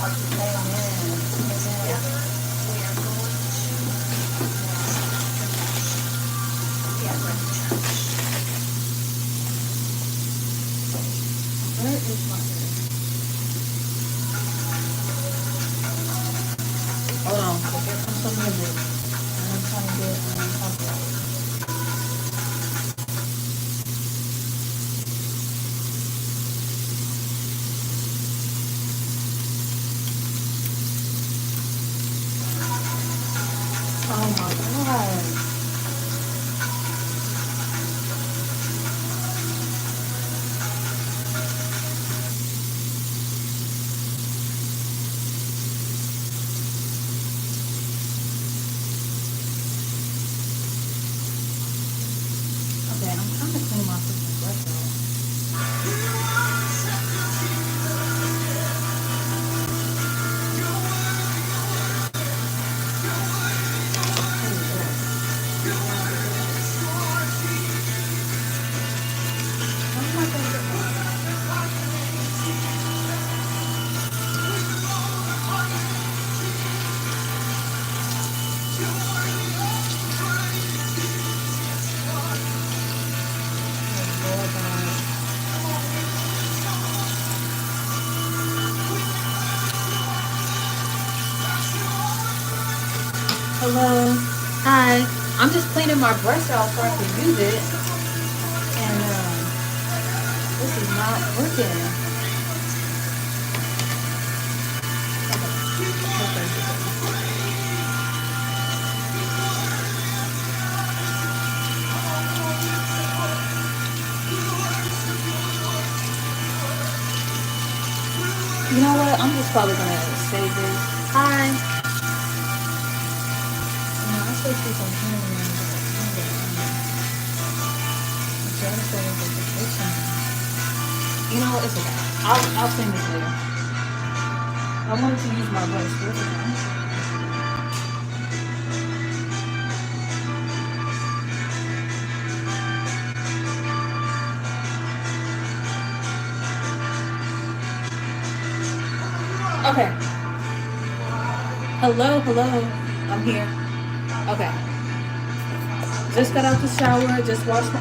Where is my hair? Hold on, because here comes some music. And I'm trying to get copyright. Oh my god. Okay, I'm trying to clean my freaking brush out. Hello. Hi. I'm just cleaning my brush out so I can use it. And this is not working. You know what? I'm just probably gonna save this. Hi. I still see some hair in. You know what? It's okay. I'll clean this later. I wanted to use my brush, but it's okay. Okay. Hello. I'm here. Okay. Just got out the shower. Just washed my...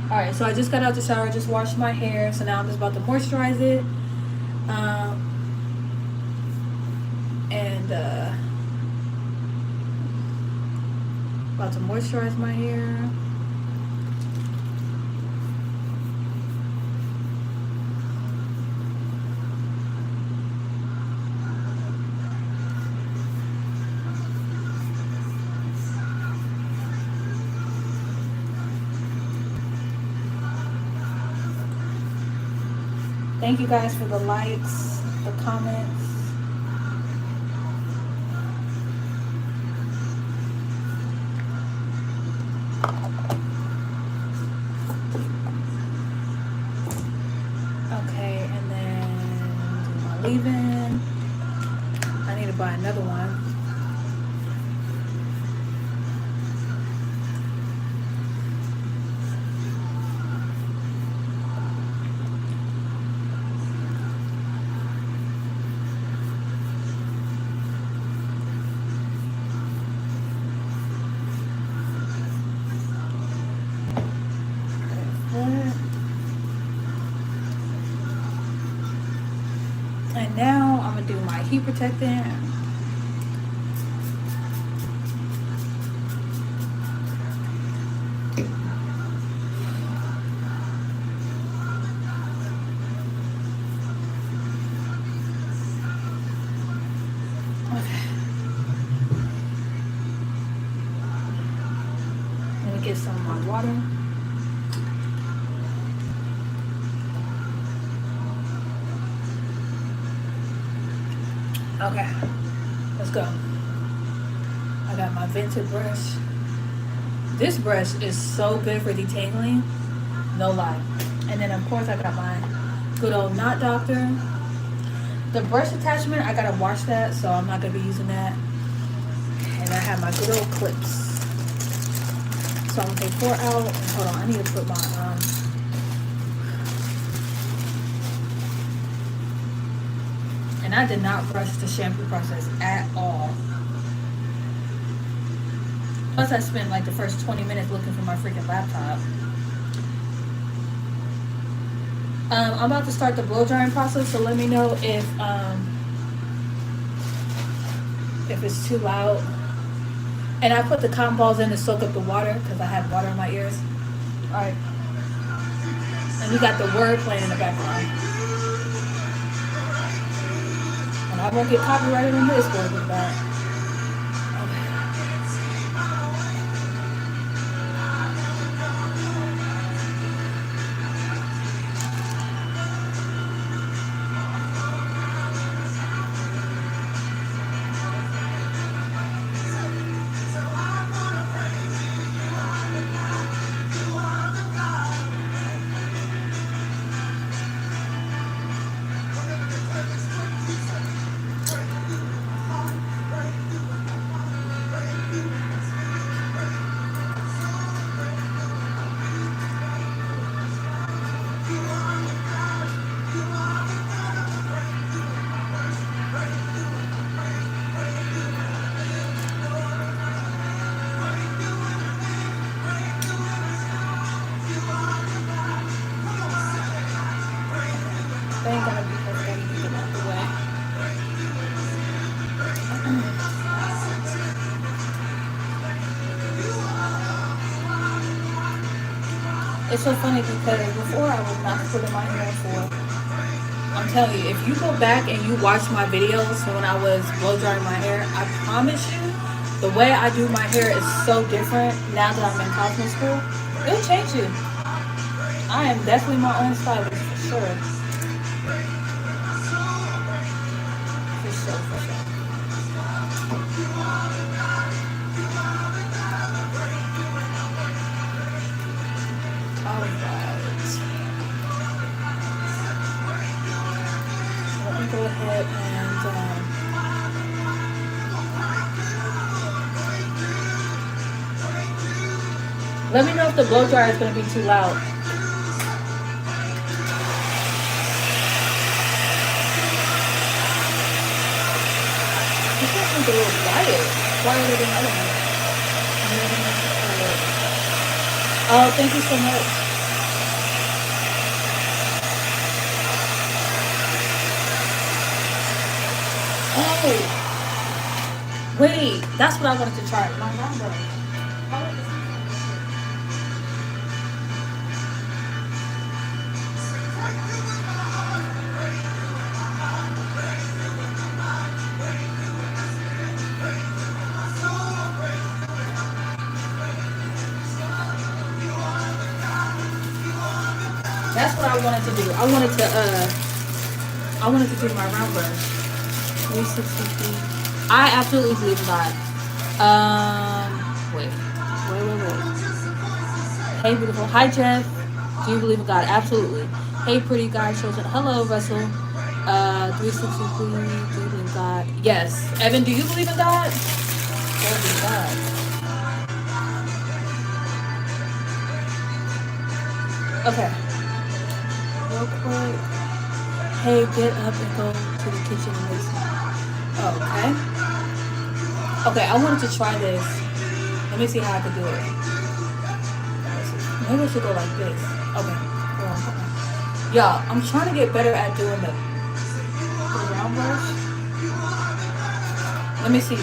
Alright, so I just got out the shower. Just washed my hair. So now I'm just about to moisturize it. About to moisturize my hair. Thank you guys for the likes, the comments. Okay, and then do my leave-in. I need to buy another one. And now I'm gonna do my heat protectant. Okay. Let me get some of my water. Okay, let's go. I got my vented brush. This brush is so good for detangling, no lie. And then of course I got my good old Knot Doctor. The brush attachment, I gotta wash that, so I'm not gonna be using that. And I have my good old clips. So I'm gonna take 4 out. Hold on, I need to put my And I did not rush the shampoo process at all. Plus, I spent like the first 20 minutes looking for my freaking laptop. I'm about to start the blow drying process, so let me know if it's too loud. And I put the cotton balls in to soak up the water because I have water in my ears. All right. And we got the word playing in the background. And I won't get copyrighted on this word with that. Thank God because I gotta get them out the way. It's so funny because before I was not putting my hair for. I'm telling you, if you go back and you watch my videos when I was blow drying my hair, I promise you, the way I do my hair is so different now that I'm in Cosmo school. It'll change you. I am definitely my own stylist for sure. For sure. Alright. Let me go ahead and let me know if the blow dryer is going to be too loud. This one's a little quiet. Quieter than other ones. Oh, thank you so much. Oh, wait, that's what I wanted to try. My number. That's what I wanted to do. I wanted to do my round brush. 360. I absolutely believe in God. Wait. Hey, beautiful. Hi, Jeff. Do you believe in God? Absolutely. Hey, pretty guy chosen. Hello, Russell. 360. Do you believe in God? Yes. Evan, do you believe in God? Glory to God. Okay. Real quick. Hey, get up and go to the kitchen and make some. Oh, okay. Okay, I wanted to try this. Let me see how I could do it. Maybe I should go like this. Okay. Y'all, I'm trying to get better at doing the round brush. Let me see.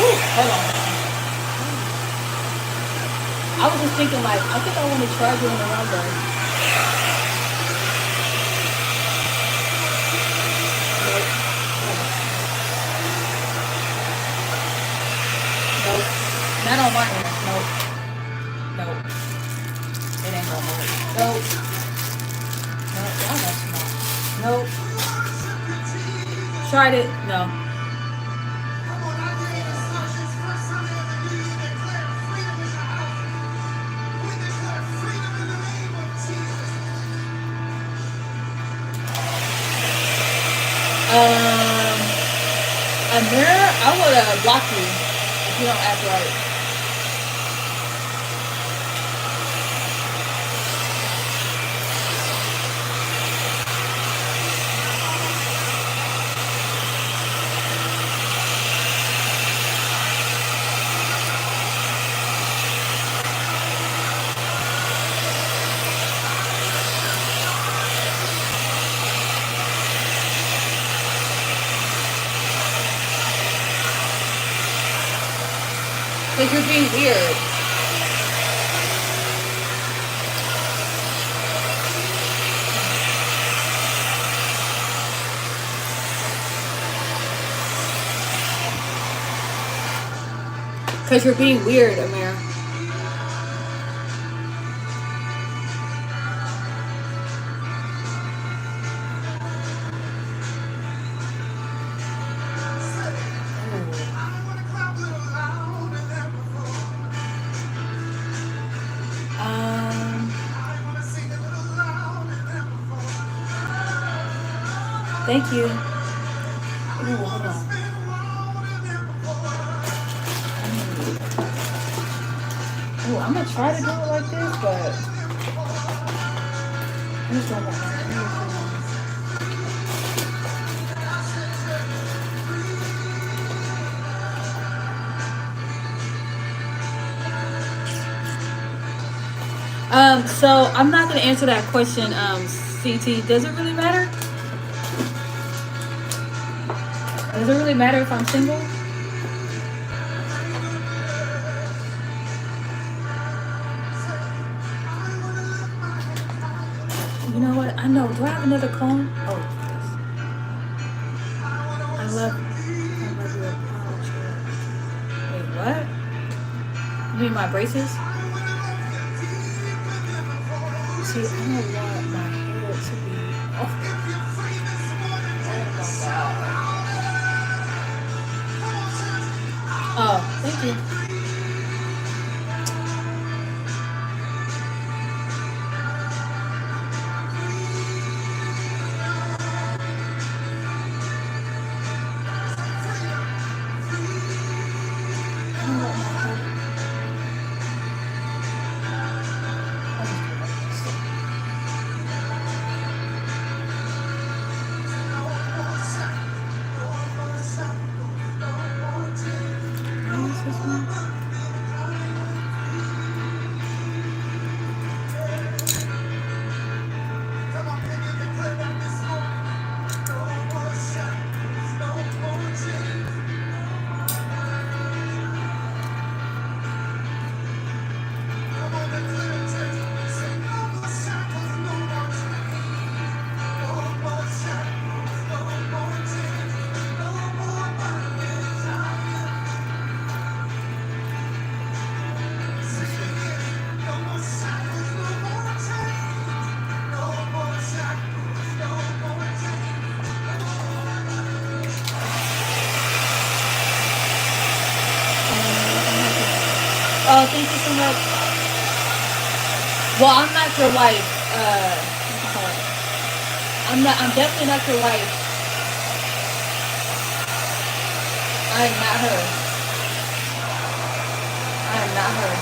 Oh, hold on. I was just thinking like, I think I want to try doing the round brush. Nope. Not on my hair. Nope. It ain't gonna work. Nope. Y'all got small. Nope. Tried it. No. Amir, I would block you if you don't act right. Because you're being weird. Because you're being weird, Amir. Thank you. Ooh, hold on. Ooh, I'm gonna try to do it like this, but I'm just gonna so I'm not gonna answer that question, CT. Does it really matter? Does it really matter if I'm single? You know what? I know. Do I have another comb? Oh, yes. I love your pouch. Wait, what? You mean my braces? See, I don't want my hair to be. Oh my God. Oh, thank you. Oh, thank you so much. Well, I'm not your wife. I'm definitely not your wife. I am not her. I am not her.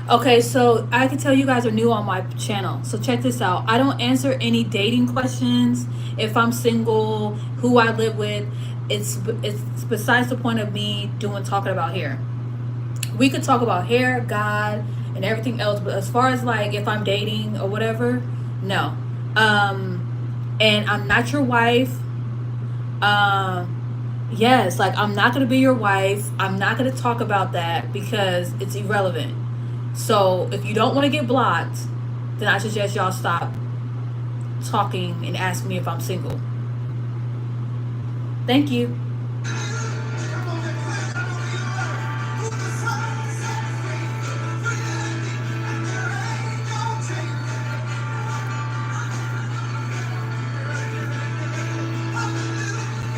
Okay, so I can tell you guys are new on my channel. So check this out. I don't answer any dating questions. If I'm single, who I live with, it's besides the point of me talking about hair. We could talk about hair, God, and everything else, but as far as like if I'm dating or whatever, no. And I'm not your wife. Yes, like I'm not gonna be your wife. I'm not gonna talk about that because it's irrelevant. So if you don't want to get blocked, then I suggest y'all stop talking and ask me if I'm single. Thank you.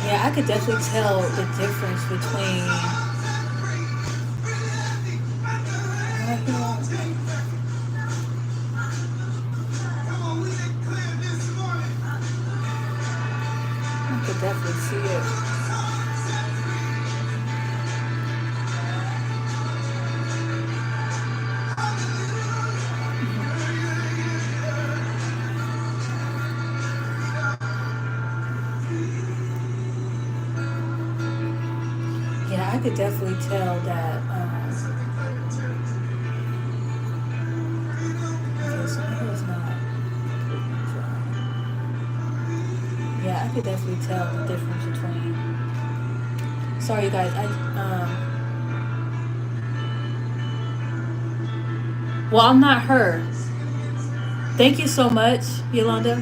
Yeah, I could definitely tell the difference between. I could definitely see it. Yeah, I could definitely tell that. Okay, so my hair is not completely dry. Yeah, I could definitely tell the difference between. Sorry, you guys. Well, I'm not her. Thank you so much, Yolanda.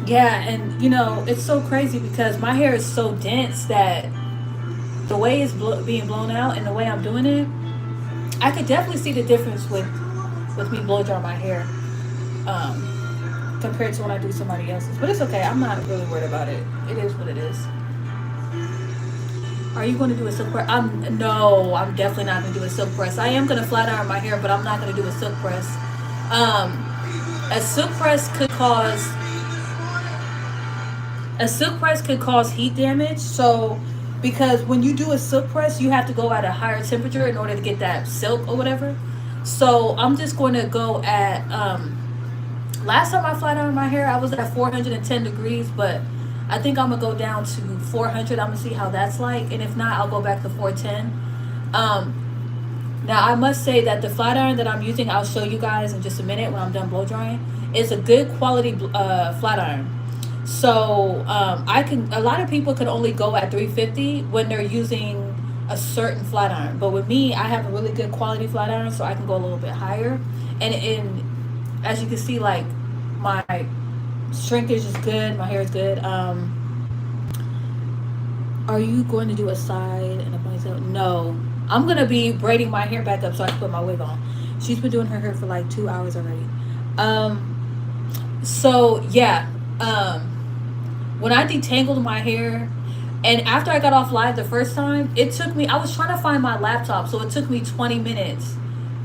Yeah, and it's so crazy because my hair is so dense that the way it's being blown out and the way I'm doing it, I could definitely see the difference with me blow dry my hair, compared to when I do somebody else's. But it's okay. I'm not really worried about it. It is what it is. Are you going to do a silk press? No, I'm definitely not going to do a silk press. I am going to flat iron my hair, but I'm not going to do a silk press. Um, a silk press could cause heat damage. So, because when you do a silk press, you have to go at a higher temperature in order to get that silk or whatever. So I'm just going to go at. Last time I flat ironed my hair, I was at 410 degrees, but I think I'm gonna go down to 400. I'm gonna see how that's like, and if not, I'll go back to 410. Now I must say that the flat iron that I'm using, I'll show you guys in just a minute when I'm done blow drying, is a good quality flat iron. So I can. A lot of people can only go at 350 when they're using a certain flat iron, but with me, I have a really good quality flat iron, so I can go a little bit higher. And as you can see, like my shrinkage is good, my hair is good. Are you going to do a side and a ponytail? No, I'm gonna be braiding my hair back up so I can put my wig on. She's been doing her hair for like 2 hours already. So yeah, when I detangled my hair, and after I got off live the first time, it took me. I was trying to find my laptop, so it took me 20 minutes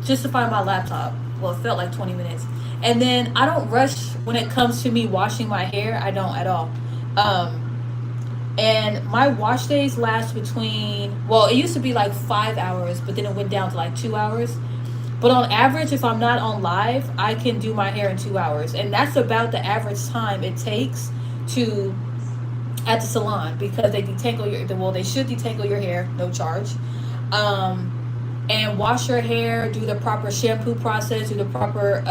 just to find my laptop. Well, it felt like 20 minutes. And then I don't rush when it comes to me washing my hair. I don't at all. Um, and my wash days last between, well, it used to be like 5 hours, but then it went down to like 2 hours. But on average, if I'm not on live, I can do my hair in 2 hours. And that's about the average time it takes to at the salon, because they should detangle your hair, no charge. Um, and wash your hair, do the proper shampoo process, do the proper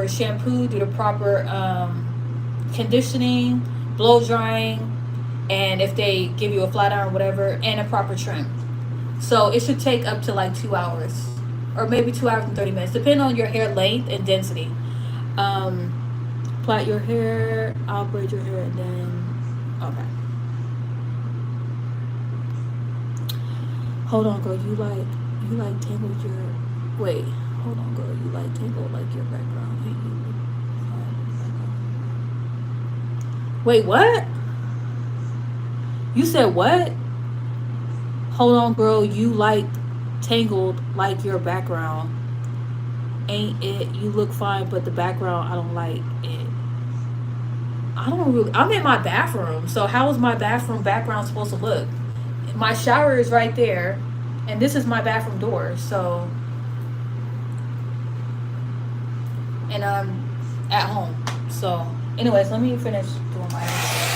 shampoo, do the proper conditioning, blow drying, and if they give you a flat iron or whatever, and a proper trim. So it should take up to like 2 hours, or maybe 2 hours and 30 minutes, depending on your hair length and density. Um, Plait your hair, I'll braid your hair, and then okay. Hold on, girl. You like tangled your. Wait, hold on, girl. You like tangled like your background. Wait, what? You said what? Hold on, girl. You like tangled like your background. Ain't it? You look fine, but the background, I don't like it. I don't really. I'm in my bathroom, so how is my bathroom background supposed to look? My shower is right there, and this is my bathroom door. So, and I'm at home. So, anyways, let me finish doing my hair.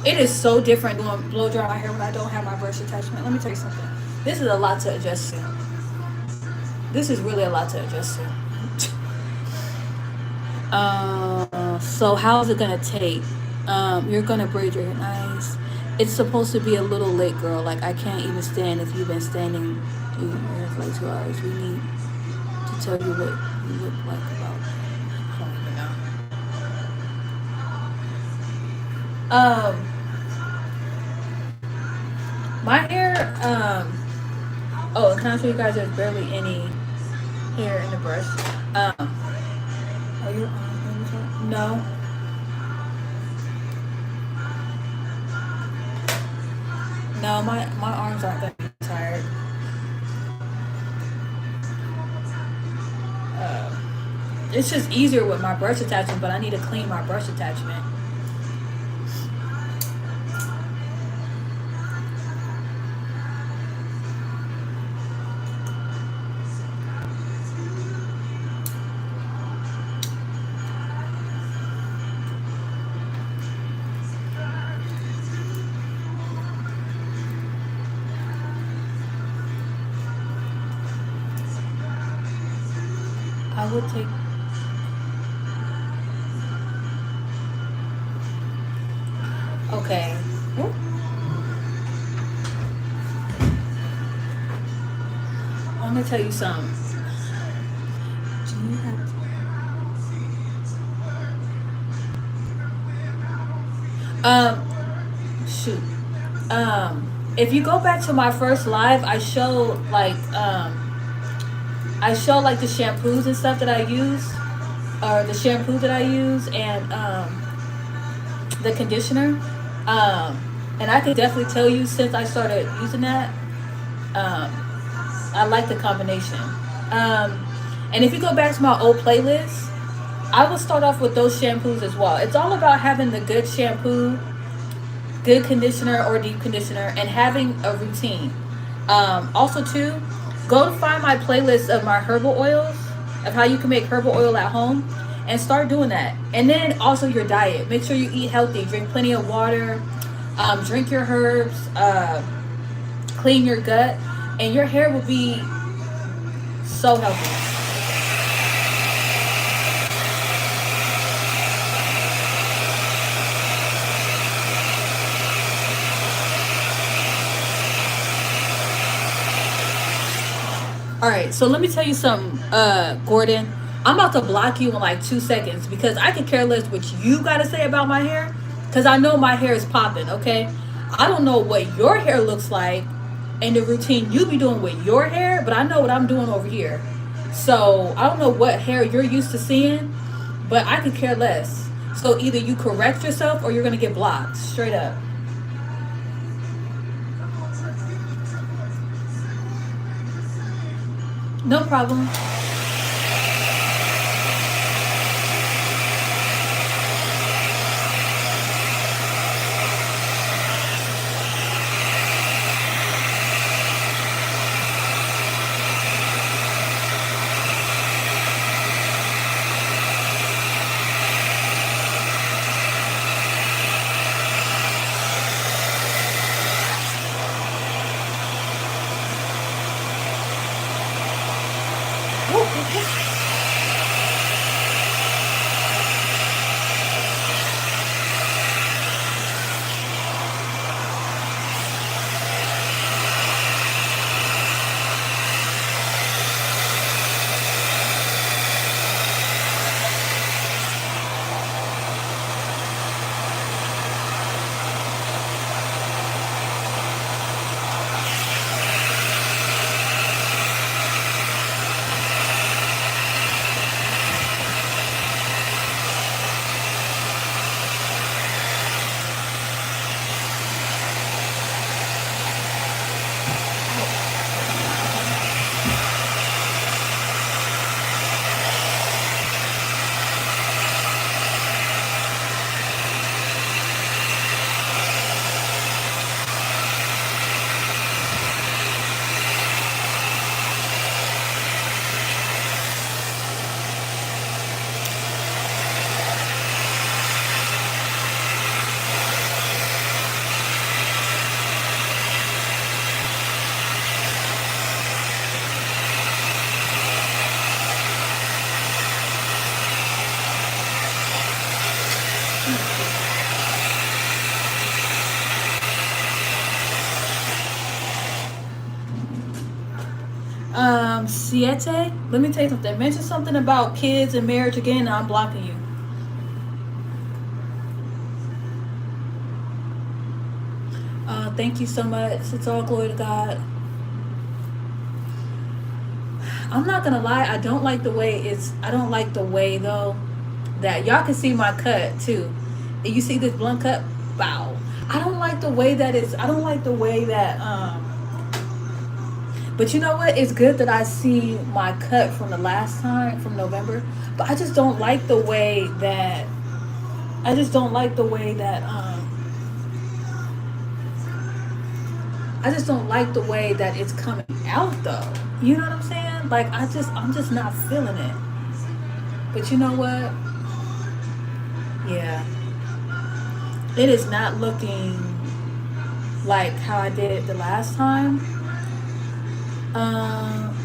It is so different doing blow dry my hair when I don't have my brush attachment. Let me tell you something. This is a lot to adjust to. This is really a lot to adjust to. So how is it gonna take? You're gonna braid your hair nice. It's supposed to be a little late, girl. Like I can't even stand if you've been standing in your hair for like 2 hours. We need to tell you what you look like about. I don't even know. My hair. Oh, can I show you guys? There's barely any hair in the brush. Are you on? No. No, my arms aren't gonna be tired. It's just easier with my brush attachment, but I need to clean my brush attachment. I would take. Okay. I'm gonna tell you something. Do you have? Shoot. If you go back to my first live, I show like the shampoos and stuff that I use, or the shampoo that I use, and the conditioner. And I can definitely tell you since I started using that, I like the combination. And if you go back to my old playlist, I would start off with those shampoos as well. It's all about having the good shampoo, good conditioner or deep conditioner, and having a routine. Also too, go to find my playlist of my herbal oils, of how you can make herbal oil at home, and start doing that. And then also your diet. Make sure you eat healthy. Drink plenty of water. Drink your herbs. Clean your gut, and your hair will be so healthy. All right, so let me tell you something, Gordon. I'm about to block you in like 2 seconds because I could care less what you got to say about my hair because I know my hair is popping, okay? I don't know what your hair looks like and the routine you be doing with your hair, but I know what I'm doing over here. So I don't know what hair you're used to seeing, but I could care less. So either you correct yourself or you're going to get blocked, straight up. No problem. Siete, let me tell you something. Mention something about kids and marriage again, and I'm blocking you. Thank you so much. It's all glory to God. I'm not gonna lie, I don't like the way I don't like the way though that y'all can see my cut too. You see this blunt cut? Wow. I don't like the way that I don't like the way that but you know what? It's good that I see my cut from the last time from November. But I just don't like the way that I just don't like the way that I just don't like the way that it's coming out though. You know what I'm saying? Like I'm just not feeling it. But you know what? Yeah. It is not looking like how I did it the last time. Um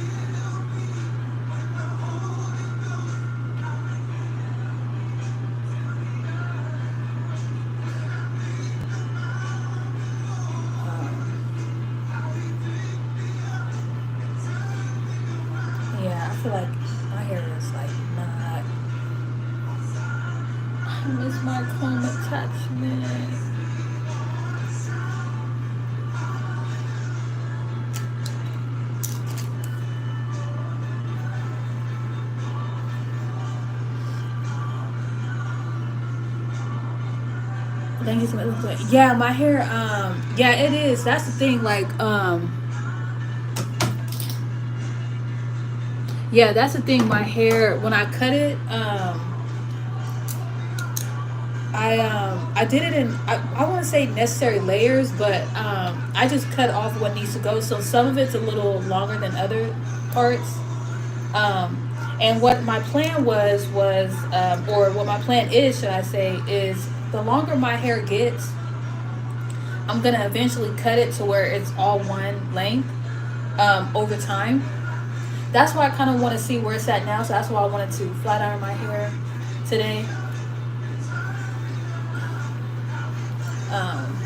yeah, I feel like my hair is like not. I miss my comb attachment. Thank you so much. Yeah, my hair. Yeah, it is. That's the thing. Like, yeah, that's the thing. My hair when I cut it, I did it in I want to say necessary layers, but I just cut off what needs to go. So some of it's a little longer than other parts. Um, and what my plan was or what my plan is, should I say, is the longer my hair gets, I'm gonna eventually cut it to where it's all one length over time. That's why I kind of want to see where it's at now. So that's why I wanted to flat iron my hair today. Um,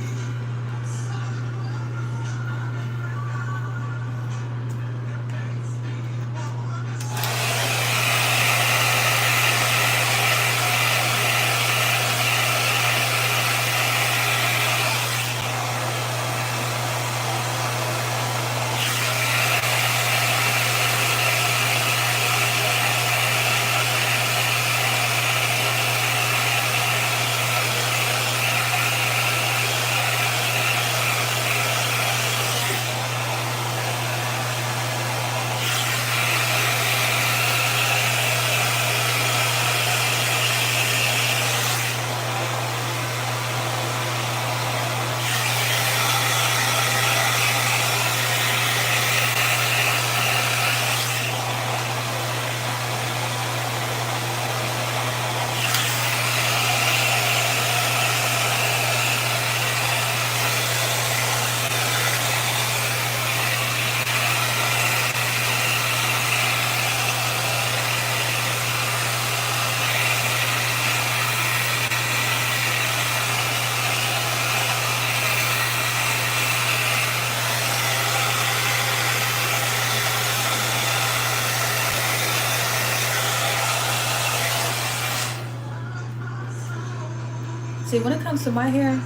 See, when it comes to my hair,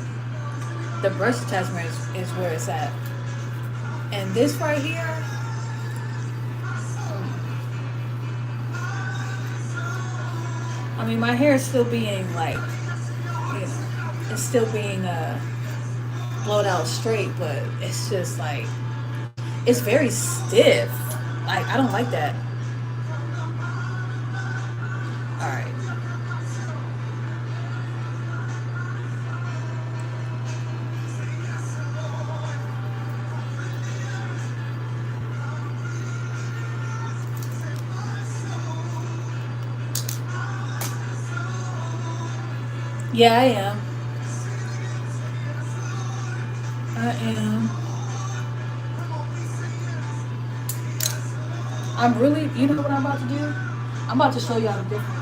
the brush attachment is where it's at. And this right here, I mean, my hair is still being like, it's still being blowed out straight, but it's just like, it's very stiff. Like, I don't like that. All right. Yeah, I am. I am. I'm really, you know what I'm about to do? I'm about to show y'all the difference.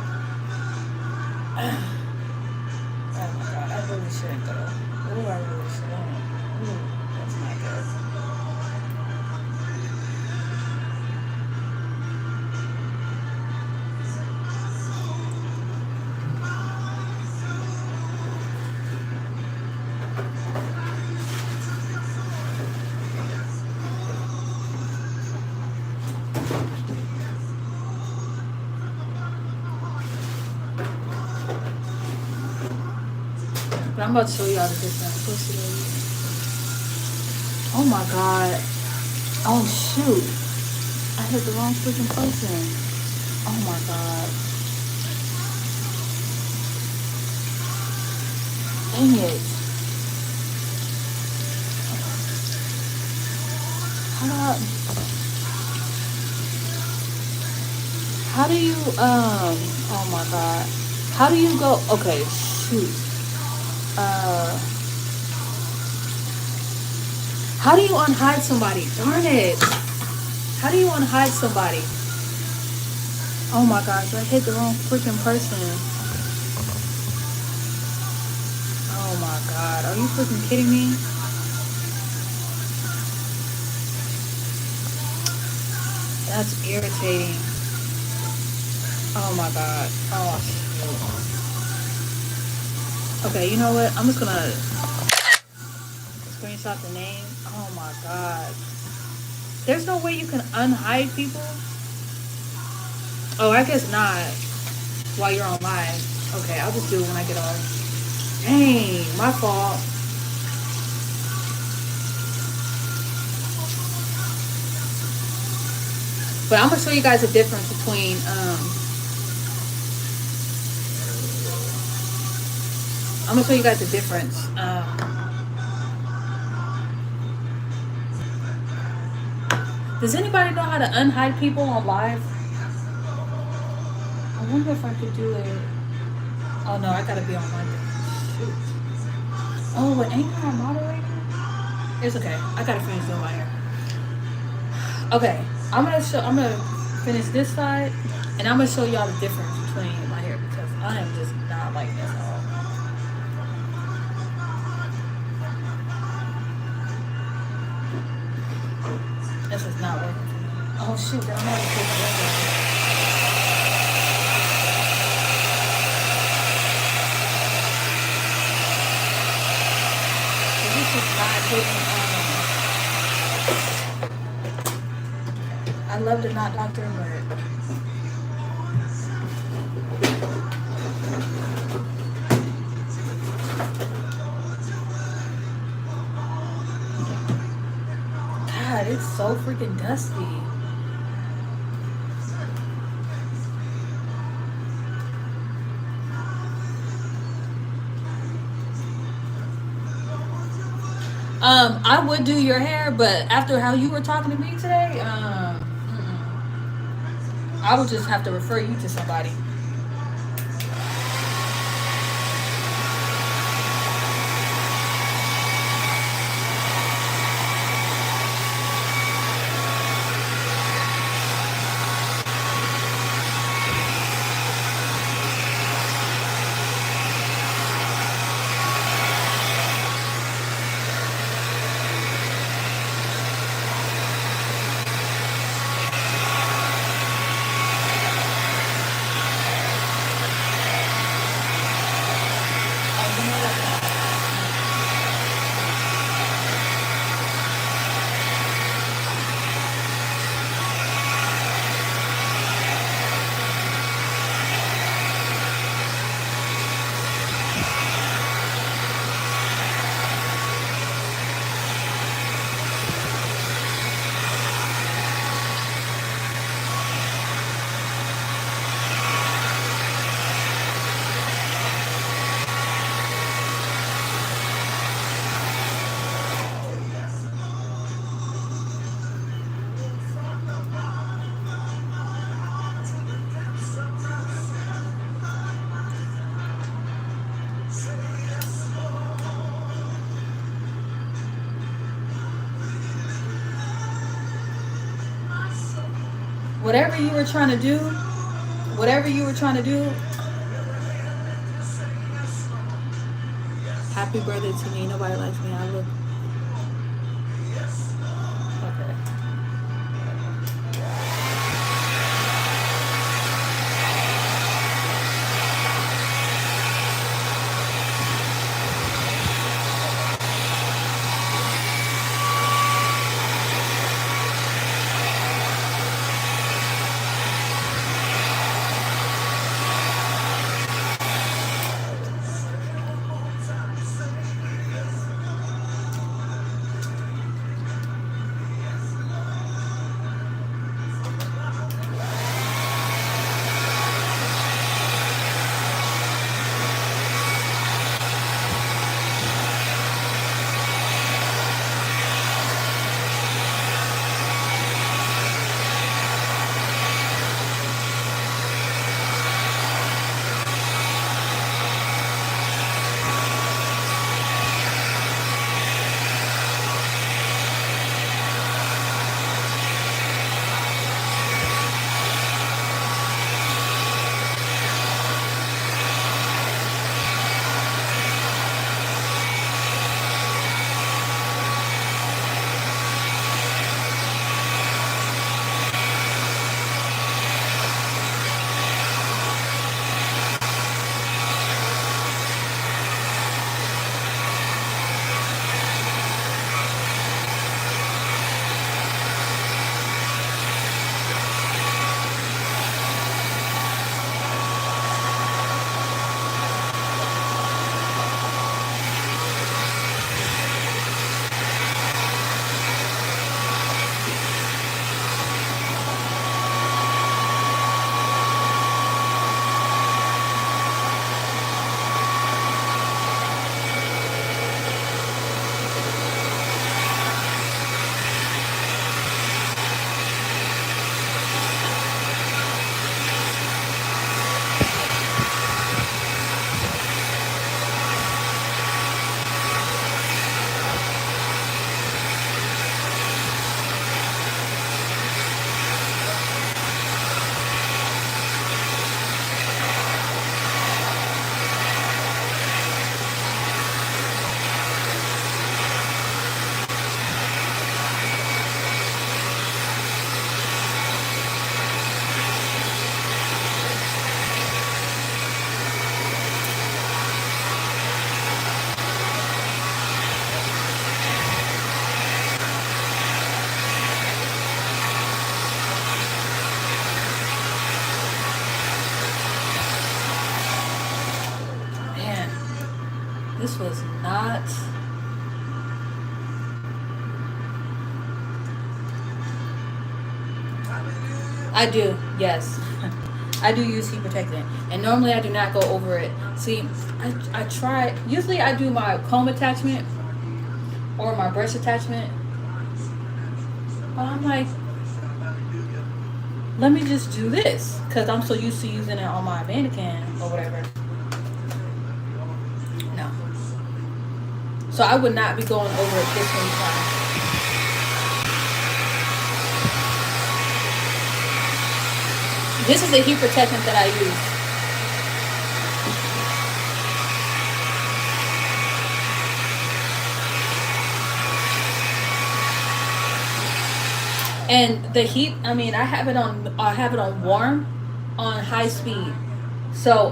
Oh my god, I really shouldn't though. Ooh, I really shouldn't. Ooh, that's not good. I'm about to show y'all the difference. Let's see. Oh my god. Oh shoot. I hit the wrong freaking person. Oh my god. Dang it. How do you, oh my god. How do you go, okay, shoot. How do you unhide somebody? Darn it. How do you unhide somebody? Oh my gosh, I hit the wrong freaking person. Oh my god, are you freaking kidding me? That's irritating. Oh my god. Oh shoot. Okay, you know what? I'm just gonna screenshot the name. Oh my god. There's no way you can unhide people? Oh, I guess not. While you're on live. Okay, I'll just do it when I get off. Dang, my fault. But I'm gonna show you guys the difference between I'm gonna show you guys the difference. Does anybody know how to unhide people on live? I wonder if I could do it. Oh no, I gotta be on Monday. Shoot. Oh, but ain't I a moderator? It's okay. I gotta finish doing my hair. Okay, I'm gonna finish this side, and I'm gonna show y'all the difference between my hair because I am just not like this at all. This is not working for me. Oh shoot, then I'm gonna have to take the window. This is not hitting. I love the not doctor, but God, it's so freaking dusty. I would do your hair, but after how you were talking to me today, I would just have to refer you to somebody. Whatever you were trying to do, happy birthday to me. Nobody likes me. I look. Okay. This was not. I do, yes. I do use heat protectant, and normally I do not go over it. See, I try. Usually I do my comb attachment or my brush attachment, but I'm like, let me just do this because I'm so used to using it on my mannequin or whatever. No, so I would not be going over it this many times. This is the heat protectant that I use. And the heat, I mean, I have it on warm, on high speed. So,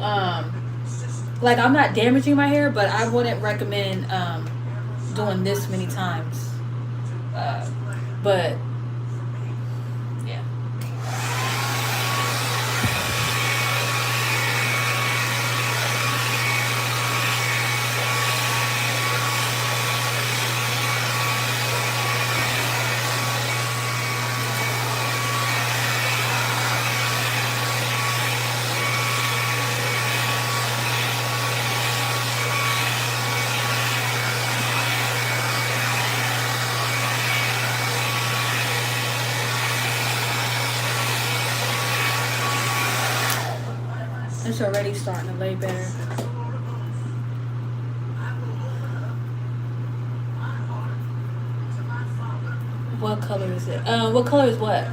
like I'm not damaging my hair, but I wouldn't recommend doing this many times. But yeah. It's already starting to lay better. What color is it? What color is what?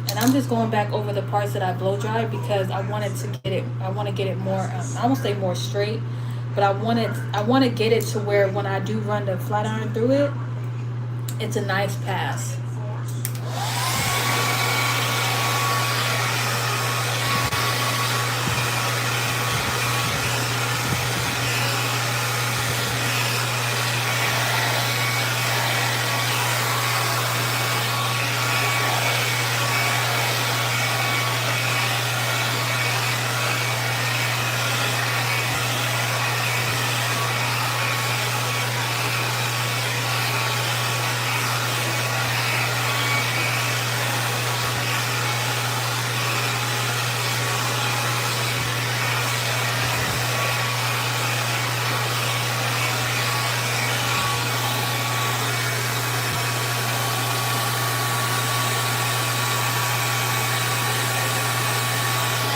And I'm just going back over the parts that I blow dried because I wanted to get it. I want to get it more. I won't say more straight, but I want to get it to where when I do run the flat iron through it, it's a nice pass.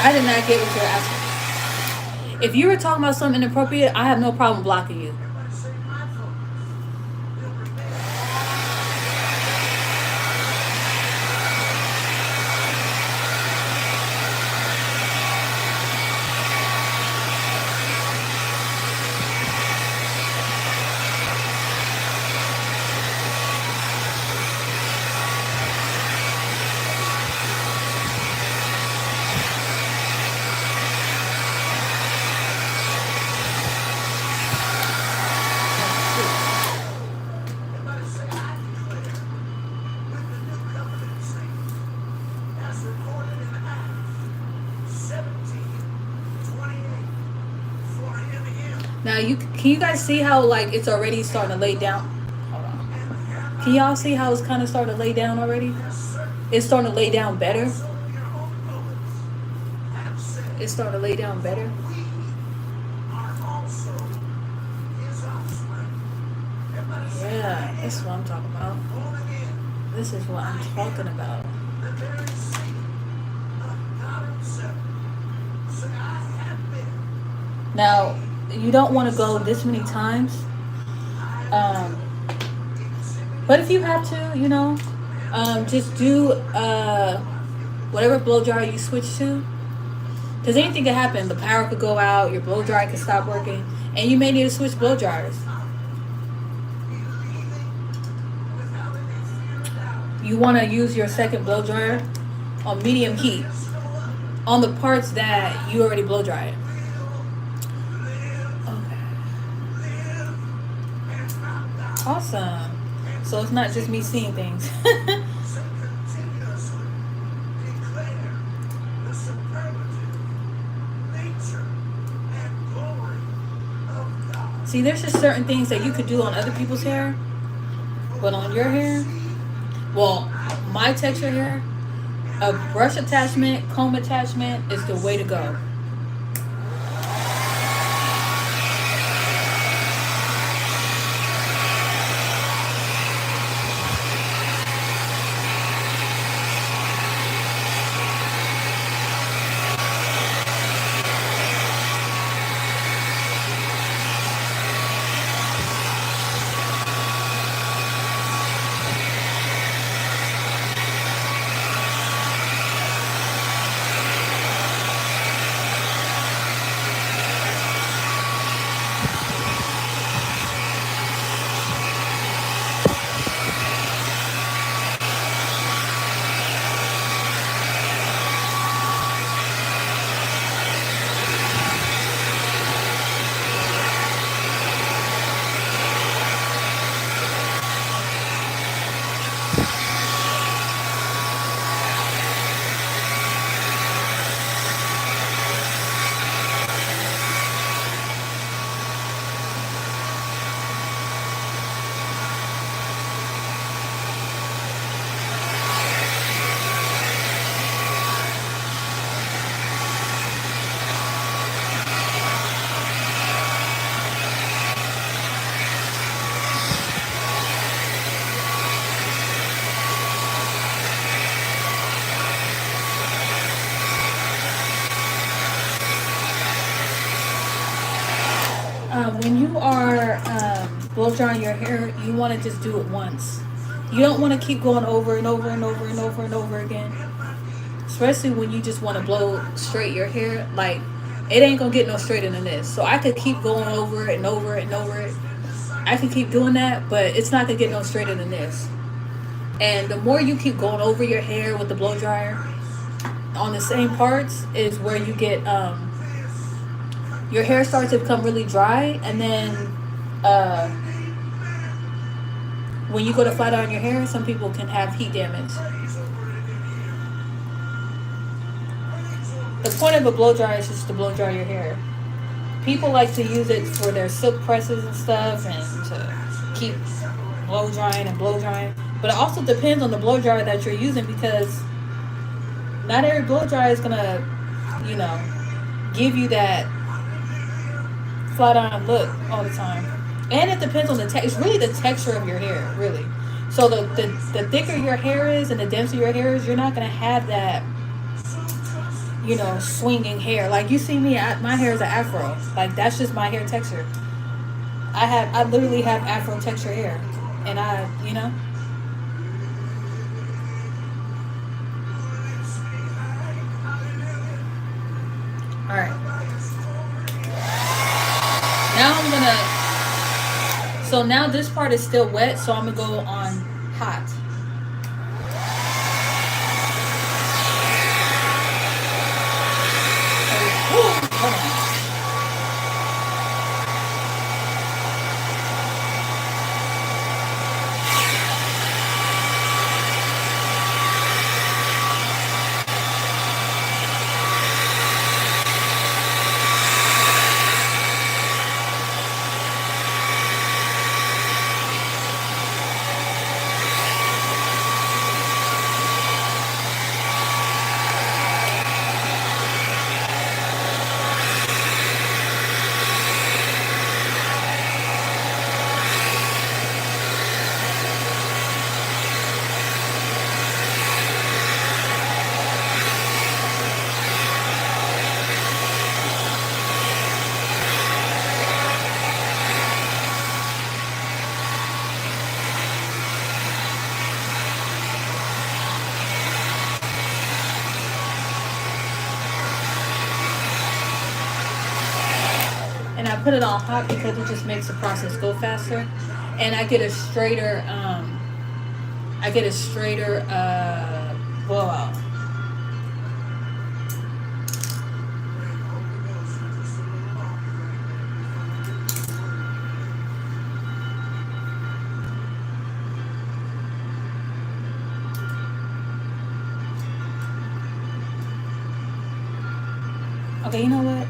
I did not get what you're asking. If you were talking about something inappropriate, I have no problem blocking you. Now can you guys see how like it's already starting to lay down? Hold on. Can y'all see how it's kind of starting to lay down already? It's starting to lay down better. It's starting to lay down better. Yeah, this is what I'm talking about. This is what I'm talking about. Now, you don't want to go this many times. But if you have to, just do whatever blow dryer you switch to. Because anything could happen. The power could go out, your blow dryer could stop working, and you may need to switch blow dryers. You want to use your second blow dryer on medium heat on the parts that you already blow dried. Awesome. So it's not just me seeing things. See, there's just certain things that you could do on other people's hair, but on your hair, well, my texture hair, a brush attachment, comb attachment is the way to go. When you are blow drying your hair, you want to just do it once. You don't want to keep going over and over and over and over and over again. Especially when you just want to blow straight your hair. Like, it ain't going to get no straighter than this. So I could keep going over it and over it and over it. I can keep doing that, but it's not going to get no straighter than this. And the more you keep going over your hair with the blow dryer on the same parts is where you get your hair starts to become really dry, and then when you go to flat iron your hair, some people can have heat damage. The point of a blow dryer is just to blow dry your hair. People like to use it for their silk presses and stuff, and to keep blow drying and blow drying. But it also depends on the blow dryer that you're using, because not every blow dryer is gonna, give you that flat iron look all the time. And it depends on it's really the texture of your hair, really. So the thicker your hair is and the denser your hair is, you're not gonna have that swinging hair. Like, you see me, my hair is an afro. Like, that's just my hair texture. I literally have afro texture hair, and all right. So now this part is still wet, so I'm gonna go on hot. Hold on. And I put it on hot because it just makes the process go faster, and I get a straighter blowout. Okay, you know what?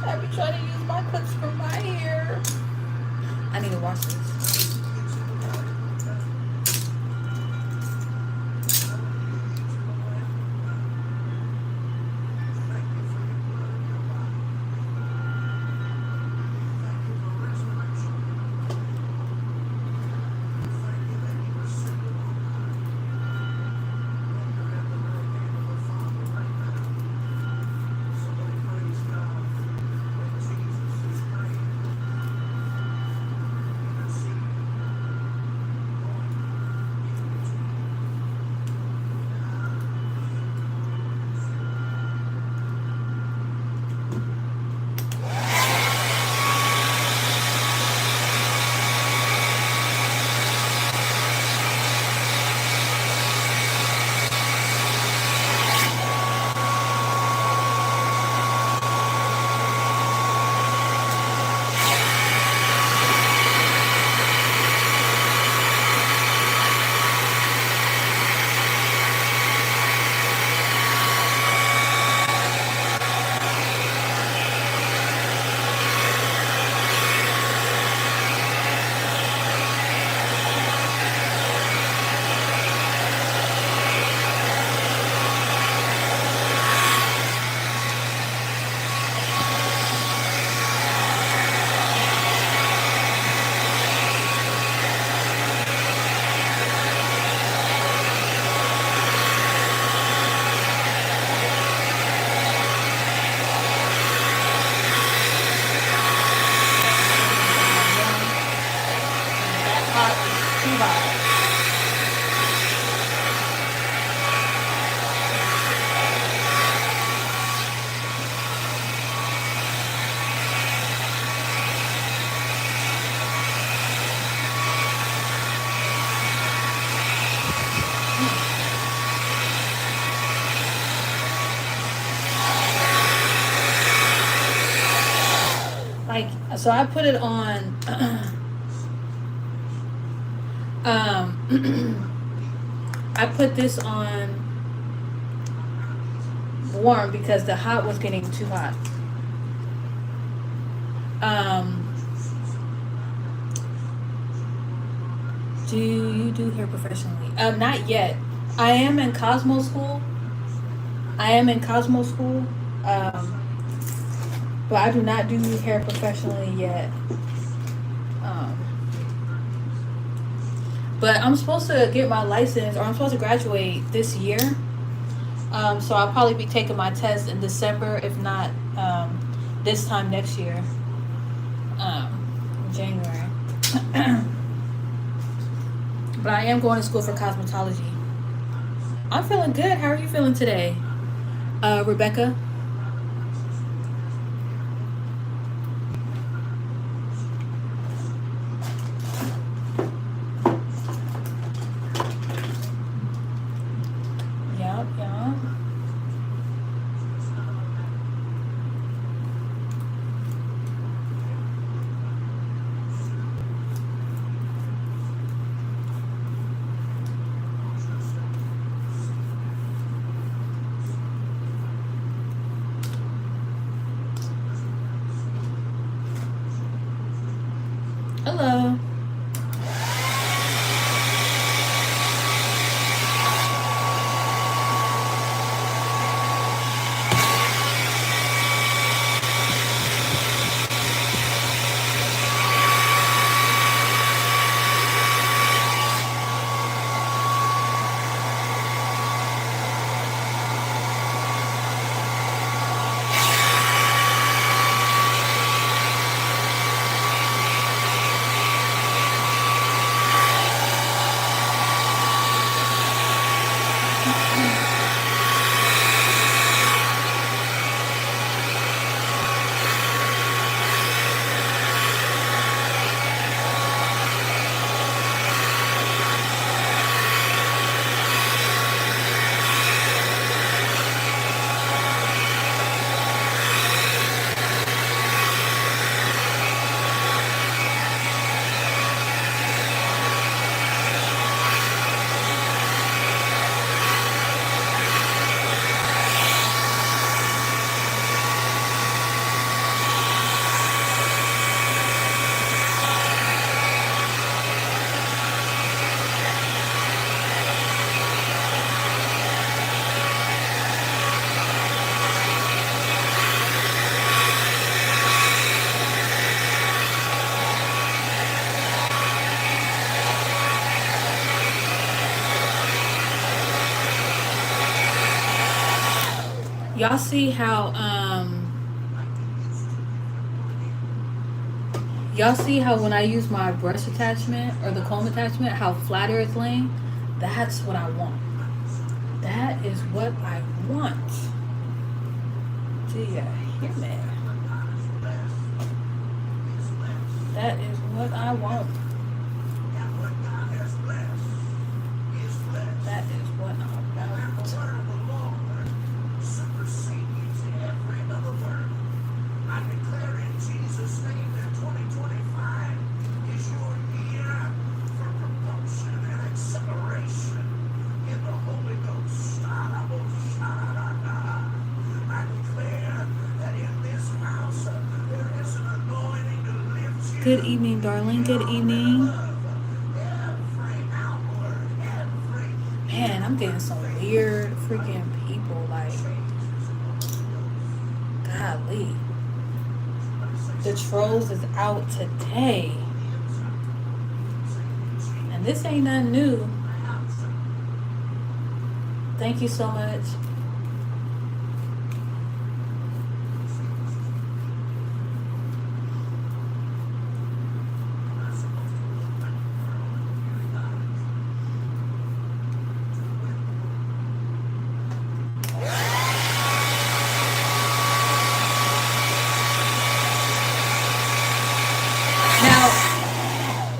I be trying to use my clips for my hair. I need to wash this. Like, so I put it on I put this on warm because the hot was getting too hot. Do you do hair professionally? Not yet. I am in Cosmo school. But I do not do hair professionally yet. But I'm supposed to get my license, or I'm supposed to graduate this year. So I'll probably be taking my test in December, if not this time next year, January. But I am going to school for cosmetology. I'm feeling good. How are you feeling today, Rebecca? Hello. Y'all see how y'all see how when I use my brush attachment or the comb attachment, how flatter it's laying? That's what I want. That is what I want. Do you hear me? That is what I want. That is what I want. I declare in Jesus' name that 2025 is your year for promotion and acceleration in the Holy Ghost. I declare that in this house there is an anointing to lift you. Good evening, darling. Good evening. Man, I'm getting some weird freaking people. Like, golly. The Trolls is out today. And this ain't nothing new. Thank you so much.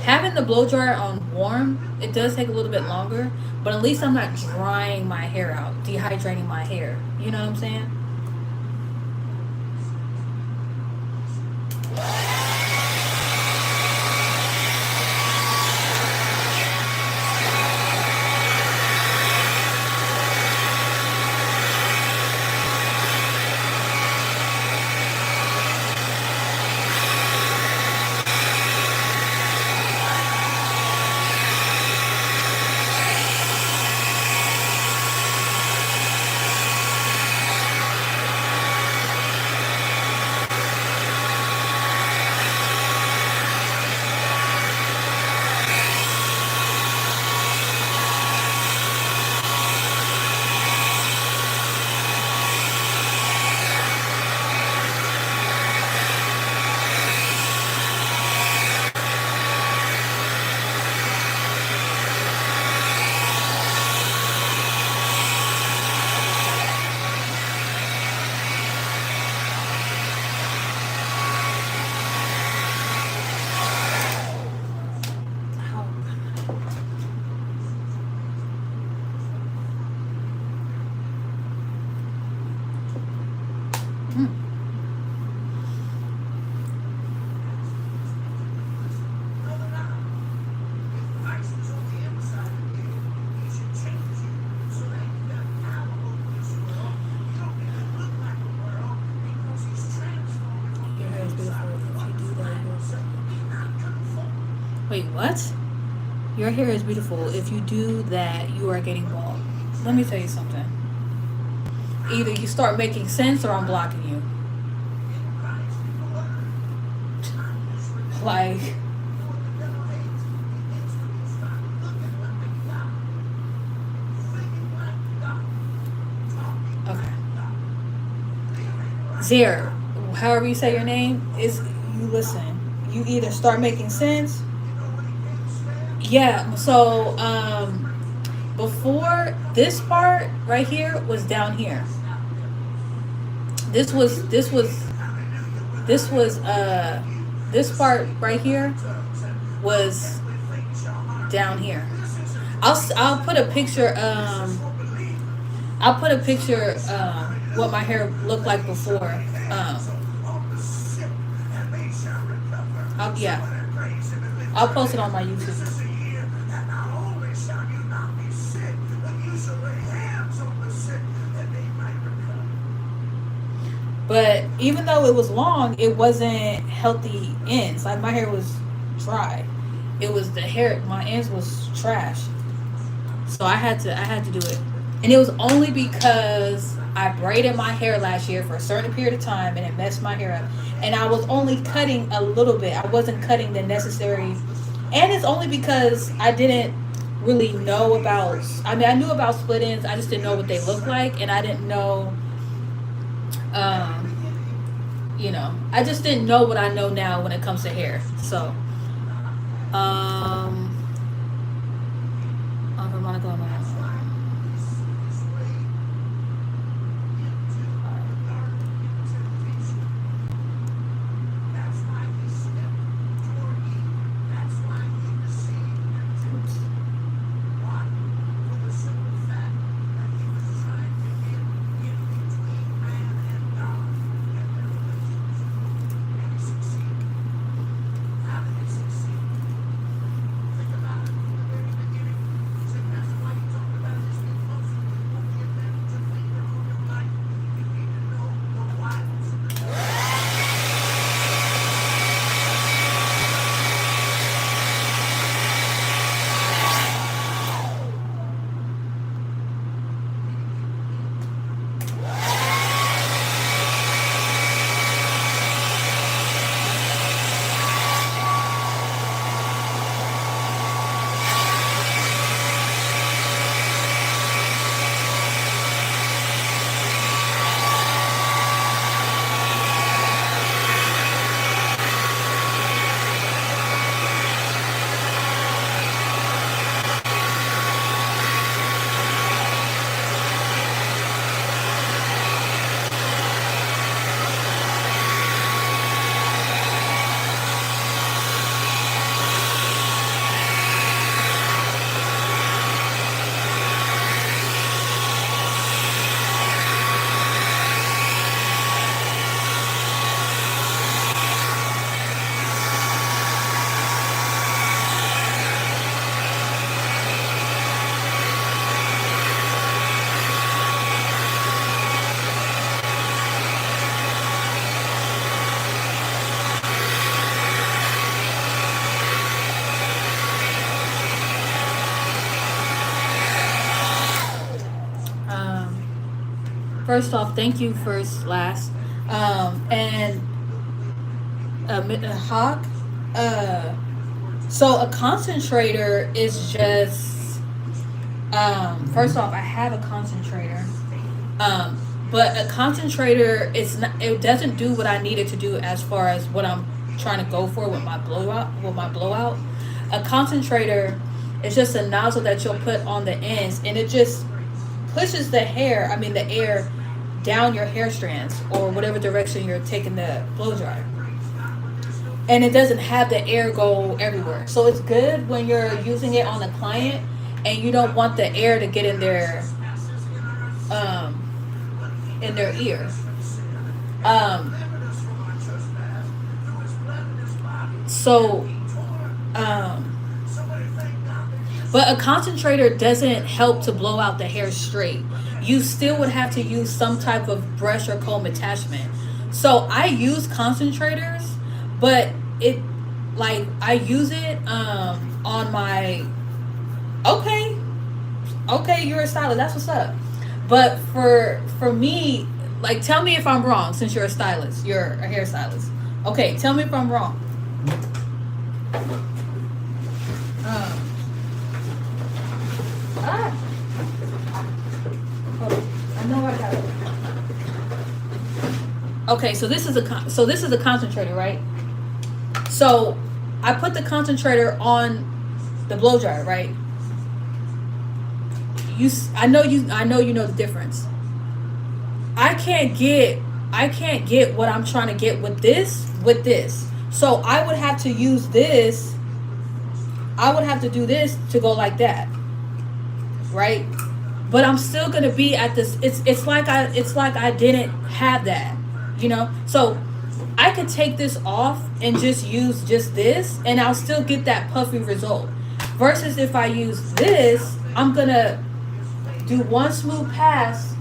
Having the blow dryer on warm, it does take a little bit longer, but at least I'm not drying my hair out, dehydrating my hair. You know what I'm saying? Wait, what? Your hair is beautiful. If you do that, you are getting bald. Let me tell you something. Either you start making sense or I'm blocking you. Like, okay. Zare, however you say your name, is you listen. You either start making sense. Yeah, so before this part right here was down here. This part right here was down here. I'll put a picture what my hair looked like before. I'll post it on my YouTube. But even though it was long, it wasn't healthy ends. Like, my hair was dry. It was the hair, my ends was trash. So I had to do it. And it was only because I braided my hair last year for a certain period of time and it messed my hair up. And I was only cutting a little bit. I wasn't cutting the necessary. And it's only because I didn't really know about, I knew about split ends. I just didn't know what they looked like. And I didn't know You know, I just didn't know what I know now when it comes to hair. So, I'm gonna go now. First off, thank you first, last, and Hawk. Uh, so a concentrator is just first off, I have a concentrator, but a concentrator is not. It doesn't do what I need it to do as far as what I'm trying to go for with my blowout. A concentrator is just a nozzle that you'll put on the ends, and it just pushes the hair. I mean, the air down your hair strands or whatever direction you're taking the blow dryer, and it doesn't have the air go everywhere. So it's good when you're using it on a client and you don't want the air to get in their ear. Um, so, um, but a concentrator doesn't help to blow out the hair straight. You still would have to use some type of brush or comb attachment. So I use concentrators, but it like I use it on my okay, you're a stylist, that's what's up. But for me, like tell me if I'm wrong since you're a stylist, you're a hairstylist. Okay, tell me if I'm wrong. Um, ah, hold on. I know I got it. Okay, so this is a concentrator, right? So I put the concentrator on the blow dryer, right? I know you know the difference. I can't get what I'm trying to get with this. So I would have to use this. I would have to do this to go like that, right? But I'm still gonna be at this. It's like I didn't have that, you know. So I could take this off and just use just this, and I'll still get that puffy result. Versus if I use this, I'm gonna do one smooth pass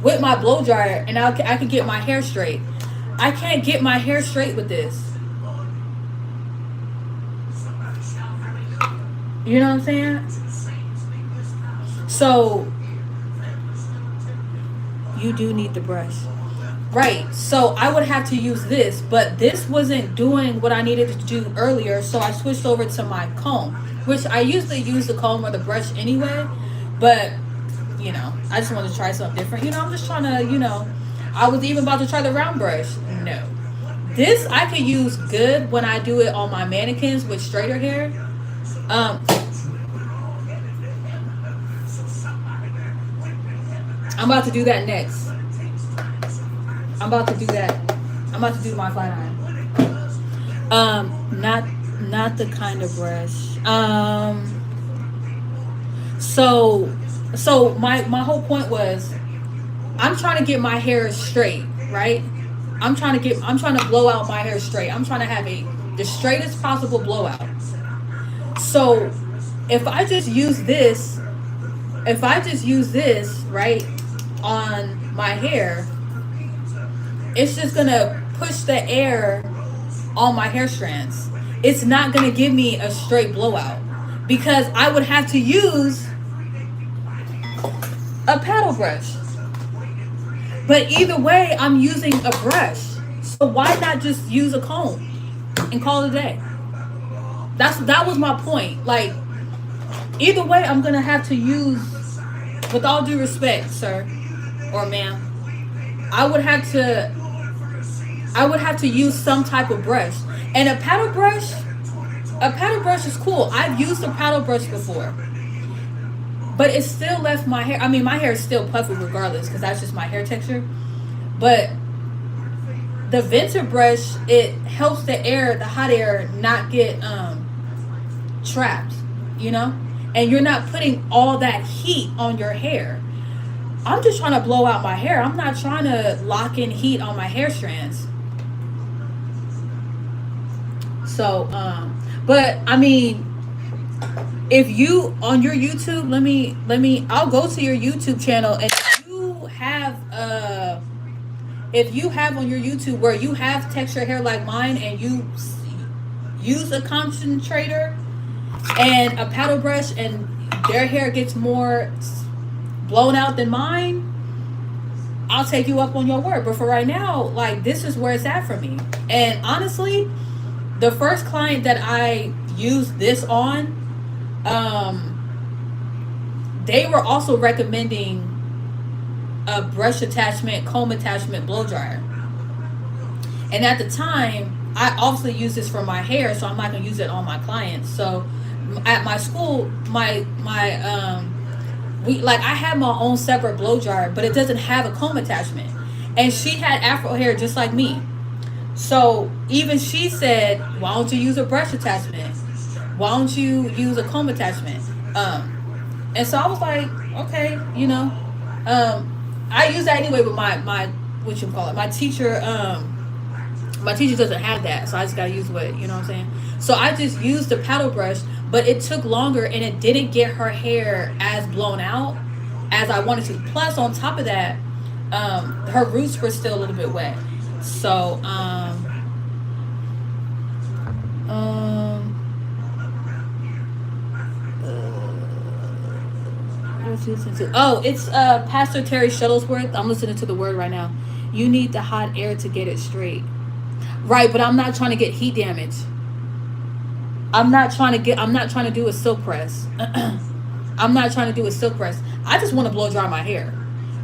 with my blow dryer, and I can get my hair straight. I can't get my hair straight with this. You know what I'm saying? So you do need the brush. Right. So I would have to use this, but this wasn't doing what I needed to do earlier, so I switched over to my comb, which I usually use the comb or the brush anyway, but you know, I just wanted to try something different. You know, I'm just trying to, I was even about to try the round brush. No. This I can use good when I do it on my mannequins with straighter hair. Um, I'm about to do that next. I'm about to do that. I'm about to do my flat iron. Not the kind of brush. So my whole point was I'm trying to get my hair straight, right? I'm trying to blow out my hair straight. I'm trying to have the straightest possible blowout. So if I just use this, right, on my hair, it's just gonna push the air on my hair strands. It's not gonna give me a straight blowout because I would have to use a paddle brush. But either way, I'm using a brush. So why not just use a comb and call it a day? That was my point. Like, either way, I'm gonna have to use, with all due respect, sir or ma'am, I would have to use some type of brush. And a paddle brush is cool. I've used a paddle brush before. But it still left my hair. I mean, my hair is still puffy regardless because that's just my hair texture. But the venter brush, it helps the hot air, not get trapped, you know? And you're not putting all that heat on your hair. I'm just trying to blow out my hair. I'm not trying to lock in heat on my hair strands. So, but I mean, if you on your YouTube, I'll go to your YouTube channel, and if you have on your YouTube where you have texture hair like mine and you use a concentrator and a paddle brush and their hair gets more blown out than mine, I'll take you up on your word. But for right now, like, this is where it's at for me. And honestly, the first client that I used this on, they were also recommending a brush attachment, comb attachment, blow dryer. And at the time, I obviously use this for my hair, so I'm not gonna use it on my clients. So at my school, I had my own separate blow dryer, but it doesn't have a comb attachment. And she had afro hair just like me. So even she said, why don't you use a brush attachment? Why don't you use a comb attachment? And so I was like, okay, you know, I use that anyway with my what you call it, my teacher. My teacher doesn't have that, so I just gotta use what, you know what I'm saying. So I just used the paddle brush, but it took longer and it didn't get her hair as blown out as I wanted to. Plus, on top of that, her roots were still a little bit wet. So oh, it's Pastor Terry Shuttlesworth. I'm listening to the word right now. You need the hot air to get it straight. Right, but I'm not trying to get heat damage. I'm not trying to do a silk press. I'm not trying to do a silk press. I just want to blow dry my hair.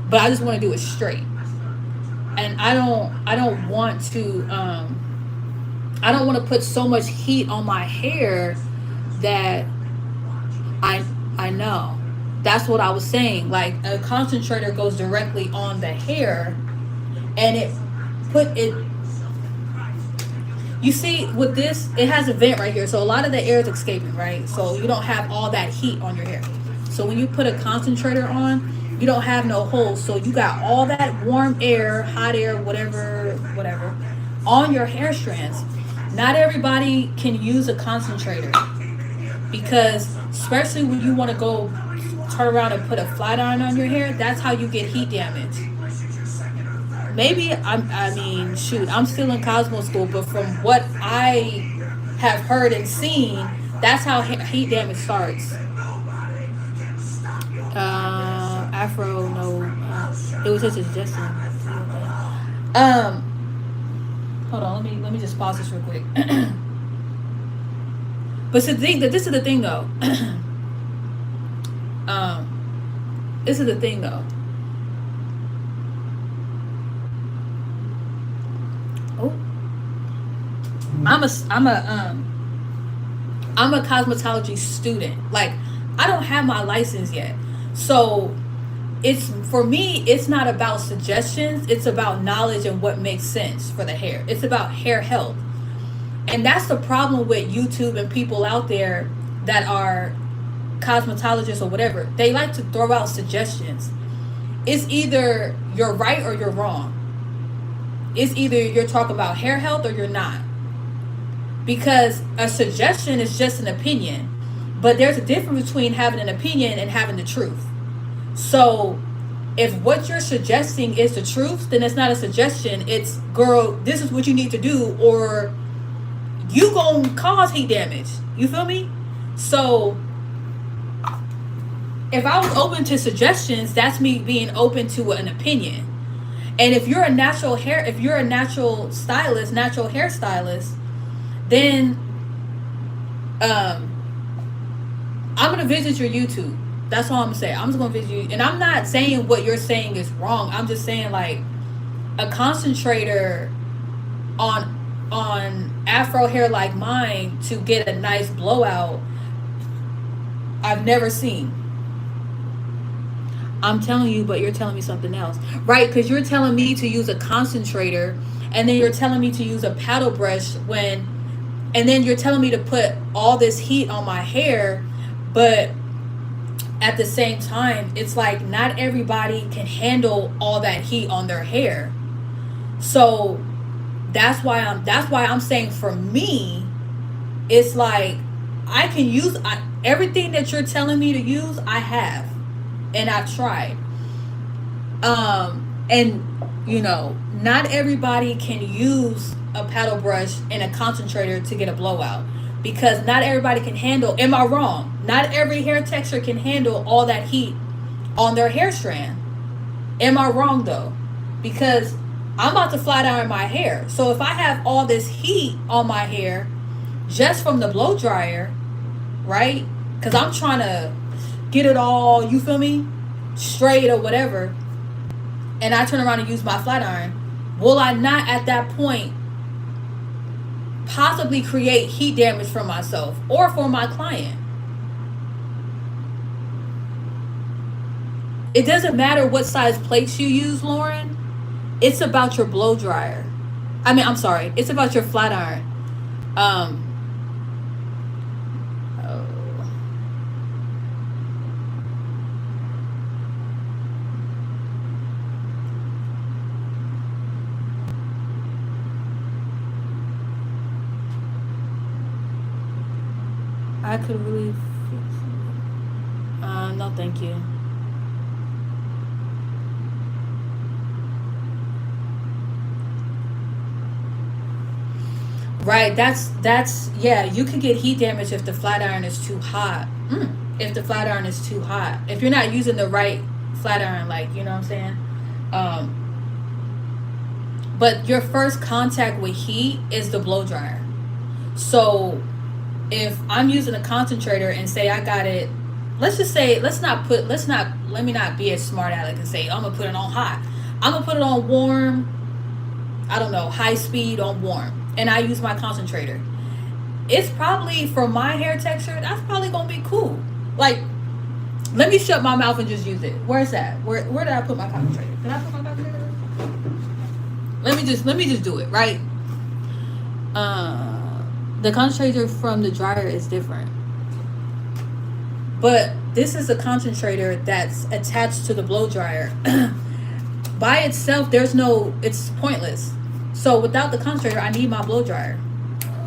But I just want to do it straight. And I don't want to put so much heat on my hair that I know. That's what I was saying. Like, a concentrator goes directly on the hair, and you see, with this, it has a vent right here, so a lot of the air is escaping, right? So you don't have all that heat on your hair. So when you put a concentrator on, you don't have no holes, so you got all that warm air, hot air, whatever, on your hair strands. Not everybody can use a concentrator, because especially when you want to go turn around and put a flat iron on your hair, that's how you get heat damage. Maybe, I'm still in Cosmo school, but from what I have heard and seen, that's how heat damage starts. Afro, no, it was just a suggestion. Hold on, let me just pause this real quick. But this is the thing though. This is the thing though. I'm a cosmetology student. Like, I don't have my license yet. So it's, for me, it's not about suggestions, it's about knowledge and what makes sense for the hair. It's about hair health. And that's the problem with YouTube and people out there that are cosmetologists or whatever. They like to throw out suggestions. It's either you're right or you're wrong. It's either you're talking about hair health or you're not. Because a suggestion is just an opinion. But there's a difference between having an opinion and having the truth. So if what you're suggesting is the truth, then it's not a suggestion. It's, girl, this is what you need to do, or you gonna cause heat damage. You feel me? So if I was open to suggestions, that's me being open to an opinion. And if you're a natural stylist, natural hairstylist, then I'm gonna visit your YouTube. That's all I'm gonna say. I'm just gonna visit you, and I'm not saying what you're saying is wrong. I'm just saying, like, a concentrator on afro hair like mine to get a nice blowout, I've never seen. I'm telling you, but you're telling me something else, right? Because you're telling me to use a concentrator, and then you're telling me to use a paddle brush and then you're telling me to put all this heat on my hair, but at the same time, it's like not everybody can handle all that heat on their hair. So that's why I'm saying, for me, it's like I can use everything that you're telling me to use. I have, and I've tried. And not everybody can use a paddle brush and a concentrator to get a blowout, because not everybody can handle. Am I wrong? Not every hair texture can handle all that heat on their hair strand. Am I wrong though? Because I'm about to flat iron my hair. So if I have all this heat on my hair just from the blow dryer, right? Because I'm trying to get it all, you feel me, straight or whatever, and I turn around and use my flat iron, will I not at that point possibly create heat damage for myself or for my client? It doesn't matter what size plates you use, Lauren. It's about your blow dryer. I'm sorry. It's about your flat iron. I could really fix it. No, thank you. Right, that's yeah, you can get heat damage if the flat iron is too hot. If the flat iron is too hot. If you're not using the right flat iron, like, you know what I'm saying? But your first contact with heat is the blow dryer. So if I'm using a concentrator and say I got it, let's just say, let me not be a smart aleck and say, I'm gonna put it on hot. I'm gonna put it on warm, I don't know, high speed on warm, and I use my concentrator. It's probably, for my hair texture, that's probably gonna be cool. Like, let me shut my mouth and just use it. Where's that? Where did I put my concentrator? Did I put my concentrator? Let me just do it, right? The concentrator from the dryer is different. But this is a concentrator that's attached to the blow dryer. By itself, it's pointless. So without the concentrator, I need my blow dryer.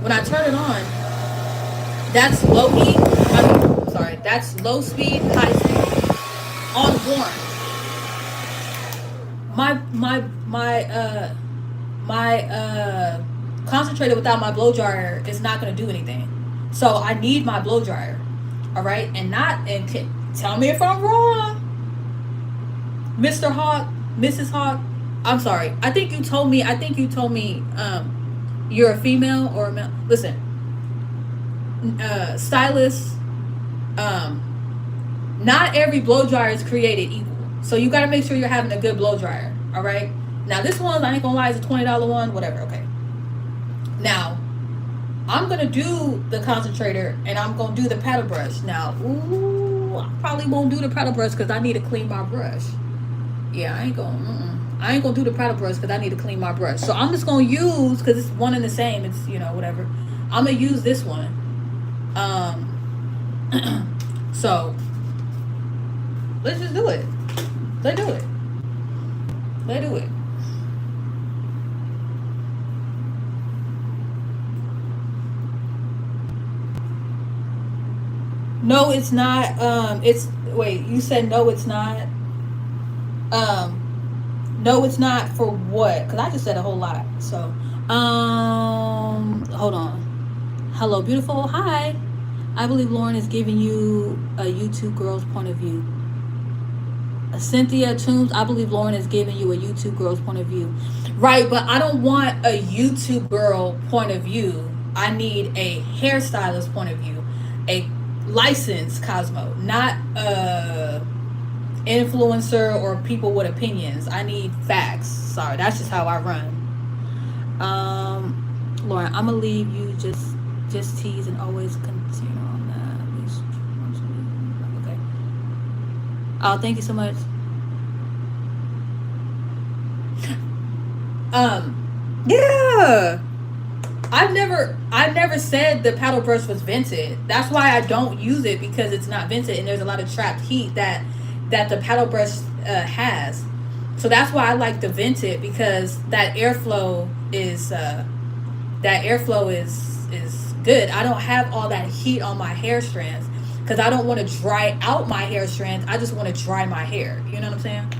When I turn it on, that's low heat. That's low speed, high speed, on warm. My concentrator without my blow dryer is not going to do anything. So I need my blow dryer. All right, tell me if I'm wrong, Mr. Hawk, Mrs. Hawk. I'm sorry. I think you told me. You're a female or a male. Listen, stylists. Not every blow dryer is created equal. So you got to make sure you're having a good blow dryer. All right. Now this one, I ain't gonna lie, is a $20 one. Whatever. Okay. Now, I'm gonna do the concentrator and I'm gonna do the paddle brush. Now, ooh, I probably won't do the paddle brush because I need to clean my brush. Yeah, I ain't gonna. I ain't gonna do the paddle brush because I need to clean my brush. So I'm just gonna use, because it's one and the same. It's, whatever. I'm gonna use this one. So let's just do it. Let's do it. Let's do it. No, it's not. It's wait. You said no, it's not. No, it's not for what? Because I just said a whole lot. So, hold on. Hello, beautiful. Hi. I believe Lauren is giving you a YouTube girl's point of view. Cynthia Toombs, I believe Lauren is giving you a YouTube girl's point of view. Right, but I don't want a YouTube girl point of view. I need a hairstylist point of view. A licensed Cosmo, not a influencer or people with opinions. I need facts. Sorry, that's just how I run. Lauren, I'm gonna leave you just tease and always continue on that. At least once a week. Okay. Oh, thank you so much. Yeah. I've never said the paddle brush was vented. That's why I don't use it, because it's not vented and there's a lot of trapped heat that the paddle brush has. So that's why I like the vented, because that airflow is good. I don't have all that heat on my hair strands because I don't want to dry out my hair strands. I just want to dry my hair. You know what I'm saying?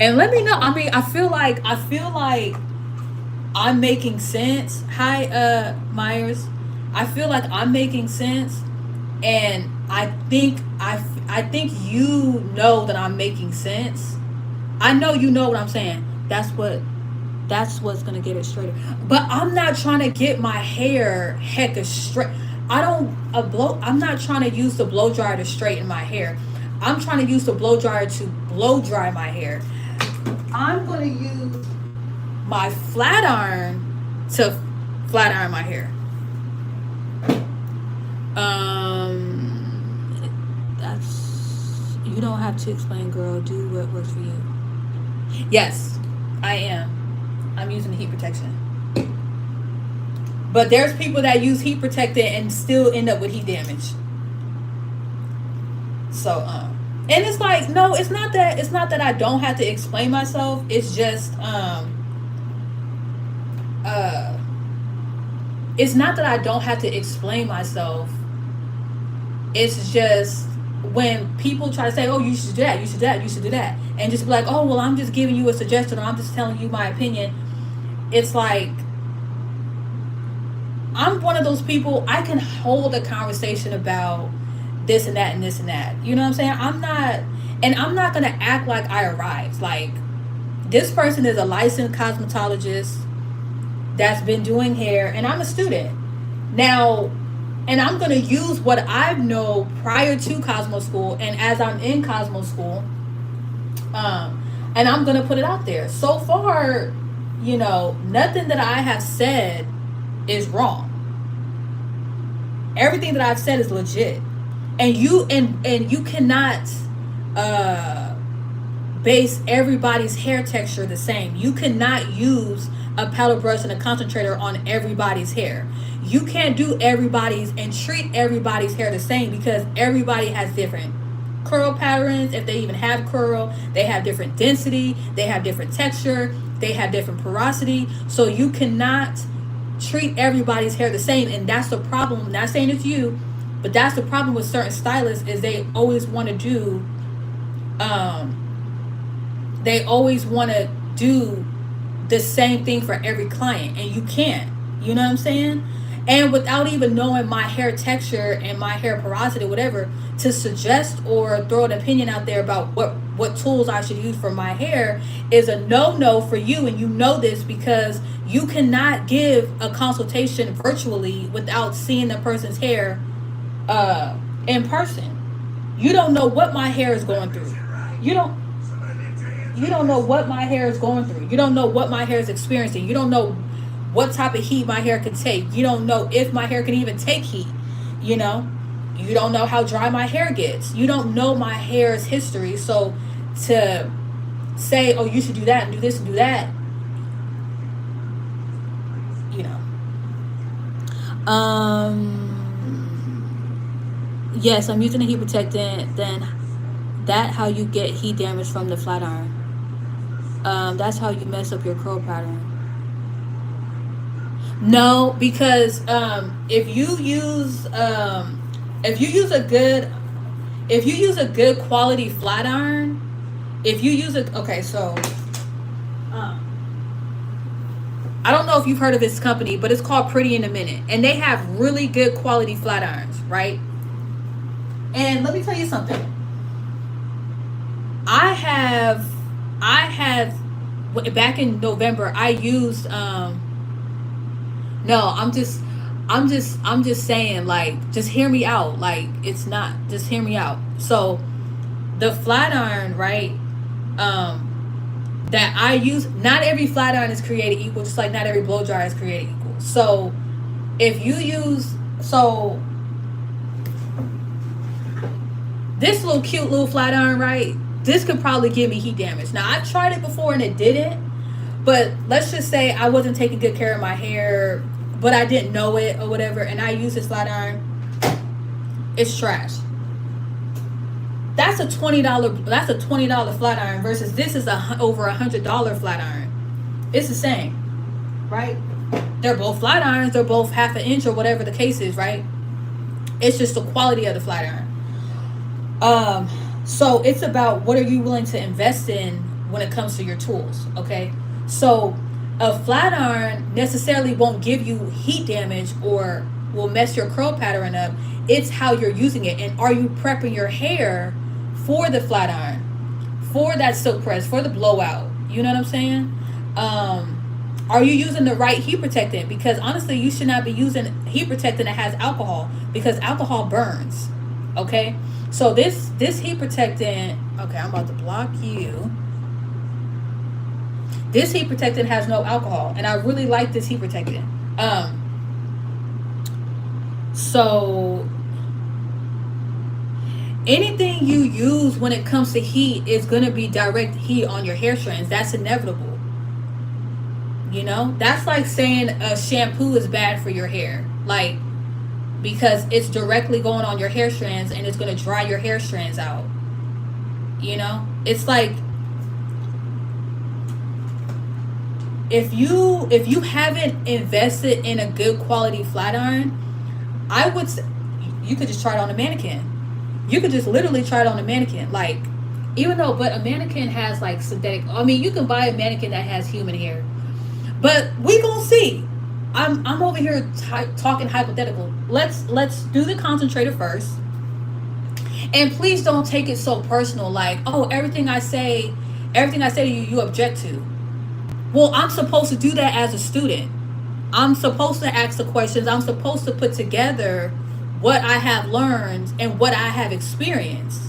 And let me know. I mean, I feel like I'm making sense. Hi, Myers. I feel like I'm making sense, and I think you know that I'm making sense. I know you know what I'm saying. That's what's gonna get it straighter. But I'm not trying to get my hair hecka straight. I'm not trying to use the blow dryer to straighten my hair. I'm trying to use the blow dryer to blow dry my hair. I'm gonna use my flat iron to flat iron my hair. That's You don't have to explain, girl. Do what works for you. Yes, I am. I'm using the heat protection. But there's people that use heat protectant and still end up with heat damage. So, and it's like, no, it's not that I don't have to explain myself. It's just, uh, it's not that I don't have to explain myself. It's just when people try to say, "Oh, you should do that, you should do that, you should do that," and just be like, "Oh, well, I'm just giving you a suggestion, or I'm just telling you my opinion." It's like, I'm one of those people. I can hold a conversation about this and that and this and that. You know what I'm saying? I'm not gonna act like I arrived. Like, this person is a licensed cosmetologist that's been doing hair, and I'm a student now, and I'm gonna use what I know prior to Cosmo school, and as I'm in Cosmo school, and I'm gonna put it out there. So far, nothing that I have said is wrong. Everything that I've said is legit, and you cannot uh base everybody's hair texture the same. You cannot use a paddle brush and a concentrator on everybody's hair. You can't do everybody's and treat everybody's hair the same, because everybody has different curl patterns. If they even have curl, they have different density, they have different texture, they have different porosity. So you cannot treat everybody's hair the same, and that's the problem. I'm not saying it's you, but that's the problem with certain stylists, is um they always want to do the same thing for every client, and you can't. You know what I'm saying? And without even knowing my hair texture and my hair porosity, whatever, to suggest or throw an opinion out there about what tools I should use for my hair is a no for you. And you know this because you cannot give a consultation virtually without seeing the person's hair in person. You don't know what my hair is going through. You don't you don't know what my hair is going through. You don't know what my hair is experiencing. You don't know what type of heat my hair can take. You don't know if my hair can even take heat. You know, you don't know how dry my hair gets. You don't know my hair's history. So to say, oh, you should do that and do this and do that, you know. Yes, I'm using a heat protectant. Then that how you get heat damage from the flat iron. That's how you mess up your curl pattern. No, because if you use a good quality flat iron, if you use a okay, so um, I don't know if you've heard of this company, but it's called Pretty in a Minute, and they have really good quality flat irons, right? And let me tell you something. I had back in November. I used no, I'm just saying, like, just hear me out. Like, it's not, just hear me out. So the flat iron, right? That I use, not every flat iron is created equal, just like not every blow dryer is created equal. So if you use, so this little cute little flat iron, right? This could probably give me heat damage. Now, I've tried it before and it didn't, but let's just say I wasn't taking good care of my hair, but I didn't know it or whatever, and I use this flat iron. It's trash. That's a $20. That's a $20 flat iron versus this is over $100 flat iron. It's the same, right? They're both flat irons. They're both half an inch or whatever the case is, right? It's just the quality of the flat iron. So it's about what are you willing to invest in when it comes to your tools, okay? So a flat iron necessarily won't give you heat damage or will mess your curl pattern up. It's how you're using it, and are you prepping your hair for the flat iron, for that silk press, for the blowout? You know what I'm saying? Are you using the right heat protectant? Because honestly, you should not be using heat protectant that has alcohol, because alcohol burns. Okay, so this heat protectant. Okay, I'm about to block you. This heat protectant has no alcohol, and I really like this heat protectant. So anything you use when it comes to heat is going to be direct heat on your hair strands. That's inevitable. You know, that's like saying a shampoo is bad for your hair, like, because it's directly going on your hair strands and it's going to dry your hair strands out. You know, it's like if you haven't invested in a good quality flat iron, I would say you could just try it on a mannequin. You could just literally try it on a mannequin. Like, even though, but a mannequin has like synthetic. I mean, you can buy a mannequin that has human hair, but we gonna see. I'm over here talking hypothetical. Let's do the concentrator first, and please don't take it so personal. Like, oh, everything I say to you, you object to. Well, I'm supposed to do that as a student. I'm supposed to ask the questions. I'm supposed to put together what I have learned and what I have experienced.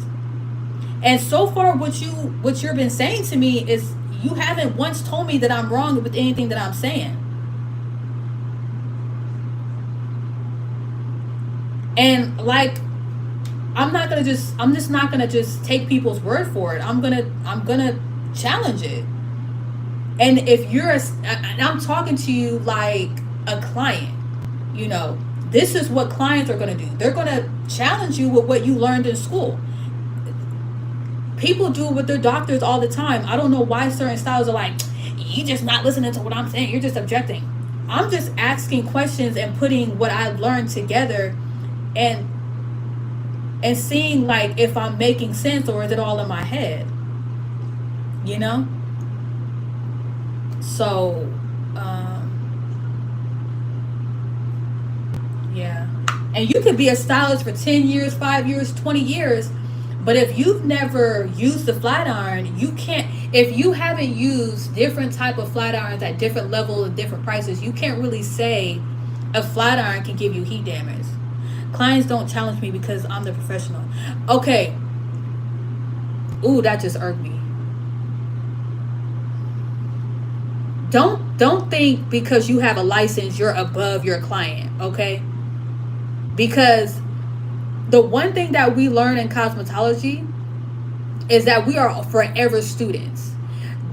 And so far, what you've been saying to me is you haven't once told me that I'm wrong with anything that I'm saying. And like, I'm just not gonna just take people's word for it. I'm gonna challenge it. And if and I'm talking to you like a client, you know, this is what clients are going to do. They're going to challenge you with what you learned in school. People do it with their doctors all the time. I don't know why certain styles are like, you just not listening to what I'm saying. You're just objecting. I'm just asking questions and putting what I've learned together and seeing like if I'm making sense or is it all in my head, you know? So, yeah. And you could be a stylist for 10 years, 5 years, 20 years, but if you've never used the flat iron, you can't, if you haven't used different type of flat irons at different levels and different prices, you can't really say a flat iron can give you heat damage. Clients don't challenge me because I'm the professional. Okay. Ooh, that just irked me. Don't think because you have a license you're above your client, okay? Because the one thing that we learn in cosmetology is that we are forever students.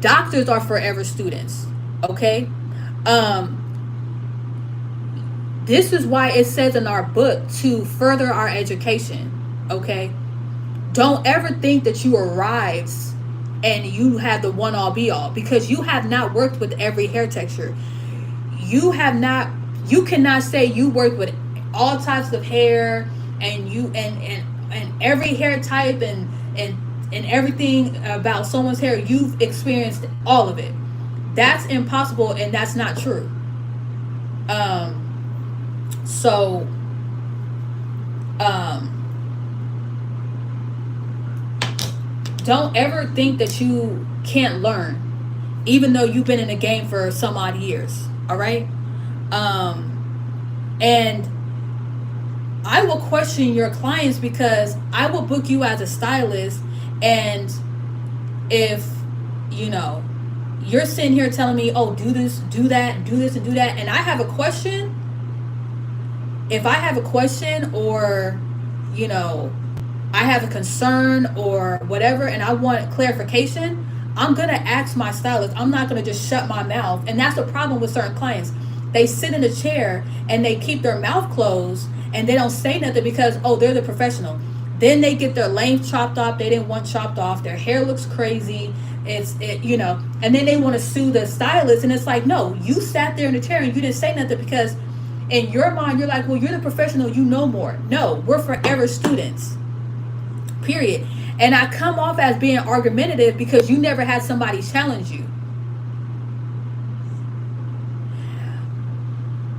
Doctors are forever students, okay? Um, this is why it says in our book to further our education, okay? Don't ever think that you arrived and you have the one all be all, because you have not worked with every hair texture. You cannot say you work with all types of hair and and every hair type and everything about someone's hair. You've experienced all of it. That's impossible, and that's not true. So um don't ever think that you can't learn, even though you've been in the game for some odd years. All right. And I will question your clients, because I will book you as a stylist, and if you know you're sitting here telling me, oh, do this, do that, do this and do that, and I have a question, if I have a question, or you know I have a concern or whatever, and I want clarification, I'm gonna ask my stylist. I'm not gonna just shut my mouth. And that's the problem with certain clients. They sit in a chair and they keep their mouth closed and they don't say nothing because, oh, they're the professional. Then they get their length chopped off. They didn't want chopped off. Their hair looks crazy. And then they want to sue the stylist. And it's like, no, you sat there in the chair and you didn't say nothing, because in your mind, you're like, well, you're the professional. You know more. No, we're forever students. Period. And I come off as being argumentative because you never had somebody challenge you.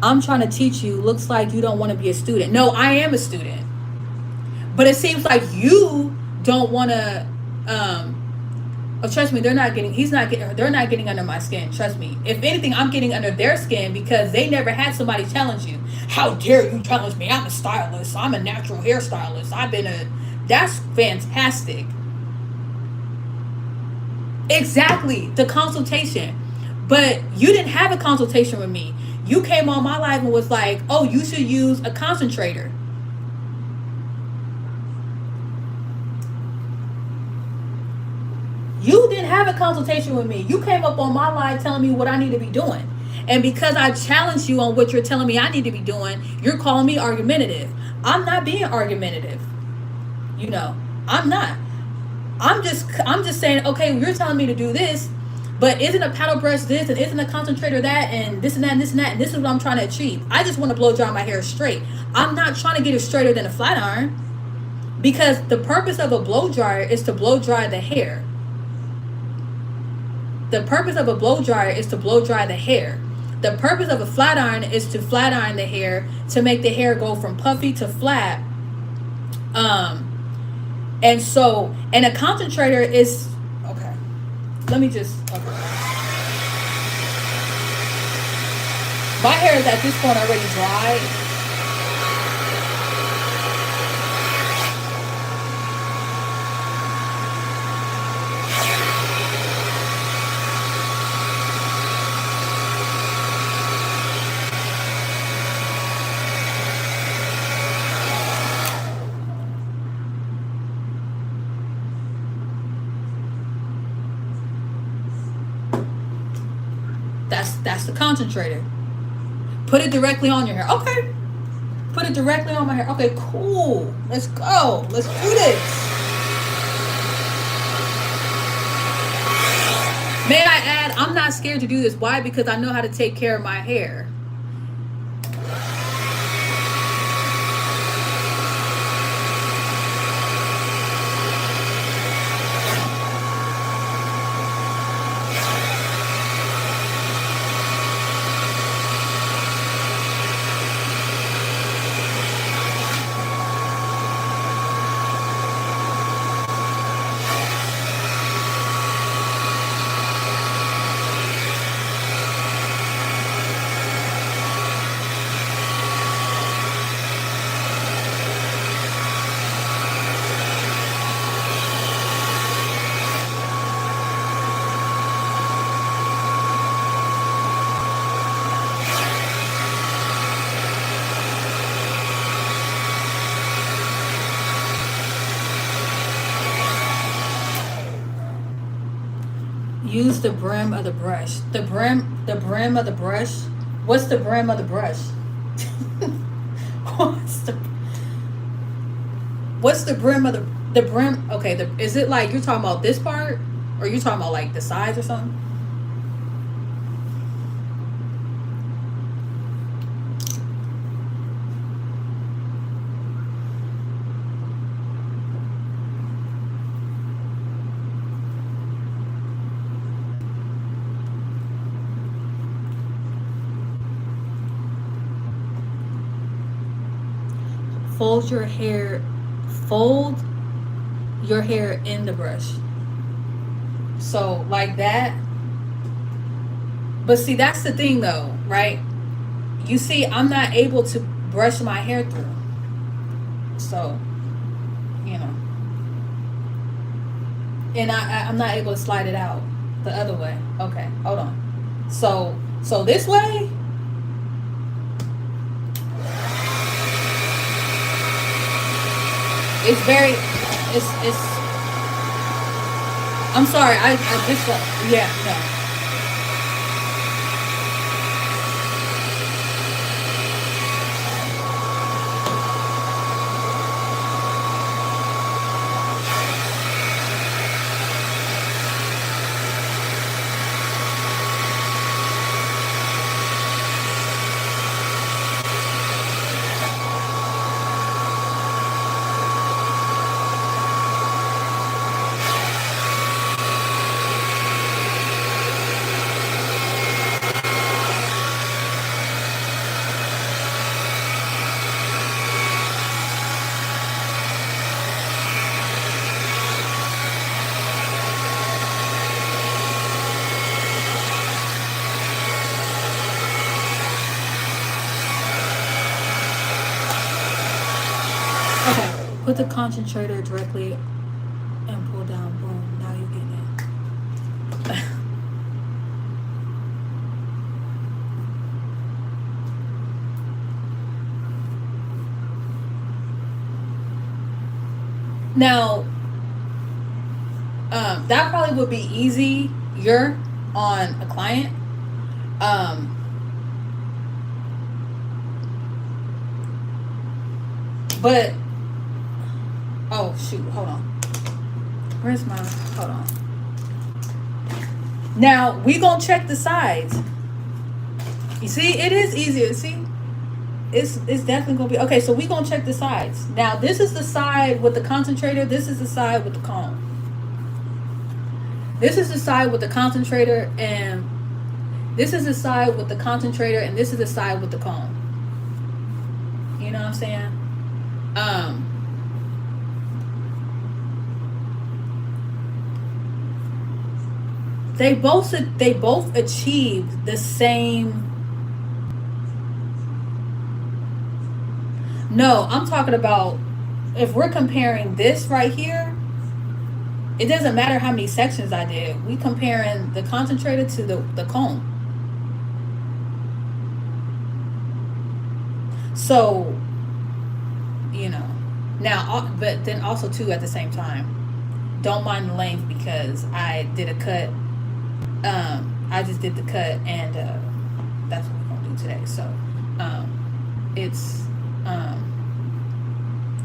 I'm trying to teach you. Looks like you don't want to be a student. No, I am a student. But it seems like you don't want to. Oh, trust me, they're not getting under my skin. Trust me. If anything, I'm getting under their skin because they never had somebody challenge you. How dare you challenge me? I'm a stylist. I'm a natural hairstylist. That's fantastic. Exactly. The consultation. But you didn't have a consultation with me. You came on my live and was like, oh, you should use a concentrator. You didn't have a consultation with me. You came up on my live telling me what I need to be doing. And because I challenged you on what you're telling me I need to be doing, you're calling me argumentative. I'm not being argumentative. I'm not. I'm just saying, okay, you're telling me to do this, but isn't a paddle brush this, and isn't a concentrator that, and this and that and this and that, and this is what I'm trying to achieve. I just want to blow dry my hair straight. I'm not trying to get it straighter than a flat iron, because the purpose of a blow dryer is to blow dry the hair. The purpose of a blow dryer is to blow dry the hair. The purpose of a flat iron is to flat iron the hair, to make the hair go from puffy to flat. And a concentrator is, okay, let me just, okay. My hair is at this point already dry. That's the concentrator. Put it directly on your hair. Okay. Put it directly on my hair. Okay, cool. Let's go. Let's do this. May I add, I'm not scared to do this. Why? Because I know how to take care of my hair. Use the brim of the brush. The brim of the brush. What's the brim of the brush? What's the brim of the brim? Okay, is it like you're talking about this part, or you talking about like the sides or something? Fold your hair in the brush. So like that. But see, that's the thing though, right? You see, I'm not able to brush my hair through. So, you know. And I'm not able to slide it out the other way. Okay, hold on. So this way. It's I'm sorry, I just yeah, no. Okay, put the concentrator directly and pull down. Boom. Now you're getting it. Now, that probably would be easier on a client. But oh shoot, hold on. Where's my? Hold on. Now we gonna check the sides. You see, it is easier. See, it's definitely gonna be okay. So we gonna check the sides. Now this is the side with the concentrator. This is the side with the comb. This is the side with the concentrator, and this is the side with the concentrator, and this is the side with the comb. You know what I'm saying? They both achieved the same. No, I'm talking about if we're comparing this right here. It doesn't matter how many sections I did. We comparing the concentrator to the comb. So, you know, now, but then also too at the same time, don't mind the length because I did a cut. I just did the cut, and that's what we're gonna do today. So, it's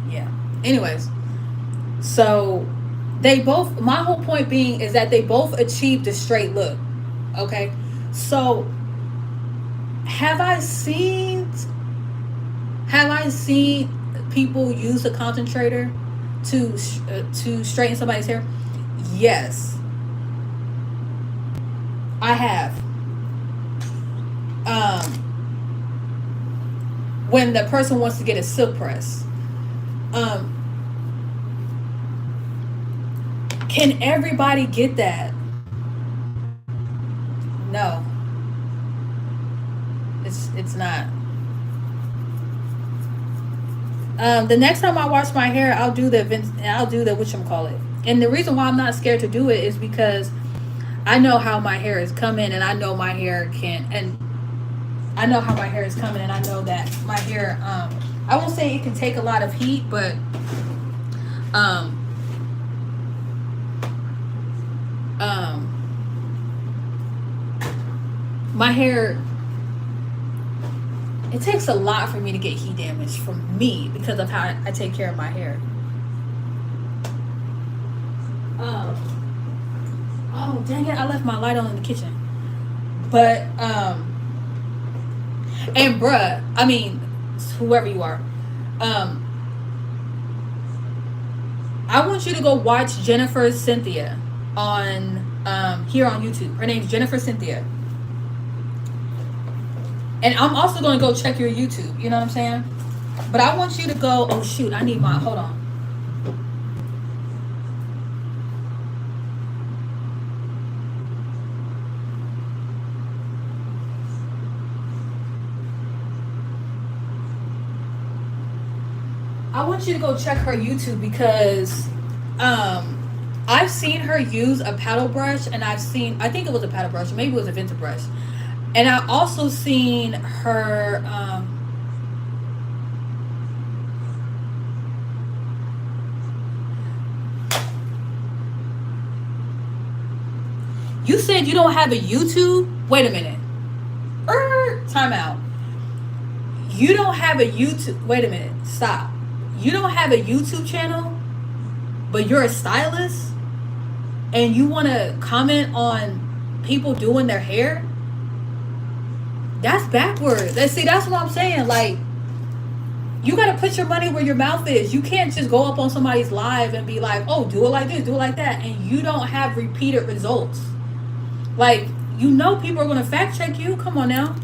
yeah. Anyways, so they both. My whole point being is that they both achieved a straight look. Okay, so have I seen people use a concentrator to straighten somebody's hair? Yes, I have. When the person wants to get a silk press, can everybody get that? No, it's not. The next time I wash my hair, I'll do the whatchamacallit. And the reason why I'm not scared to do it is because I know how my hair is coming, and I know my hair and I know how my hair is coming, and I know that my hair, I won't say it can take a lot of heat, but my hair, it takes a lot for me to get heat damage from me because of how I take care of my hair. Oh dang it, I left my light on in the kitchen. But and bruh, I mean, whoever you are, I want you to go watch Jennifer Cynthia on here on YouTube. Her name's Jennifer Cynthia. And I'm also going to go check your YouTube. You know what I'm saying? But I want you to go. Oh shoot! I need my. Hold on. I want you to go check her YouTube because I've seen her use a paddle brush, and I think it was a paddle brush, maybe it was a vintage brush. And I also seen her you said you don't have a YouTube? Wait a minute. Time out. You don't have a YouTube. Wait a minute. Stop. You don't have a YouTube channel, but you're a stylist and you want to comment on people doing their hair? That's backwards. See, that's what I'm saying. Like, you got to put your money where your mouth is. You can't just go up on somebody's live and be like, oh, do it like this, do it like that. And you don't have repeated results. Like, you know people are going to fact check you. Come on now.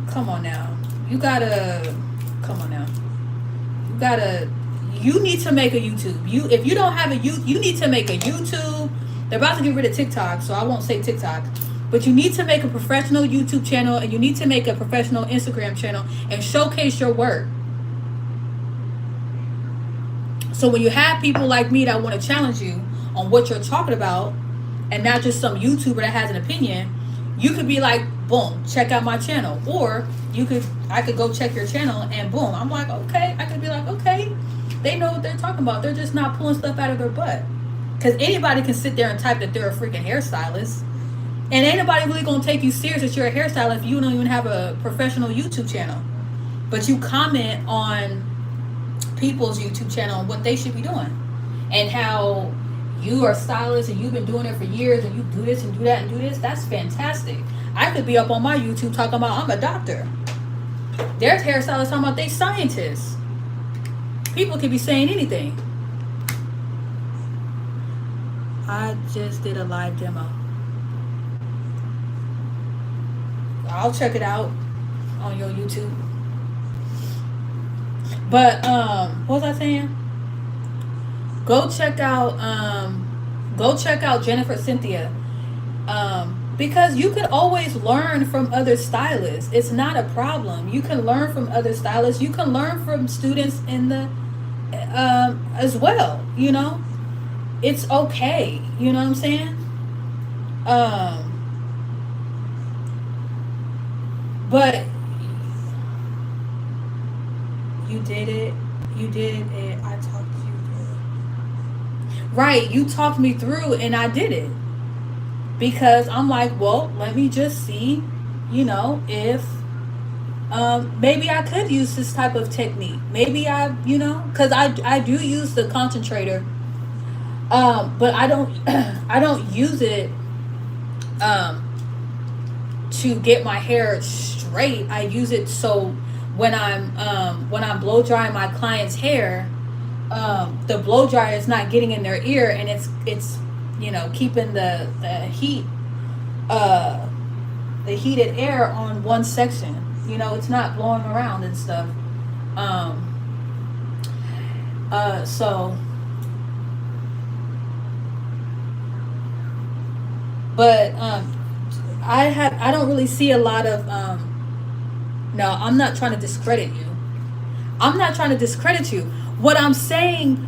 Come on now. You got to... Come on now. You need to make a YouTube. If you don't have a YouTube, you need to make a YouTube. They're about to get rid of TikTok, so I won't say TikTok. But you need to make a professional YouTube channel, and you need to make a professional Instagram channel and showcase your work. So when you have people like me that want to challenge you on what you're talking about, and not just some YouTuber that has an opinion, you could be like, boom, check out my channel. Or I could go check your channel and boom, I'm like, okay. I could be like, okay, they know what they're talking about. They're just not pulling stuff out of their butt. Because anybody can sit there and type that they're a freaking hairstylist. And ain't nobody really going to take you serious that you're a hairstylist if you don't even have a professional YouTube channel. But you comment on people's YouTube channel and what they should be doing. And how you are a stylist and you've been doing it for years and you do this and do that and do this. That's fantastic. I could be up on my YouTube talking about I'm a doctor. There's hairstylists talking about they scientists. People could be saying anything. I just did a live demo. I'll check it out on your YouTube. But what was I saying? Go check out Jennifer Cynthia. Because you can always learn from other stylists. It's not a problem. You can learn from other stylists. You can learn from students in the as well, you know? It's okay. You know what I'm saying? But you did it. I talked you through it. Right, you talked me through and I did it. Because I'm like, well, let me just see, you know, if maybe I could use this type of technique. Maybe because I do use the concentrator, but I don't use it to get my hair straight. I use it so when I'm blow drying my client's hair, the blow dryer is not getting in their ear, and it's you know, keeping the heat, the heated air on one section. You know, it's not blowing around and stuff. So, but I don't really see a lot of. No, I'm not trying to discredit you. I'm not trying to discredit you. What I'm saying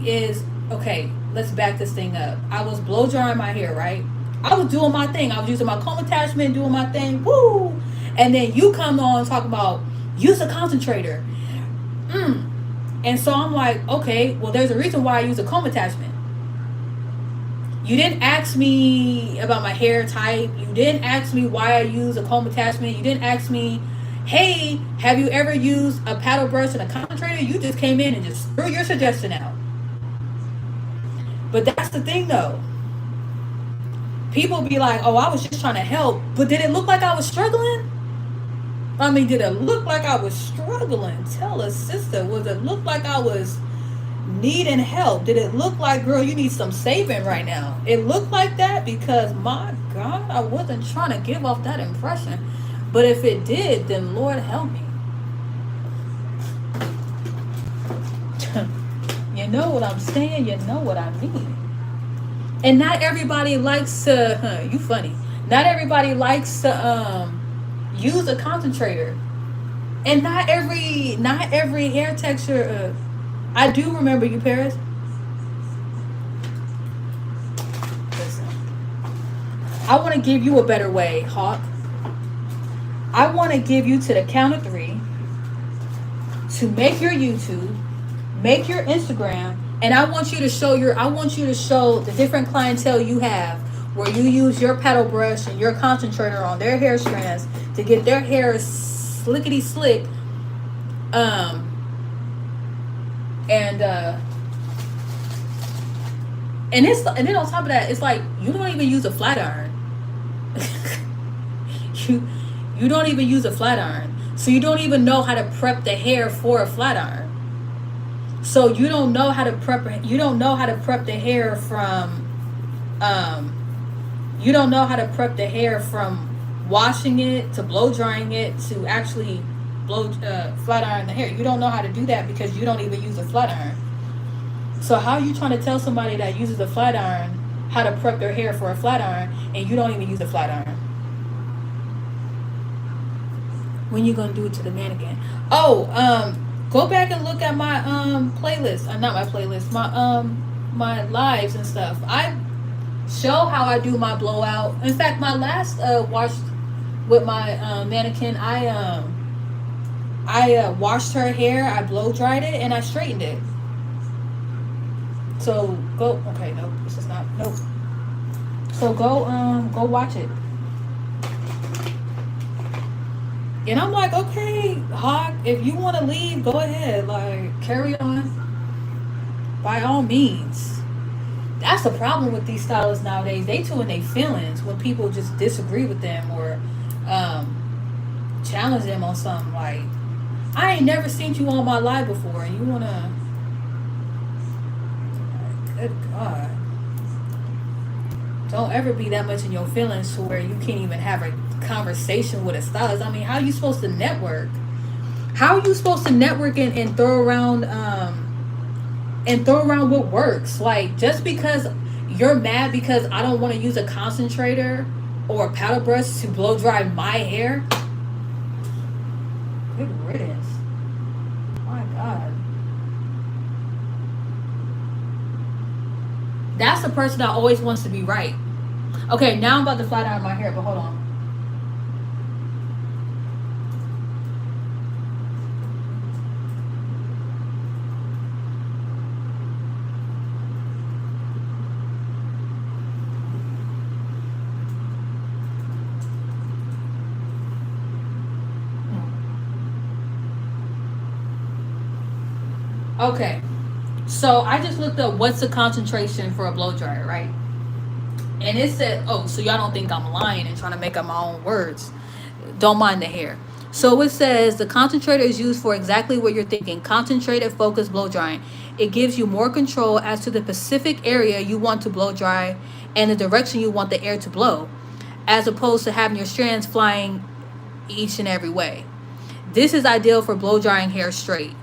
is, okay, let's back this thing up. I was blow drying my hair, right? I was doing my thing. I was using my comb attachment, doing my thing, woo! And then you come on and talk about use a concentrator. And so I'm like, okay, well, there's a reason why I use a comb attachment. You didn't ask me about my hair type. You didn't ask me why I use a comb attachment. You didn't ask me, hey, have you ever used a paddle brush and a concentrator? You just came in and just threw your suggestion out. But that's the thing though. People be like, oh, I was just trying to help. But did it look like I was struggling? I mean, did it look like I was struggling? Tell a sister, was it look like I was needing help? Did it look like, girl, you need some saving right now? It looked like that because, my God, I wasn't trying to give off that impression. But if it did, then Lord help me. You know what I'm saying? You know what I mean. And not everybody likes to, you funny. Not everybody likes to use a concentrator. And not every hair texture. I do remember you, Paris. Listen, I want to give you a better way, Hawk. I want to give you to the count of 3 to make your YouTube, make your Instagram, and I want you to show the different clientele you have where you use your paddle brush and your concentrator on their hair strands to get their hair slickety slick. And then on top of that, it's like you don't even use a flat iron. you don't even use a flat iron, so you don't even know how to prep the hair for a flat iron. So you don't know how to prep the hair from you don't know how to prep the hair from washing it to blow drying it to actually blow flat iron the hair. You don't know how to do that because you don't even use a flat iron. So how are you trying to tell somebody that uses a flat iron how to prep their hair for a flat iron and you don't even use a flat iron? When you gonna do it to the mannequin? Go back and look at my playlist. Not my playlist. My lives and stuff. I show how I do my blowout. In fact, my last wash with my mannequin, I washed her hair, I blow dried it, and I straightened it. So go. Okay, nope. This is not. Nope. So go watch it. And I'm like, okay, Hawk, if you want to leave, go ahead. Like, carry on. By all means. That's the problem with these stylists nowadays. They too in their feelings when people just disagree with them or challenge them on something. Like, I ain't never seen you on my live before. And you want to... Good God. Don't ever be that much in your feelings to where you can't even have a conversation with a stylist. I mean, how are you supposed to network? How are you supposed to network and throw around what works? Like, just because you're mad because I don't want to use a concentrator or a paddle brush to blow dry my hair? Good riddance. My God. That's the person that always wants to be right. Okay, now I'm about to flat iron my hair, but hold on. Okay, so I just looked up what's the concentration for a blow dryer, right? And it said, oh, so y'all don't think I'm lying and trying to make up my own words. Don't mind the hair. So it says the concentrator is used for exactly what you're thinking. Concentrated focus blow drying. It gives you more control as to the specific area you want to blow dry and the direction you want the air to blow, as opposed to having your strands flying each and every way. This is ideal for blow drying hair straight.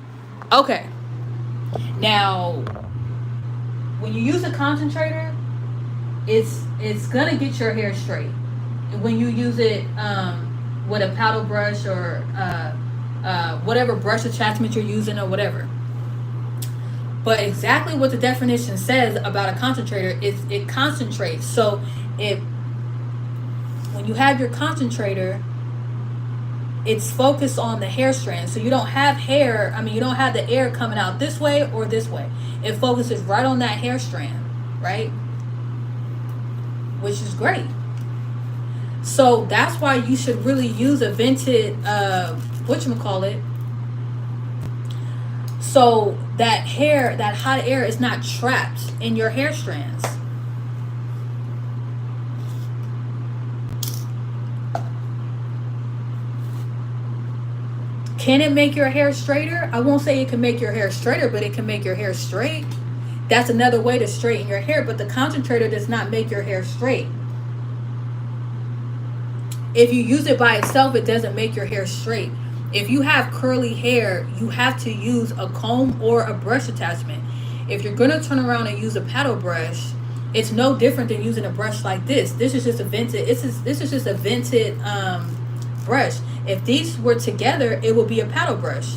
Okay. Now, when you use a concentrator, it's gonna get your hair straight. When you use it with a paddle brush or whatever brush attachment you're using or whatever. But exactly what the definition says about a concentrator is it concentrates. So when you have your concentrator, it's focused on the hair strand. So you don't have hair, you don't have the air coming out this way or this way. It focuses right on that hair strand, right? which is great. So that's why you should really use a vented, whatchamacallit, so that hair, that hot air is not trapped in your hair strands. Can it make your hair straighter? I won't say it can make your hair straighter, but it can make your hair straight. That's another way to straighten your hair, but the concentrator does not make your hair straight. If you use it by itself, it doesn't make your hair straight. If you have curly hair, you have to use a comb or a brush attachment. If you're going to turn around and use a paddle brush, it's no different than using a brush like this. This is just a vented, this is just a vented brush. If these were together, it would be a paddle brush.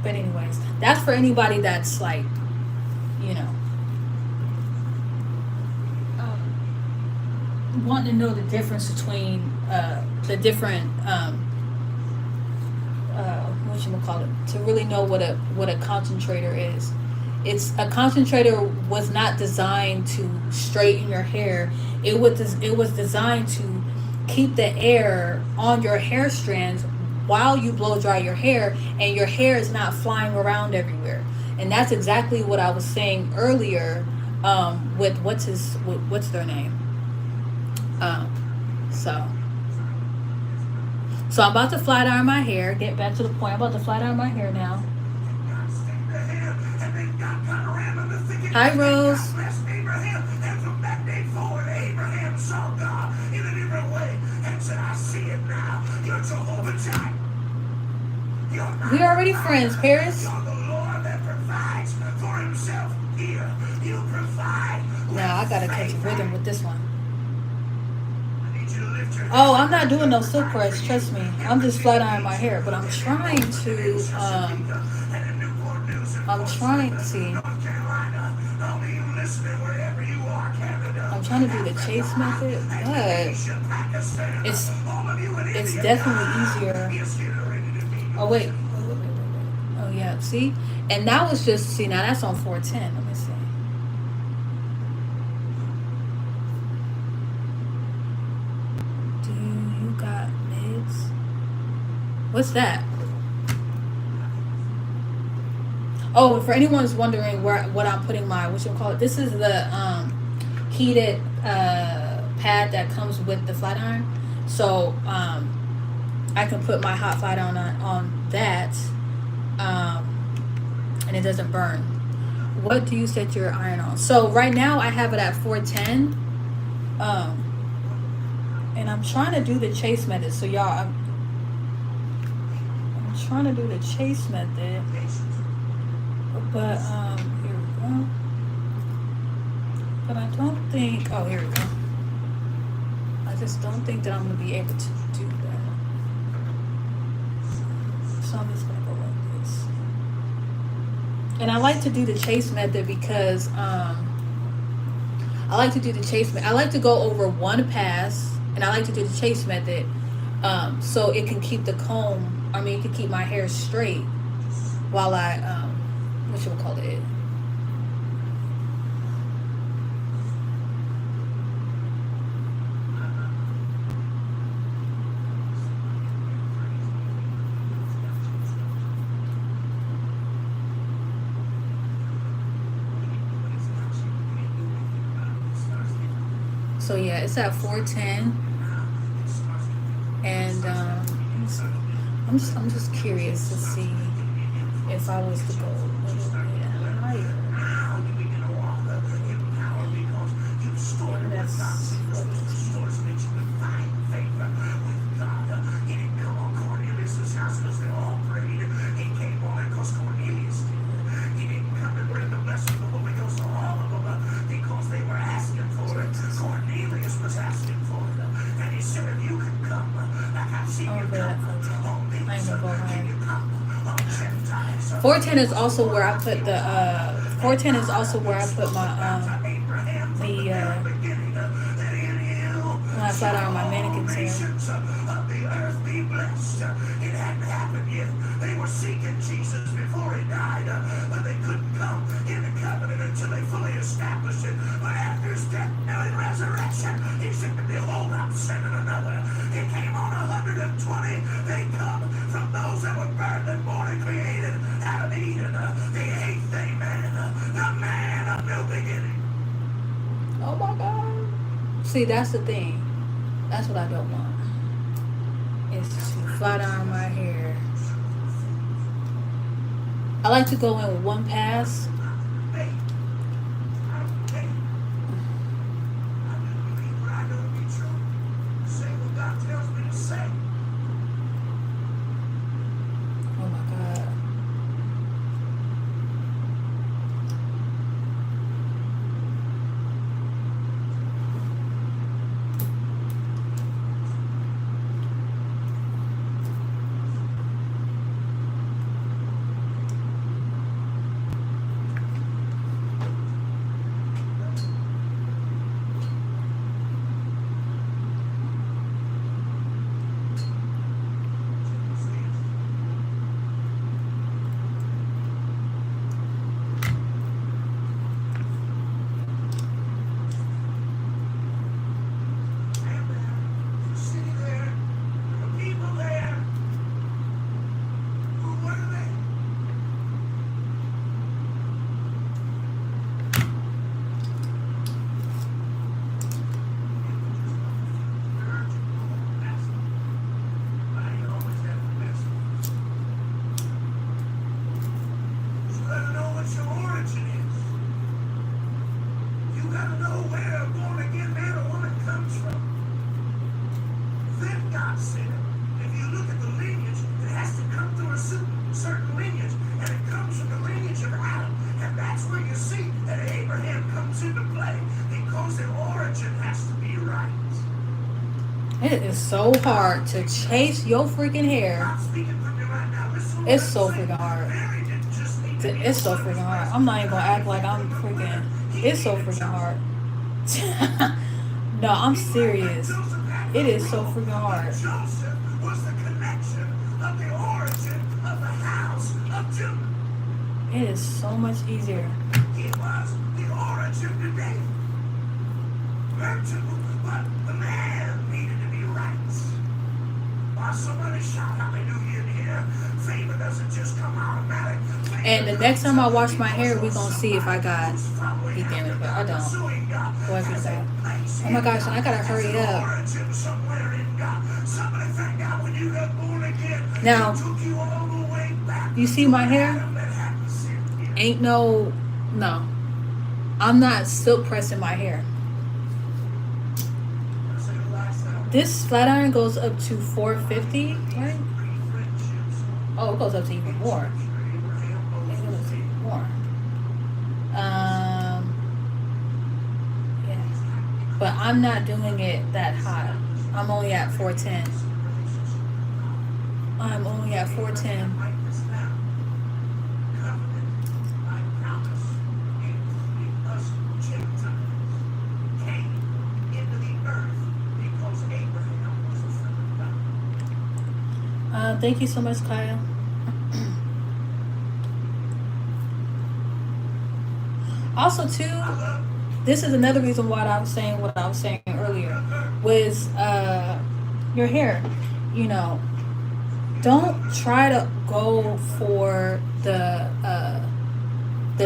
But anyways, that's for anybody that's like, you know, wanting to know the difference between the different to really know what a concentrator is. It's a concentrator was not designed to straighten your hair. It was designed to keep the air on your hair strands while you blow dry your hair, and your hair is not flying around everywhere. And that's exactly what I was saying earlier with what's their name. So I'm about to flat iron my hair. Get back to the point. I'm about to flat iron my hair now. Hi, Rose. We are already friends, Paris. Now I gotta catch a rhythm with this one. Oh, I'm not doing no silk press, trust me. I'm just flat ironing my hair, but I'm trying to see. I'm trying to do the chase method, but it's definitely easier. Oh wait. Oh yeah, see? And that was just, see, now that's on 410. Let me see. What's that? Oh, for anyone who's wondering what I'm putting my, this is the heated pad that comes with the flat iron. So I can put my hot flat iron on that, and it doesn't burn. What do you set your iron on? So right now I have it at 410, and I'm trying to do the chase method. So y'all, I'm trying to do the chase method, but here we go. But I don't think, oh, here we go. I just don't think that I'm gonna be able to do that. So I'm just gonna go like this. And I like to do the chase method because I like to do the chase method. I like to go over one pass, and I like to do the chase method so it can keep the comb, it can keep my hair straight while I, it. So yeah, it's at 410, and I'm just curious to see if I was to go a little bit higher. And that's I ain't gonna go higher. 410 is also where I put the 410 is also where I put my when I flat iron my mannequins hair. Of the earth be blessed. It hadn't happened yet. They were seeking Jesus before he died, but they couldn't come in the covenant until they fully established it. But after his death and resurrection, he said, behold, I'm sending another. He came on 120. They come from those that were burned and born and created out of Eden, the eighth day man, the man of new beginning. Oh my God. See, that's the thing. That's what I don't want. Is to flat iron my hair. I like to go in with one pass. Hey, I don't care. I just believe what I know to be true. Say what God tells me to say. Oh my God. It is so hard to chase your freaking hair. It's so freaking hard. It's so freaking hard. I'm not even gonna act like I'm freaking. It's so freaking hard. No, I'm serious. It is so freaking hard. Joseph was the connection of the origin of the house of Judah. It is so much easier. He was the origin today. Virtual, but the man needed to be right. While somebody shout hallelujah in here, favor doesn't just come automatic. And the next time I wash my hair, we're gonna see if I got heat damage, but I don't. What is that? Oh my gosh, and I gotta hurry up. Now, you see my hair? Ain't no. I'm not silk pressing my hair. This flat iron goes up to 450, right? Oh, it goes up to even more. It goes up to even more. Yeah. But I'm not doing it that high. I'm only at 410. I'm only at 410. Thank you so much, Kyle. Also, too, this is another reason why I was saying what I was saying earlier was your hair. You know, don't try to go for the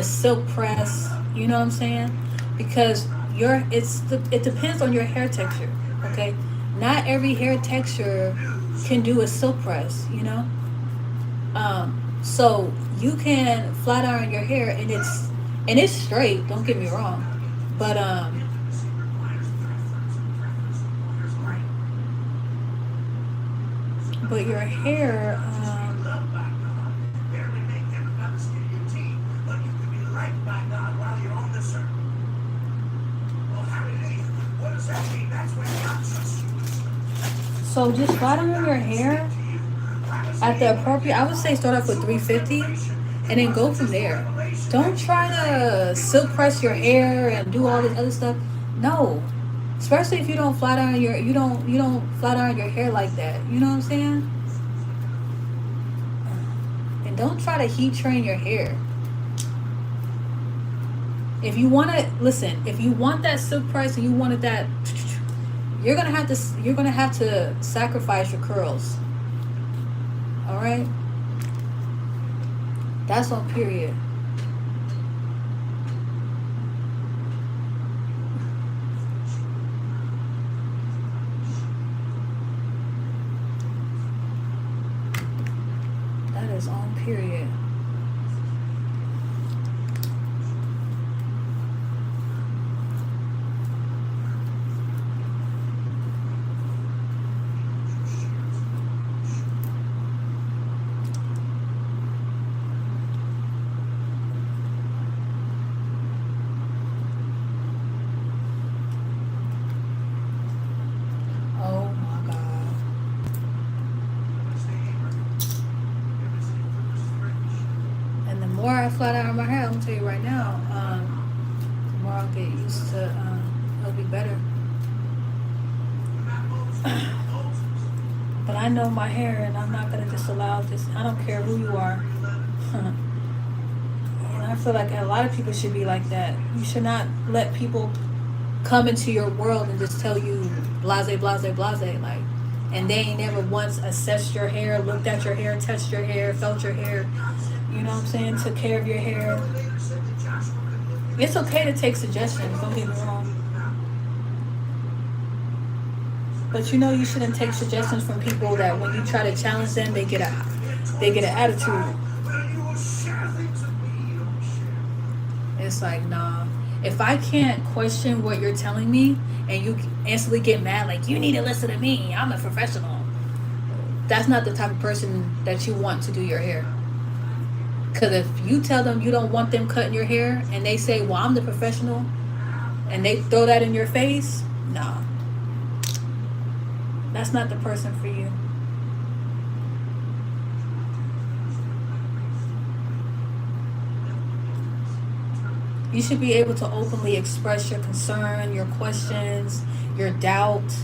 silk press. You know what I'm saying? Because it depends on your hair texture. Okay, not every hair texture can do a silk press, you know. So you can flat iron your hair and it's straight, don't get me wrong, but your hair so just flat iron your hair at the appropriate, I would say start off with 350 and then go from there. Don't try to silk press your hair and do all this other stuff. No. Especially if you don't flat iron you don't flat iron your hair like that. You know what I'm saying? And don't try to heat train your hair. If you want to listen, if you want that silk price and you wanted that, you're gonna have to sacrifice your curls. All right, that's on period. That is on period. Oh my god. And the more I flat iron my hair, I'm gonna tell you right now, the more I'll get used to, it'll be better. But I know my hair, and I'm not gonna just allow this. I don't care who you are. And I feel like a lot of people should be like that. You should not let people come into your world and just tell you blase, blase, blase, like, and they ain't never once assessed your hair, looked at your hair, touched your hair, felt your hair. You know what I'm saying? Took care of your hair. It's okay to take suggestions. Don't get me wrong. But you know you shouldn't take suggestions from people that when you try to challenge them, they get an attitude. It's like, nah. If I can't question what you're telling me and you instantly get mad, like, you need to listen to me, I'm a professional. That's not the type of person that you want to do your hair. Because if you tell them you don't want them cutting your hair and they say, well, I'm the professional, and they throw that in your face, nah. That's not the person for you. You should be able to openly express your concern, your questions, your doubt.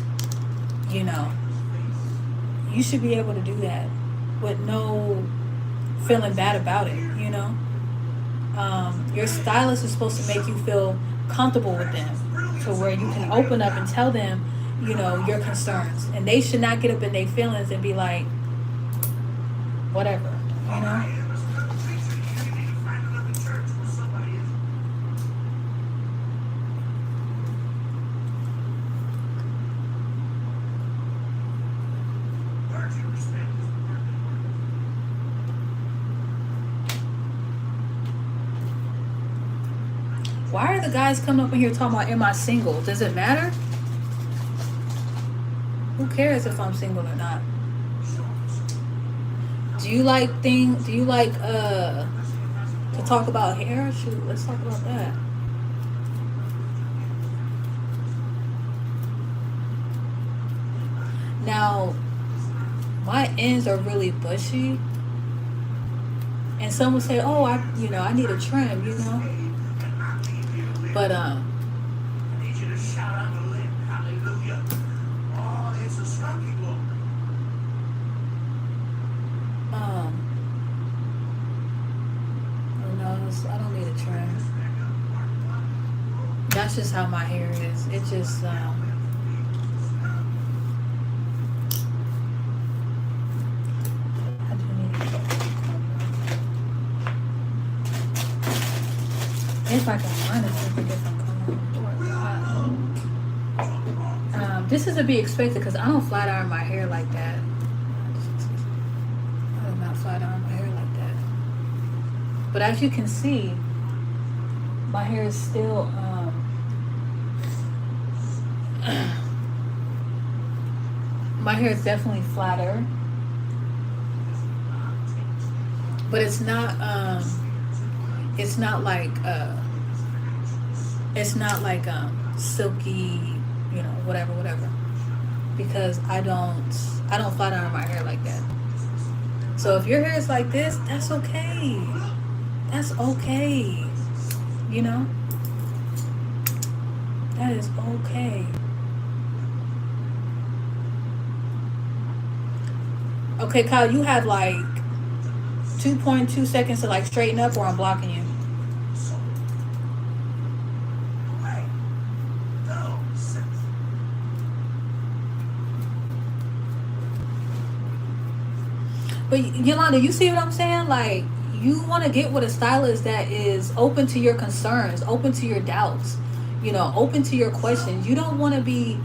You know, you should be able to do that with no feeling bad about it. You know, your stylist is supposed to make you feel comfortable with them, to where you can open up and tell them, you know, your concerns, and they should not get up in their feelings and be like, whatever. You know. Why are the guys coming up in here talking about, am I single? Does it matter? Who cares if I'm single or not? Do you like to talk about hair? Shoot, let's talk about that. Now, my ends are really bushy, and some will say, "Oh, I need a trim," you know. But I need you to shout out the lip, hallelujah. Oh, it's a skunky look. no, I don't need a trim. That's just how my hair is. It just I do need a trim. If I can find a different color. This is to be expected because I don't flat iron my hair like that. I do not flat iron my hair like that. But as you can see, my hair is still my hair is definitely flatter, but it's not like silky, you know, whatever, because I don't flat iron my hair like that. So if your hair is like this, that's okay. That's okay. You know? That is okay. Okay, Kyle, you have like 2.2 seconds to like straighten up, or I'm blocking you. So, wait, no, But Yolanda, you see what I'm saying? Like, you want to get with a stylist that is open to your concerns, open to your doubts, open to your questions. You don't want to be,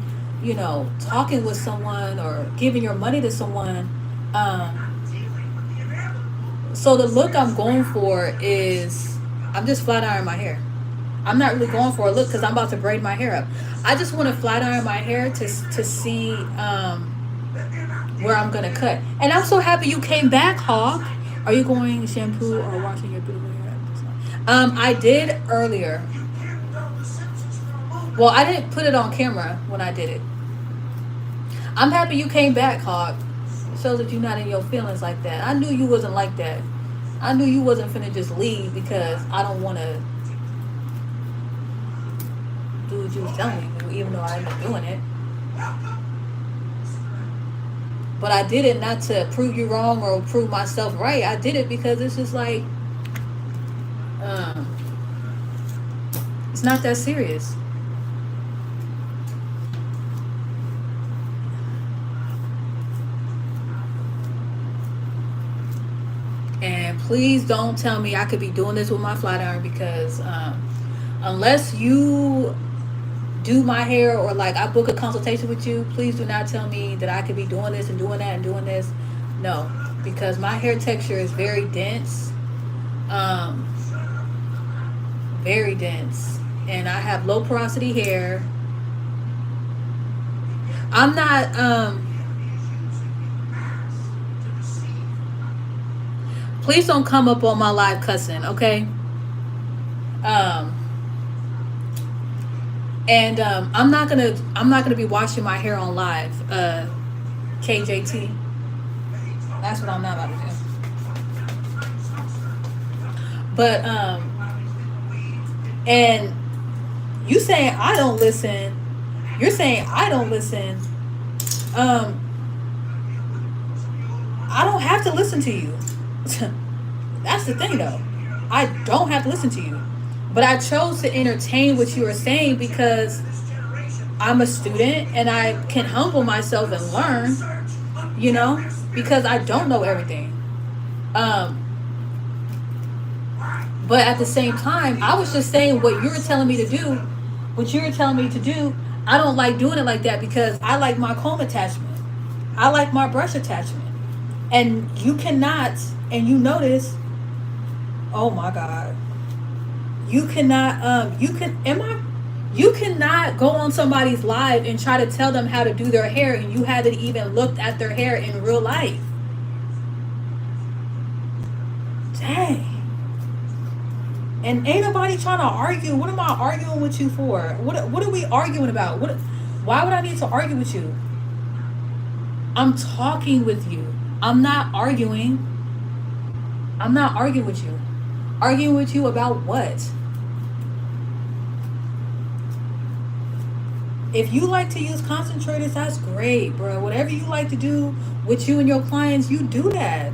talking with someone or giving your money to someone. Um, I'm dealing with the so the inevitable. look I'm Serious going crap. for is, I'm just flat iron my hair. I'm not really going for a look because I'm about to braid my hair up. I just want to flat iron my hair to see where I'm gonna cut. And I'm so happy you came back, Hawk. Are you going shampoo or washing your beautiful hair? I did earlier. You can't know the Simpsons for a moment. Well, I didn't put it on camera when I did it. I'm happy you came back, Hawk. It shows that you're not in your feelings like that. I knew you wasn't like that. I knew you wasn't finna just leave because I don't want to do what you was telling me to do, even though I ended up doing it. But I did it not to prove you wrong or prove myself right. I did it because it's just like, um, it's not that serious. And please don't tell me I could be doing this with my flat iron because unless you do my hair or like I book a consultation with you, please do not tell me that I could be doing this and doing that and doing this. No, because my hair texture is very dense, um, very dense, and I have low porosity hair. I'm not. Please don't come up on my live cussing, okay? Um, and I'm not gonna be washing my hair on live. KJT. That's what I'm not about to do. But and you saying I don't listen. You're saying I don't listen. Um, I don't have to listen to you. That's the thing, though. I don't have to listen to you. But I chose to entertain what you were saying because I'm a student and I can humble myself and learn, because I don't know everything. Um, but at the same time, I was just saying what you were telling me to do. What you were telling me to do, I don't like doing it like that because I like my comb attachment. I like my brush attachment. And you cannot, and you notice, oh my God, you cannot, you cannot go on somebody's live and try to tell them how to do their hair and you haven't even looked at their hair in real life. Dang. And ain't nobody trying to argue. What am I arguing with you for? What are we arguing about? Why would I need to argue with you? I'm talking with you. I'm not arguing. I'm not arguing with you. Arguing with you about what? If you like to use concentrators, that's great, bro. Whatever you like to do with you and your clients, you do that.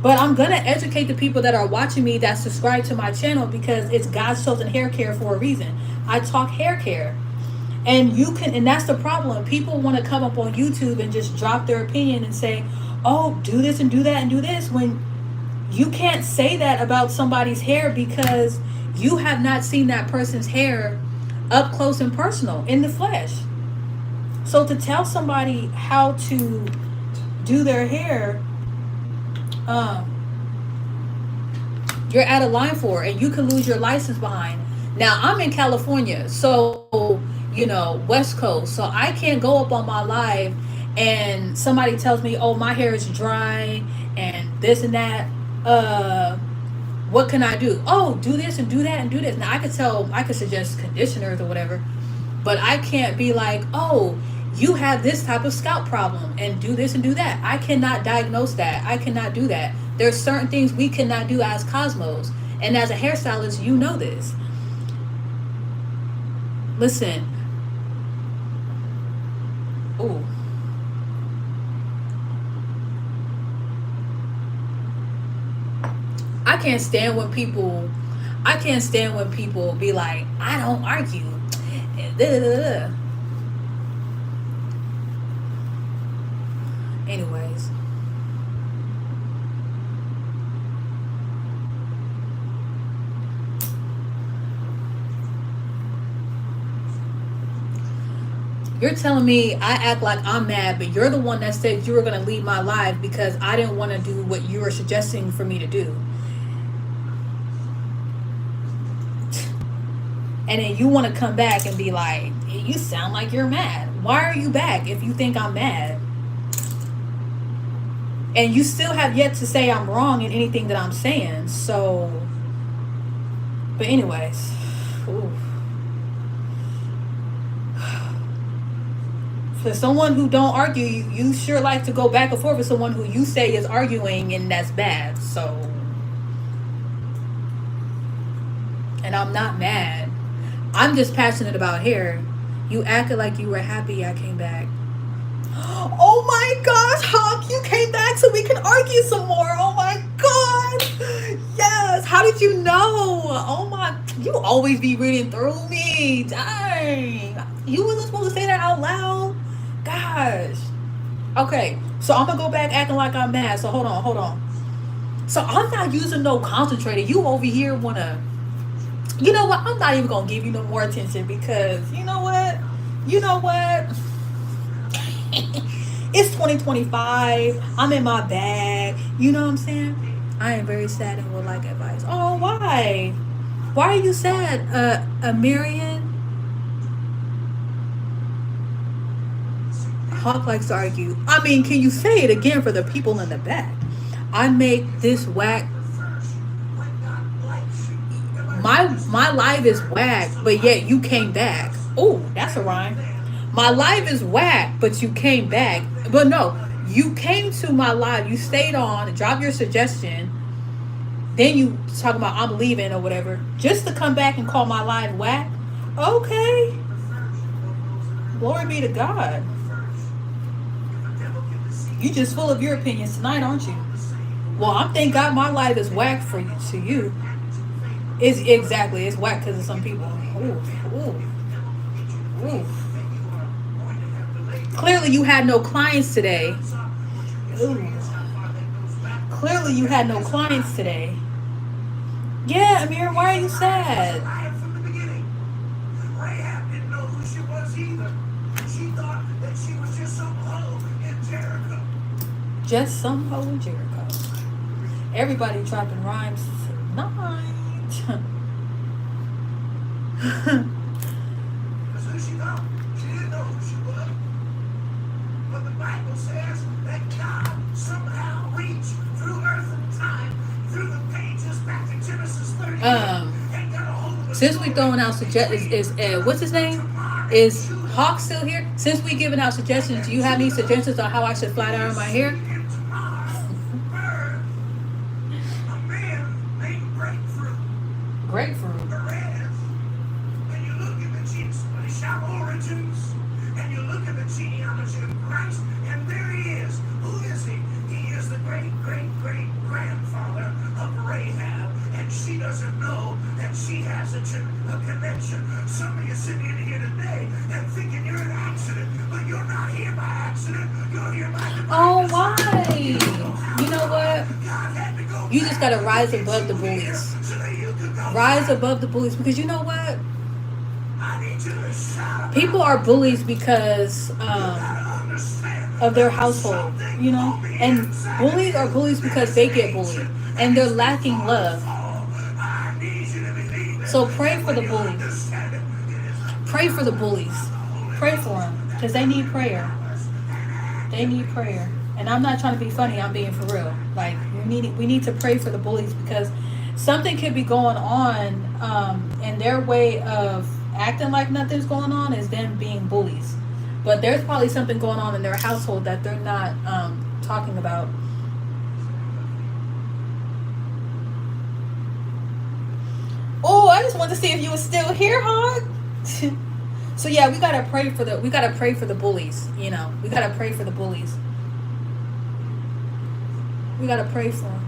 But I'm gonna educate the people that are watching me that subscribe to my channel because it's God's chosen hair care for a reason. I talk hair care. And that's the problem. People want to come up on YouTube and just drop their opinion and say, oh, do this and do that and do this, when you can't say that about somebody's hair because you have not seen that person's hair up close and personal in the flesh. So to tell somebody how to do their hair, you're at a line for it and you can lose your license behind. Now I'm in California, so West Coast, so I can't go up on my live and somebody tells me, oh, my hair is dry and this and that. What can I do? Oh, do this and do that and do this. Now I could suggest conditioners or whatever, but I can't be like, oh, you have this type of scalp problem and do this and do that. I cannot diagnose that. I cannot do that. There's certain things we cannot do as Cosmos. And as a hairstylist, you know this. Listen. Ooh. I can't stand when people be like, I don't argue. Anyways, you're telling me I act like I'm mad, but you're the one that said you were going to leave my life because I didn't want to do what you were suggesting for me to do. And then you want to come back and be like, you sound like you're mad. Why are you back if you think I'm mad? And you still have yet to say I'm wrong in anything that I'm saying. So, but anyways. Ooh. For someone who don't argue, you sure like to go back and forth with someone who you say is arguing, and that's bad. So, and I'm not mad. I'm just passionate about hair. You acted like you were happy I came back. Oh my gosh, Hawk, you came back so we can argue some more. Oh my god. Yes. How did you know? Oh my, you always be reading through me. Dang. You wasn't supposed to say that out loud. Gosh. Okay, so I'm gonna go back acting like I'm mad. So hold on. So I'm not using no concentrator. You over here wanna, you know what? I'm not even gonna give you no more attention because you know what? It's 2025. I'm in my bag. You know what I'm saying? I am very sad and would like advice. Oh, why? Why are you sad, Marion? Hawk likes to argue. I mean, can you say it again for the people in the back? I make this whack. My life is whack, but yet you came back. Oh, that's a rhyme. My life is whack, but you came back. But no, you came to my live. You stayed on, dropped your suggestion. Then you talk about I'm leaving or whatever, just to come back and call my live whack. Okay. Glory be to God. You just full of your opinions tonight, aren't you? Well, I'm thank God my life is whack for you. To you, it's whack because of some people. Ooh. Clearly, you had no clients today. Ooh. Clearly, you had no clients today. Yeah, Amir, why are you sad? Just some hoe in Jericho. Everybody dropping rhymes tonight. Because who she thought? She didn't know who she was. But the Bible says that God somehow reached through earth and time, through the pages back to Genesis 38. And got a hold of the since we throwing out suggestions, what's his name? Is Hawk still here? Since we giving out suggestions, do you have any suggestions on how I should flat iron my hair? Grapefruit. And you look at the origins, and you look at the genealogy of Christ, and there he is. Who is he? He is the great-great-great-grandfather of Rahab, and she doesn't know that she has a connection. Some of you sitting in here today and thinking you're an accident, but you're not here by accident. You're here by divine oh, why? You know what? You just gotta rise above the bullies. Rise above the bullies, because you know what? People are bullies because of their household, you know? And bullies are bullies because they get bullied. And they're lacking love. So pray for the bullies. Pray for the bullies. Pray for them. Because they need prayer. They need prayer. And I'm not trying to be funny. I'm being for real. Like, we need to pray for the bullies, because something could be going on in their way of acting like nothing's going on is them being bullies. But there's probably something going on in their household that they're not talking about. Oh, I just wanted to see if you were still here, Hog. So yeah, we gotta pray for the bullies. You know, we gotta pray for the bullies. We gotta pray for them.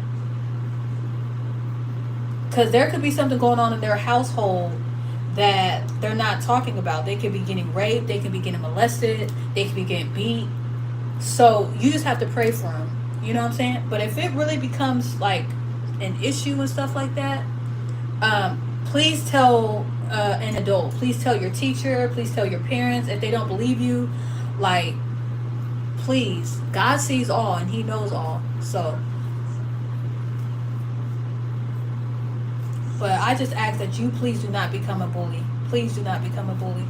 Because there could be something going on in their household that they're not talking about. They could be getting raped, they could be getting molested, they could be getting beat. So you just have to pray for them. You know what I'm saying? But if it really becomes like an issue and stuff like that, please tell an adult. Please tell your teacher. Please tell your parents. If they don't believe you, like, please. God sees all and He knows all. So, but I just ask that you please do not become a bully. Please do not become a bully.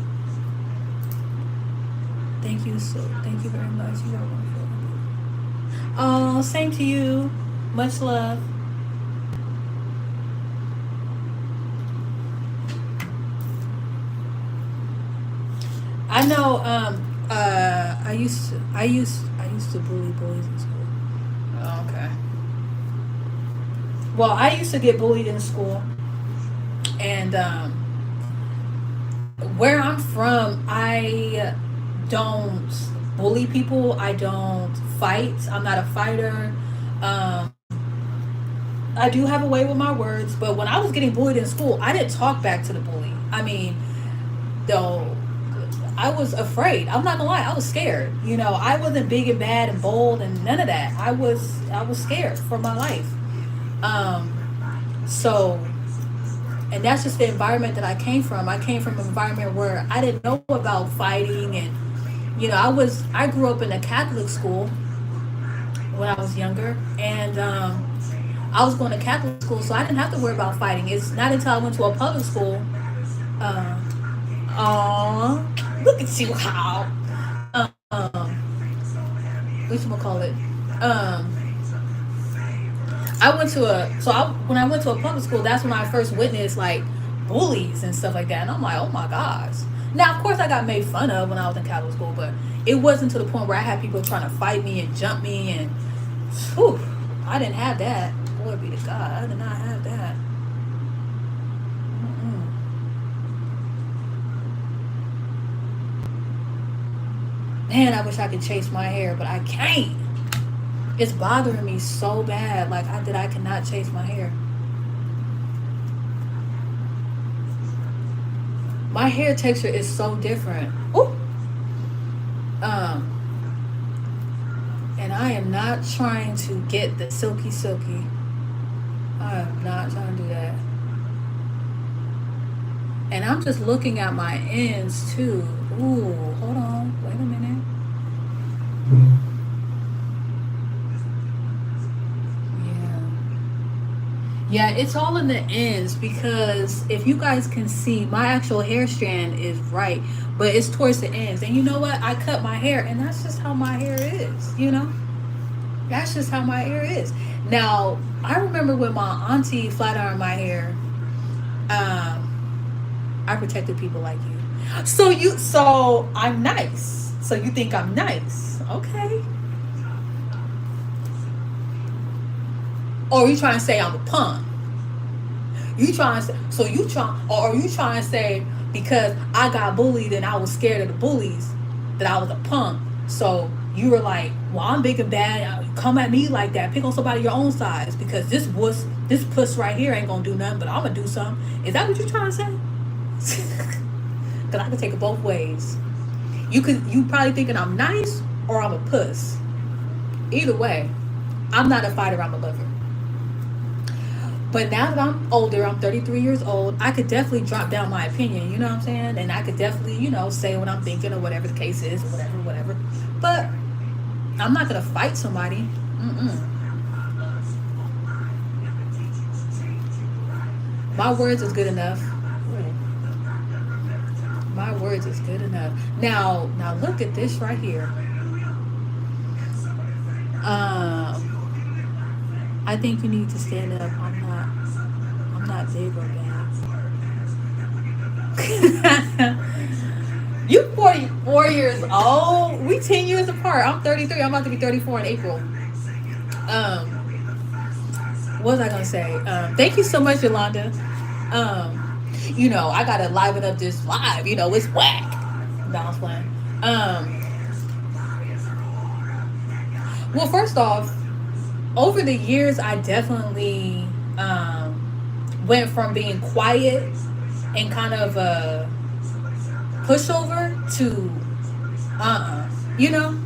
Thank you Thank you very much. You are wonderful. Oh, same to you. Much love. I know. I used to bully boys in school. Oh, okay. Well, I used to get bullied in school, and where I'm from, I don't bully people. I don't fight. I'm not a fighter. Um, I do have a way with my words, but when I was getting bullied in school, I didn't talk back to the bully. I mean, though, I was afraid. I'm not gonna lie, I was scared. You know, I wasn't big and bad and bold and none of that. I was scared for my life. Um, so, and that's just the environment that I came from. I came from an environment where I didn't know about fighting, and I grew up in a Catholic school when I was younger, and I was going to Catholic school, so I didn't have to worry about fighting. It's not until I went to a public school. Uh, Look at you, how. What you call it? Um, I went to a so I when I went to a public school, that's when I first witnessed like bullies and stuff like that, and I'm like, oh my gosh. Now, of course, I got made fun of when I was in Catholic school, but it wasn't to the point where I had people trying to fight me and jump me, and whew, I didn't have that. Glory be to God, I did not have that. Mm-mm. Man, I wish I could chase my hair, but I can't. It's bothering me so bad. Like I cannot chase my hair. My hair texture is so different. Ooh. Um, and I am not trying to get the silky silky. I am not trying to do that. And I'm just looking at my ends too. Ooh, hold on. Wait a minute. Yeah. Yeah, it's all in the ends because if you guys can see, my actual hair strand is right, but it's towards the ends. And you know what? I cut my hair, and that's just how my hair is, you know? That's just how my hair is. Now, I remember when my auntie flat ironed my hair, I protected people like you. So I'm nice. So you think I'm nice. Okay. Or are you trying to say I'm a punk? You trying to say, or are you trying to say because I got bullied and I was scared of the bullies that I was a punk? So you were like, well, I'm big and bad. Come at me like that. Pick on somebody your own size because this puss right here ain't gonna do nothing, but I'm gonna do something. Is that what you're trying to say? Cause I can take it both ways. You probably thinking I'm nice or I'm a puss. Either way, I'm not a fighter. I'm a lover. But now that I'm older, I'm 33 years old, I could definitely drop down my opinion, you know what I'm saying? And I could definitely, say what I'm thinking or whatever the case is, or whatever. But I'm not going to fight somebody. Mm-mm. My words is good enough. My words is good enough. Now look at this right here. I think you need to stand up. I'm not big or bad. You 44 years old. We 10 years apart. I'm 33. I'm about to be 34 in April. Um, what was I gonna say? Thank you so much, Yolanda. I gotta liven up this live. It's whack. No, I was playing. Well, first off, over the years, I definitely went from being quiet and kind of a pushover to you know,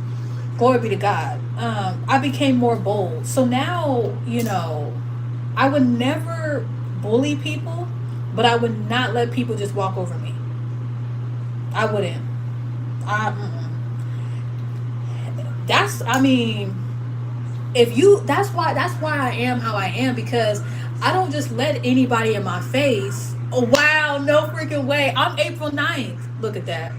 glory be to God. I became more bold. So now, you know, I would never bully people, but I would not let people just walk over me. I wouldn't. I, that's, I mean, if you, that's why I am how I am, because I don't just let anybody in my face. Oh, wow, no freaking way. I'm April 9th. Look at that.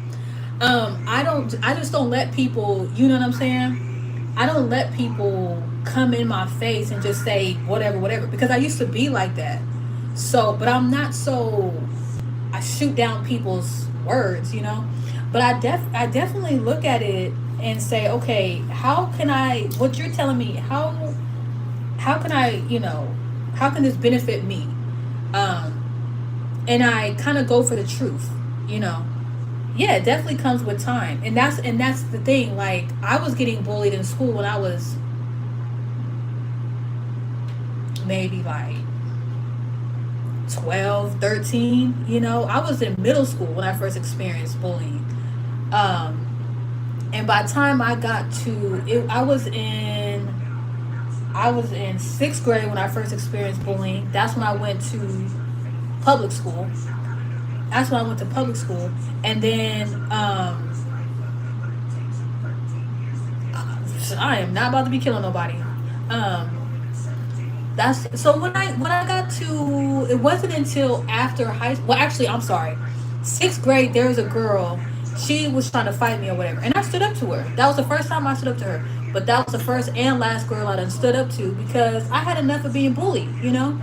I just don't let people, you know what I'm saying? I don't let people come in my face and just say whatever, whatever, because I used to be like that. So, but I'm not so, I shoot down people's words, you know? But I definitely look at it and say, okay, how can I, what you're telling me, how can I, you know, how can this benefit me? And I kind of go for the truth, you know. Yeah, it definitely comes with time. And that's the thing. Like, I was getting bullied in school when I was maybe like 12, 13. You know, I was in middle school when I first experienced bullying. And by the time I got to it, I was in 6th grade when I first experienced bullying. That's when I went to public school. That's when I went to public school. And then I am not about to be killing nobody. That's so when I got to, it wasn't until after high school. Well, actually, I'm sorry. 6th grade, there was a girl. She was trying to fight me or whatever, and I stood up to her. That was the first time I stood up to her. But that was the first and last girl I done stood up to, because I had enough of being bullied, you know.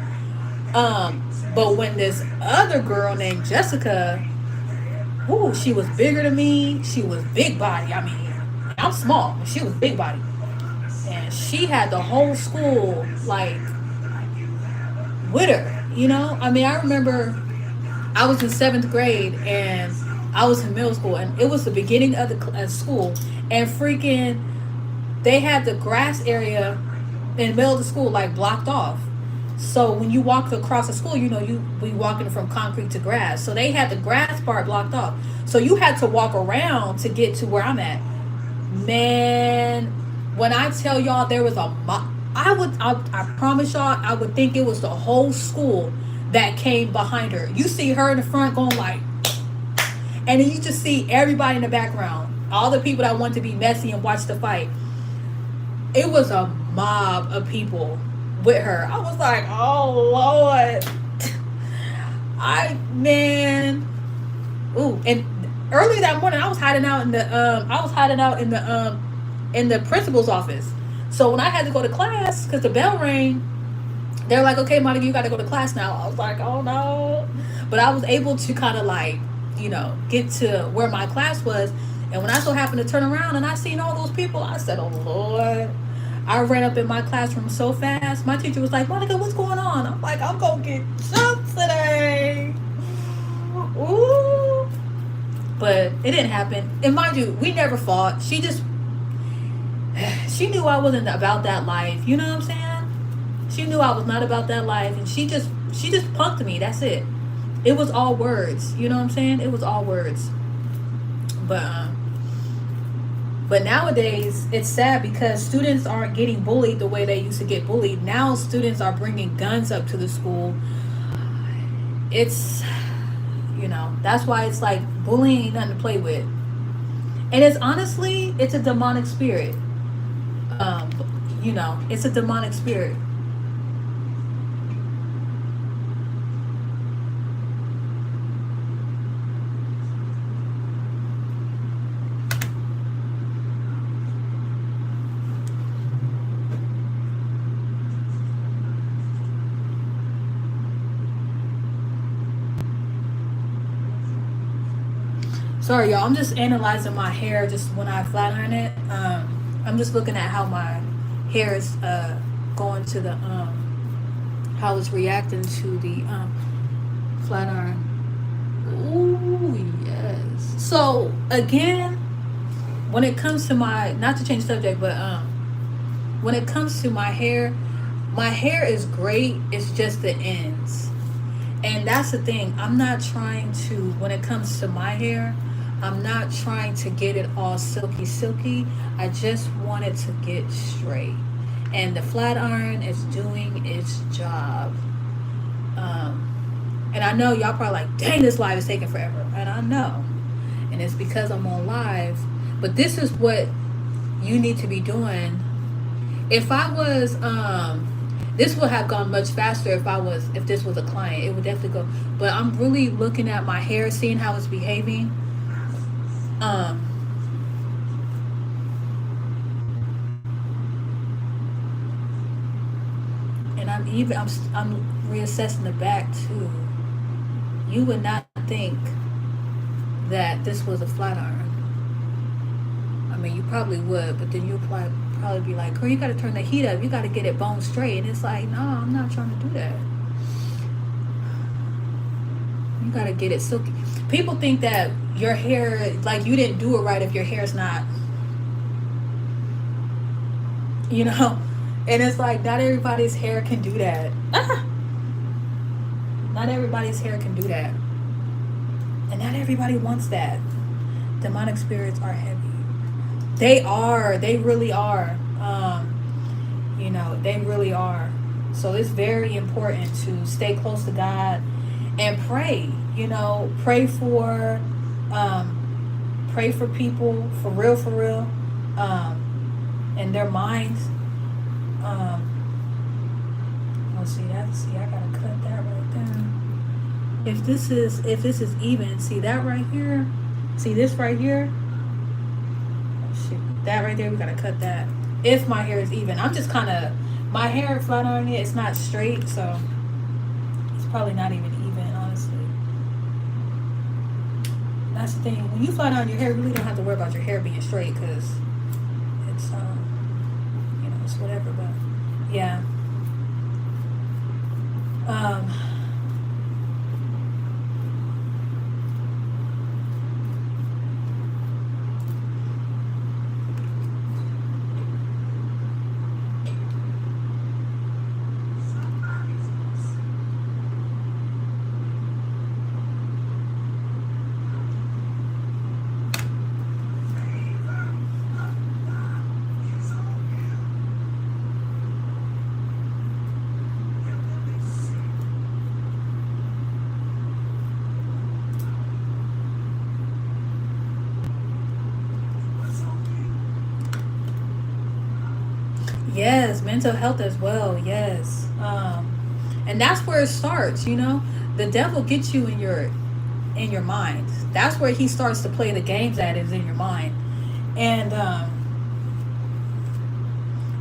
But when this other girl named Jessica, ooh, she was bigger than me. She was big body. I mean, I'm small, but she was big body, and she had the whole school like with her. You know, I mean, I remember I was in 7th grade and I was in middle school, and it was the beginning of the school, and freaking, they had the grass area in the middle of the school like blocked off. So when you walk across the school, you know, you we walking from concrete to grass. So they had the grass part blocked off. So you had to walk around to get to where I'm at. Man, when I tell y'all there was I promise y'all, I would think it was the whole school that came behind her. You see her in the front going like, and then you just see everybody in the background. All the people that want to be messy and watch the fight. It was a mob of people with her. I was like, oh Lord. Man. Ooh, and early that morning I was hiding out in the principal's office. So when I had to go to class, because the bell rang, they're like, okay, Monica, you got to go to class now. I was like, oh no. But I was able to kind of like, you know, get to where my class was. And when I so happened to turn around and I seen all those people, I said, oh Lord. I ran up in my classroom so fast. My teacher was like, Monica, what's going on? I'm like, I'm going to get jumped today. Ooh. But it didn't happen. And mind you, we never fought. She knew I wasn't about that life. You know what I'm saying? She knew I was not about that life. And she just punked me. That's it. It was all words. You know what I'm saying? It was all words. But nowadays, it's sad because students aren't getting bullied the way they used to get bullied. Now students are bringing guns up to the school. It's, you know, that's why it's like bullying ain't nothing to play with. And it's honestly, it's a demonic spirit. You know, it's a demonic spirit. Sorry, y'all. I'm just analyzing my hair just when I flat iron it. I'm just looking at how my hair is going to the how it's reacting to the flat iron. Ooh, yes. So again, when it comes to my, not to change subject, but when it comes to my hair is great. It's just the ends. And that's the thing. I'm not trying to, when it comes to my hair, I'm not trying to get it all silky, silky. I just want it to get straight. And the flat iron is doing its job. And I know y'all probably like, dang, this live is taking forever. And I know. And it's because I'm on live. But this is what you need to be doing. If I was, this would have gone much faster if this was a client. It would definitely go. But I'm really looking at my hair, seeing how it's behaving. Um, and I'm reassessing the back too. You would not think that this was a flat iron. I mean, you probably would, but then you'd probably be like, girl, you got to turn the heat up. You got to get it bone straight. And it's like, no, I'm not trying to do that. You got to get it silky. People think that your hair, like you didn't do it right if your hair's not, you know? And it's like, not everybody's hair can do that. Not everybody's hair can do that. And not everybody wants that. Demonic spirits are heavy. They are. They really are. You know, they really are. So it's very important to stay close to God and pray. You know, pray for people for real, and their minds. Oh, see, I gotta cut that right there. If this is even, see that right here, see this right here. Oh, shit, that right there, we gotta cut that. If my hair is even, I'm just kind of, my hair flat ironing it. It's not straight, so it's probably not even honestly. That's the thing. When you flat iron your hair, you really don't have to worry about your hair being straight because it's you know, it's whatever. But yeah. Yes, mental health as well. Yes, and that's where it starts. You know, the devil gets you in your mind. That's where he starts to play the games at is in your mind, and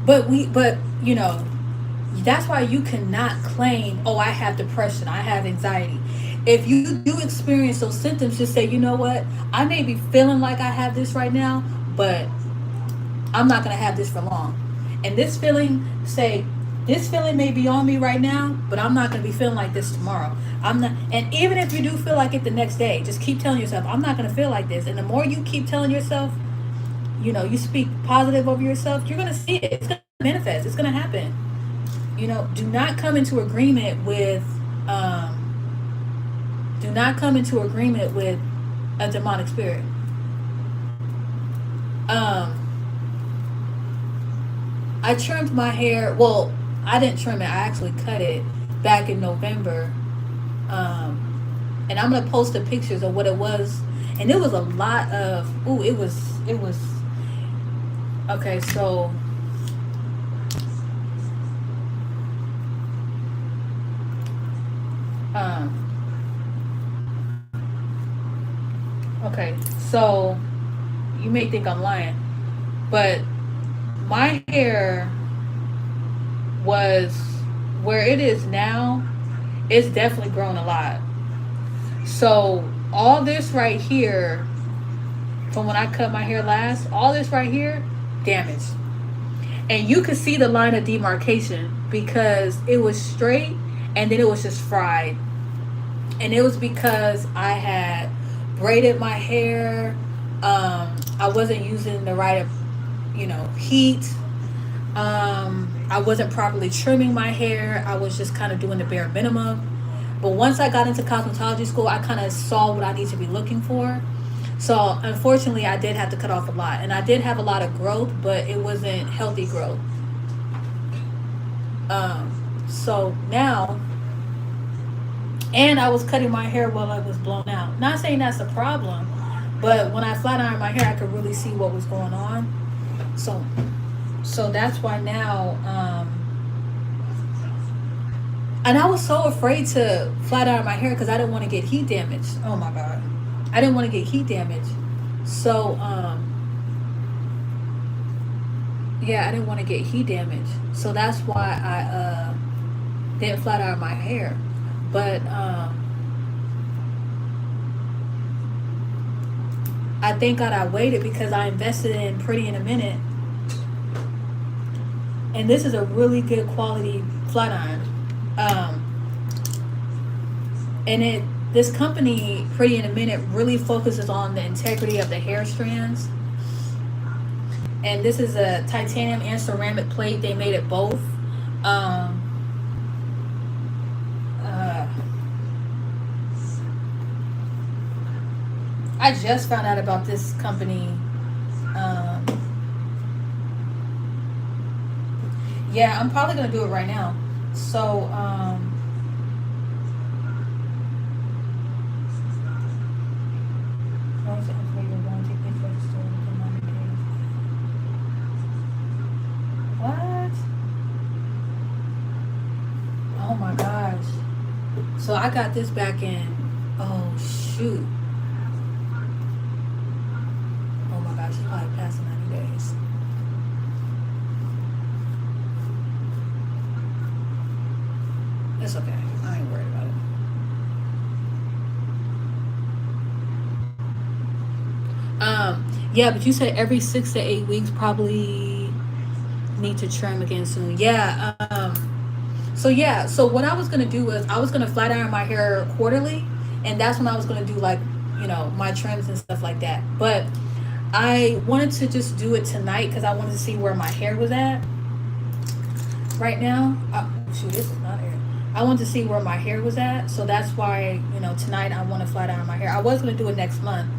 but you know, that's why you cannot claim, oh, I have depression, I have anxiety. If you do experience those symptoms, just say, you know what, I may be feeling like I have this right now, but I'm not going to have this for long. And this feeling may be on me right now, but I'm not going to be feeling like this tomorrow. I'm not, and even if you do feel like it the next day, just keep telling yourself, I'm not going to feel like this. And the more you keep telling yourself, you know, you speak positive over yourself, you're going to see it. It's going to manifest. It's going to happen. You know, do not come into agreement with a demonic spirit. I trimmed my hair. Well, I didn't trim it. I actually cut it back in November. And I'm gonna post the pictures of what it was. And it was a lot of. Ooh, it was. Okay, so. Okay, so you may think I'm lying, but my hair was where it is now. It's definitely grown a lot. So all this right here, from when I cut my hair last, all this right here, damaged. And you could see the line of demarcation because it was straight and then it was just fried. And it was because I had braided my hair. I wasn't using the right, heat. I wasn't properly trimming my hair. I was just kind of doing the bare minimum. But once I got into cosmetology school, I kind of saw what I need to be looking for. So unfortunately, I did have to cut off a lot, and I did have a lot of growth, but it wasn't healthy growth. So now, and I was cutting my hair while I was blown out. Not saying that's a problem, but when I flat ironed my hair, I could really see what was going on. So, so that's why now, and I was so afraid to flat iron my hair because I didn't want to get heat damage. Oh my god, I didn't want to get heat damage. So, yeah, I didn't want to get heat damage. So that's why I didn't flat iron my hair. But I thank God I waited because I invested in Pretty in a Minute, and this is a really good quality flat iron. Um, and it this company Pretty in a Minute really focuses on the integrity of the hair strands. And this is a titanium and ceramic plate. They made it both. Um, uh, I just found out about this company. Um, yeah, I'm probably gonna do it right now. So, what? Oh my gosh. So I got this back in. Oh shoot. Oh my gosh, it's probably past 90 days. It's okay. I ain't worried about it. Yeah, but you said every 6 to 8 weeks probably need to trim again soon. Yeah. So yeah. So what I was gonna do was I was gonna flat iron my hair quarterly, and that's when I was gonna do like my trims and stuff like that. But I wanted to just do it tonight because I wanted to see where my hair was at right now. Shoot, this is not air. I wanted to see where my hair was at, so that's why tonight I want to flat iron my hair. I was gonna do it next month,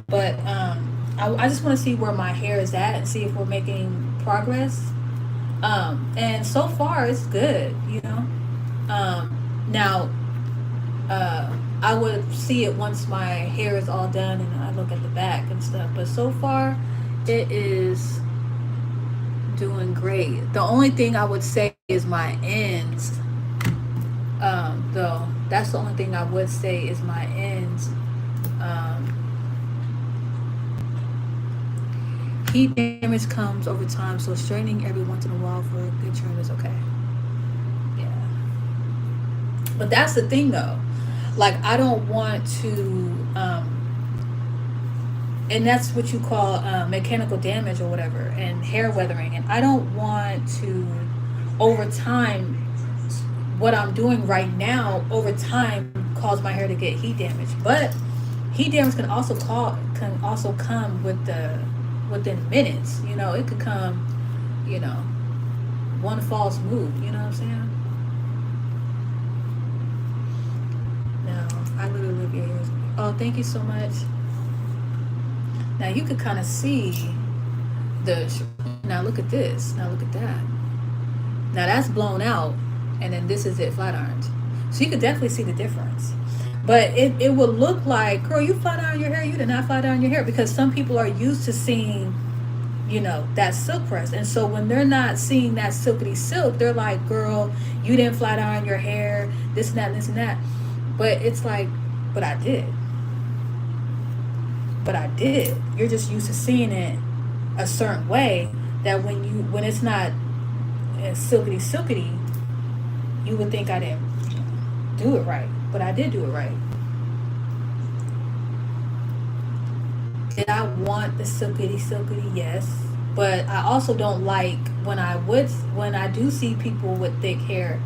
but I just want to see where my hair is at and see if we're making progress. And so far it's good. Now, I would see it once my hair is all done and I look at the back and stuff. But so far, it is doing great. The only thing I would say is my ends. Though that's the only thing I would say is my ends. Um, Heat damage comes over time, so straightening every once in a while for a good trim is okay. Yeah, but that's the thing though. Like I don't want to, and that's what you call mechanical damage or whatever, and hair weathering. And I don't want to, over time, what I'm doing right now, over time, cause my hair to get heat damage. But heat damage can also come within minutes. It could come, you know, one false move. You know what I'm saying? No, I literally live your ears. Oh, thank you so much. Now you could kind of see the. Now look at this. Now look at that. Now that's blown out, and then this is it flat ironed. So you could definitely see the difference. But it would look like, girl, you flat iron your hair. You did not flat iron your hair because some people are used to seeing, that silk press. And so when they're not seeing that silkety silk, they're like, girl, you didn't flat iron your hair, this and that, and this and that. But it's like, but I did. But I did. You're just used to seeing it a certain way that when it's not silkety silkety, you would think I didn't do it right. But I did do it right. Did I want the silkety silkety? Yes. But I also don't like when I do see people with thick hair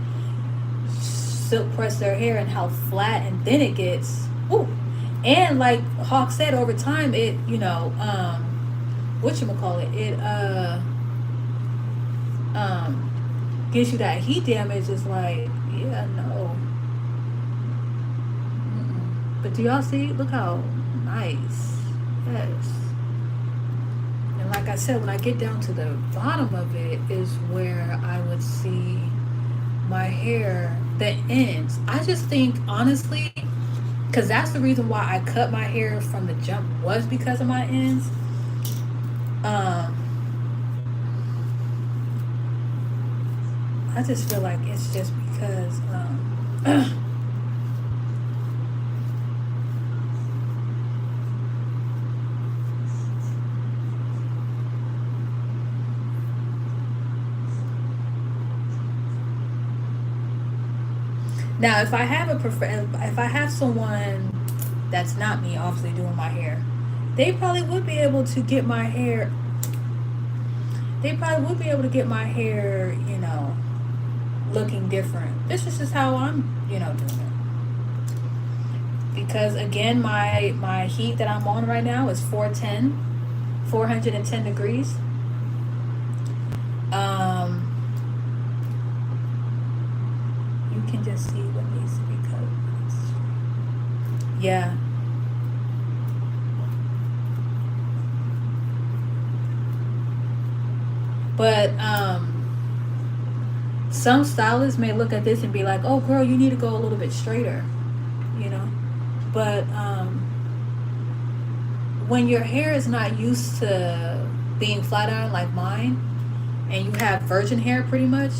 silk press their hair and how flat and thin it gets. Ooh. And like Hawk said, over time it, whatchamacallit, it gives you that heat damage. It's like, yeah, no. But do y'all see? Look how nice. Yes. And like I said, when I get down to the bottom of it is where I would see my hair, the ends. I just think, honestly, because that's the reason why I cut my hair from the jump, was because of my ends. Um, I just feel like it's just because now if if I have someone that's not me, obviously doing my hair, they probably would be able to get my hair. They probably would be able to get my hair, looking different. This is just how I'm, doing it. Because again, my heat that I'm on right now is 410 degrees. Um, you can just see what needs to be cut. Yeah. But some stylists may look at this and be like, "Oh, girl, you need to go a little bit straighter," you know. But when your hair is not used to being flat iron like mine, and you have virgin hair pretty much,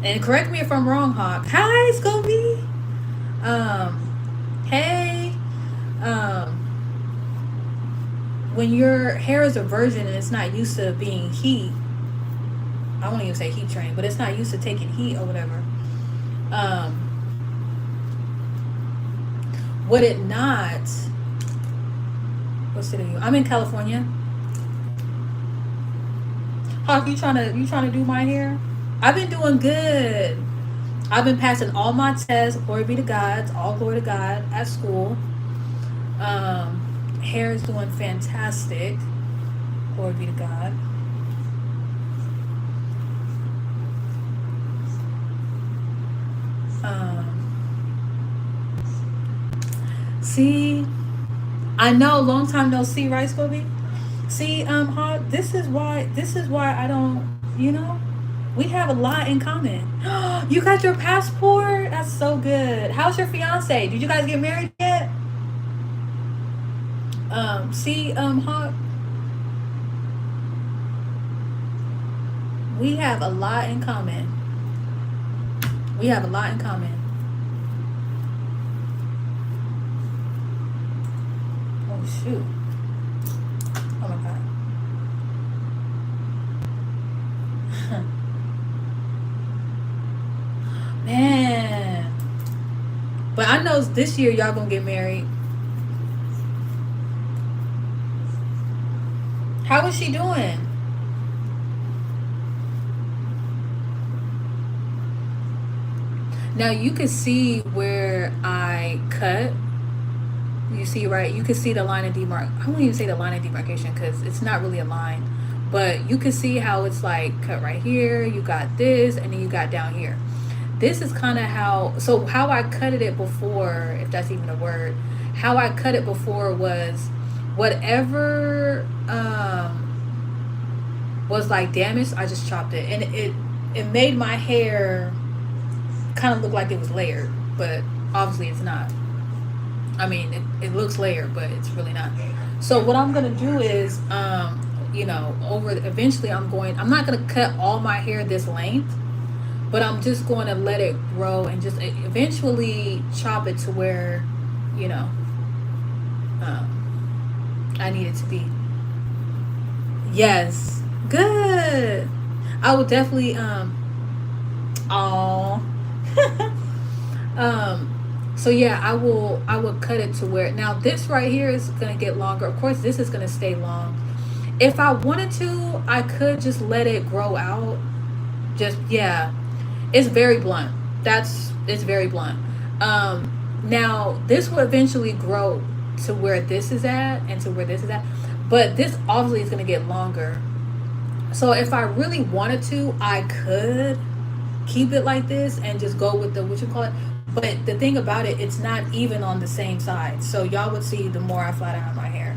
and correct me if I'm wrong, Hawk. Hi, Scobie. Hey. Um, when your hair is a virgin and it's not used to being heat, I won't even say heat trained, but it's not used to taking heat or whatever. Um, would it not? What city are you? I'm in California. Hawk, you trying to do my hair? I've been doing good. I've been passing all my tests. Glory be to God. All glory to God at school. Hair is doing fantastic. Glory be to God. Um, see, I know, long time no see, right, Scobie? See, Hawk, this is why I don't, we have a lot in common. You got your passport? That's so good. How's your fiance? Did you guys get married yet? See, Hawk, we have a lot in common. We have a lot in common. Oh shoot. Oh my god. Man. But I know this year y'all gonna get married. How is she doing? Now you can see where I cut. You see, right? You can see the line of demarc. I won't even say the line of demarcation because it's not really a line. But you can see how it's like cut right here. You got this, and then you got down here. This is kind of how I cut it before, if that's even a word. How I cut it before was whatever was like damaged, I just chopped it, and it made my hair kind of look like it was layered, but obviously it's not. I mean, it looks layered, but it's really not. So what I'm gonna do is, eventually I'm not gonna cut all my hair this length, but I'm just going to let it grow and just eventually chop it to where, you know, I need it to be. Yes, good. I would definitely oh so yeah, I will cut it to where now this right here is gonna get longer. Of course, this is gonna stay long. If I wanted to, I could just let it grow out. Just yeah, it's very blunt. It's very blunt. Now this will eventually grow to where this is at and to where this is at, but this obviously is gonna get longer. So if I really wanted to, I could keep it like this and just go with the what you call it. But the thing about it, it's not even on the same side. So y'all would see the more I flat iron my hair.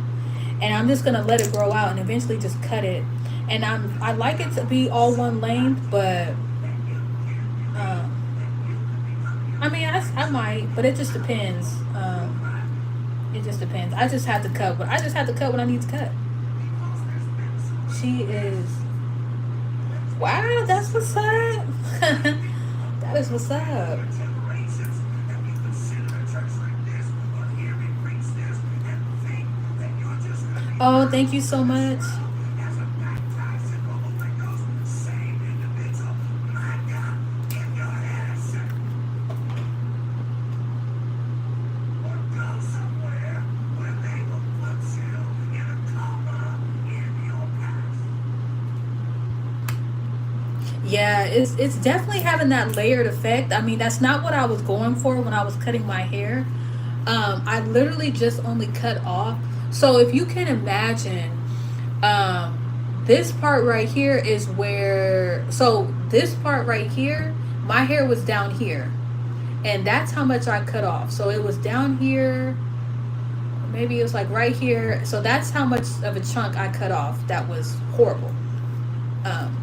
And I'm just gonna let it grow out and eventually just cut it. And I like it to be all one length, but I mean I might, but it just depends. It just depends. I just have to cut, but I just have to cut what I need to cut. She is. Wow, that's what's up. That is what's up. Oh, thank you so much. Yeah, it's definitely having that layered effect. I mean, that's not what I was going for when I was cutting my hair. I literally just only cut off. So if you can imagine, this part right here is where. So this part right here, my hair was down here, and that's how much I cut off. So it was down here. Maybe it was like right here. So that's how much of a chunk I cut off. That was horrible. Um,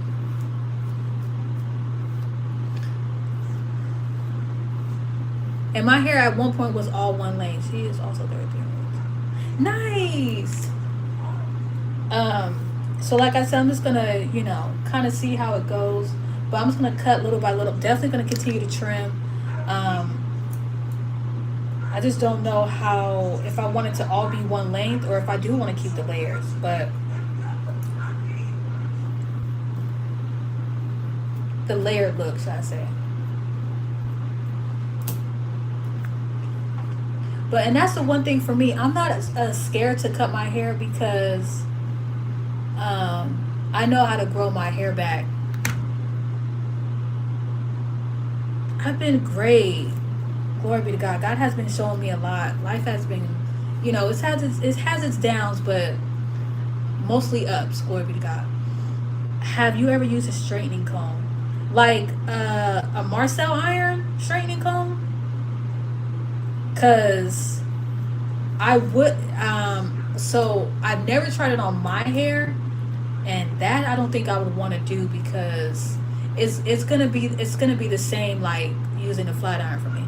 And my hair at one point was all one length. She is also 33. Nice. So like I said, I'm just gonna, kind of see how it goes. But I'm just gonna cut little by little. Definitely gonna continue to trim. I just don't know how, if I want it to all be one length or if I do want to keep the layers. But the layered look, should I say. And that's the one thing for me. I'm not scared to cut my hair because I know how to grow my hair back. I've been great. Glory be to God. God has been showing me a lot. Life has been, it has its downs, but mostly ups. Glory be to God. Have you ever used a straightening comb? Like a Marcel iron straightening comb? Cause I would so I've never tried it on my hair, and that I don't think I would want to do because it's gonna be the same like using a flat iron for me.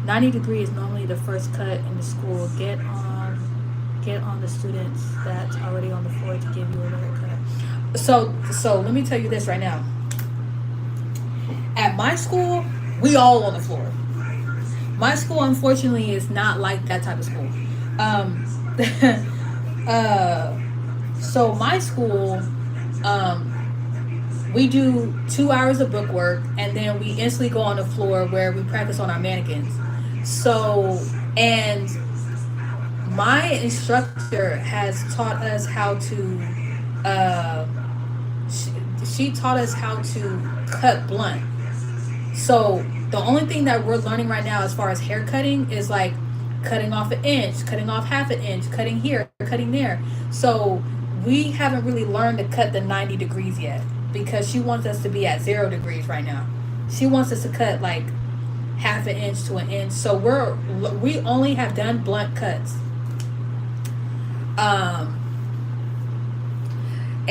90 degrees is normally the first cut in the school. Get on the students that's already on the floor to give you a haircut. So let me tell you this right now. At my school, we all on the floor. My school, unfortunately, is not like that type of school. So my school, we do 2 hours of book work, and then we instantly go on the floor where we practice on our mannequins. So, and my instructor has taught us how to, she taught us how to cut blunt. So the only thing that we're learning right now as far as hair cutting is like cutting off an inch, cutting off half an inch, cutting here, cutting there. So we haven't really learned to cut the 90 degrees yet because she wants us to be at 0 degrees right now. She wants us to cut like half an inch to an inch. So we only have done blunt cuts.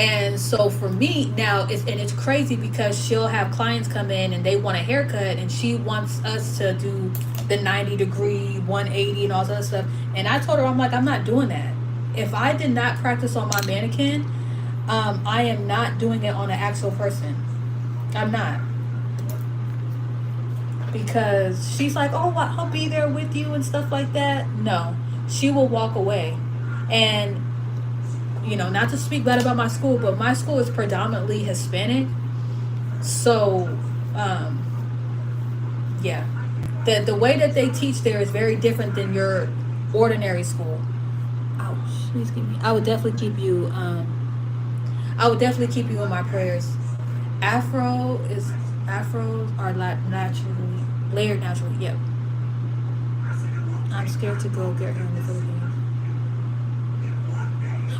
And so for me now, it's crazy because she'll have clients come in and they want a haircut, and she wants us to do the 90 degree, 180, and all that stuff. And I told her, I'm like, I'm not doing that. If I did not practice on my mannequin, I am not doing it on an actual person. I'm not. Because she's like, oh, I'll be there with you and stuff like that. No, she will walk away. And not to speak bad about my school, but my school is predominantly Hispanic. So, yeah. The way that they teach there is very different than your ordinary school. Ouch. Please give me. I would definitely keep you in my prayers. Afros are naturally layered naturally. Yep. I'm scared to go get her in the Philippines.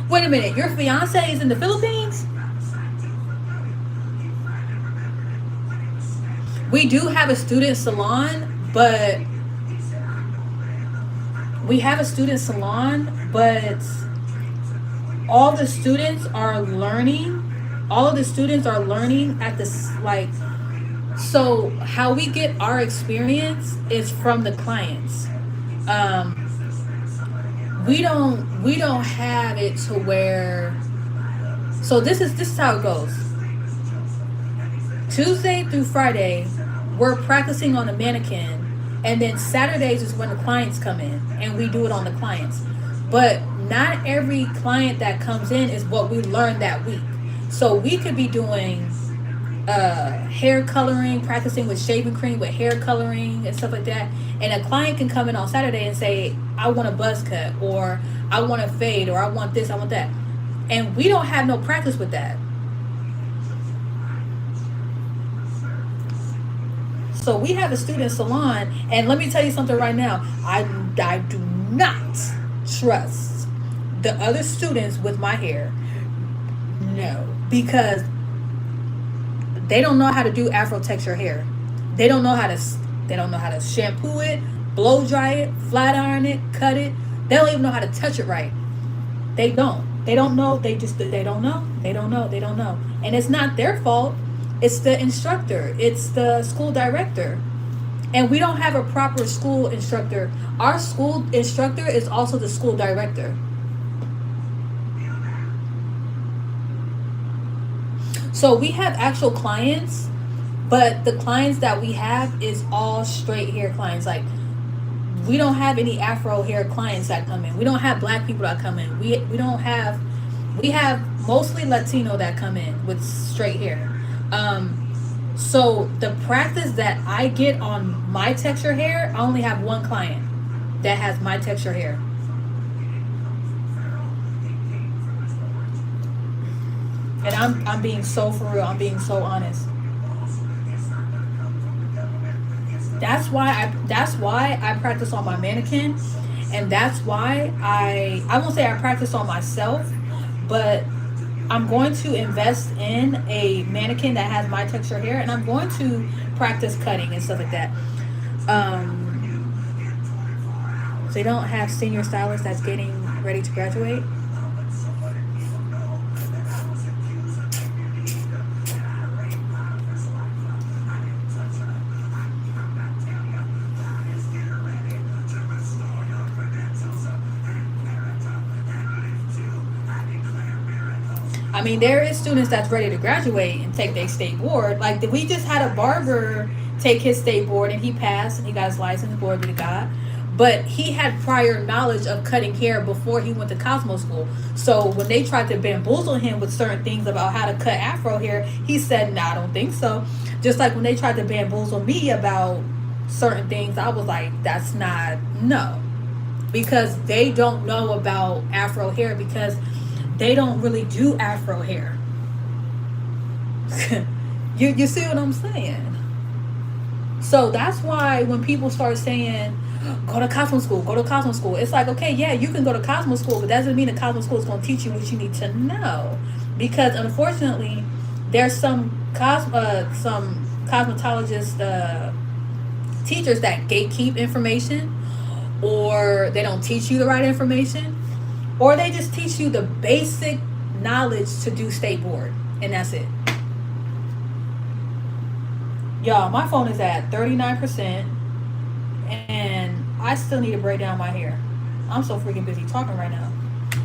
Wait a minute, your fiance is in the Philippines? We do have a student salon, but we have a student salon, but all the students are learning. All of the students are learning at this, like, so how we get our experience is from the clients. Um, we don't have it to where, so this is how it goes. Tuesday through Friday, we're practicing on the mannequin, and then Saturdays is when the clients come in, and we do it on the clients. But not every client that comes in is what we learned that week. So we could be doing hair coloring, practicing with shaving cream, with hair coloring and stuff like that. And a client can come in on Saturday and say, I want a buzz cut, or I want a fade, or I want this, I want that. And we don't have no practice with that. So we have a student salon, and let me tell you something right now. I do not trust the other students with my hair. No, because they don't know how to do Afro texture hair. They don't know how to they don't know how to shampoo it, blow dry it, flat iron it, cut it. They don't even know how to touch it right. They don't. They don't know. They don't know. They don't know. They don't know. And it's not their fault. It's the instructor. It's the school director. And we don't have a proper school instructor. Our school instructor is also the school director. So we have actual clients, but the clients that we have is all straight hair clients. Like, we don't have any Afro hair clients that come in. We don't have black people that come in. We don't have, we have mostly Latino that come in with straight hair. So the practice that I get on my texture hair, I only have one client that has my texture hair. And I'm being so for real. I'm being so honest. That's why I practice on my mannequin, and that's why I won't say I practice on myself, but I'm going to invest in a mannequin that has my texture hair, and I'm going to practice cutting and stuff like that. So they don't have senior stylists that's getting ready to graduate. I mean, there is students that's ready to graduate and take their state board. Like, we just had a barber take his state board, and he passed, and he got his license, glory be to God. But he had prior knowledge of cutting hair before he went to Cosmo school. So when they tried to bamboozle him with certain things about how to cut Afro hair, he said, "Nah, I don't think so." Just like when they tried to bamboozle me about certain things, I was like, that's not, no. Because they don't know about Afro hair, because they don't really do Afro hair. you see what I'm saying? So that's why when people start saying, go to Cosmo school, go to Cosmo school, it's like, okay, yeah, you can go to Cosmo school, but that doesn't mean that Cosmo school is going to teach you what you need to know. Because unfortunately, there's some cosmetologist teachers that gatekeep information, or they don't teach you the right information, or they just teach you the basic knowledge to do state board, and that's it. Y'all, my phone is at 39%, and I still need to braid down my hair. I'm so freaking busy talking right now.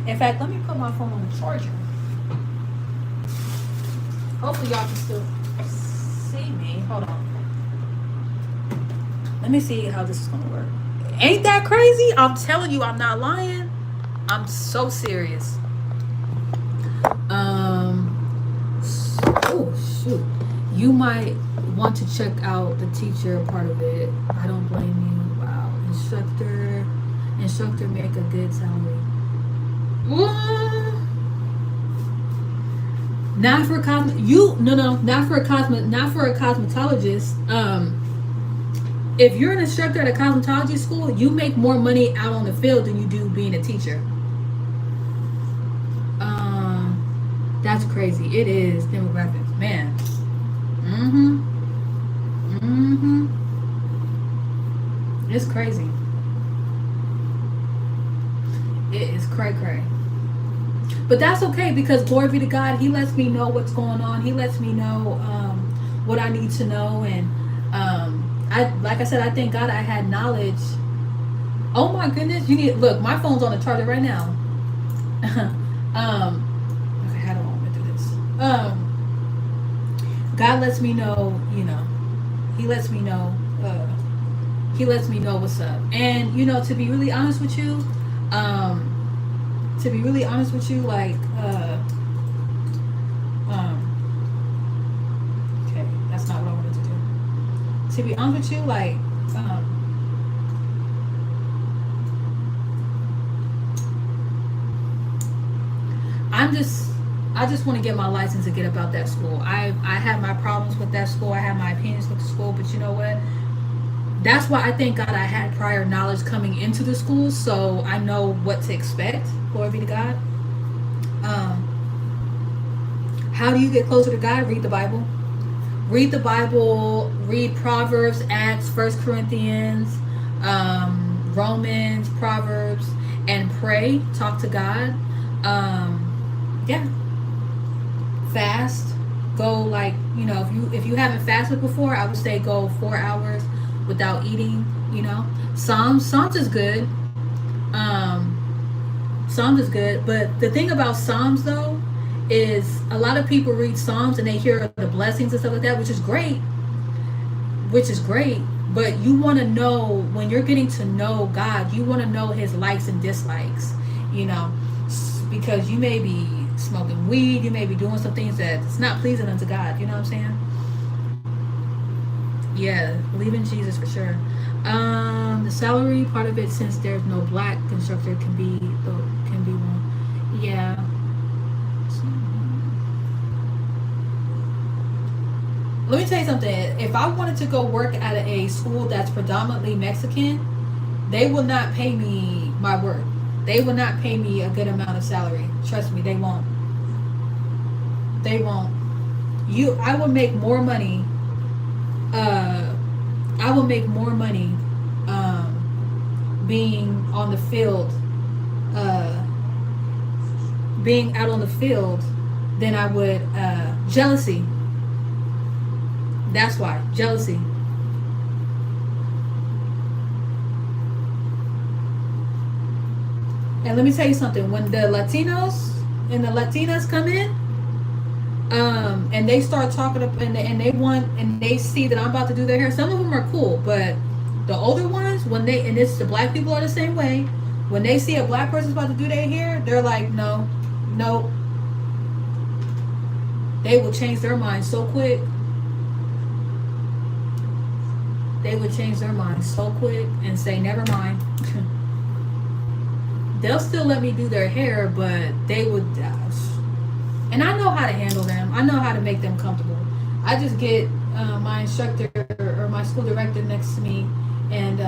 In fact, let me put my phone on the charger. Hopefully y'all can still see me. Hold on. Let me see how this is gonna work. Ain't that crazy? I'm telling you, I'm not lying. I'm so serious. Oh shoot. You might want to check out the teacher part of it. I don't blame you. Wow. Instructor make a good salary. Not for not for a cosmetologist. If you're an instructor at a cosmetology school, you make more money out on the field than you do being a teacher. That's crazy. It is demographics, man. It's crazy. It is cray cray. But that's okay, because glory be to God, He lets me know what's going on. He lets me know what I need to know. And I, like I said, I thank God I had knowledge. Oh my goodness, you need, look, my phone's on the charger right now. Okay, how do I want to do this? God lets me know, He lets me know. He lets me know what's up. And to be really honest with you, like, okay, that's not what I wanted to do. To be honest with you, like, I just want to get my license and get about that school. I have my problems with that school. I have my opinions with the school, but you know what? That's why I thank God I had prior knowledge coming into the school, so I know what to expect. Glory be to God. How do you get closer to God? Read the Bible. Read the Bible. Read Proverbs, Acts, 1 Corinthians, Romans, Proverbs, and pray. Talk to God. Yeah. Fast. Go, like, if you haven't fasted before, I would say go 4 hours without eating. Psalms is good. Psalms is good, but the thing about Psalms, though, is a lot of people read Psalms and they hear the blessings and stuff like that, which is great, but you want to know, when you're getting to know God, you want to know His likes and dislikes, because you may be smoking weed, you may be doing some things that's not pleasing unto God. You know what I'm saying? Yeah, believe in Jesus for sure. The salary part of it, since there's no black instructor, can be one. Yeah. Let me tell you something. If I wanted to go work at a school that's predominantly Mexican, they will not pay me my worth. They will not pay me a good amount of salary. Trust me, they won't. They won't. I will make more money. Being on the field, being out on the field, than I would jealousy. That's why. Jealousy. And let me tell you something. When the Latinos and the Latinas come in, and they start talking up, and they see that I'm about to do their hair. Some of them are cool, but the older ones, and it's the black people are the same way. When they see a black person's about to do their hair, they're like, no. They will change their mind so quick. They would change their mind so quick and say, never mind. They'll still let me do their hair, but they would, and I know how to handle them. I know how to make them comfortable. I just get my instructor or my school director next to me, and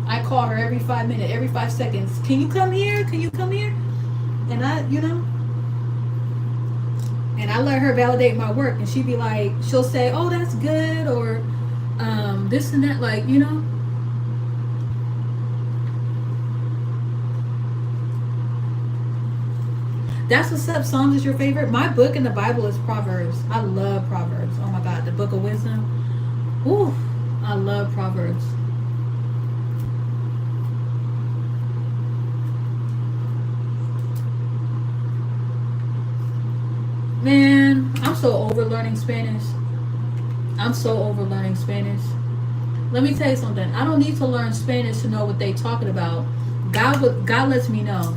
I call her every 5 minutes, every 5 seconds. Can you come here? Can you come here? And and I let her validate my work, and she'd be like, she'll say, oh, that's good, or this and that, like, That's what's up. Psalms is your favorite. My book in the Bible is Proverbs. I love Proverbs. Oh my God, the book of wisdom. Ooh, I love Proverbs. Man, I'm so over learning Spanish. Let me tell you something. I don't need to learn Spanish to know what they talking about. God lets me know.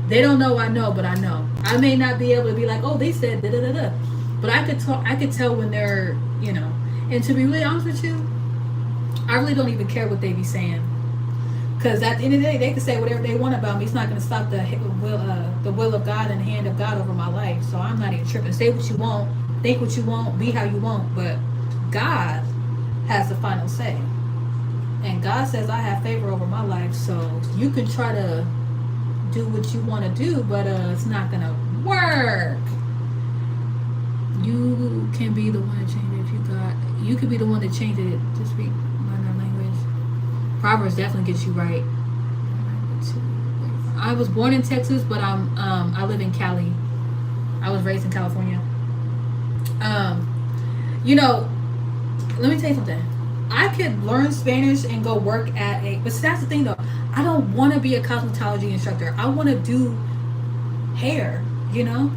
They don't know I know, but I know. I may not be able to be like, oh, they said da da da da, but I could tell when they're, And to be really honest with you, I really don't even care what they be saying, because at the end of the day, they can say whatever they want about me. It's not going to stop the will of God and the hand of God over my life. So I'm not even tripping. Say what you want, think what you want, be how you want, but God has the final say, and God says I have favor over my life. So you can try to do what you want to do, but it's not gonna work. You can be the one to change it. You could be the one to change it. Just speak my language. Proverbs definitely gets you right. I was born in Texas, but I live in Cali. I was raised in California. You know, let me tell you something. I could learn Spanish and go work at a. But see, that's the thing though. I don't want to be a cosmetology instructor. I want to do hair. You know,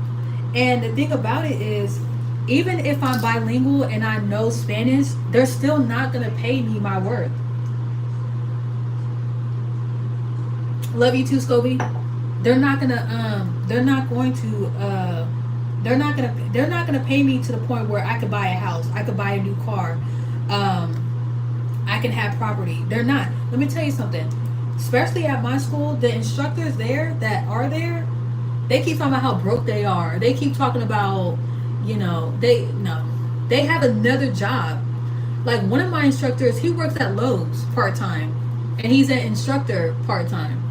and the thing about it is, even if I'm bilingual and I know Spanish, they're still not gonna pay me my worth. Love you too, Scobie. They're not gonna they're not going to they're not gonna pay me to the point where I could buy a house, I could buy a new car, I can have property. They're not. Let me tell you something. Especially at my school, the instructors there that are there, they keep talking about how broke they are. They keep talking about, you know, they have another job. Like one of my instructors, he works at Lowe's part time, and he's an instructor part time.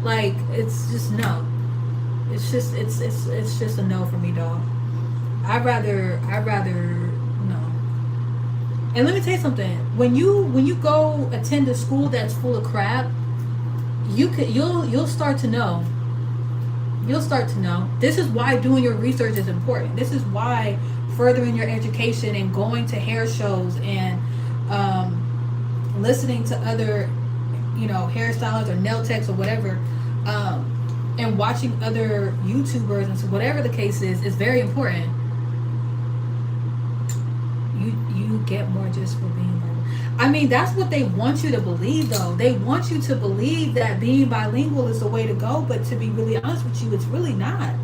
Like it's just no. It's just a no for me, dog. I'd rather no. And let me tell you something. When you go attend a school that's full of crap, you'll start to know. You'll start to know. This is why doing your research is important. This is why furthering your education and going to hair shows and listening to other, you know, hairstylists or nail techs or whatever, and watching other YouTubers and so whatever the case is very important. You get more just for being bilingual. I mean, that's what they want you to believe, though. They want you to believe that being bilingual is the way to go, but to be really honest with you, it's really not.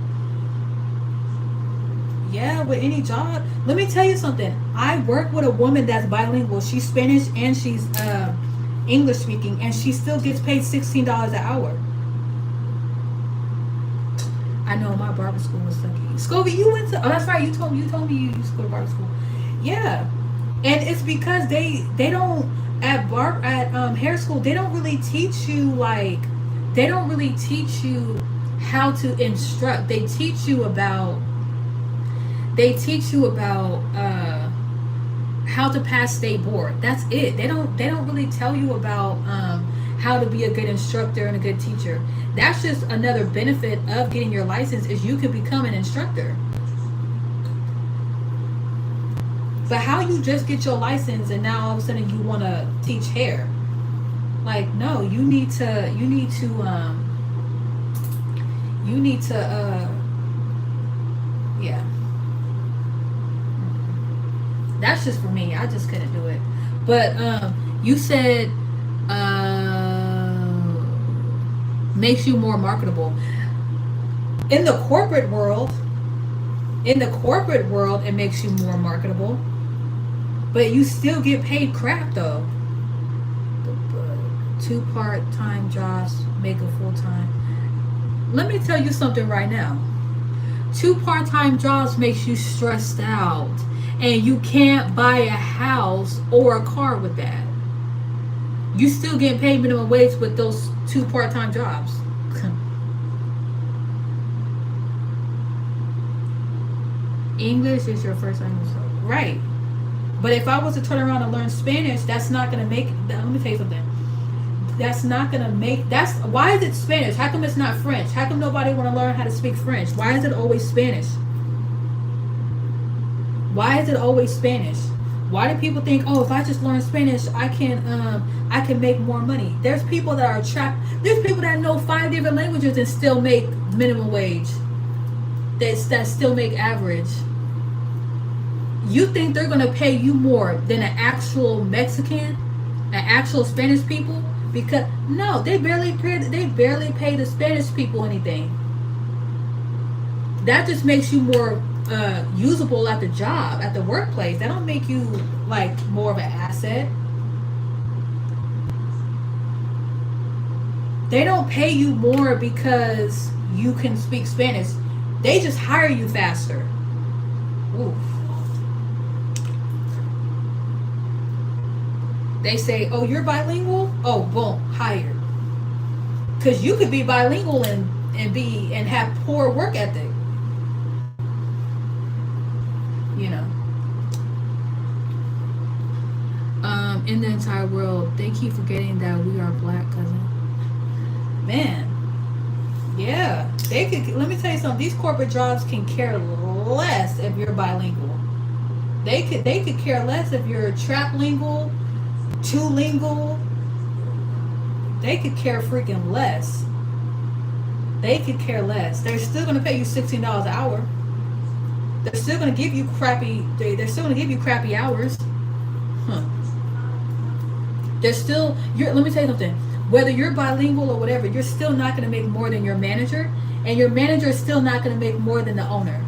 Yeah, with any job. Let me tell you something. I work with a woman that's bilingual. She's Spanish and she's English speaking, and she still gets paid $16 an hour. I know my barber school was sucky. Scobie, you went to? Oh, that's right. You told me you used to go to barber school. Yeah, and it's because they don't at hair school. They don't really teach you how to instruct. They teach you about how to pass state board. That's it. They don't really tell you about how to be a good instructor and a good teacher. That's just another benefit of getting your license is you can become an instructor. But how you just get your license and now all of a sudden you want to teach hair? Like, no, you need to yeah. That's just for me. I just couldn't do it. But you said makes you more marketable. In the corporate world, it makes you more marketable. But you still get paid crap though. 2 part-time jobs make a full-time. Let me tell you something right now. 2 part-time jobs makes you stressed out. And you can't buy a house or a car with that. You still get paid minimum wage with those 2 part-time jobs. English is your first language. Right. But if I was to turn around and learn Spanish, that's not going to make... Let me tell you something. That's not going to make... Why is it Spanish? How come it's not French? How come nobody want to learn how to speak French? Why is it always Spanish? Why is it always Spanish? Why do people think, oh, if I just learn Spanish, I can make more money? There's people that are trapped. There's people that know 5 different languages and still make minimum wage. That still make average. You think they're gonna pay you more than an actual Mexican, an actual Spanish people? Because no, they barely pay the Spanish people anything. That just makes you more usable at the job, at the workplace. That don't make you like more of an asset. They don't pay you more because you can speak Spanish. They just hire you faster. Oof. They say, oh, you're bilingual? Oh, boom, hired. Because you could be bilingual and have poor work ethic. You know. in the entire world. They keep forgetting that we are black, cousin. Man, yeah, they could. Let me tell you something. These corporate jobs can care less if you're bilingual. They could care less if you're trap lingual, two lingual. They could care freaking less. They could care less. They're still gonna pay you $16 an hour. They're still gonna give you crappy. They're still gonna give you crappy hours. Huh. They're still. Let me tell you something. Whether you're bilingual or whatever, you're still not gonna make more than your manager, and your manager is still not gonna make more than the owner.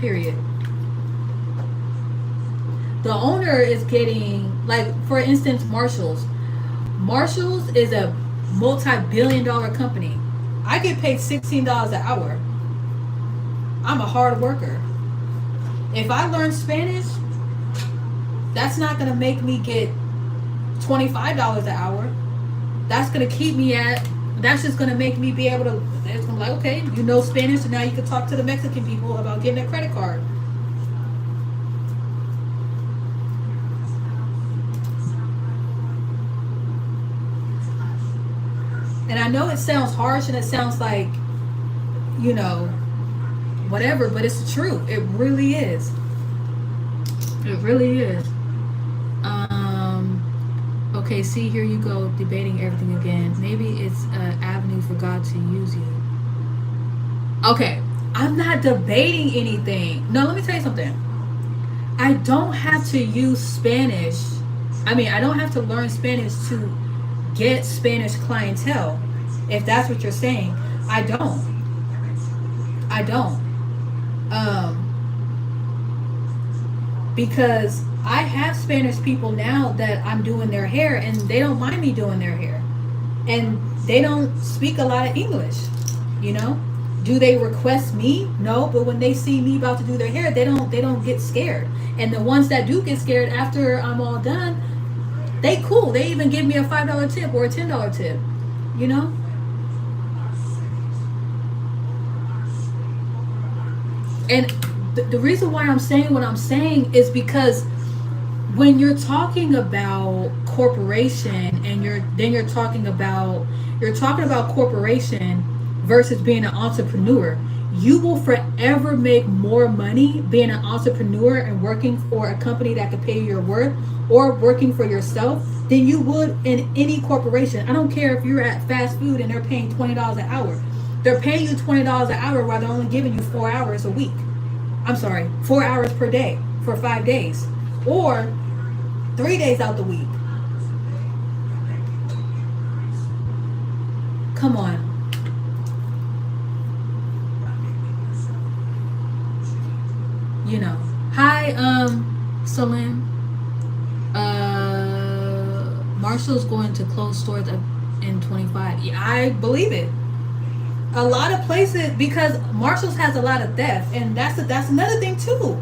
Period. The owner is getting, like, for instance, Marshalls. Marshalls is a multi-billion-dollar company. I get paid $16 an hour. I'm a hard worker. If I learn Spanish, that's not going to make me get $25 an hour. That's going to keep me at, that's just going to make me be able to, it's going to be like, okay, you know Spanish, so now you can talk to the Mexican people about getting a credit card. And I know it sounds harsh and it sounds like, you know, whatever, but it's the truth. It really is. It really is. Okay, see, here you go, debating everything again. Maybe it's an avenue for God to use you. Okay, I'm not debating anything. No, let me tell you something. I don't have to use Spanish. I mean, I don't have to learn Spanish to get Spanish clientele, if that's what you're saying. I don't. Because I have Spanish people now that I'm doing their hair, and they don't mind me doing their hair, and they don't speak a lot of English. You know, do they request me? No, but when they see me about to do their hair, they don't get scared. And the ones that do get scared after I'm all done, they cool. They even give me a $5 tip or a $10 tip. You know? And the reason why I'm saying what I'm saying is because when you're talking about corporation and you're talking about corporation versus being an entrepreneur, you will forever make more money being an entrepreneur and working for a company that can pay you your worth, or working for yourself, than you would in any corporation. I don't care if you're at fast food and they're paying $20 an hour. They're paying you $20 an hour while they're only giving you 4 hours a week. I'm sorry, 4 hours per day for 5 days, or 3 days out the week. Come on. You know. Hi, Salim. Marshall's going to close stores in 25. Yeah, I believe it. A lot of places, because Marshall's has a lot of theft, and that's another thing too.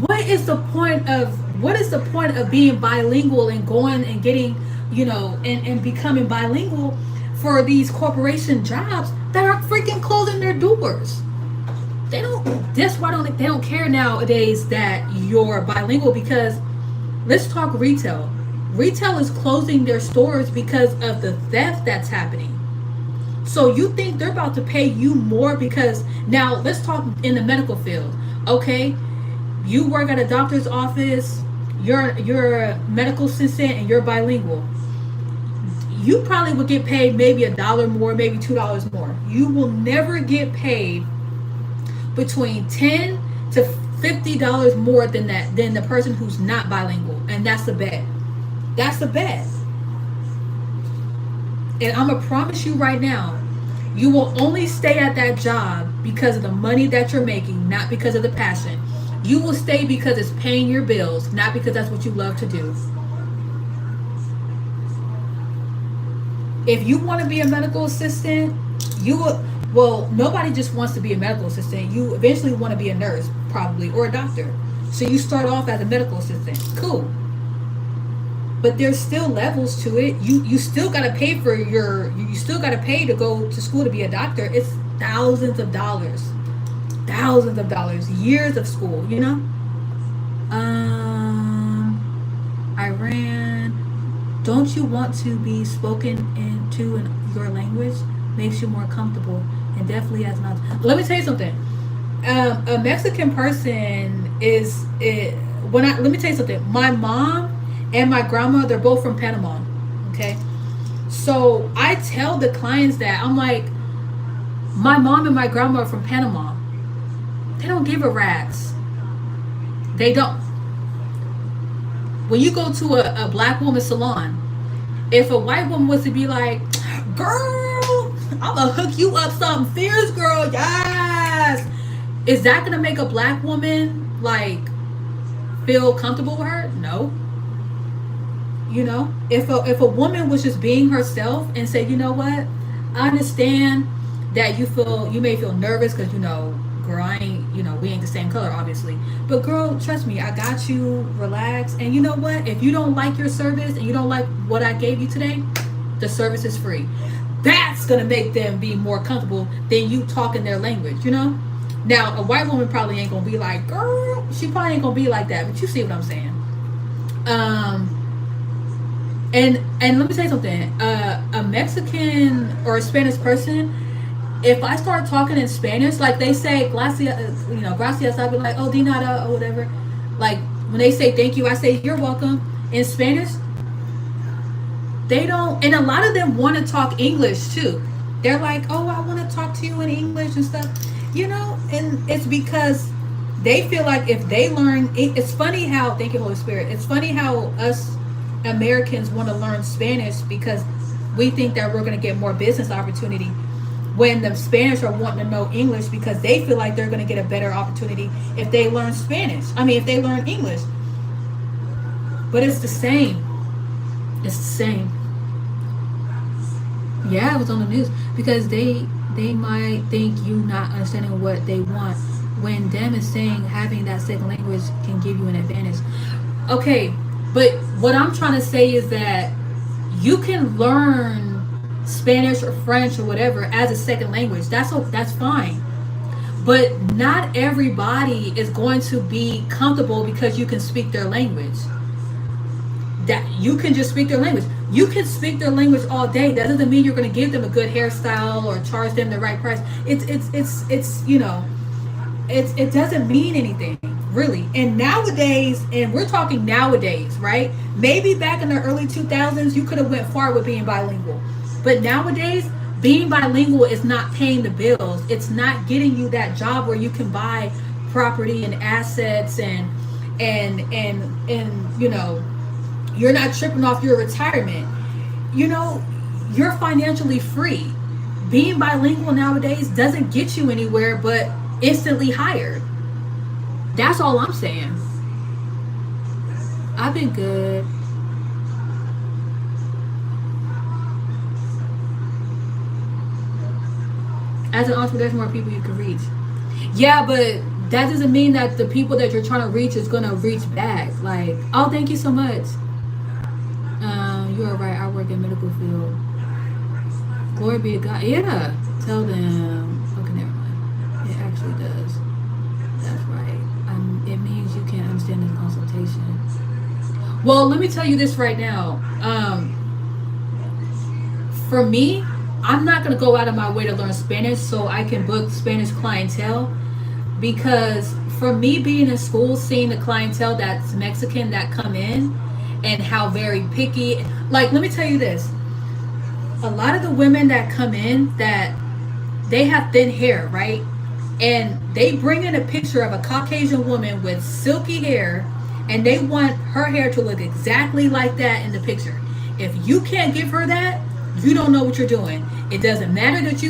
What is the point of being bilingual and going and getting, you know, and becoming bilingual for these corporation jobs that are freaking closing their doors? They don't care nowadays that you're bilingual, because let's talk retail. Retail is closing their stores because of the theft that's happening. So you think they're about to pay you more because, now let's talk in the medical field. Okay, you work at a doctor's office, you're a medical assistant, and you're bilingual. You probably would get paid maybe $1 more, maybe $2 more. You will never get paid between $10 to $50 more than the person who's not bilingual, and that's a bet. That's a bet. And I'm gonna promise you right now, you will only stay at that job because of the money that you're making, not because of the passion. You will stay because it's paying your bills, not because that's what you love to do. If you want to be a medical assistant, nobody just wants to be a medical assistant. You eventually want to be a nurse, probably, or a doctor. So you start off as a medical assistant. Cool. But there's still levels to it. You still gotta pay you still gotta pay to go to school to be a doctor. It's thousands of dollars, years of school, you know? don't you want to be spoken into in your language? Makes you more comfortable, and definitely has not. Let me tell you something. A Mexican person is it, when I let me tell you something. My mom and my grandma, they're both from Panama. Okay, so I tell the clients that I'm like, my mom and my grandma are from Panama. They don't give a rat's. They don't. When you go to a black woman salon, if a white woman was to be like, girl, I'm gonna hook you up something fierce, girl, yes. Is that gonna make a black woman like feel comfortable with her? No. You know, if a woman was just being herself and say, you know what, I understand that you may feel nervous because girl, I ain't, we ain't the same color, obviously. But girl, trust me, I got you. Relax. And you know what? If you don't like your service and you don't like what I gave you today, the service is free. That's gonna make them be more comfortable than you talking their language. Now a white woman probably ain't gonna be like, girl. She probably ain't gonna be like that. But you see what I'm saying? And let me tell you something. A Mexican or a Spanish person, if I start talking in Spanish, like they say gracias, gracias, I'll be like, oh, de nada, or whatever. Like when they say thank you, I say you're welcome. In Spanish, they don't, and a lot of them want to talk English too. They're like, oh, I want to talk to you in English and stuff, and it's because they feel like if they learn, it's funny how, thank you, Holy Spirit, it's funny how us Americans want to learn Spanish because we think that we're going to get more business opportunity when the Spanish are wanting to know English because they feel like they're going to get a better opportunity if they learn Spanish. I mean, if they learn English. But it's the same. It's the same. Yeah, it was on the news because they might think you not understanding what they want when them is saying having that second language can give you an advantage. Okay, but what I'm trying to say is that you can learn Spanish or French or whatever as a second language. That's fine. But not everybody is going to be comfortable because you can speak their language. That you can just speak their language. You can speak their language all day. That doesn't mean you're going to give them a good hairstyle or charge them the right price. It doesn't mean anything, really. And nowadays, and we're talking nowadays, right? Maybe back in the early 2000s, you could have went far with being bilingual. But nowadays, being bilingual is not paying the bills. It's not getting you that job where you can buy property and assets and you're not tripping off your retirement. You're financially free. Being bilingual nowadays doesn't get you anywhere but instantly hired. That's all I'm saying. I've been good. As an entrepreneur, there's more people you can reach. Yeah, but that doesn't mean that the people that you're trying to reach is going to reach back. Like, oh, thank you so much. You are right. I work in medical field. Glory be to God. Yeah. Tell them. Okay, never mind. It actually does. That's right. It means you can't understand this consultation. Well, let me tell you this right now. For me, I'm not going to go out of my way to learn Spanish so I can book Spanish clientele, because for me being in school, seeing the clientele that's Mexican that come in and how very picky, like, let me tell you this. A lot of the women that come in, that they have thin hair, right? And they bring in a picture of a Caucasian woman with silky hair, and they want her hair to look exactly like that in the picture. If you can't give her that, you don't know what you're doing. It doesn't matter that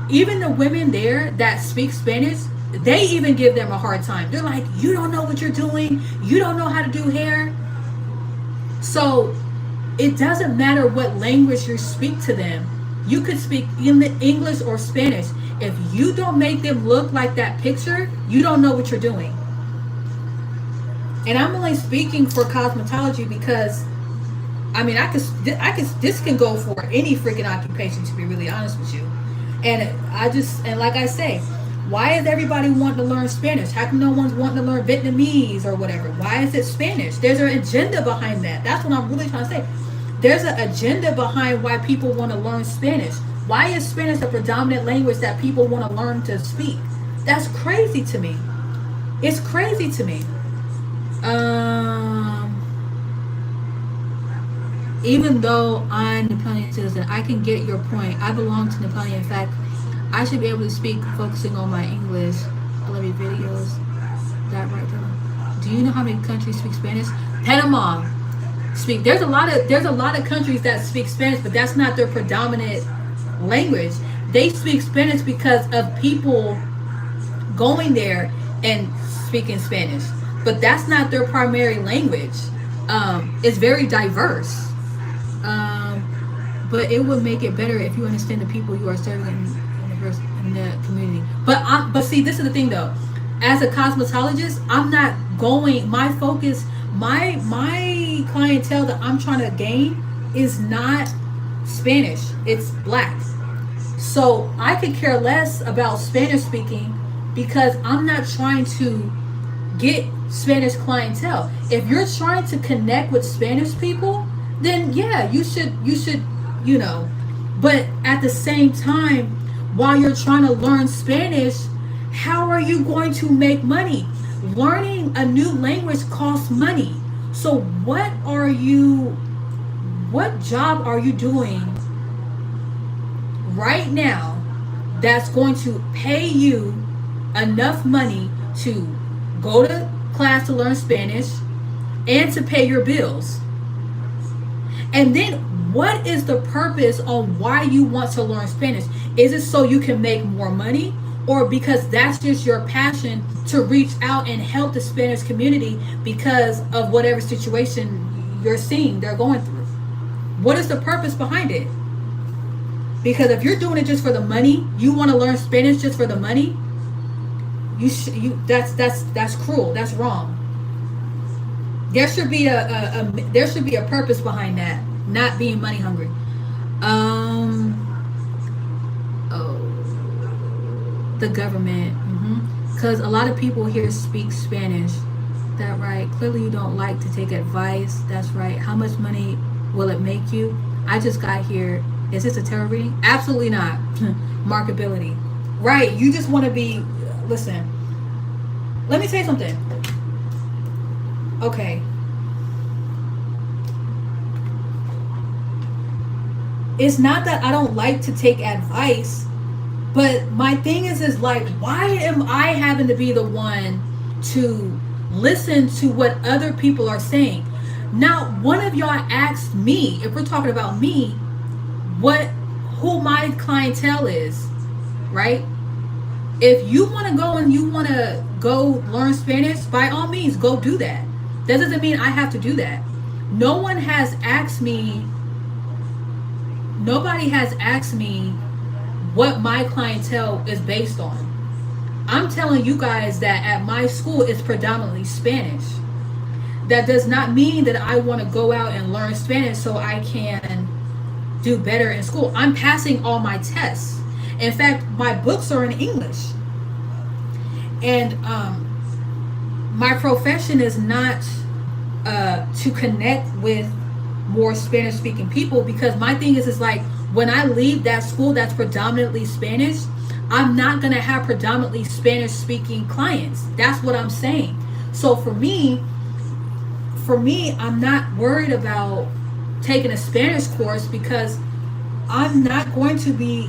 even the women there that speak Spanish, they even give them a hard time. They're like, you don't know what you're doing. You don't know how to do hair. So it doesn't matter what language you speak to them. You could speak English or Spanish. If you don't make them look like that picture, you don't know what you're doing. And I'm only speaking for cosmetology because, I mean, this can go for any freaking occupation, to be really honest with you. And like I say, why is everybody wanting to learn Spanish? How come no one's wanting to learn Vietnamese or whatever? Why is it Spanish? There's an agenda behind that. That's what I'm really trying to say. there's an agenda behind why people want to learn Spanish. Why is Spanish a predominant language that people want to learn to speak? That's crazy to me. It's crazy to me. Even though I'm Nepalian citizen, I can get your point. I belong to Nepal. In fact, I should be able to speak focusing on my English. I love your videos. That right there. Do you know how many countries speak Spanish? Panama speak. There's a lot of countries that speak Spanish, but that's not their predominant language. They speak Spanish because of people going there and speaking Spanish, but that's not their primary language. It's very diverse. But it would make it better if you understand the people you are serving in the community. But see, this is the thing though. As a cosmetologist, I'm not going. My focus, my clientele that I'm trying to gain is not Spanish. It's Black. So I could care less about Spanish speaking because I'm not trying to get Spanish clientele. If you're trying to connect with Spanish people, then yeah, you should, you know. But at the same time, while you're trying to learn Spanish, how are you going to make money? Learning a new language costs money. So what job are you doing right now that's going to pay you enough money to go to class to learn Spanish and to pay your bills? And then what is the purpose on why you want to learn Spanish? Is it so you can make more money, or because that's just your passion to reach out and help the Spanish community because of whatever situation you're seeing they're going through? What is the purpose behind it? Because if you're doing it just for the money, you want to learn Spanish just for the money, that's cruel. That's wrong. There should be a purpose behind that, not being money hungry. The government, because a lot of people here speak Spanish. That right? Clearly, you don't like to take advice. That's right. How much money will it make you? I just got here. Is this a tarot reading? Absolutely not. Markability, right? You just want to be. Listen, let me say something. Okay. It's not that I don't like to take advice, but my thing is like, why am I having to be the one to listen to what other people are saying? Now, one of y'all asked me, if we're talking about me, who my clientele is, right? If you want to go and you want to go learn Spanish, by all means, go do that. That doesn't mean I have to do that. Nobody has asked me what my clientele is based on. I'm telling you guys that at my school it's predominantly Spanish. That does not mean that I want to go out and learn Spanish so I can do better in school. I'm passing all my tests. In fact, my books are in English. And my profession is not to connect with more Spanish speaking people, because my thing is like, when I leave that school that's predominantly Spanish, I'm not going to have predominantly Spanish speaking clients. That's what I'm saying. So for me, I'm not worried about taking a Spanish course, because I'm not going to be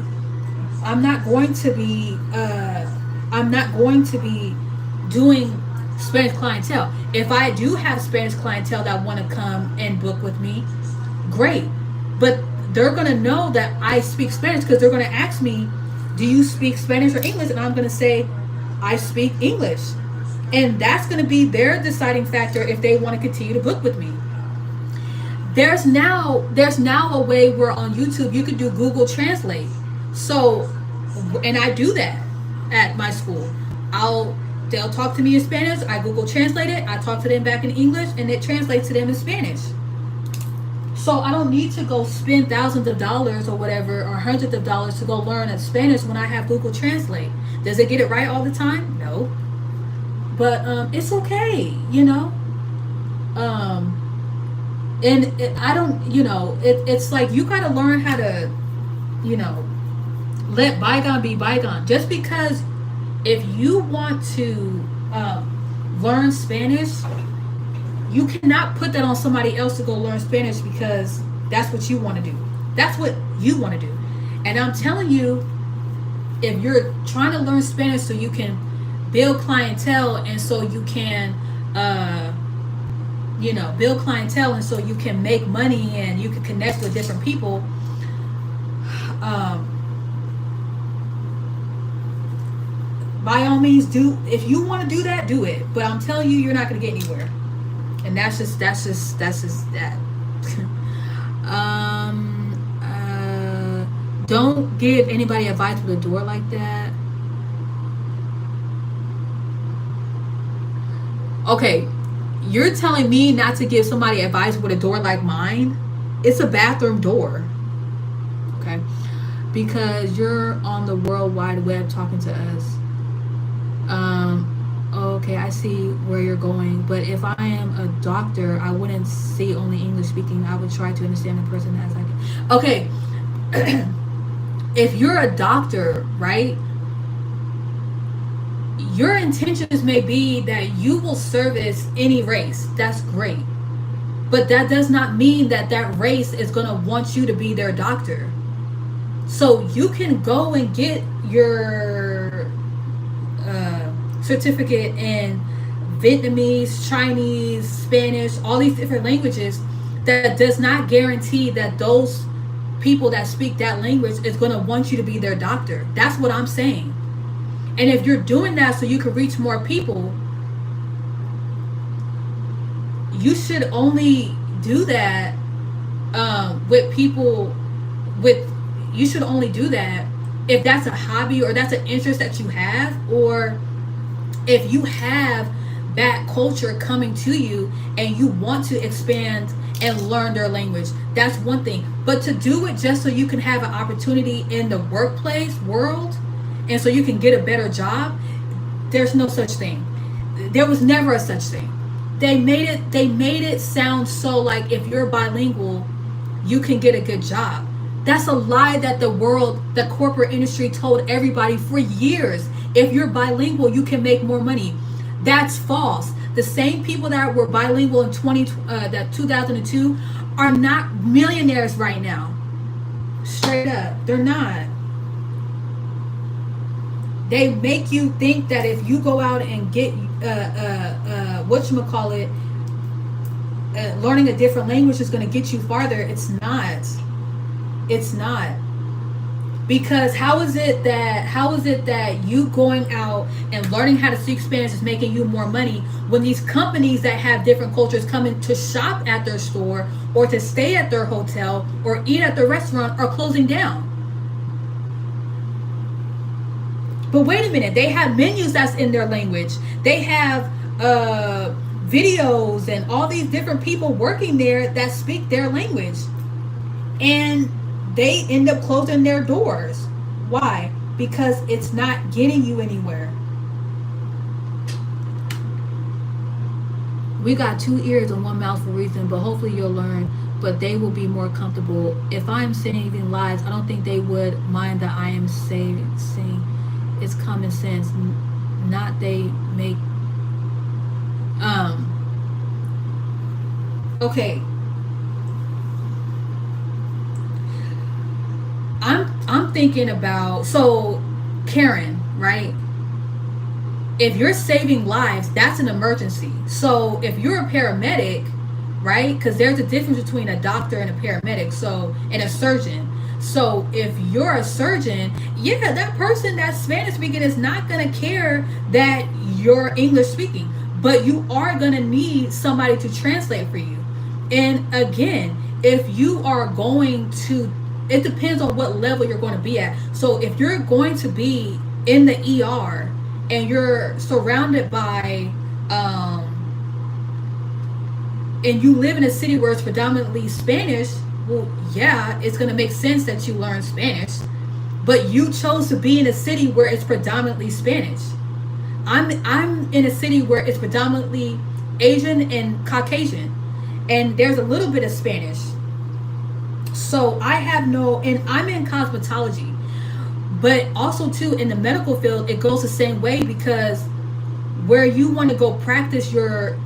doing Spanish clientele. If I do have Spanish clientele that want to come and book with me, great. But they're going to know that I speak Spanish, because they're going to ask me, do you speak Spanish or English? And I'm going to say, I speak English. And that's going to be their deciding factor if they want to continue to book with me. There's now a way where on YouTube you could do Google Translate. So, and I do that at my school. They'll talk to me in Spanish, I Google Translate it, I talk to them back in English, and it translates to them in Spanish. So I don't need to go spend thousands of dollars or whatever, or hundreds of dollars to go learn Spanish when I have Google Translate. Does it get it right all the time? No. But it's okay, you know. And I don't, it's like you got to learn how to, you know, let bygone be bygone. Just because if you want to learn Spanish, you cannot put that on somebody else to go learn Spanish because that's what you want to do. That's what you want to do. And I'm telling you, if you're trying to learn Spanish so you can build clientele and so you can, build clientele and so you can make money and you can connect with different people, by all means do. If you want to do that, do it. But I'm telling you, you're not going to get anywhere. And that's just that. Don't give anybody advice with a door like that. Okay, you're telling me not to give somebody advice with a door like mine? It's a bathroom door. Okay, because you're on the World Wide Web talking to us. Okay, I see where you're going, but if I am a doctor, I wouldn't say only English speaking. I would try to understand the person as I can. Okay, if you're a doctor, right, your intentions may be that you will service any race. That's great, but that does not mean that that race is going to want you to be their doctor. So you can go and get your certificate in Vietnamese, Chinese, Spanish, all these different languages. That does not guarantee that those people that speak that language is going to want you to be their doctor. That's what I'm saying. And if you're doing that so you can reach more people, you should only do that with people with. You should only do that if that's a hobby or that's an interest that you have, or if you have that culture coming to you and you want to expand and learn their language. That's one thing. But to do it just so you can have an opportunity in the workplace world and so you can get a better job, there's no such thing. There was never a such thing. They made it sound so like if you're bilingual, you can get a good job. That's a lie that the corporate industry told everybody for years. If you're bilingual, you can make more money. That's false. The same people that were bilingual in 2002 are not millionaires right now. Straight up, they're not. They make you think that if you go out and get learning a different language is going to get you farther. It's not. It's not. Because how is it that you going out and learning how to speak Spanish is making you more money when these companies that have different cultures coming to shop at their store or to stay at their hotel or eat at the restaurant are closing down? But wait a minute, they have menus that's in their language. They have videos and all these different people working there that speak their language. And they end up closing their doors. Why? Because it's not getting you anywhere. We got 2 ears and 1 mouth for a reason, but hopefully you'll learn. But they will be more comfortable. If I'm saving lives, I don't think they would mind that I am saying it's common sense. Not they make. Okay. I'm thinking about, so Karen, right? If you're saving lives, that's an emergency. So if you're a paramedic, right? Because there's a difference between a doctor and a paramedic, and a surgeon. So if you're a surgeon, yeah, that person that's Spanish speaking is not going to care that you're English speaking, but you are going to need somebody to translate for you. And again, if you are going to, it depends on what level you're going to be at. So if you're going to be in the ER and you're surrounded by, and you live in a city where it's predominantly Spanish, well, yeah, it's going to make sense that you learn Spanish. But you chose to be in a city where it's predominantly Spanish. I'm in a city where it's predominantly Asian and Caucasian. and there's a little bit of Spanish. So I have no, and I'm in cosmetology, but also too in the medical field, it goes the same way because where you want to go practice your,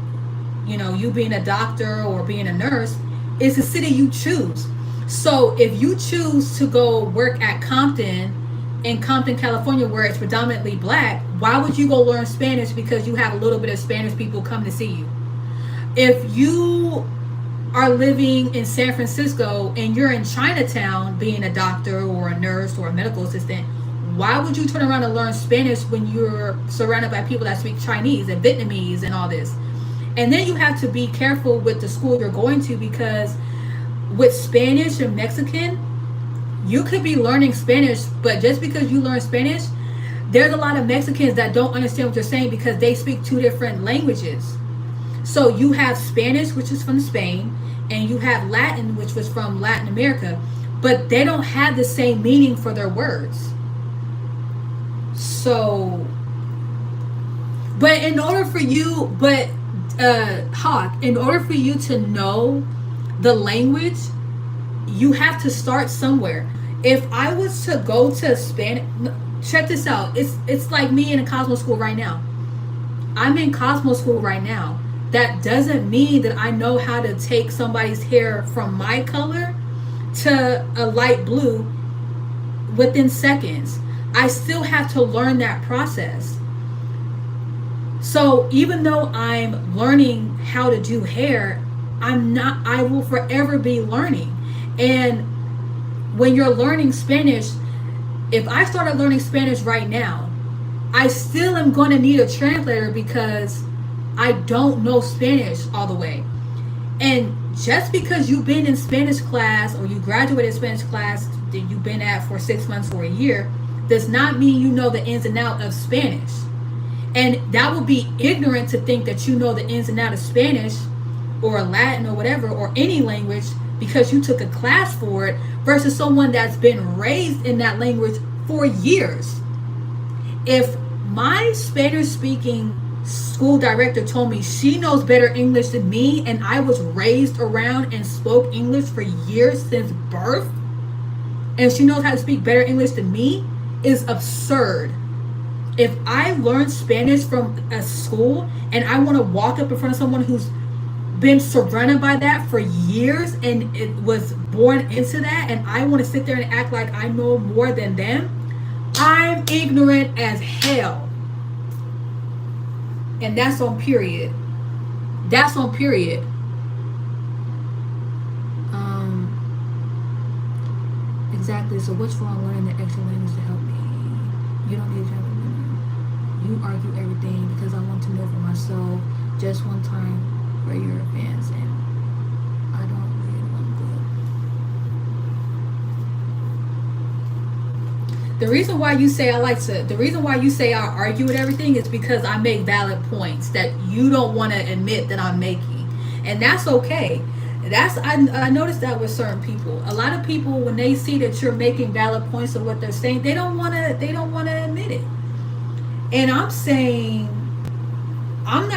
you being a doctor or being a nurse is the city you choose. So if you choose to go work at Compton in Compton, California, where it's predominantly black, why would you go learn Spanish because you have a little bit of Spanish people come to see you? If you are living in San Francisco and you're in Chinatown being a doctor or a nurse or a medical assistant, why would you turn around and learn Spanish when you're surrounded by people that speak Chinese and Vietnamese and all this? And then you have to be careful with the school you're going to, because with Spanish and Mexican, you could be learning Spanish, but just because you learn Spanish, there's a lot of Mexicans that don't understand what you're saying because they speak two different languages. So you have Spanish, which is from Spain, and you have Latin, which was from Latin America, but they don't have the same meaning for their words. So, but in order for you, Hawk, in order for you to know the language, you have to start somewhere. If I was to go to Spanish, check this out. It's like me in a Cosmo school right now. I'm in Cosmo school right now. That doesn't mean that I know how to take somebody's hair from my color to a light blue within seconds. I still have to learn that process. So even though I'm learning how to do hair, I will forever be learning. And when you're learning Spanish, if I started learning Spanish right now, I still am going to need a translator because I don't know Spanish all the way. And just because you've been in Spanish class or you graduated Spanish class that you've been at for 6 months or a year does not mean you know the ins and outs of Spanish. And that would be ignorant to think that you know the ins and outs of Spanish or Latin or whatever, or any language because you took a class for it versus someone that's been raised in that language for years. If my Spanish speaking school director told me she knows better English than me and I was raised around and spoke English for years since birth, and she knows how to speak better English than me, is absurd. If I learned Spanish from a school and I want to walk up in front of someone who's been surrounded by that for years and it was born into that, and I want to sit there and act like I know more than them, I'm ignorant as hell. And that's on period. That's on period. Exactly. So what's wrong learning the extra language to help me? You don't need to have a You argue everything because I want to know for myself. Just one time where you're advanced and I don't really want to. The reason why you say I argue with everything is because I make valid points that you don't want to admit that I'm making. And that's okay. I noticed that with certain people. A lot of people, when they see that you're making valid points of what they're saying, they don't want to admit it. And I'm not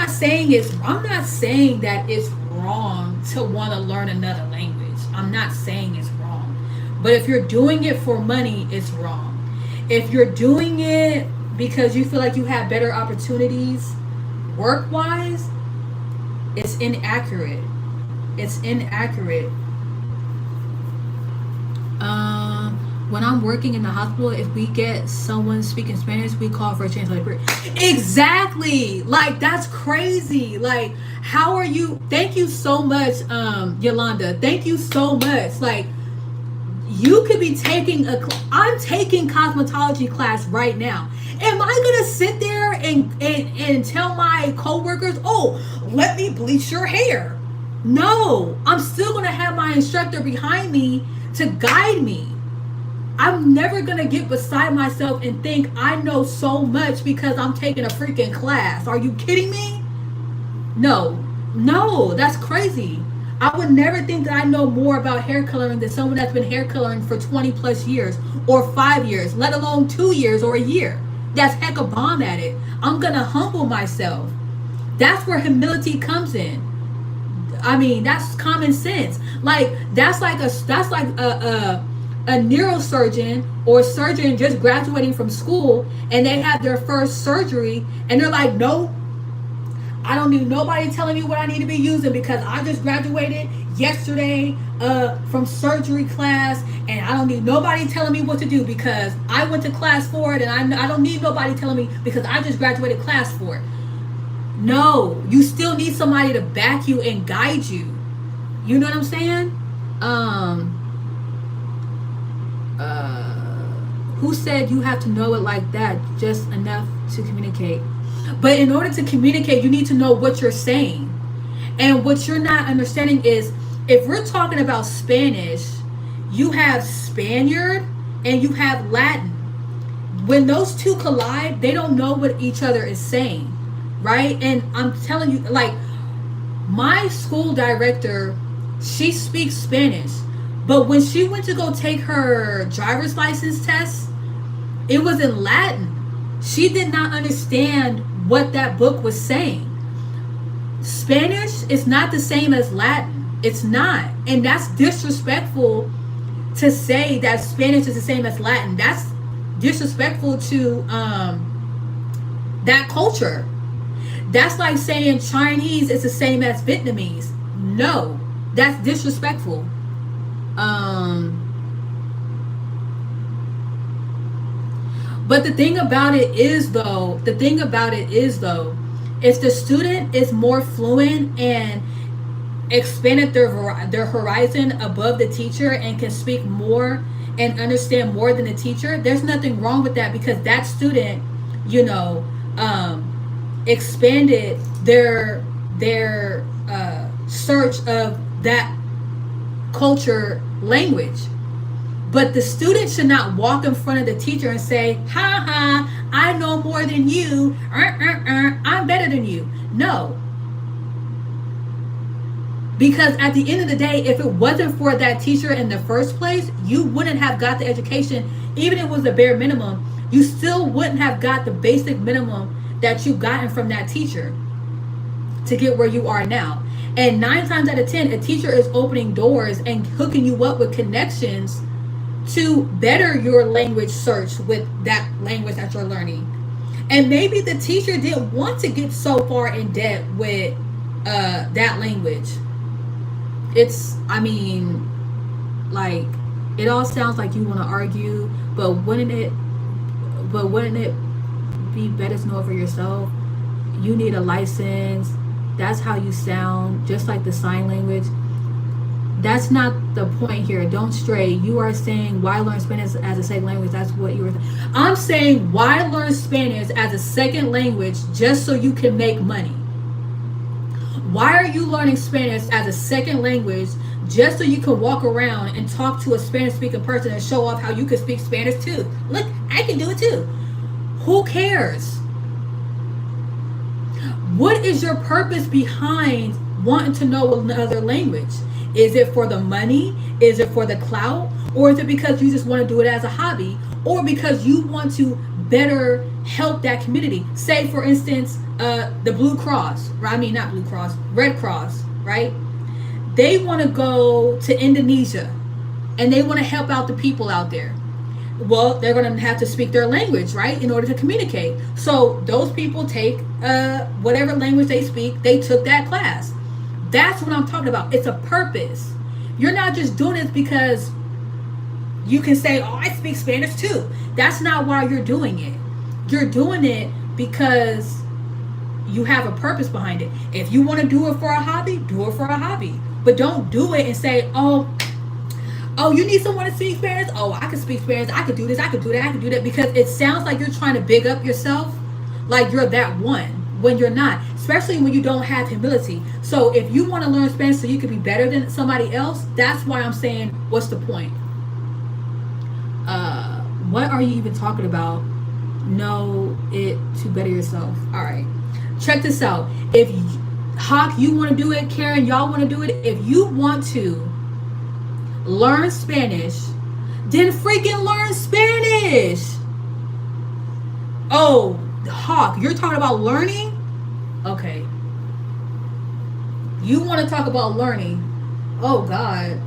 saying that it's wrong to want to learn another language. I'm not saying it's wrong. But if you're doing it for money, it's wrong. If you're doing it because you feel like you have better opportunities work-wise, it's inaccurate. It's inaccurate. When I'm working in the hospital, if we get someone speaking Spanish, we call for a translator. Exactly. Like, that's crazy. Like, how are you? Thank you so much, Yolanda. Thank you so much. Like, you could be taking I'm taking cosmetology class right now. Am I gonna sit there and tell my coworkers, oh, let me bleach your hair? No, I'm still gonna have my instructor behind me to guide me. I'm never gonna get beside myself and think I know so much because I'm taking a freaking class. Are you kidding me? No, that's crazy. I would never think that I know more about hair coloring than someone that's been hair coloring for 20 plus years or 5 years, let alone 2 years or a year. That's heck a bomb at it. I'm gonna humble myself. That's where humility comes in. I mean, that's common sense. Like that's like a neurosurgeon or a surgeon just graduating from school, and they have their first surgery, and they're like, no, I don't need nobody telling me what I need to be using because I just graduated yesterday from surgery class, and I don't need nobody telling me what to do because I went to class for it, and I don't need nobody telling me because I just graduated class for it. No, you still need somebody to back you and guide you. You know what I'm saying? Who said you have to know it like that? Just enough to communicate. But in order to communicate, you need to know what you're saying. And what you're not understanding is, if we're talking about Spanish, you have Spaniard and you have Latin. When those two collide, they don't know what each other is saying, right? And I'm telling you, like, my school director, she speaks Spanish. But when she went to go take her driver's license test, it was in Latin. She did not understand what that book was saying. Spanish is not the same as Latin. It's not. And that's disrespectful to say that Spanish is the same as Latin. That's disrespectful to that culture. That's like saying Chinese is the same as Vietnamese. No, that's disrespectful. But the thing about it is though, if the student is more fluent and expanded their horizon above the teacher and can speak more and understand more than the teacher, there's nothing wrong with that, because that student, you know, expanded their search of that culture language. But the student should not walk in front of the teacher and say, ha ha, I know more than you, I'm better than you. No. Because at the end of the day, if it wasn't for that teacher in the first place, you wouldn't have got the education. Even if it was the bare minimum, you still wouldn't have got the basic minimum that you gotten from that teacher to get where you are now. And 9 times out of 10, a teacher is opening doors and hooking you up with connections to better your language search with that language that you're learning. And maybe the teacher didn't want to get so far in depth with that language. It's, I mean, like, it all sounds like you want to argue, but wouldn't it be better to know for yourself? You need a license. That's how you sound, just like the sign language. That's not the point here. Don't stray. You are saying why learn Spanish as a second language. That's what you were saying. I'm saying why learn Spanish as a second language just so you can make money. Why are you learning Spanish as a second language just so you can walk around and talk to a Spanish speaking person and show off how you can speak Spanish too? Look, I can do it too. Who cares? What is your purpose behind wanting to know another language? Is it for the money? Is it for the clout? Or is it because you just want to do it as a hobby? Or because you want to better help that community? Say, for instance, the Blue Cross, I mean, not Blue Cross, Red Cross, right? They want to go to Indonesia and they want to help out the people out there. Well, they're going to have to speak their language, right, in order to communicate. So those people take whatever language they speak, they took that class. That's what I'm talking about. It's a purpose. You're not just doing it because you can say, oh, I speak Spanish too. That's not why you're doing it. You're doing it because you have a purpose behind it. If you want to do it for a hobby, do it for a hobby. But don't do it and say, oh, you need someone to speak Spanish? Oh, I can speak Spanish. I can do this. I can do that. I can do that. Because it sounds like you're trying to big up yourself, like you're that one, when you're not. Especially when you don't have humility. So if you want to learn Spanish so you can be better than somebody else, that's why I'm saying, what's the point? What are you even talking about? Know it to better yourself. All right. Check this out. If Hawk, you want to do it, Karen, y'all want to do it. If you want to learn Spanish, then freaking learn Spanish. Oh, Hawk, you're talking about learning? Okay. You want to talk about learning? Oh God.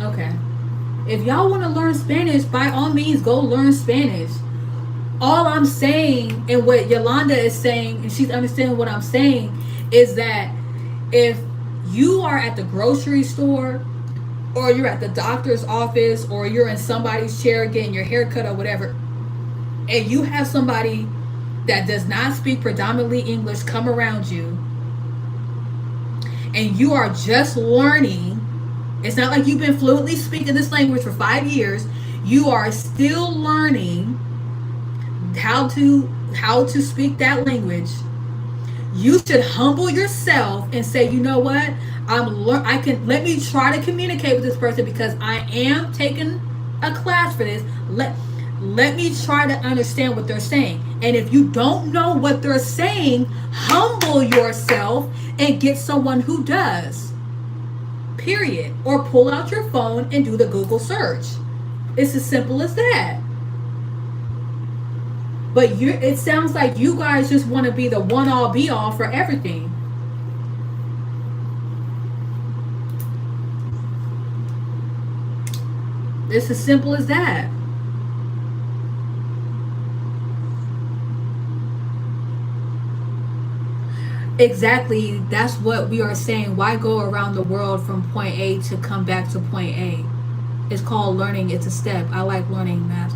Okay. If y'all want to learn Spanish, by all means, go learn Spanish. All I'm saying, and what Yolanda is saying, and she's understanding what I'm saying, is that if you are at the grocery store, or you're at the doctor's office, or you're in somebody's chair getting your hair cut or whatever, and you have somebody that does not speak predominantly English come around you, and you are just learning, it's not like you've been fluently speaking this language for 5 years. You are still learning how to speak that language. You should humble yourself and say, you know what? I can let me try to communicate with this person because I am taking a class for this. Let me try to understand what they're saying. And if you don't know what they're saying, humble yourself and get someone who does. Period. Or pull out your phone and do the Google search. It's as simple as that. But it sounds like you guys just want to be the one all be all for everything. It's as simple as that. Exactly. That's what we are saying. Why go around the world from point A to come back to point A? It's called learning. It's a step. I like learning math.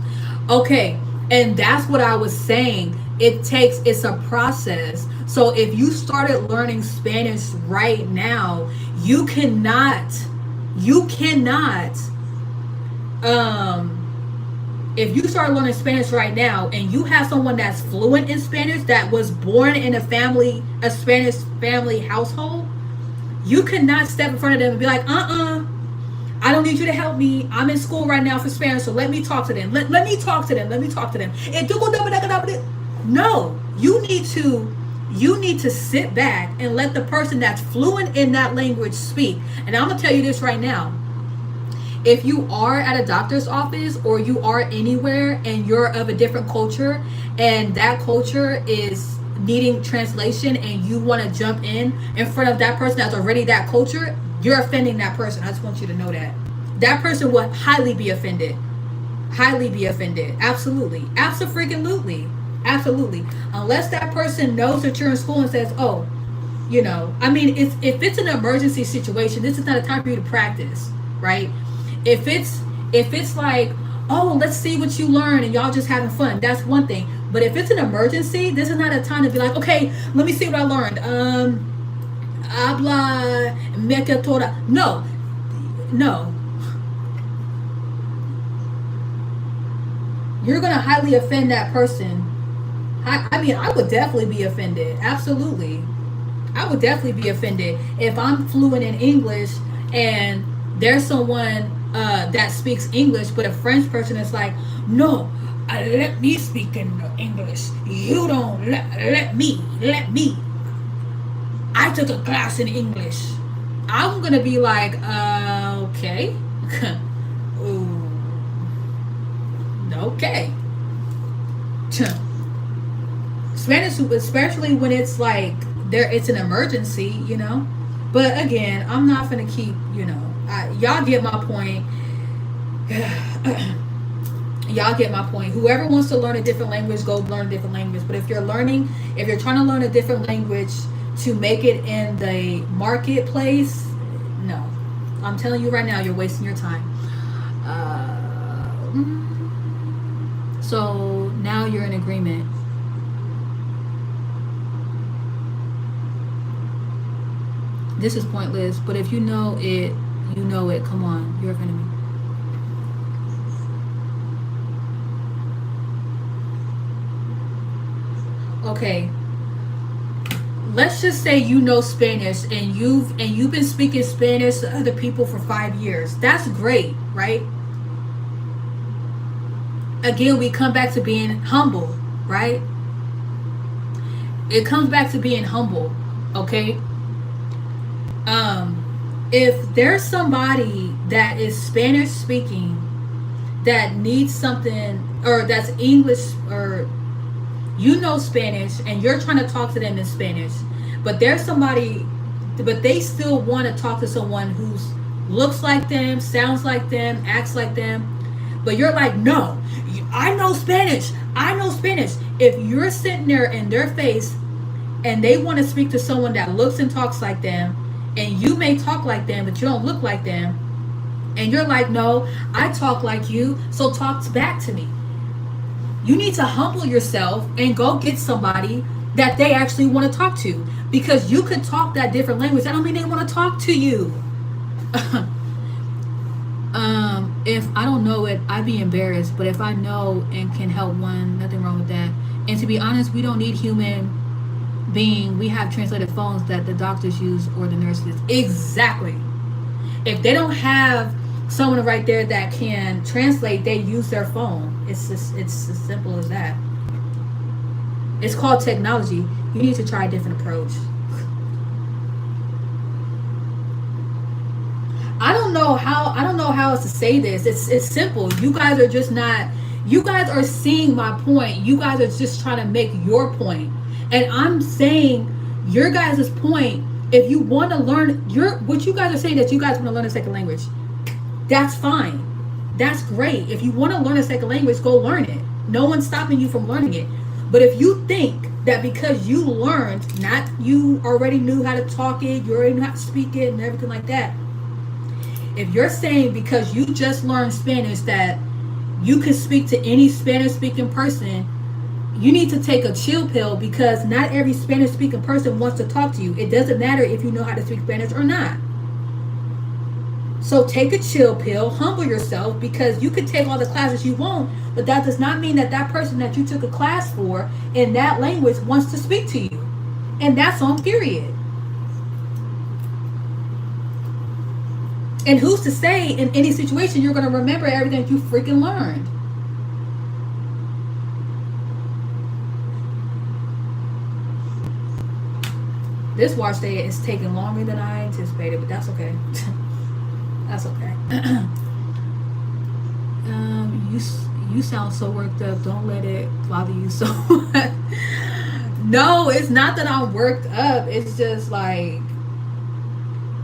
Okay. And that's what I was saying. It's a process. So if you started learning Spanish right now, you cannot, if you start learning Spanish right now and you have someone that's fluent in Spanish that was born in a Spanish family household, you cannot step in front of them and be like, I don't need you to help me. I'm in school right now for Spanish, so let me talk to them. Let me talk to them. Let me talk to them. No, you need to sit back and let the person that's fluent in that language speak. And I'm gonna tell you this right now. If you are at a doctor's office or you are anywhere and you're of a different culture and that culture is needing translation and you want to jump in front of that person that's already that culture, you're offending that person. I just want you to know that. That person will highly be offended. Highly be offended. Absolutely. Absolutely. Absolutely. Unless that person knows that you're in school and says, oh, I mean, if it's an emergency situation, this is not a time for you to practice, right? If it's like, oh, let's see what you learn and y'all just having fun, that's one thing. But if it's an emergency, this is not a time to be like, okay, let me see what I learned. Habla mecatora. No. You're gonna highly offend that person. I mean, I would definitely be offended. Absolutely. I would definitely be offended if I'm fluent in English and there's someone that speaks English, but a French person is like, no, let me speak in English. You don't let me. I took a class in English. I'm gonna be like, okay. Ooh, okay. Spanish, especially when it's like it's an emergency, But again, I'm not gonna keep, y'all get my point. Y'all get my point. Whoever wants to learn a different language, go learn a different language. But if you're trying to learn a different language to make it in the marketplace, no. I'm telling you right now, you're wasting your time. So now you're in agreement. This is pointless, but if you know it, you know it. Come on, you're offending me. Okay. Let's just say you know Spanish and you've been speaking Spanish to other people for 5 years. That's great, right? Again, we come back to being humble, right? It comes back to being humble, okay? If there's somebody that is Spanish speaking that needs something, or that's English, or you know Spanish and you're trying to talk to them in Spanish, but there's somebody, but they still want to talk to someone who's looks like them, sounds like them, acts like them, but you're like, no, I know Spanish. I know Spanish. If you're sitting there in their face and they want to speak to someone that looks and talks like them, and you may talk like them, but you don't look like them, and you're like, no, I talk like you, so talk back to me. You need to humble yourself and go get somebody that they actually want to talk to. Because you could talk that different language. That don't mean they want to talk to you. If I don't know it, I'd be embarrassed. But if I know and can help one, nothing wrong with that. And to be honest, we don't need human being. We have translated phones that the doctors use or the nurses. Exactly. If they don't have someone right there that can translate, they use their phone. It's as simple as that. It's called technology. You need to try a different approach. I don't know how else to say this. It's simple. You guys are just not, you guys are seeing my point. You guys are just trying to make your point. And I'm saying your guys' point, if you want to learn what you guys are saying, that you guys want to learn a second language, that's fine. That's great. If you want to learn a second language, go learn it. No one's stopping you from learning it. But if you think that because you learned, not you already knew how to talk it, you already knew how to speak it and everything like that. If you're saying because you just learned Spanish that you can speak to any Spanish speaking person, you need to take a chill pill, because not every Spanish speaking person wants to talk to you. It doesn't matter if you know how to speak Spanish or not. So take a chill pill, humble yourself, because you can take all the classes you want, but that does not mean that that person that you took a class for in that language wants to speak to you. And that's on period. And who's to say in any situation you're going to remember everything that you freaking learned? This watch day is taking longer than I anticipated, but that's okay. That's okay. You sound so worked up. Don't let it bother you so much. No, it's not that I'm worked up. It's just like,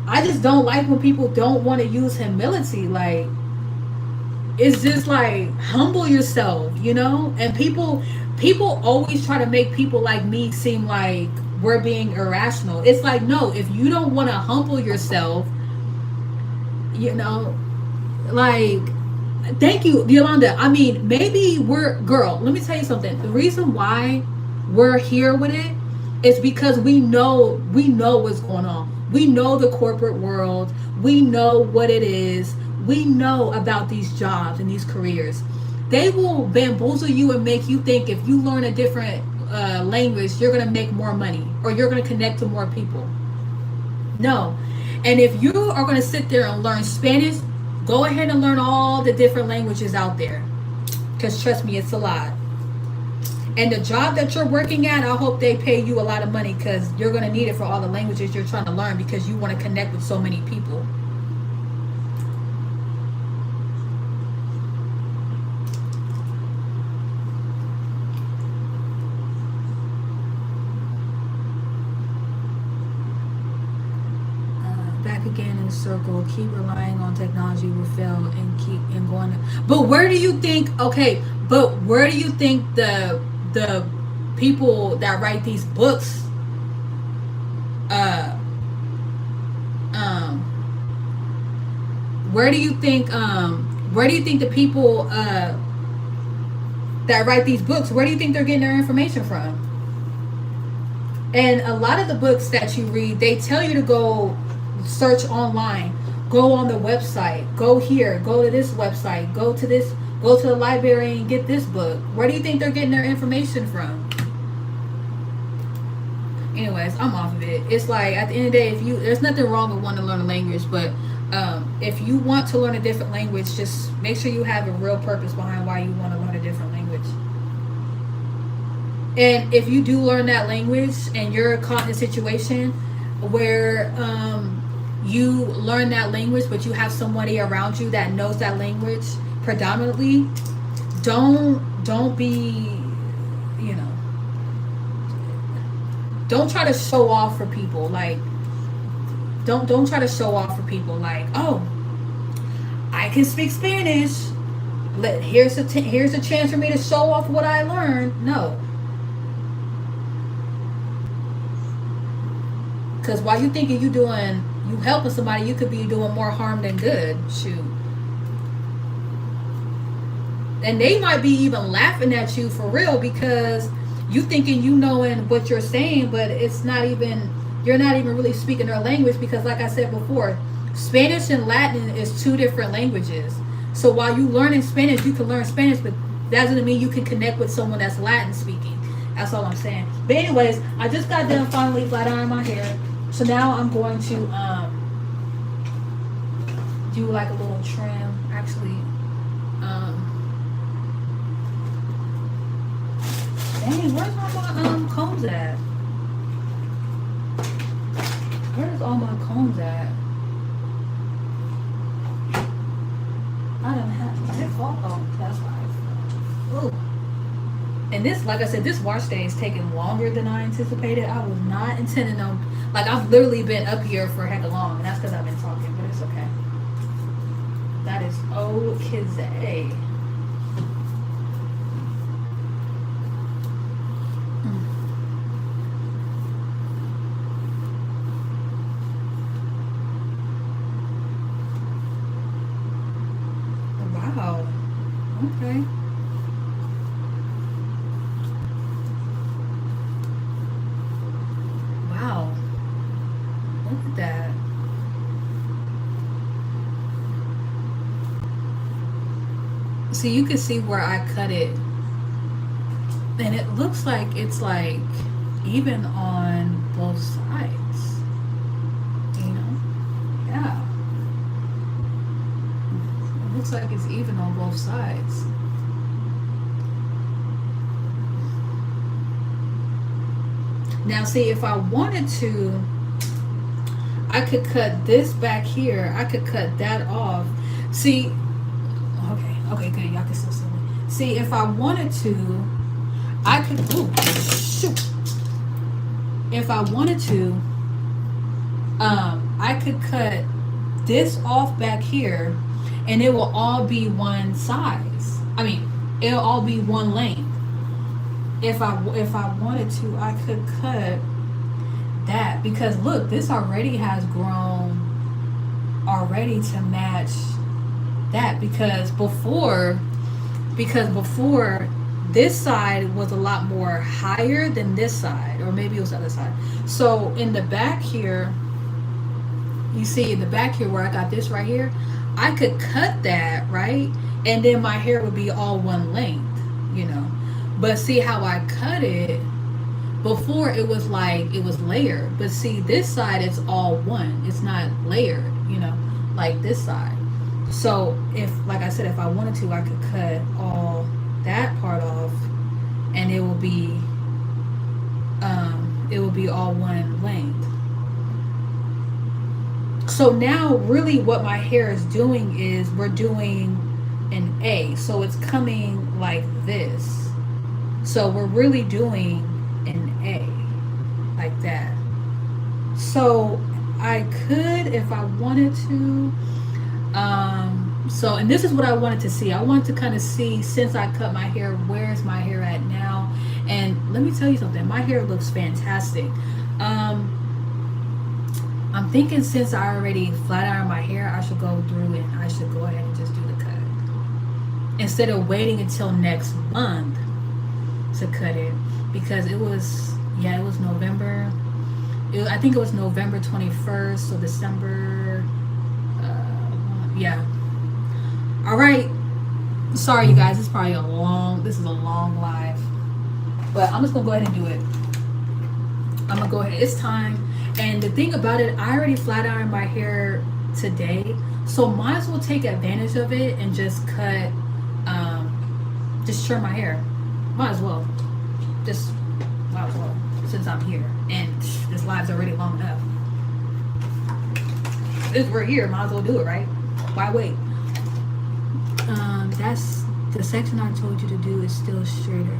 I just don't like when people don't want to use humility. Like, it's just like, humble yourself, you know? And people always try to make people like me seem like we're being irrational. It's like, no, if you don't want to humble yourself, you know, like, thank you, Yolanda. I mean, maybe girl, let me tell you something. The reason why we're here with it is because we know what's going on. We know the corporate world. We know what it is. We know about these jobs and these careers. They will bamboozle you and make you think if you learn a different language, you're going to make more money or you're going to connect to more people. No. And if you are going to sit there and learn Spanish, go ahead and learn all the different languages out there. Because trust me, it's a lot. And the job that you're working at, I hope they pay you a lot of money, because you're going to need it for all the languages you're trying to learn, because you want to connect with so many people. Back again in the circle. Keep relying on technology will fail and keep and going. But where do you think? Okay, but where do you think the people that write these books where do you think the people that write these books, where do you think they're getting their information from? And a lot of the books that you read, they tell you to go search online, go on the website, go here, go to this website, go to the library and get this book. Where do you think they're getting their information from? Anyways, I'm off of it. It's like, at the end of the day, there's nothing wrong with wanting to learn a language, but if you want to learn a different language, just make sure you have a real purpose behind why you want to learn a different language. And if you do learn that language and you're caught in a situation where you learn that language, but you have somebody around you that knows that language predominantly, don't be, don't try to show off for people. Like, don't try to show off for people. Like, oh, I can speak Spanish. Here's a chance for me to show off what I learned. No. Because while you thinking you helping somebody, you could be doing more harm than good. Shoot. And they might be even laughing at you for real because you thinking you knowing what you're saying, but you're not even really speaking their language because, like I said before, Spanish and Latin is two different languages. So while you learning Spanish, you can learn Spanish, but that doesn't mean you can connect with someone that's Latin speaking. That's all I'm saying. But anyways, I just got done finally flat ironing my hair. So now I'm going to do like a little trim. Actually, dang, where's all my combs at? Where's all my combs at? I don't have. Did it fall? Oh, that's right. Ooh. And this, like I said, this wash day is taking longer than I anticipated. I was not intending on, like, I've literally been up here for heck of long, and that's because I've been talking, but it's okay. That is okay. Wow. Okay. Wow. Look at that. So you can see where I cut it. And it looks like it's like even on both sides. You know? Yeah. It looks like it's even on both sides. Now see, if I wanted to, I could cut this back here. I could cut that off. See, okay, good. Y'all can still see me. See, if I wanted to, I could, shoot. If I wanted to, I could cut this off back here and it will all be one size. I mean, it'll all be one length. If I wanted to, I could cut that because look, this already has grown already to match that because before this side was a lot more higher than this side, or maybe it was the other side. So in the back here, you see in the back here where I got this right here, I could cut that, right? And then my hair would be all one length, you know. But see how I cut it, before it was like, it was layered. But see, this side is all one. It's not layered, you know, like this side. So if, like I said, if I wanted to, I could cut all that part off and it will be all one length. So now really what my hair is doing is we're doing an A. So it's coming like this. So we're really doing an A like that. So I could, if I wanted to, so, and this is what I wanted to see. I wanted to kind of see, since I cut my hair, where's my hair at now? And let me tell you something, my hair looks fantastic. I'm thinking since I already flat ironed my hair, I should go through and I should go ahead and just do the cut. Instead of waiting until next month to cut it, because it was November. I think it was November 21st, so December. Yeah. All right. Sorry, you guys. This is a long live, but I'm just gonna go ahead and do it. I'm gonna go ahead. It's time. And the thing about it, I already flat ironed my hair today, so might as well take advantage of it and just cut, just trim my hair. Might as well. Since I'm here and this live's already long enough. If we're here, might as well do it, right? Why wait? That's the section I told you to do is still straighter.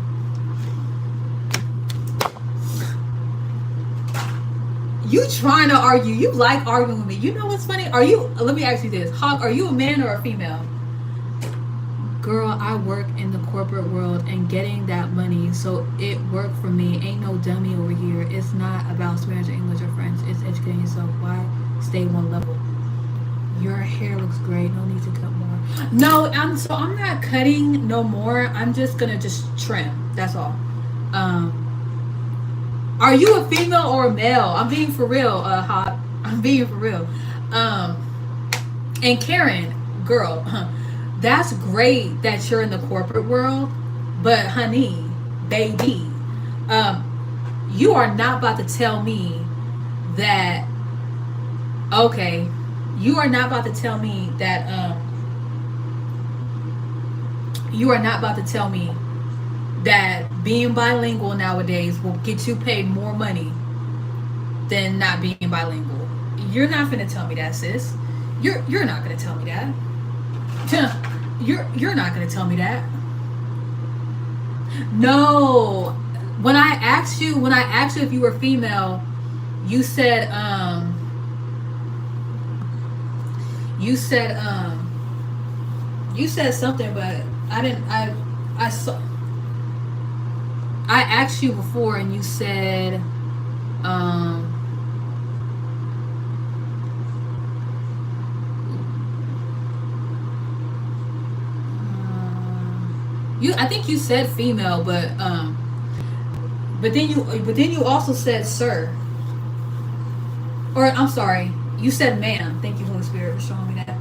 You trying to argue. You like arguing with me. You know what's funny? Are you, let me ask you this. Hawk, are you a man or a female? Girl, I work in the corporate world and getting that money, so it worked for me. Ain't no dummy over here. It's not about Spanish or English or French. It's educating yourself. Why stay one level? Your hair looks great. No need to cut more. No, I'm not cutting no more. I'm just gonna just trim. That's all. Are you a female or a male? I'm being for real, Hot. I'm being for real. And Karen, girl, that's great that you're in the corporate world, but honey, baby, you are not about to tell me that, okay, you are not about to tell me that, you are not about to tell me that being bilingual nowadays will get you paid more money than not being bilingual. You're not gonna tell me that, sis. You're not gonna tell me that. You're not gonna tell me that. No. When I asked you if you were female, you said something, but I saw. I asked you before, and you said, I think you said female, but then you also said sir, or I'm sorry, you said ma'am. Thank you, Holy Spirit, for showing me that.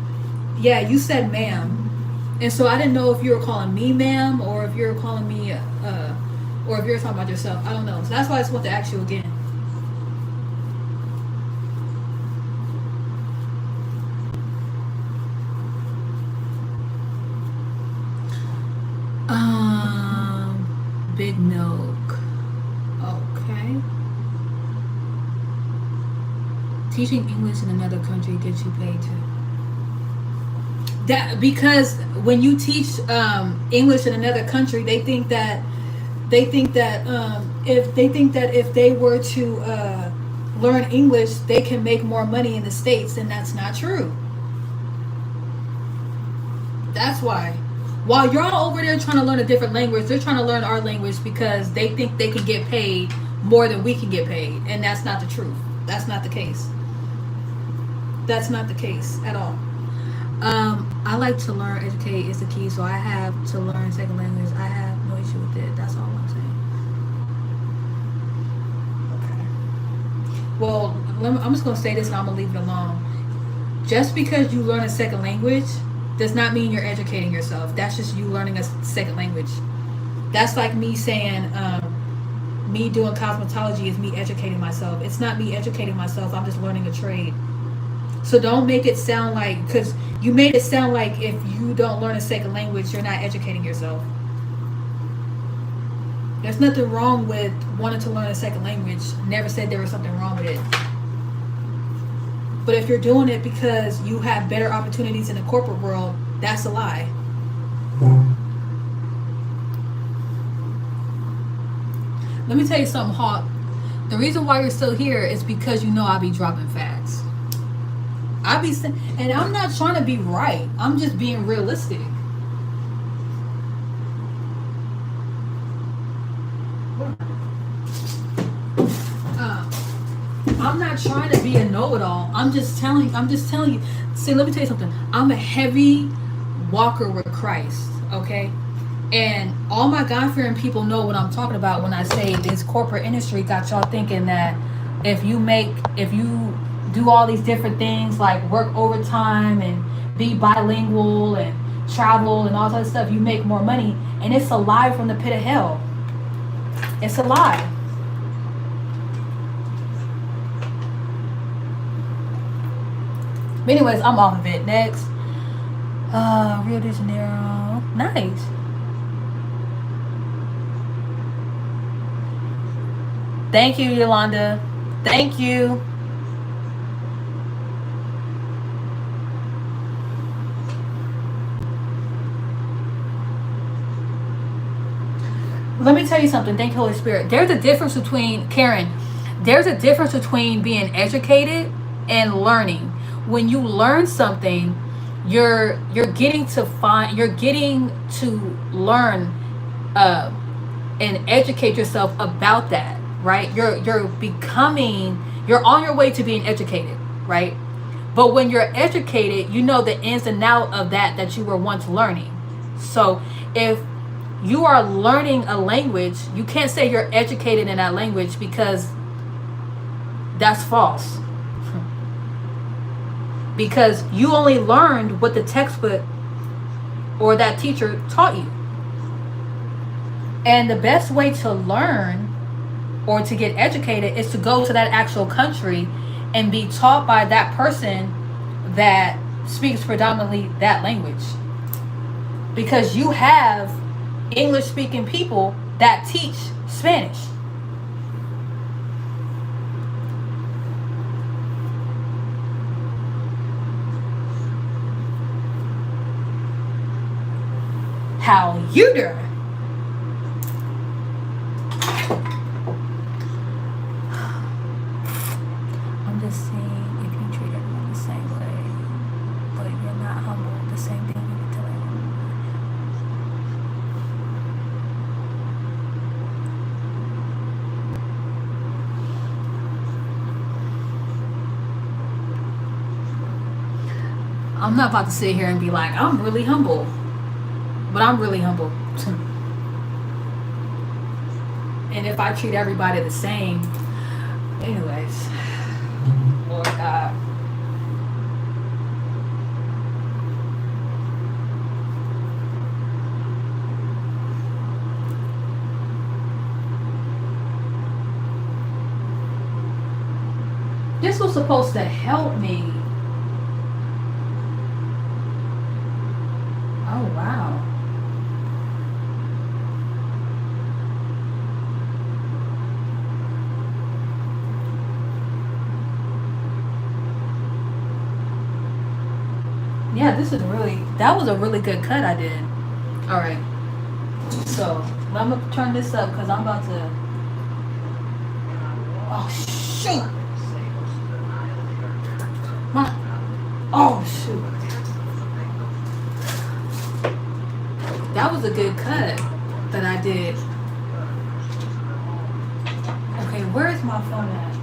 Yeah, you said ma'am, and so I didn't know if you were calling me ma'am or if you were calling me or if you're talking about yourself. I don't know. So that's why I just want to ask you again. Big milk. Okay. Teaching English in another country gets you paid too. That because when you teach English in another country, they think that if they were to learn English, they can make more money in the States, and that's not true. That's why. While you're all over there trying to learn a different language, they're trying to learn our language because they think they can get paid more than we can get paid, and that's not the truth. That's not the case. That's not the case at all. I like to learn, educate is the key, so I have to learn second language. I have no issue with it. That's all I'm saying. Okay. Well, I'm just going to say this and I'm going to leave it alone. Just because you learn a second language does not mean you're educating yourself. That's just you learning a second language. That's like me saying, me doing cosmetology is me educating myself. It's not me educating myself. I'm just learning a trade. So don't make it sound like, because you made it sound like if you don't learn a second language, you're not educating yourself. There's nothing wrong with wanting to learn a second language. Never said there was something wrong with it. But if you're doing it because you have better opportunities in the corporate world, that's a lie. Let me tell you something, Hawk. The reason why you're still here is because you know I be dropping facts. And I'm not trying to be right. I'm just being realistic. I'm not trying to be a know-it-all. I'm just telling you. See, let me tell you something. I'm a heavy walker with Christ, okay? And all my God-fearing people know what I'm talking about when I say this corporate industry got y'all thinking that if you do all these different things like work overtime and be bilingual and travel and all that stuff, you make more money. And it's a lie from the pit of hell. It's a lie. But anyways, I'm off of it. Next. Rio de Janeiro. Nice. Thank you, Yolanda. Thank you. Let me tell you something. Thank you, Holy Spirit. There's a difference between, Karen, There's a difference between being educated and learning. When you learn something, you're getting to learn uh, and educate yourself about that, right? You're on your way to being educated, right? But when you're educated, you know the ins and out of that you were once learning. So if you are learning a language, you can't say you're educated in that language, because that's false. Because you only learned what the textbook or that teacher taught you. And the best way to learn or to get educated is to go to that actual country and be taught by that person that speaks predominantly that language. Because you have English speaking people that teach Spanish. How you doing? I'm just saying, if you treat everyone the same way, but you're not humble, the same thing you be telling them. I'm not about to sit here and be like, I'm really humble. But I'm really humble. And if I treat everybody the same, anyways, Lord God. This was supposed to help me. Oh, wow. Yeah, that was a really good cut I did. All right. So, I'm going to turn this up because I'm about to... Oh, shoot. Oh, shoot. That was a good cut that I did. Okay, where's my phone at?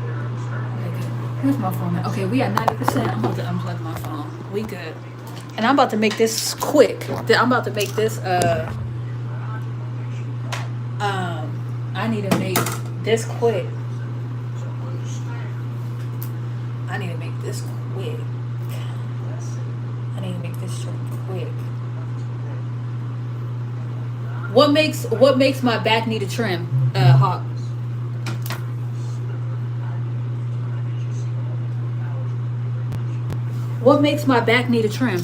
Okay, good. Where's my phone at? Okay, we at 90%. I'm about to unplug my phone. We good. And I'm about to make this quick. I'm about to make this, I need to make this quick. I need to make this quick. I need to make this short quick. What makes my back need a trim, Hawk? What makes my back need a trim?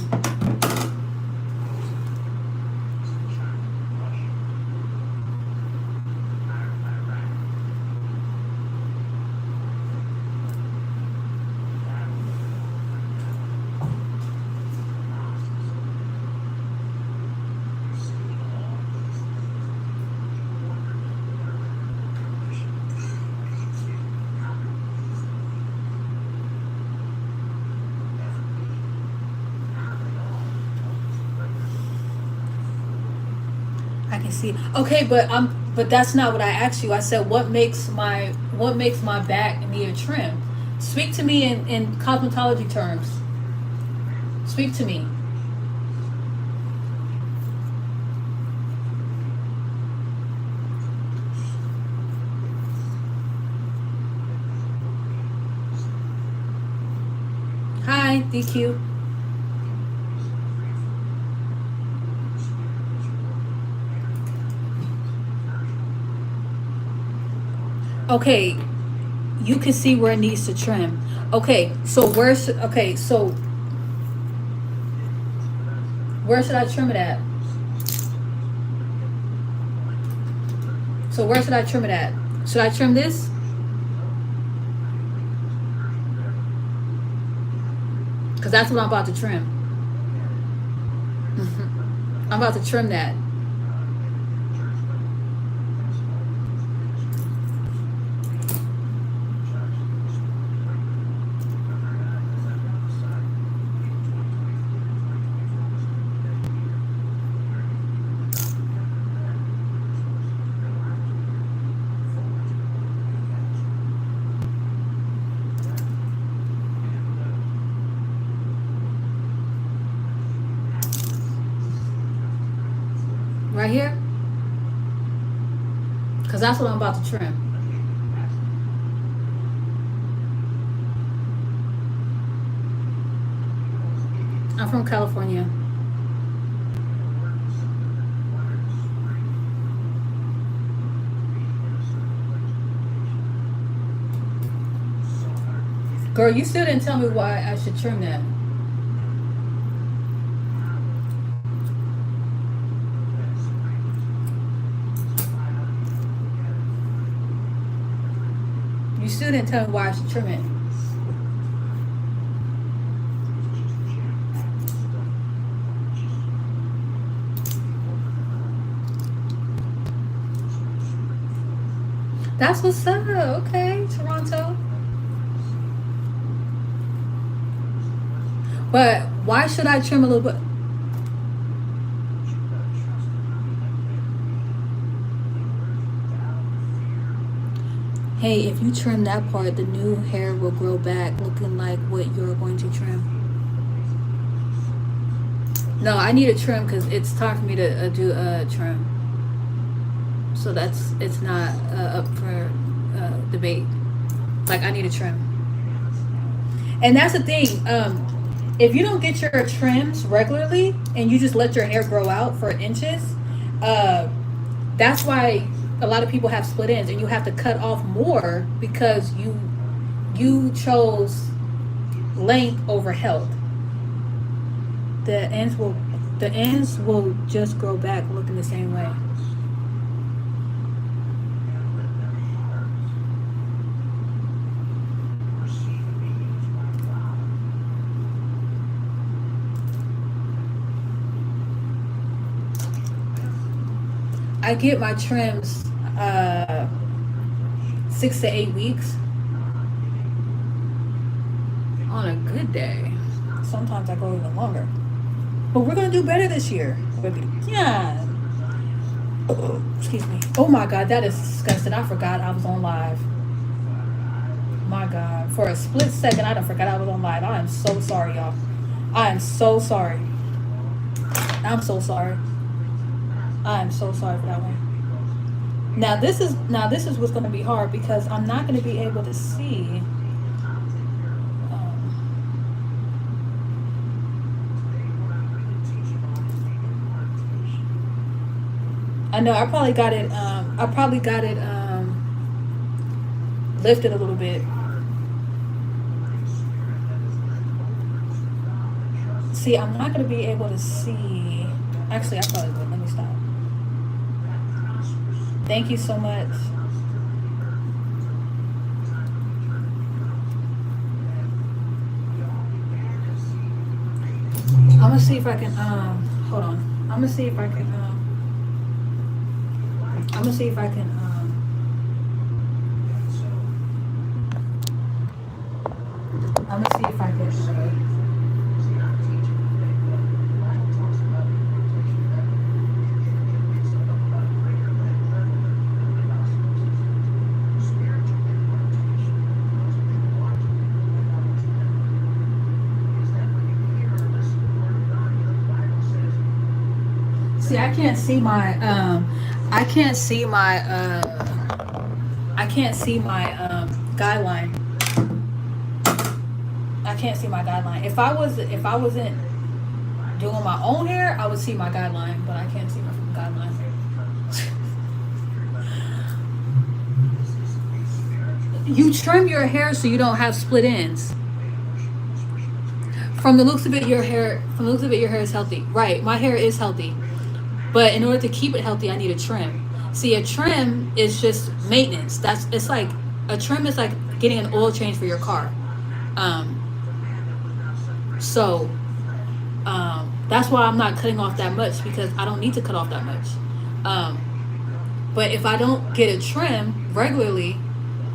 I can see. Okay, but that's not what I asked you. I said what makes my back need a trim? Speak to me in cosmetology terms. Speak to me. Hi, DQ. Okay, you can see where it needs to trim. Okay, so where should I trim it at? So where should I trim it at? Should I trim this? Because that's what I'm about to trim. I'm about to trim that. Right here? Because that's what I'm about to trim. I'm from California. Girl, you still didn't tell me why I should trim that. You still didn't tell me why I should trim it. That's what's up. Okay, Toronto. But why should I trim a little bit? Hey, if you trim that part, the new hair will grow back looking like what you're going to trim. No, I need a trim because it's time for me to do a trim. So it's not up for debate. Like, I need a trim. And that's the thing. If you don't get your trims regularly and you just let your hair grow out for inches, that's why a lot of people have split ends, and you have to cut off more because you chose length over health. The ends will just grow back looking the same way. I get my trims 6 to 8 weeks on a good day. Sometimes I go even longer. But we're gonna do better this year. Yeah. Excuse me. Oh my God, that is disgusting. I forgot I was on live. My God. For a split second, I forgot I was on live. I am so sorry, y'all. I am so sorry. I'm so sorry. I am so sorry for that one. Now this is what's going to be hard because I'm not going to be able to see. I know I probably got it. Lifted a little bit. See, I'm not going to be able to see. Actually, I probably would. Let me stop. Thank you so much. I'm gonna see if I can hold on. I'm gonna see if I can I'm gonna see if I can see, I can't see my guideline. I can't see my guideline. If I wasn't doing my own hair, I would see my guideline, but I can't see my guideline. You trim your hair so you don't have split ends. From the looks of it, your hair is healthy. Right, my hair is healthy. But in order to keep it healthy, I need a trim. See, a trim is just maintenance. It's like a trim is like getting an oil change for your car. So that's why I'm not cutting off that much because I don't need to cut off that much. But if I don't get a trim regularly,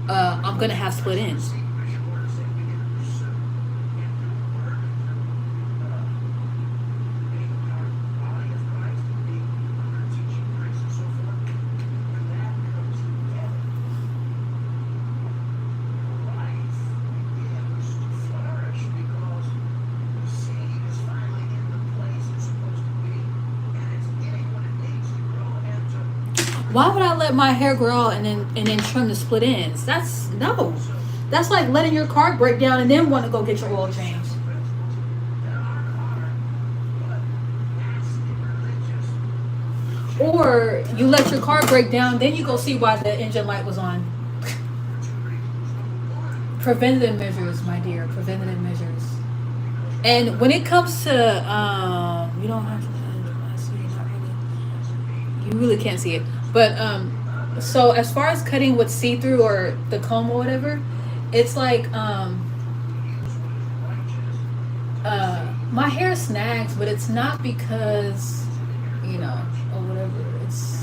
I'm gonna have split ends. Why would I let my hair grow out and then trim the split ends? That's no. That's like letting your car break down and then want to go get your oil changed. Or you let your car break down, then you go see why the engine light was on. Preventative measures, my dear. Preventative measures. And when it comes to, you don't have to. You really can't see it, but so as far as cutting with see through or the comb or whatever, it's like my hair snags, but it's not because or whatever. It's.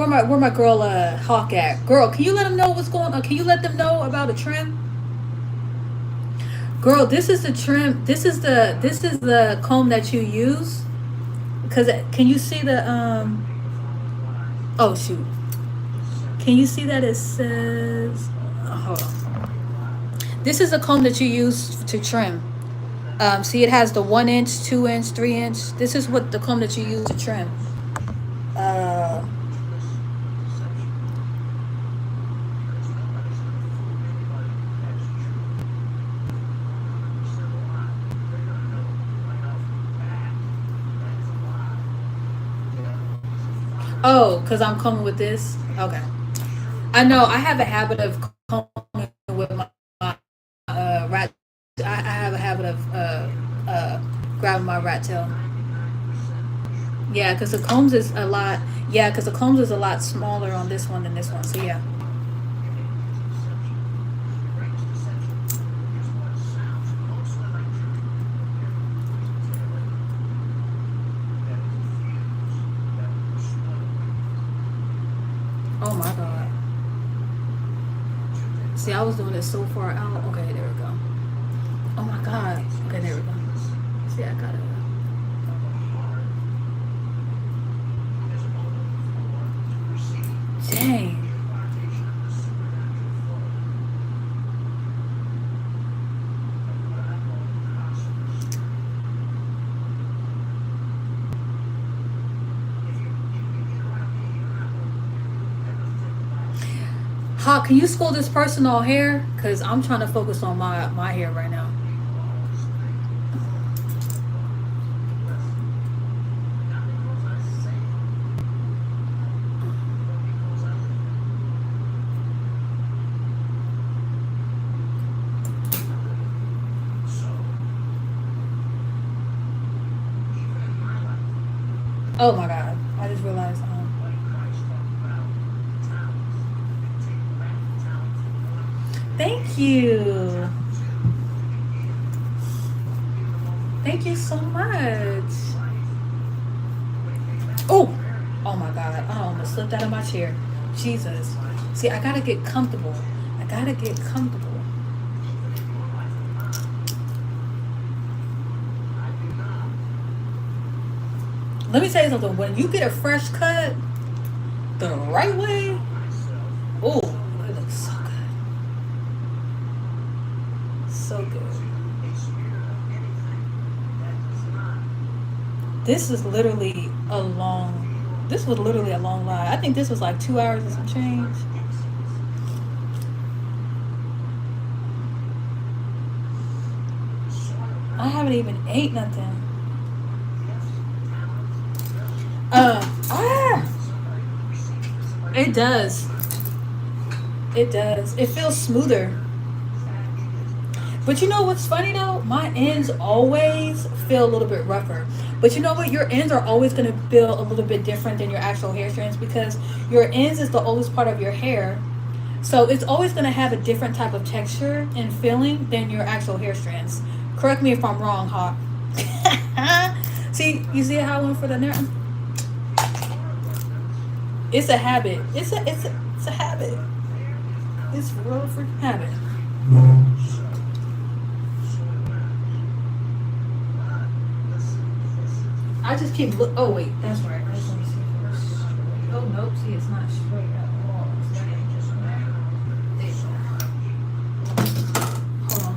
Where my girl Hawk at? Girl, can you let them know what's going on? Can you let them know about a trim? Girl, this is the trim. This is the comb that you use. Cause can you see the Oh shoot! Can you see that it says? Hold on. This is the comb that you use to trim. See, it has the 1 inch, 2 inch, 3 inch. This is what the comb that you use to trim. Uh, oh, cause I'm combing with this. Okay. I know. I have a habit of combing with my rat. I have a habit of grabbing my rat tail. Yeah, because the combs is a lot. Yeah, because the combs is a lot smaller on this one than this one. So yeah. Oh my god. See, I was doing it so far out. Okay, there we go. Oh my god. Okay, there we go. See, I got it. Dang. Hawk, can you school this person on hair? Cause I'm trying to focus on my hair right now. Oh my god. I just realized. Thank you. Thank you so much. Oh, oh my God. I almost slipped out of my chair. Jesus. See, I gotta get comfortable. I gotta get comfortable. Let me tell you something. When you get a fresh cut the right way, oh, it looks so good. So good. This is literally a long, this was literally a long lie. I think this was like 2 hours and some change. I haven't even ate nothing. Ah, it does. It does. It feels smoother. But you know what's funny though? My ends always feel a little bit rougher. But you know what? Your ends are always going to feel a little bit different than your actual hair strands because your ends is the oldest part of your hair. So it's always going to have a different type of texture and feeling than your actual hair strands. Correct me if I'm wrong, Hawk. See, you see how I went for the nerve? It's a habit. It's a habit. It's real freaking habit. I just keep look. Oh wait, that's right. I just want to see first. Oh nope, see it's not straight at all. It's like just hold on.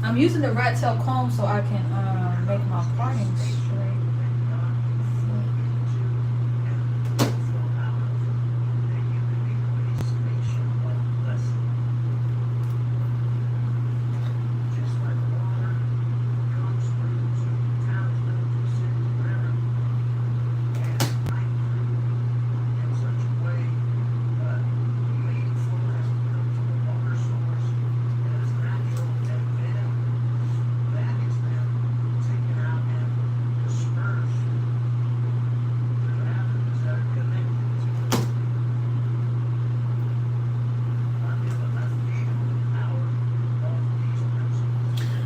I'm using the rat tail comb so I can make my parting straight.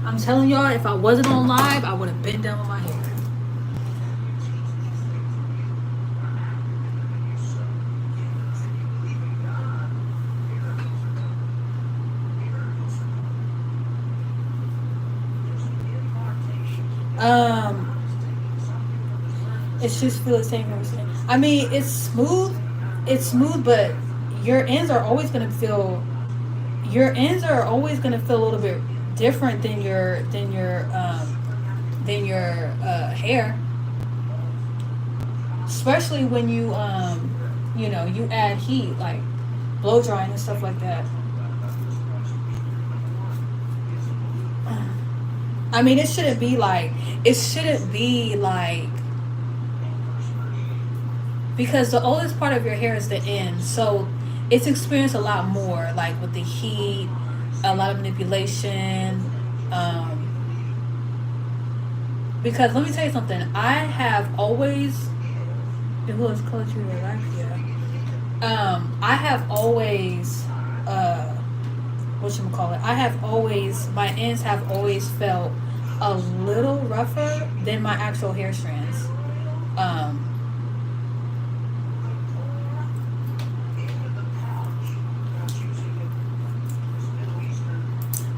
I'm telling y'all, if I wasn't on live, I would have been done with my hair. It just feel the same every single. I mean, it's smooth. It's smooth, but your ends are always gonna feel. Your ends are always gonna feel a little bit different than your hair, especially when you you add heat like blow drying and stuff like that. I mean, it shouldn't be like because the oldest part of your hair is the end, so it's experienced a lot more like with the heat, a lot of manipulation. Because let me tell you something, I have always, it was culture life, yeah. I have always, whatchamacallit, my ends have always felt a little rougher than my actual hair strands.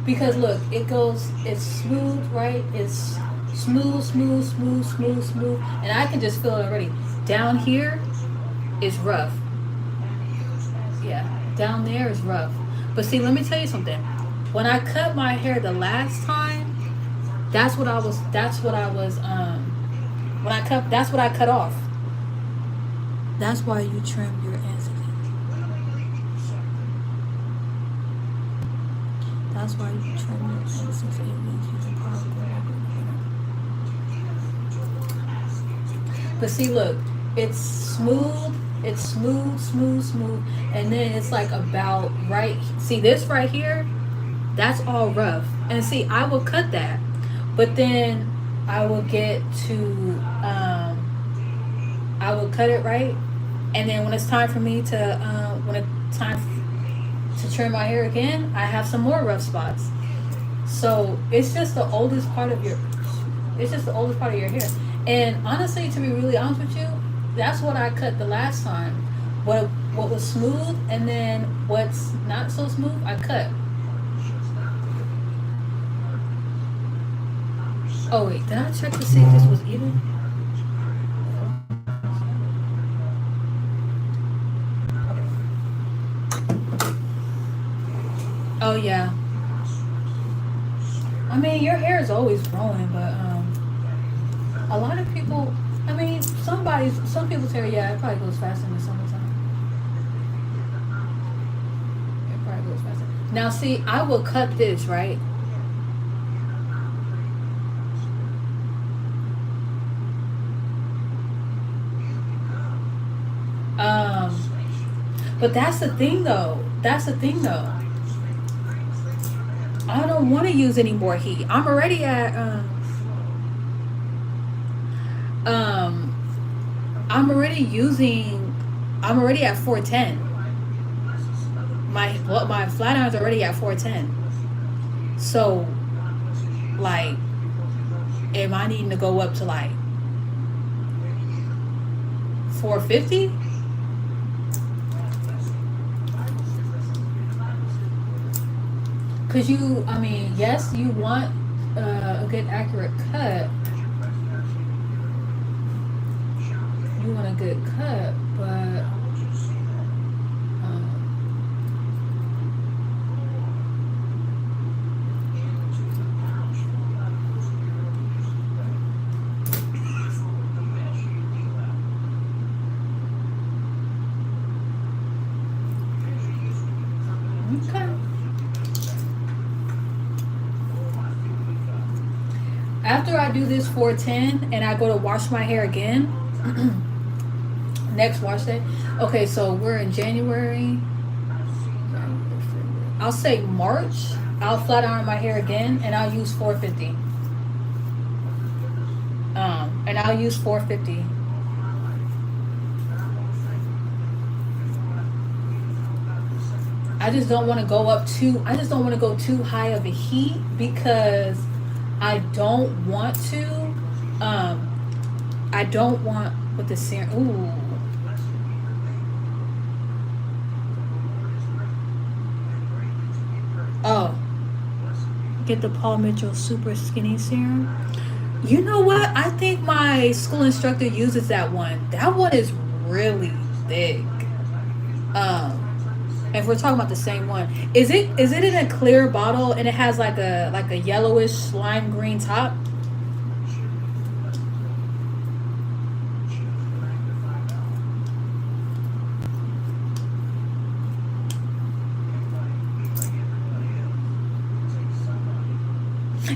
Because look, it's smooth, right? It's smooth, and I can just feel it already. Down here is rough. Yeah, down there is rough. But see, let me tell you something. When I cut my hair the last time, that's what I cut off. That's why you trim your ends again. That's why you trim your ends since 8 weeks using product. But see, look, it's smooth, and then it's like about right. See this right here, that's all rough. And see, I will cut that, but then I will get to, I will cut it right, and then when it's time for me to, to trim my hair again, I have some more rough spots. So it's just the oldest part of your hair. And honestly, to be really honest with you, that's what I cut the last time. What was smooth, and then what's not so smooth, I cut. Oh wait, did I check to see if this was even? Oh yeah. I mean, your hair is always growing, but a lot of people. I mean, some people's hair, yeah, it probably goes faster in the summertime. It probably goes faster. Now, see, I will cut this, right? But that's the thing, though. I don't want to use any more heat. I'm already at I'm already at 410. My flat iron's already at 410. So, like, am I needing to go up to like 450? Cause you, I mean, yes, you want a good accurate cut. You want a good cut, but okay. After I do this 410 and I go to wash my hair again, next wash day. Okay, so we're in January. I'll say March. I'll flat iron my hair again and I'll use 450. And I'll use 450. I just don't want to go up too. I just don't want to go too high of a heat because I don't want to. I don't want with the serum. Ooh. Oh, get the Paul Mitchell Super Skinny Serum. You know what? I think my school instructor uses that one. That one is really thick. If we're talking about the same one, is it in a clear bottle and it has like a yellowish lime green top?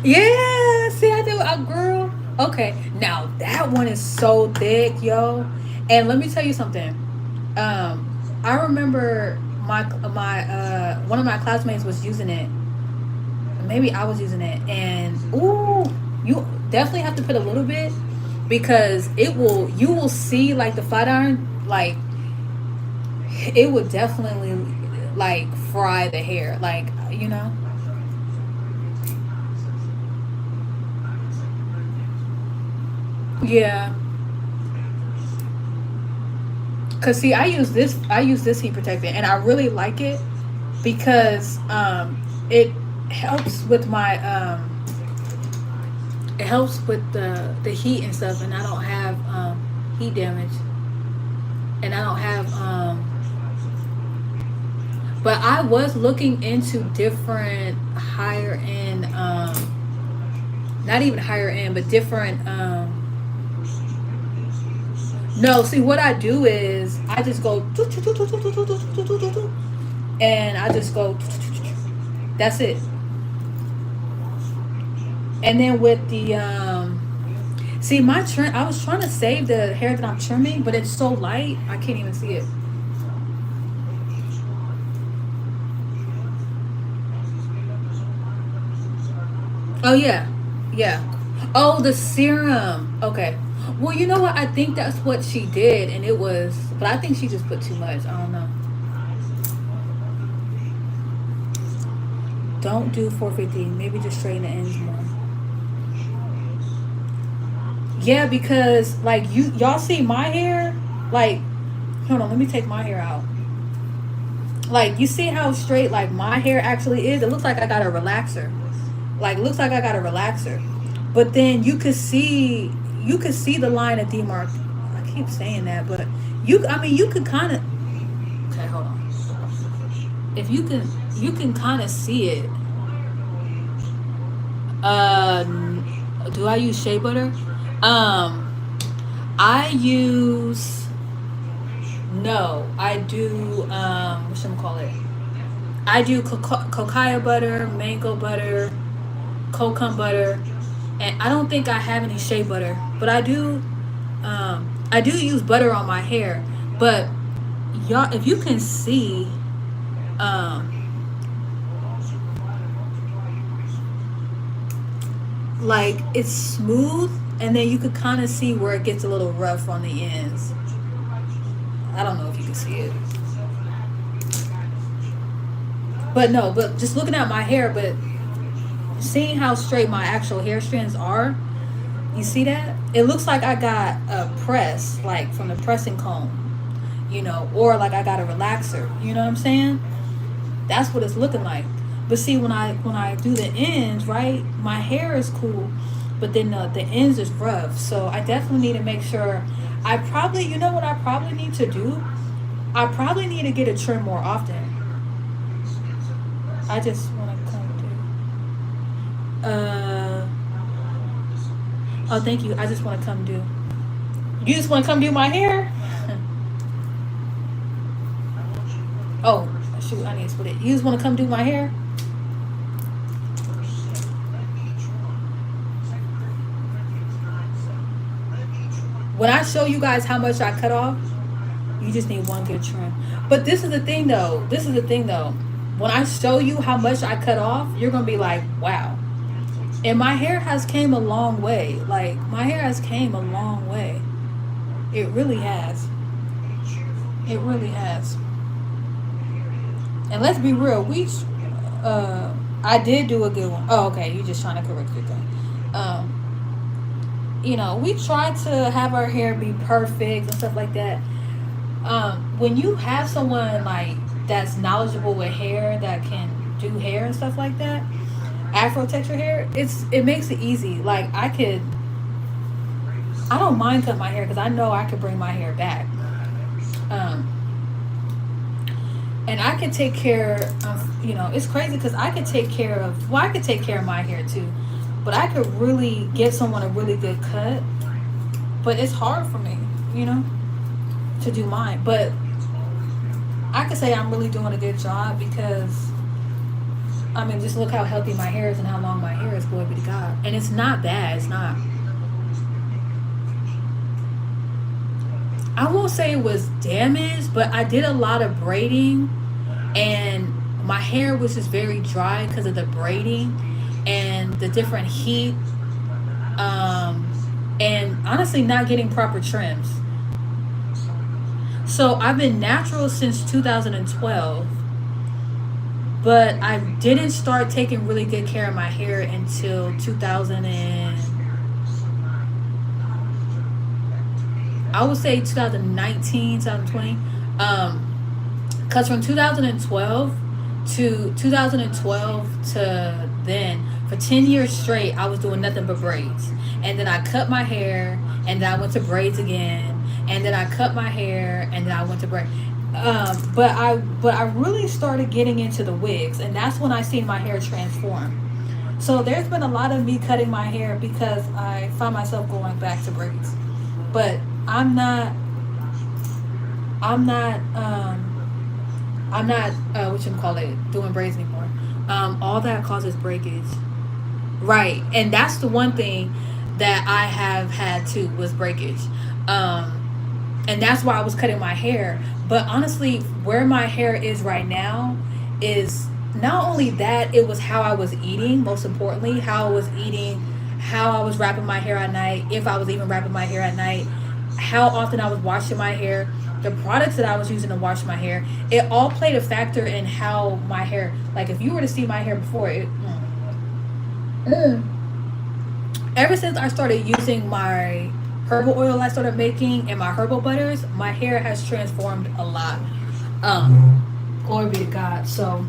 Yeah, see, I do, a girl. Okay, now that one is so thick, yo. And let me tell you something. I remember my one of my classmates was using it. Maybe I was using it, and ooh, you definitely have to put a little bit because it will. You will see like the flat iron, like it would definitely like fry the hair, like you know. Yeah. Cause see, I use this heat protectant, and I really like it because it helps with my it helps with the heat and stuff, and I don't have heat damage, and I don't have But I was looking into different higher end, not even higher end, but different. No, see what I do is I just go and I just go. That's it. And then with the see my trim, I was trying to save the hair that I'm trimming, but it's so light I can't even see it. Oh yeah, yeah. Oh, the serum. Okay. Well, you know what? I think that's what she did, and it was. But I think she just put too much. I don't know. Don't do 450. Maybe just straighten the ends more. Yeah, because like y'all see my hair. Like, hold on. Let me take my hair out. Like, you see how straight like my hair actually is. It looks like I got a relaxer. Like, looks like I got a relaxer. But then you could see the line of demarc. I keep saying that, but I mean, you could kind of. Okay, hold on. If you can kind of see it. Uh, do I use shea butter? Um, I use no. I do what should I call it? I do cacao butter, mango butter, coconut butter, and I don't think I have any shea butter, but I do use butter on my hair. But y'all, if you can see, um, like it's smooth, and then you could kind of see where it gets a little rough on the ends. I don't know if you can see it, but no, but just looking at my hair, but seeing how straight my actual hair strands are, you see that? It looks like I got a press, like from the pressing comb, or like I got a relaxer. You know what I'm saying? That's what it's looking like. But see, when I do the ends, right, my hair is cool, but then the ends is rough. So I definitely need to make sure. I probably, you know what I probably need to do? I probably need to get a trim more often. I just want to come do. Oh, thank you. I just want to come do. You just want to come do my hair? Oh, shoot, I need to split it. You just want to come do my hair? When I show you guys how much I cut off, you just need one good trim. But this is the thing though. This is the thing though. When I show you how much I cut off, you're going to be like, wow. And my hair has came a long way. Like, my hair has came a long way. It really has. It really has. And let's be real. I did do a good one. Oh, okay. You're just trying to correct your thing. You know, we try to have our hair be perfect and stuff like that. When you have someone like that's knowledgeable with hair that can do hair and stuff like that, Afro texture hair, it makes it easy. Like I don't mind cutting my hair because I know I could bring my hair back. And I could take care of, you know, it's crazy because I could take care of, well, I could take care of my hair too, but I could really get someone a really good cut. But it's hard for me, you know, to do mine. But I could say I'm really doing a good job because, I mean, just look how healthy my hair is and how long my hair is, glory be to God. And it's not bad, it's not. I won't say it was damaged, but I did a lot of braiding and my hair was just very dry because of the braiding and the different heat, and honestly not getting proper trims. So I've been natural since 2012, but I didn't start taking really good care of my hair until 2000 and I would say 2019, 2020. Because from 2012 to then, for 10 years straight, I was doing nothing but braids. And then I cut my hair, and then I went to braids again. And then I cut my hair, and then I went to braids. But I really started getting into the wigs, and that's when I seen my hair transform. So there's been a lot of me cutting my hair because I find myself going back to braids. But I'm not doing braids anymore. All that causes breakage. Right. And that's the one thing that I have had too, was breakage. And that's why I was cutting my hair. But honestly, where my hair is right now is not only that, it was how I was eating, most importantly, how I was eating, how I was wrapping my hair at night, if I was even wrapping my hair at night, how often I was washing my hair, the products that I was using to wash my hair. It all played a factor in how my hair, like if you were to see my hair before, ever since I started using my herbal oil I started making and my herbal butters, my hair has transformed a lot. Glory be to God. So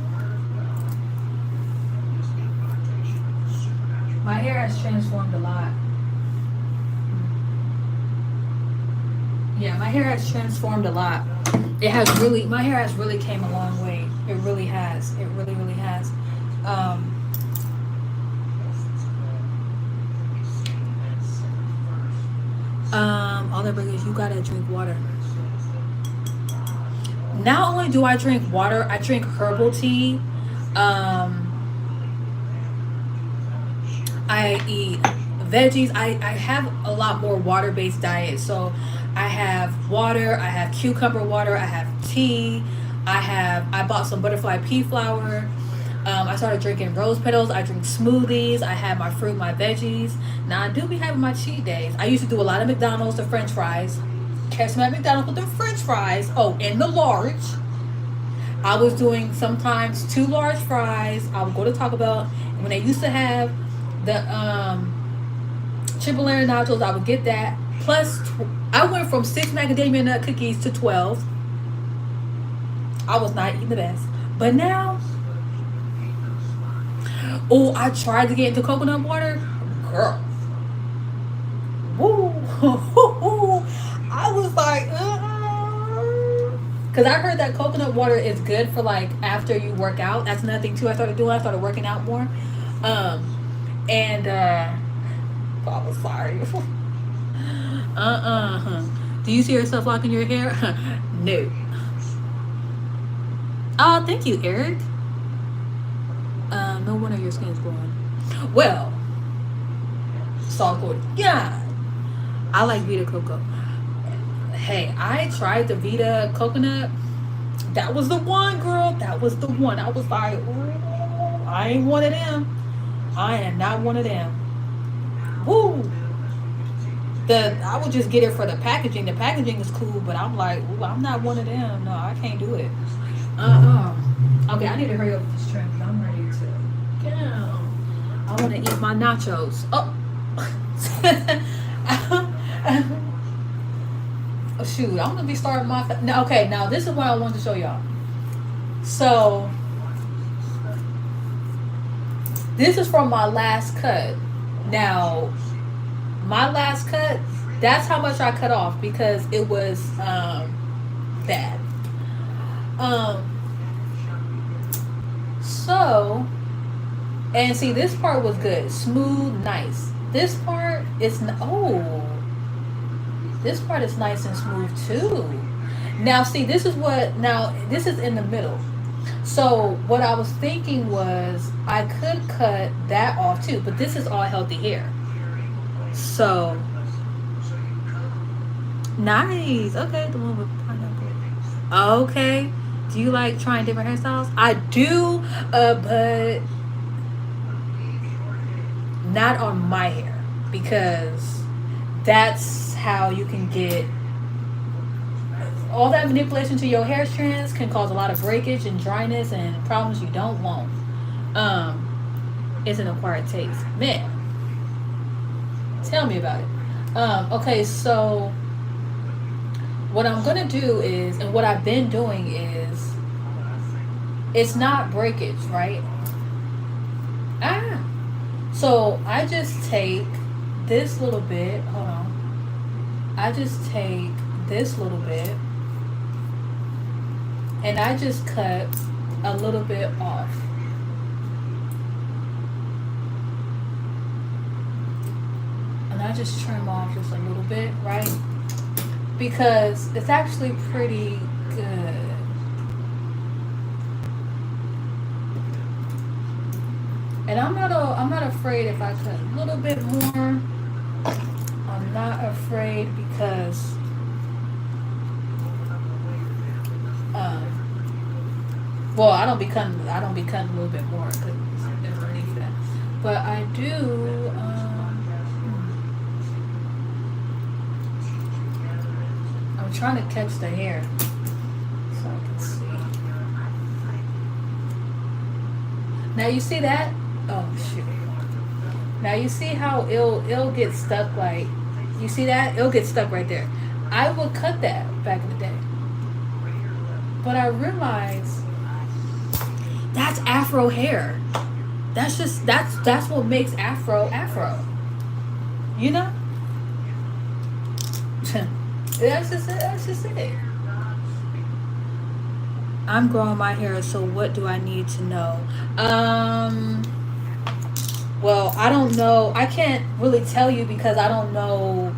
my hair has transformed a lot. Yeah, my hair has transformed a lot. My hair has really came a long way. It really has. It really, really has. All that breakers, you gotta drink water. Not only do I drink water, I drink herbal tea. I eat veggies. I have a lot more water-based diet. So I have water, I have cucumber water, I have tea, I bought some butterfly pea flour. I started drinking rose petals. I drink smoothies. I have my fruit, my veggies. Now I do be having my cheat days. I used to do a lot of McDonald's, the French fries. Catch me at McDonald's with the French fries. Oh, and the large. I was doing sometimes 2 large fries. I would go to Taco Bell, and when they used to have the triple layer nachos, I would get that. Plus, I went from 6 macadamia nut cookies to 12. I was not eating the best, but now Oh, I tried to get into coconut water. Girl. Woo. I was like, because I heard that coconut water is good for like after you work out. That's another thing too. I started doing. I started working out more. And I was sorry. Do you see yourself locking your hair? No. Oh, thank you, Eric. No wonder your skin's glowing. Well, salt coated. Yeah. I like Vita Coco. Hey, I tried the Vita coconut. That was the one, girl. That was the one. I was like, ooh, I ain't one of them. I am not one of them. Woo. I would just get it for the packaging. The packaging is cool, but I'm like, ooh, I'm not one of them. No, I can't do it. Okay, I need to hurry up with this trip. I'm ready to get out. I want to eat my nachos. Oh. Oh, shoot, I'm gonna be starting my. Now, okay, now this is what I wanted to show y'all. So, this is from my last cut. Now, my last cut, that's how much I cut off because it was bad. So, and see, this part was good, smooth, nice. This part is this part is nice and smooth too. Now, see, this is in the middle. So, what I was thinking was I could cut that off too, but this is all healthy hair. So, nice. Okay, the one with pineapple. Okay. Do you like trying different hairstyles? I do, but not on my hair because that's how you can get all that manipulation to your hair strands can cause a lot of breakage and dryness and problems you don't want. It's an acquired taste. Man, tell me about it. Okay, so what I'm gonna do is, and what I've been doing is, it's not breakage, right? So I just take this little bit. Hold on. I just take this little bit, and I just cut a little bit off. And I just trim off just a little bit, right? Because it's actually pretty good. And I'm not afraid if I cut a little bit more. I'm not afraid because well, I don't be cutting a little bit more because there's no need for that. But I do I'm trying to catch the hair so I can see. Now you see that? Oh shoot. Now you see how it'll get stuck, like, you see that? It'll get stuck right there. I would cut that back in the day. But I realized that's Afro hair. That's what makes Afro. You know? That's just it. I'm growing my hair, so what do I need to know? Well, I don't know. I can't really tell you because I don't know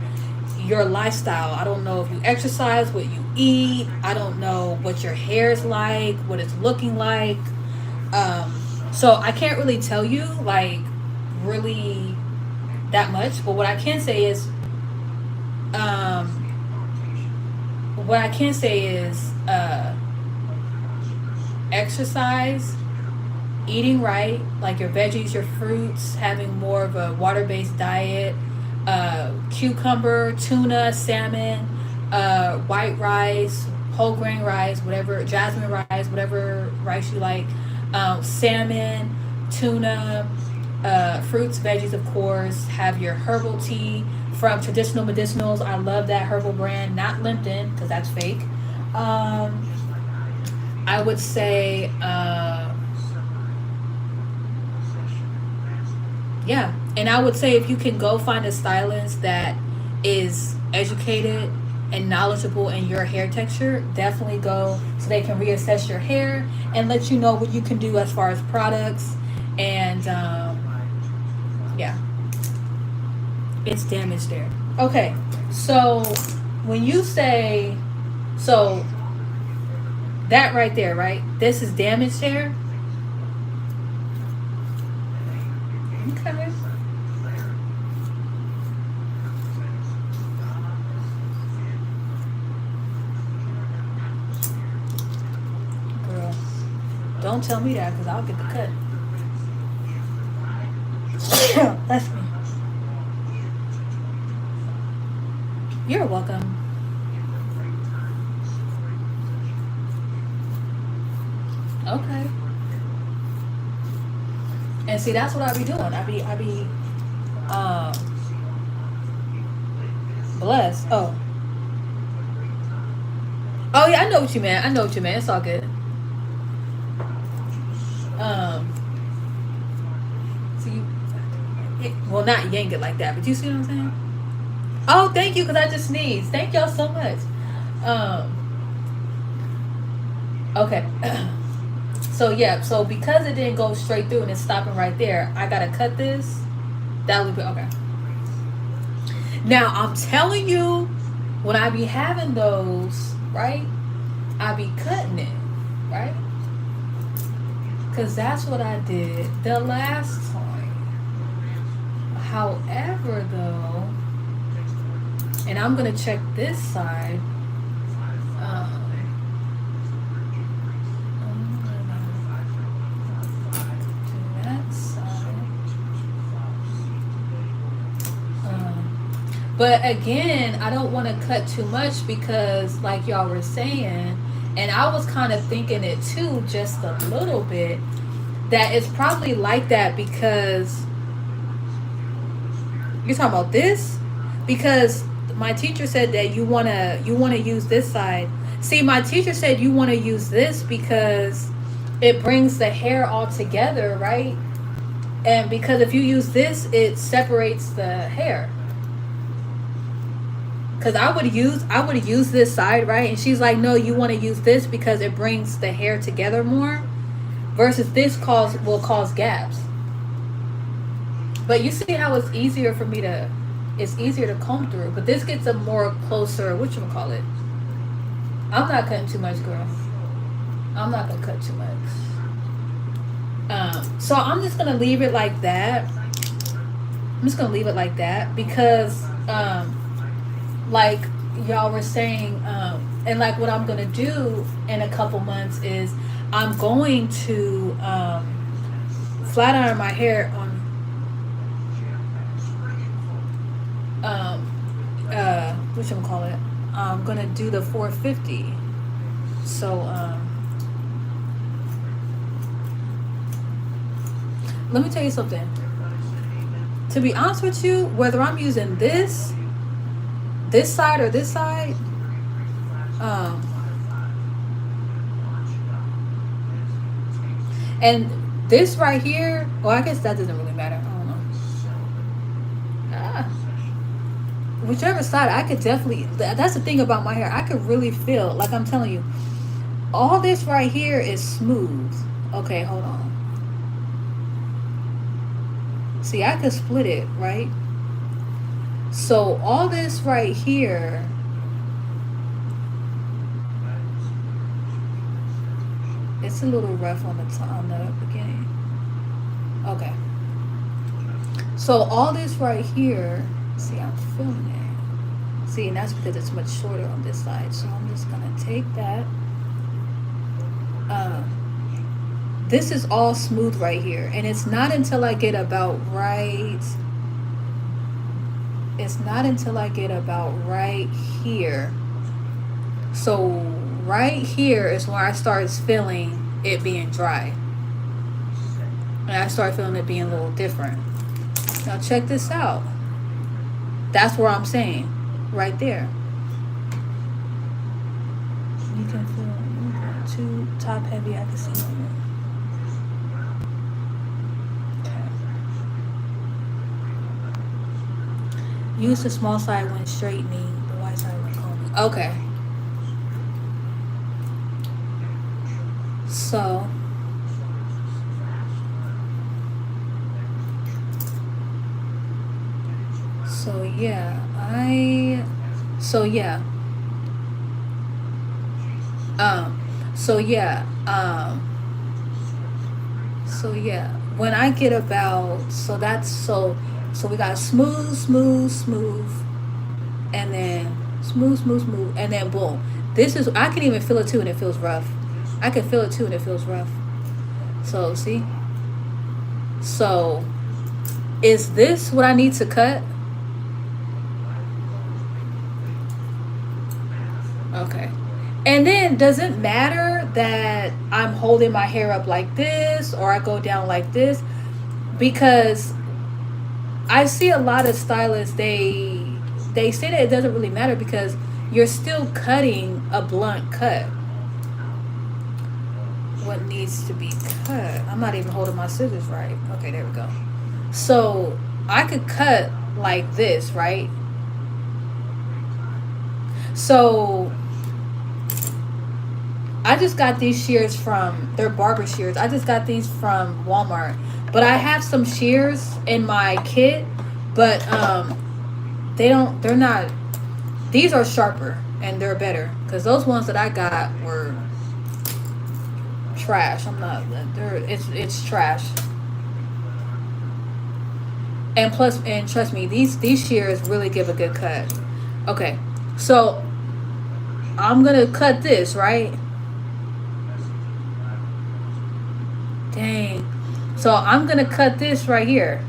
your lifestyle. I don't know if you exercise, what you eat. I don't know what your hair is like, what it's looking like. So I can't really tell you like really that much. But what I can say is, exercise, eating right, like your veggies, your fruits, having more of a water-based diet, cucumber, tuna, salmon, white rice, whole grain rice, whatever, jasmine rice, whatever rice you like, salmon, tuna, fruits, veggies, of course. Have your herbal tea from Traditional Medicinals. I love that herbal brand, not Lipton because that's fake. I would say Yeah, and I would say if you can go find a stylist that is educated and knowledgeable in your hair texture, definitely go so they can reassess your hair and let you know what you can do as far as products. And yeah, it's damaged there. Okay, so when you say, so that right there, right? This is damaged hair. Okay. Girl, don't tell me that because I'll get the cut. Bless me. You're welcome. Okay. And see, that's what I be doing. I be um blessed. Oh. Oh yeah, I know what you meant. I know what you meant. It's all good. Um so you well, not yank it like that, but you see what I'm saying? Oh, thank you, because I just sneezed. Thank y'all so much. Um okay. So yeah, so because it didn't go straight through and it's stopping right there, I gotta cut this. That would be okay. Now I'm telling you, when I be having those, right? I be cutting it, right? Cause that's what I did the last time. However, though, and I'm gonna check this side. But again, I don't want to cut too much because, like y'all were saying, and I was kind of thinking it too, just a little bit, that it's probably like that because you're talking about this, because my teacher said that you wanna use this side. See, my teacher said you want to use this because it brings the hair all together, right? And because if you use this, it separates the hair. Cause I would use this side, right? And she's like, no, you want to use this because it brings the hair together more, versus this will cause gaps. But you see how it's easier to comb through. But this gets a more closer, whatchamacallit. I'm not cutting too much, girl. I'm not gonna cut too much. So I'm just gonna leave it like that. I'm just gonna leave it like that because like y'all were saying, and like what I'm gonna do in a couple months is I'm going to flat iron my hair on whatchamacallit. I'm gonna do the 450. So let me tell you something. To be honest with you, whether I'm using this side or this side, and this right here, well, I guess that doesn't really matter. I don't know. Whichever side, I could definitely, that's the thing about my hair. I could really feel, like I'm telling you, all this right here is smooth. Okay, hold on. See, I could split it, right? So all this right here, it's a little rough on the beginning. Okay. So all this right here, see, I'm feeling it. See, and that's because it's much shorter on this side. So I'm just gonna take that. This is all smooth right here, and it's not until I get about right. It's not until I get about right here. So right here is where I start feeling it being dry. And I start feeling it being a little different. Now check this out. That's where I'm saying. Right there. You can feel too top heavy, I can see it. Use the small side when straightening, the wide side when combing. Okay. So so yeah, I so yeah. Um so yeah. So yeah. When I get about so we got smooth, smooth, smooth, and then smooth, smooth, smooth, and then boom. This is I can even feel it too, and it feels rough. I can feel it too, and it feels rough. So see. So is this what I need to cut? Okay. And then does it matter that I'm holding my hair up like this or I go down like this? Because I see a lot of stylists they say that it doesn't really matter because you're still cutting a blunt cut. What needs to be cut? I'm not even holding my scissors right. Okay, there we go. So I could cut like this, right? So I just got these shears from they're barber shears. I just got these from Walmart. But I have some shears in my kit, but they're not these are sharper and they're better cuz those ones that I got were trash. I'm not they're it's trash. And plus and trust me, these shears really give a good cut. Okay. So I'm going to cut this, right? Dang. So I'm gonna cut this right here.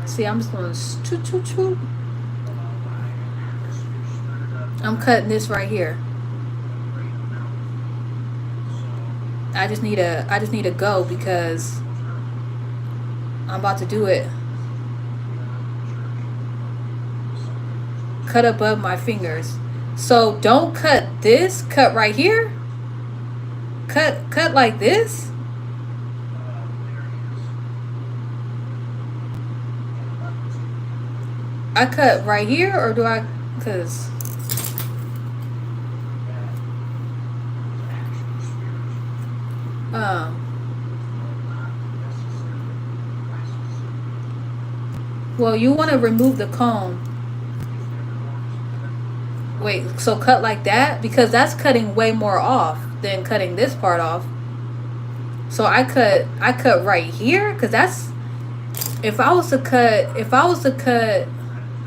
See, I'm just gonna toot toot toot. I'm cutting this right here. I just need a go because I'm about to do it. Cut above my fingers. So don't cut this. Cut right here. Cut like this. I cut right here or do I cuz well, you want to remove the comb. Wait, so cut like that because that's cutting way more off than cutting this part off. So I cut right here cuz that's if I was to cut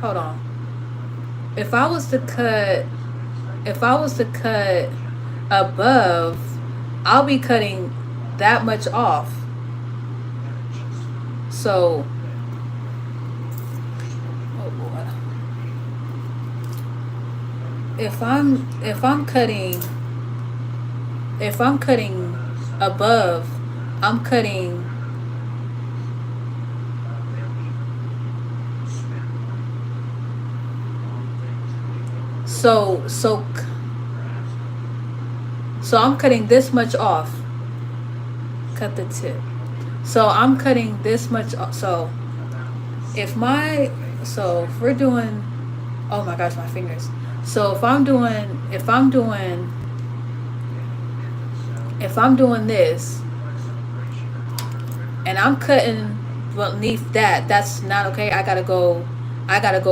hold on. If I was to cut above, I'll be cutting that much off. So oh boy. If I'm cutting above, I'm cutting so so so I'm cutting this much off. Cut the tip. So I'm cutting this much off. So if we're doing oh my gosh, my fingers. So if I'm doing this and I'm cutting beneath that, that's not okay. I gotta go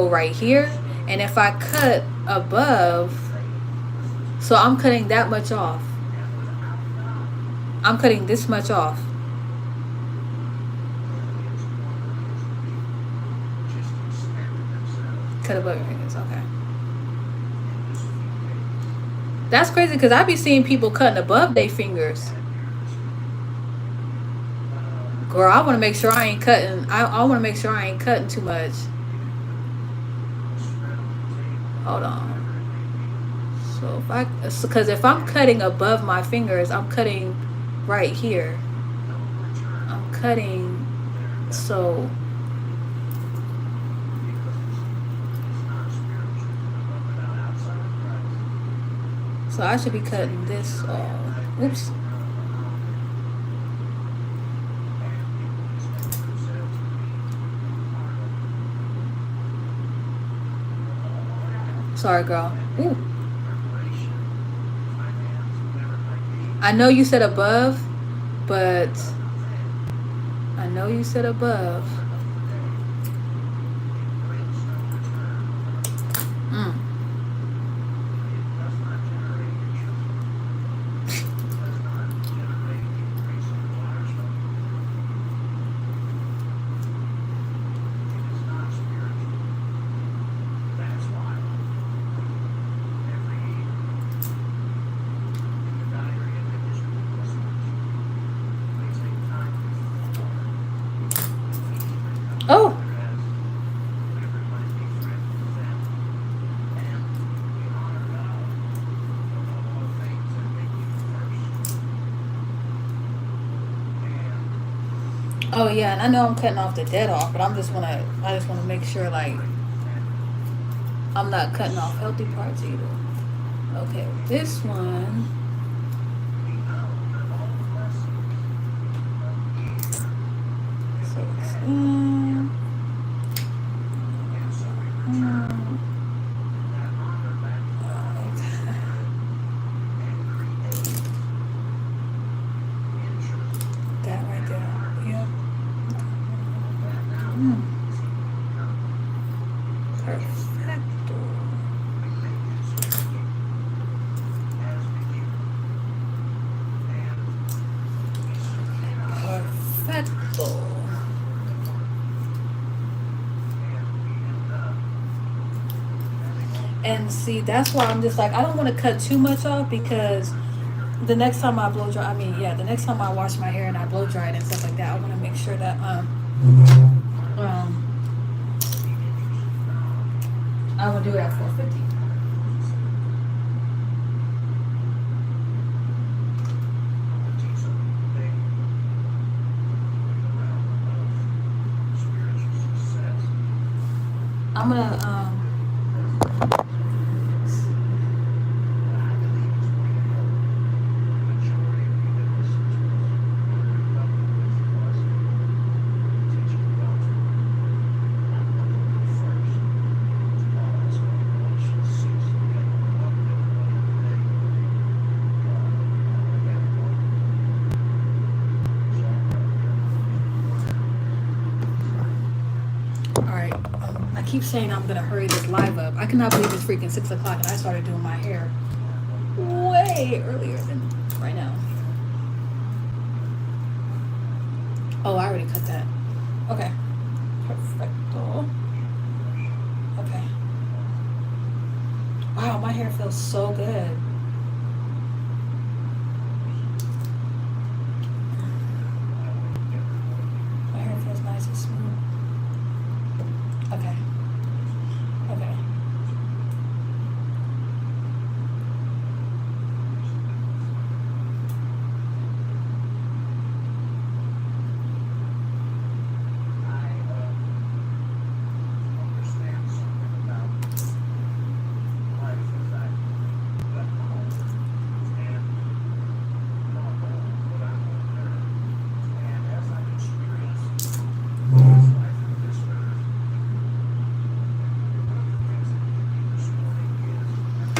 right here. And if I cut above, so I'm cutting that much off. I'm cutting this much off. Cut above your fingers, okay. That's crazy because I be seeing people cutting above their fingers. Girl, I want to make sure I ain't cutting. I want to make sure I ain't cutting too much. Hold on. So because if I'm cutting above my fingers, I'm cutting right here. I'm cutting so I should be cutting this off. Oops. Sorry, girl. Ooh. I know you said above, but I know you said above. Mm. Oh. Oh yeah, and I know I'm cutting off the dead off, but I just wanna make sure like I'm not cutting off healthy parts either. Okay, this one. So it's that right there. Yep. Perfecto. Perfecto. And see, that's why I'm just like, I don't want to cut too much off because the next time I blow dry, the next time I wash my hair and I blow dry it and stuff like that, I want to make sure that I will do it at 450. I'm gonna I keep saying I'm gonna hurry this live up. I cannot believe it's freaking 6 o'clock and I started doing my hair way earlier than right now. Oh, I already cut that. Okay. Perfecto. Okay. Wow, my hair feels so good. My hair feels nice and smooth. Okay. Okay.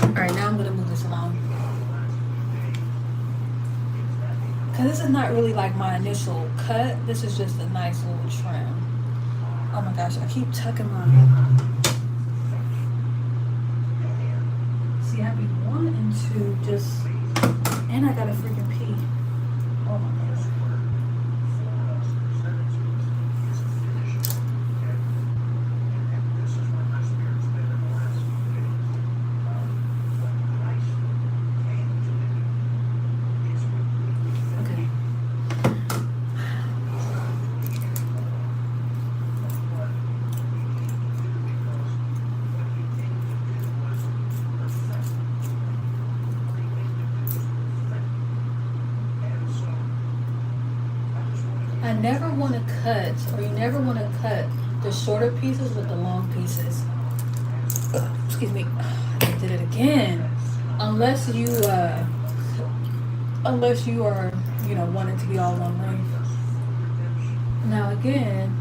Alright, now I'm going to move this along. Because this is not really like my initial cut. This is just a nice little trim. Oh my gosh, I keep tucking my... See, I be wanting to just... And I got to freaking pee. Oh my gosh. I never want to cut, or you never want to cut the shorter pieces with the long pieces. Excuse me, I did it again. Unless you are, wanting to be all one length. Now again,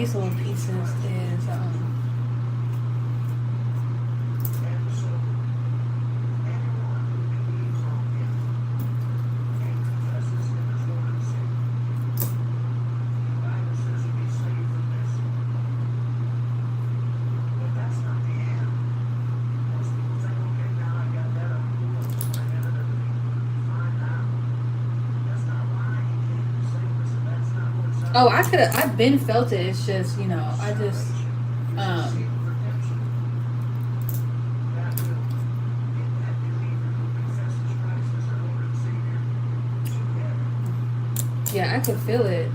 these little pieces is oh, I've been felt it. It's just, you know, I just, um, yeah, I could feel it.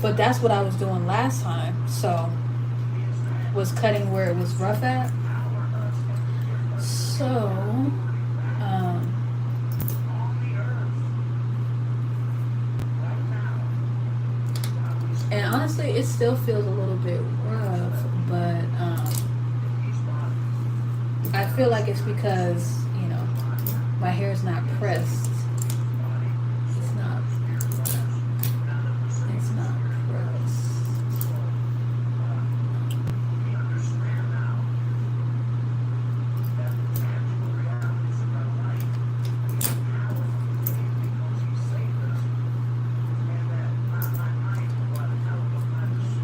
But that's what I was doing last time. So, was cutting where it was rough at. So, um, and honestly, it still feels a little bit rough, but I feel like it's because, you know, my hair is not pressed. It's not. It's not pressed.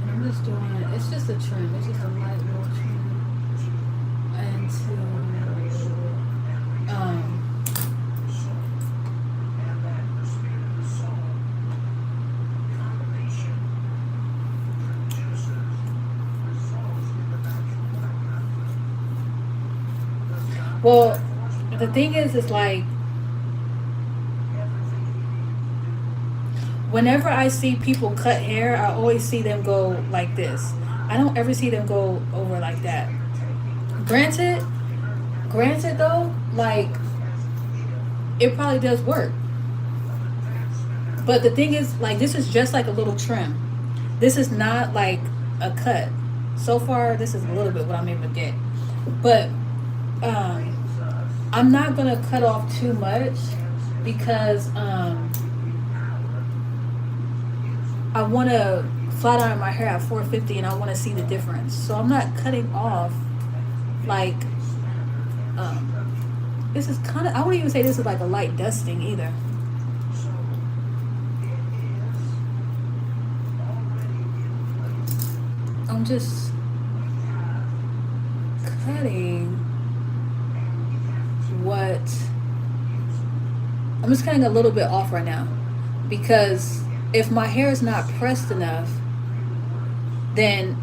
I'm just doing it. It's just a trim. It's just a light little trim. And to well, the thing is like whenever I see people cut hair, I always see them go like this. I don't ever see them go over like that. Granted, though, like it probably does work. But the thing is, like, this is just like a little trim. This is not like a cut. So far, this is a little bit what I'm able to get. But I'm not gonna cut off too much because I want to flat iron my hair at 450 and I want to see the difference. So I'm not cutting off like this is kind of, I wouldn't even say this is like a light dusting either. I'm just cutting I'm just cutting a little bit off right now because if my hair is not pressed enough, then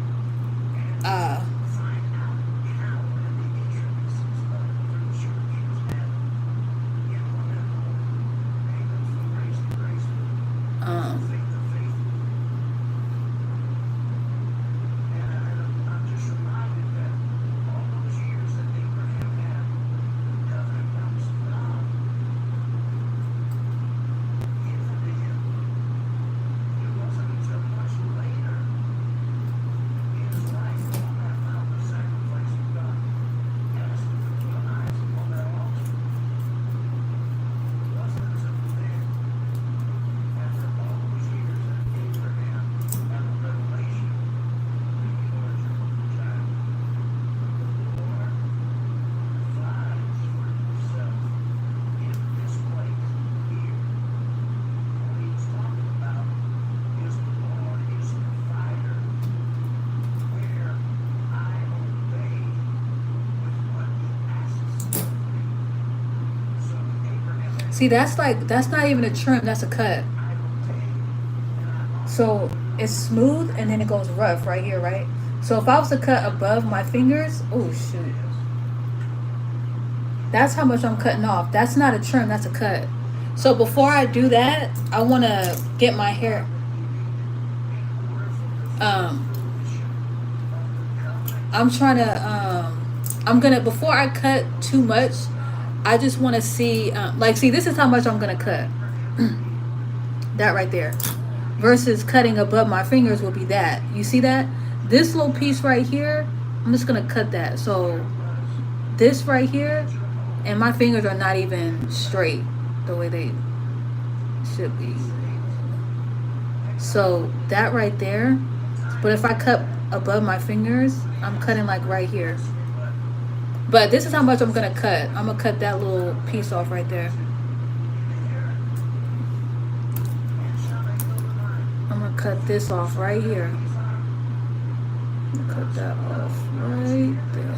see, that's not even a trim, that's a cut. So it's smooth and then it goes rough right here, right? So if I was to cut above my fingers, oh shoot. That's how much I'm cutting off. That's not a trim, that's a cut. So before I do that, I want to get my hair. I'm trying to, before I cut too much, I just want to see, see, this is how much I'm going to cut. That right there. Versus cutting above my fingers will be that. You see that? This little piece right here, I'm just going to cut that. So this right here, and my fingers are not even straight the way they should be. So that right there, But if I cut above my fingers, I'm cutting like right here. But this is how much I'm gonna cut. I'm gonna cut that little piece off right there. I'm gonna cut this off right here. Cut that off right there.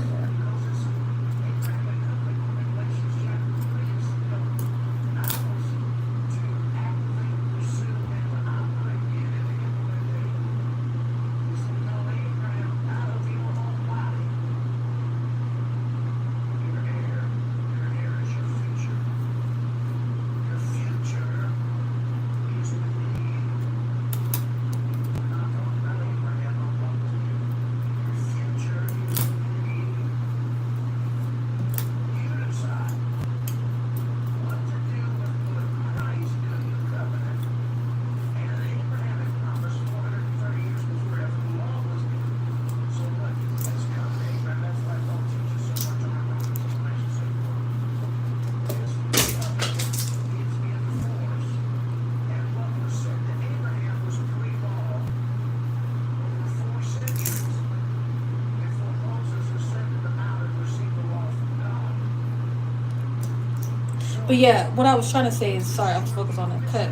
But yeah, what I was trying to say is, sorry, I was focused on the cut.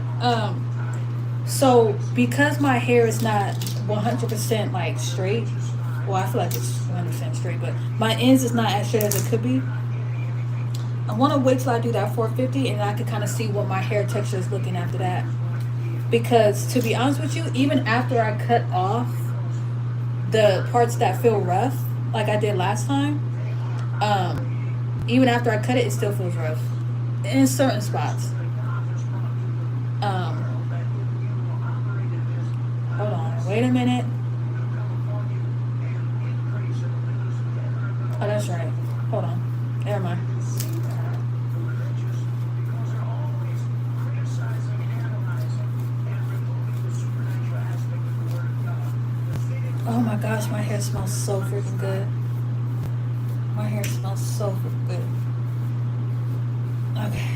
So because my hair is not 100% like straight, well, I feel like it's 100% straight, but my ends is not as straight as it could be. I want to wait till I do that 450 and I can kind of see what my hair texture is looking after that. Because to be honest with you, even after I cut off the parts that feel rough, like I did last time, even after I cut it, it still feels rough in certain spots. Um, Hold on, wait a minute. Oh, that's right. Hold on. Never mind. Oh my gosh, my hair smells so freaking good. My hair smells so freaking good. Okay.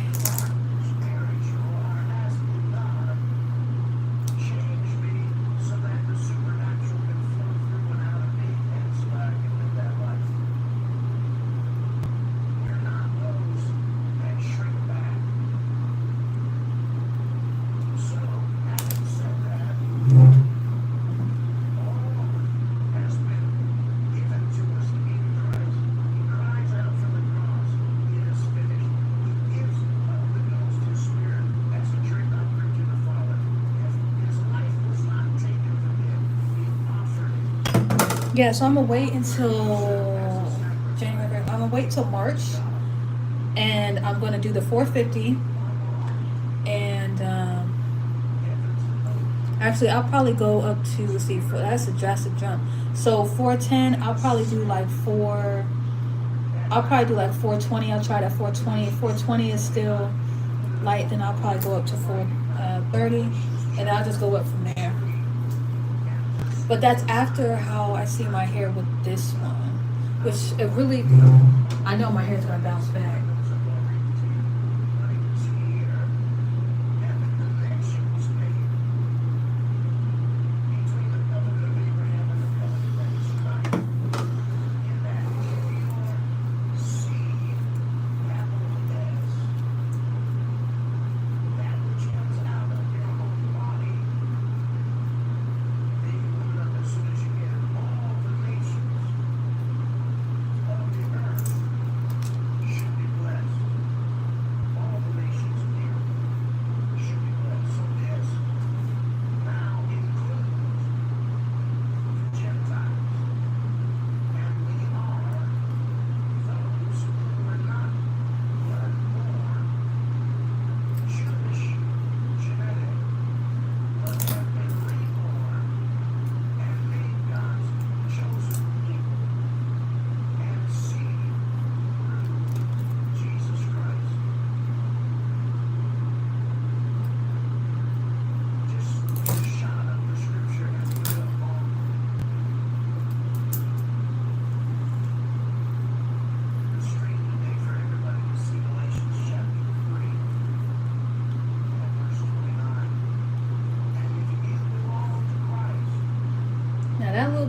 Yeah, so I'm gonna wait until January. I'm gonna wait till March, and I'm gonna do the 450. And actually, I'll probably go up to, let's see, that's a drastic jump. So 410, I'll probably do like four. I'll probably do like 420. I'll try that 420. If 420 is still light, then I'll probably go up to 430, and I'll just go up from there. But that's after how I see my hair with this one, which it really, I know my hair's gonna bounce back.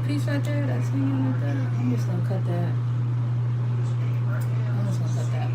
piece right there that's hanging like that. I'm just gonna cut that. I'm just gonna cut that.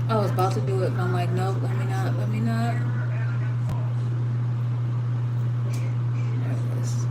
I was about to do it, but I'm like, nope, let me not. There it is.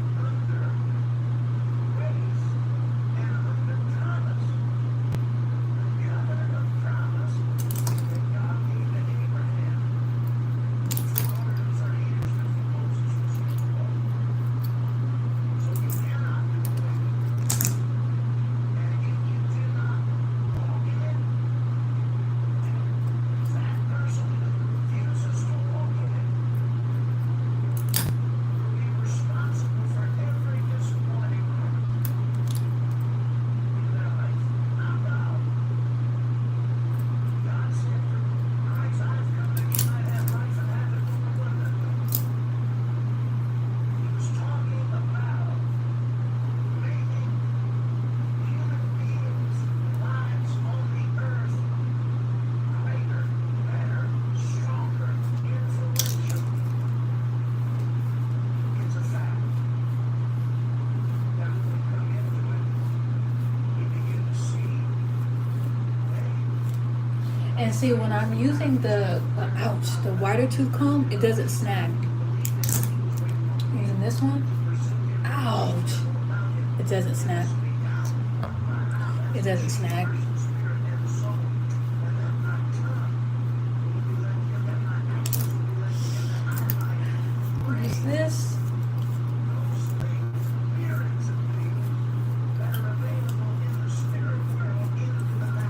And see, when I'm using the wider tooth comb, it doesn't snag. Using this one, ouch, it doesn't snag. It doesn't snag. Use this.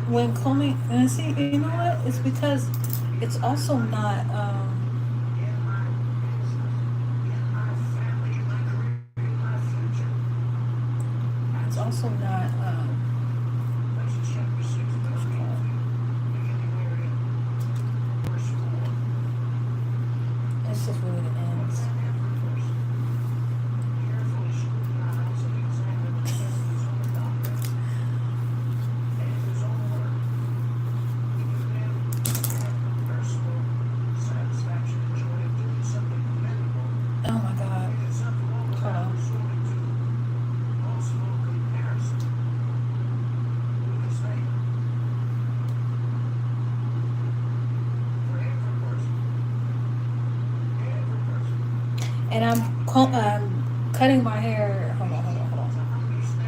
When combing, and see, you know what? It's because it's also not. It's also not. It's just really the ends. Oh my God. Hold on. And I'm cutting my hair. Hold on.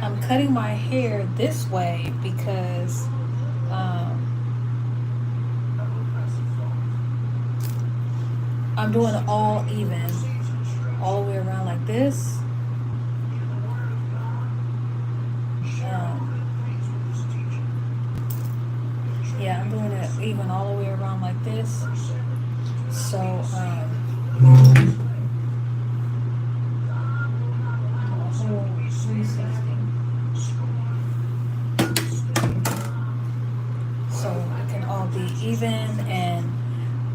I'm cutting my hair this way because I'm doing it all even, all the way around like this. Yeah, I'm doing it even all the way around like this. So, so it can all be even, and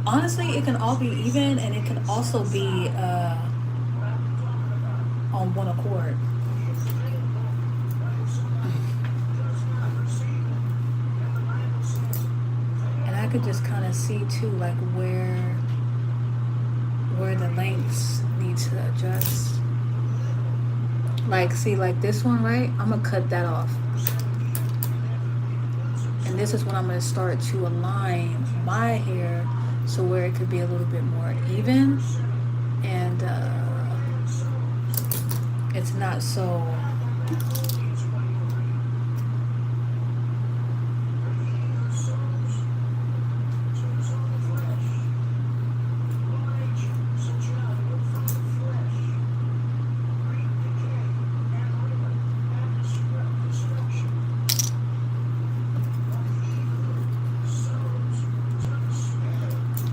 honestly, it can all be even, and it can also be on one accord. And I could just kind of see too, like where the lengths need to adjust. Like, see, like this one, right? I'm gonna cut that off. And this is when I'm gonna start to align my hair so where it could be a little bit more even, and it's not so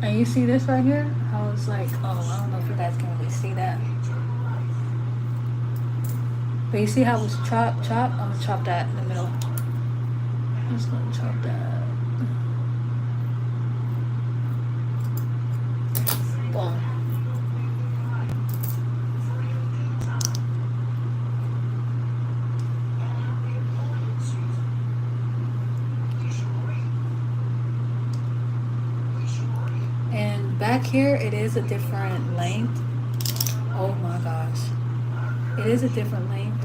And you see this right here? How it's like, oh, I don't know if you guys can really see that. But you see how it's chop? I'm gonna chop that in the middle. I'm just gonna chop that. Boom. And back here, it is a different length. Oh my gosh. It is a different length.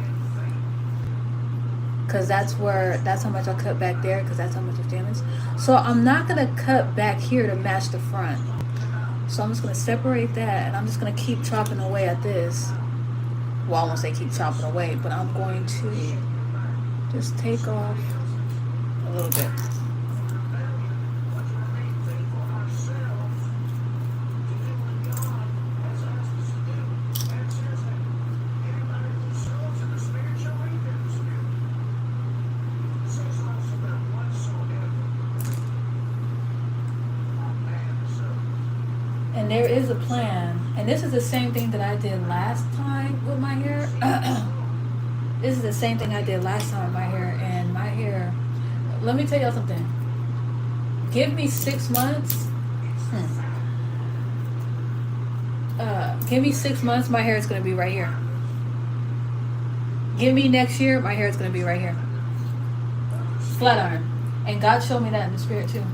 Because that's how much I cut back there, because that's how much it's damaged. So I'm not going to cut back here to match the front. So I'm just going to separate that, and I'm just going to keep chopping away at this. Well, I won't say keep chopping away, but I'm going to just take off a little bit. And there is a plan, and this is the same thing that I did last time with my hair. This is the same thing I did last time with my hair, and my hair, let me tell y'all something. Give me 6 months. Give me 6 months, my hair is going to be right here. Give me next year, my hair is going to be right here. Flat iron. And God showed me that in the spirit too.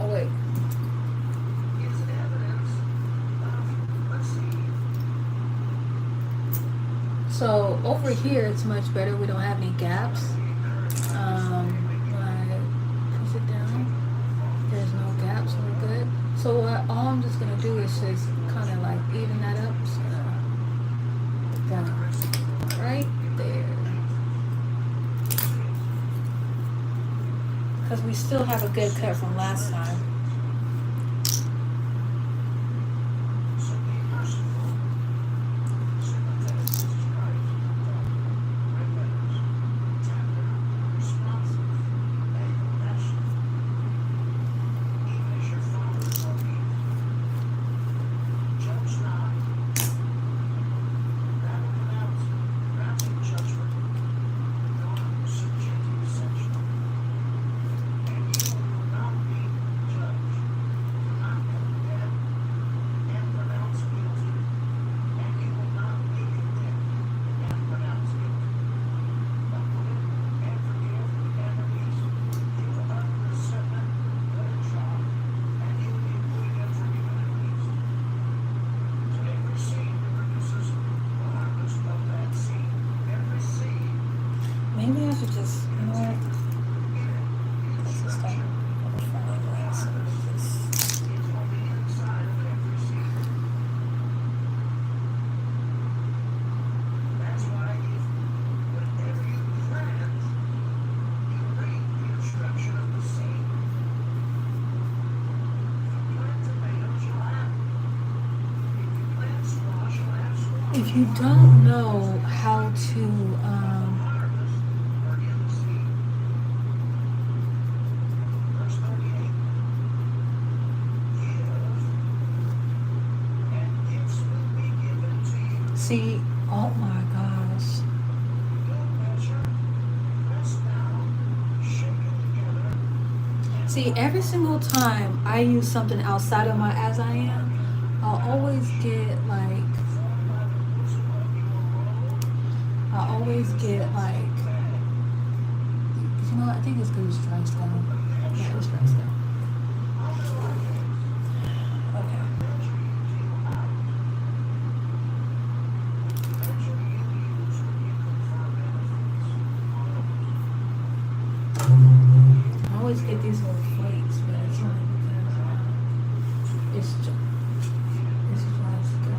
Wait. So over here it's much better. We don't have any gaps. When I push it down, there's no gaps. We're good. So all I'm just gonna do is just kind of like even that up. Just gonna put that right there. Because we still have a good cut from last time. Maybe I should just, you know what? Let's just start on the front of the glass. If you don't know how to, see, oh my gosh. See, every single time I use something outside of my as I am, I'll always get like, you know what, I think it's because it's dry still. Yeah, it's dry still. Okay. I always get these little flakes, but it's not because it's just dry still.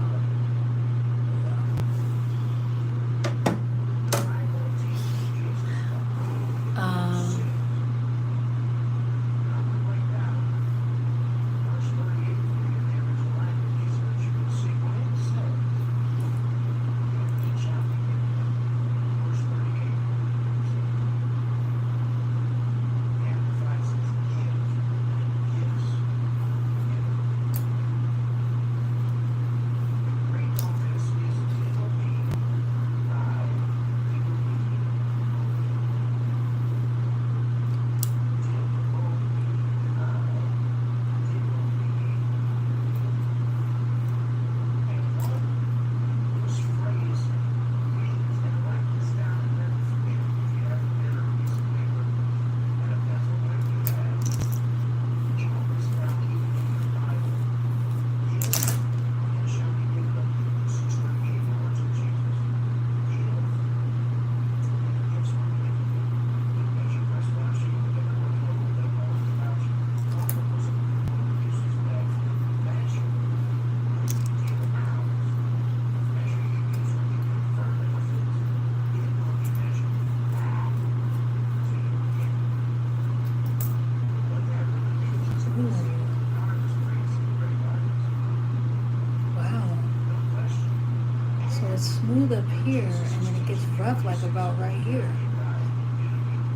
smooth up here, and then it gets rough like about right here.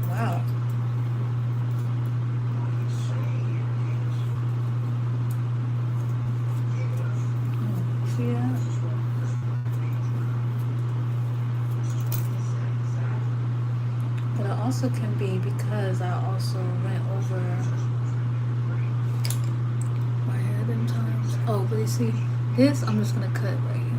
Wow. See that? But it also can be because I also went over my hair them times. Oh, but you see, this I'm just gonna cut right here.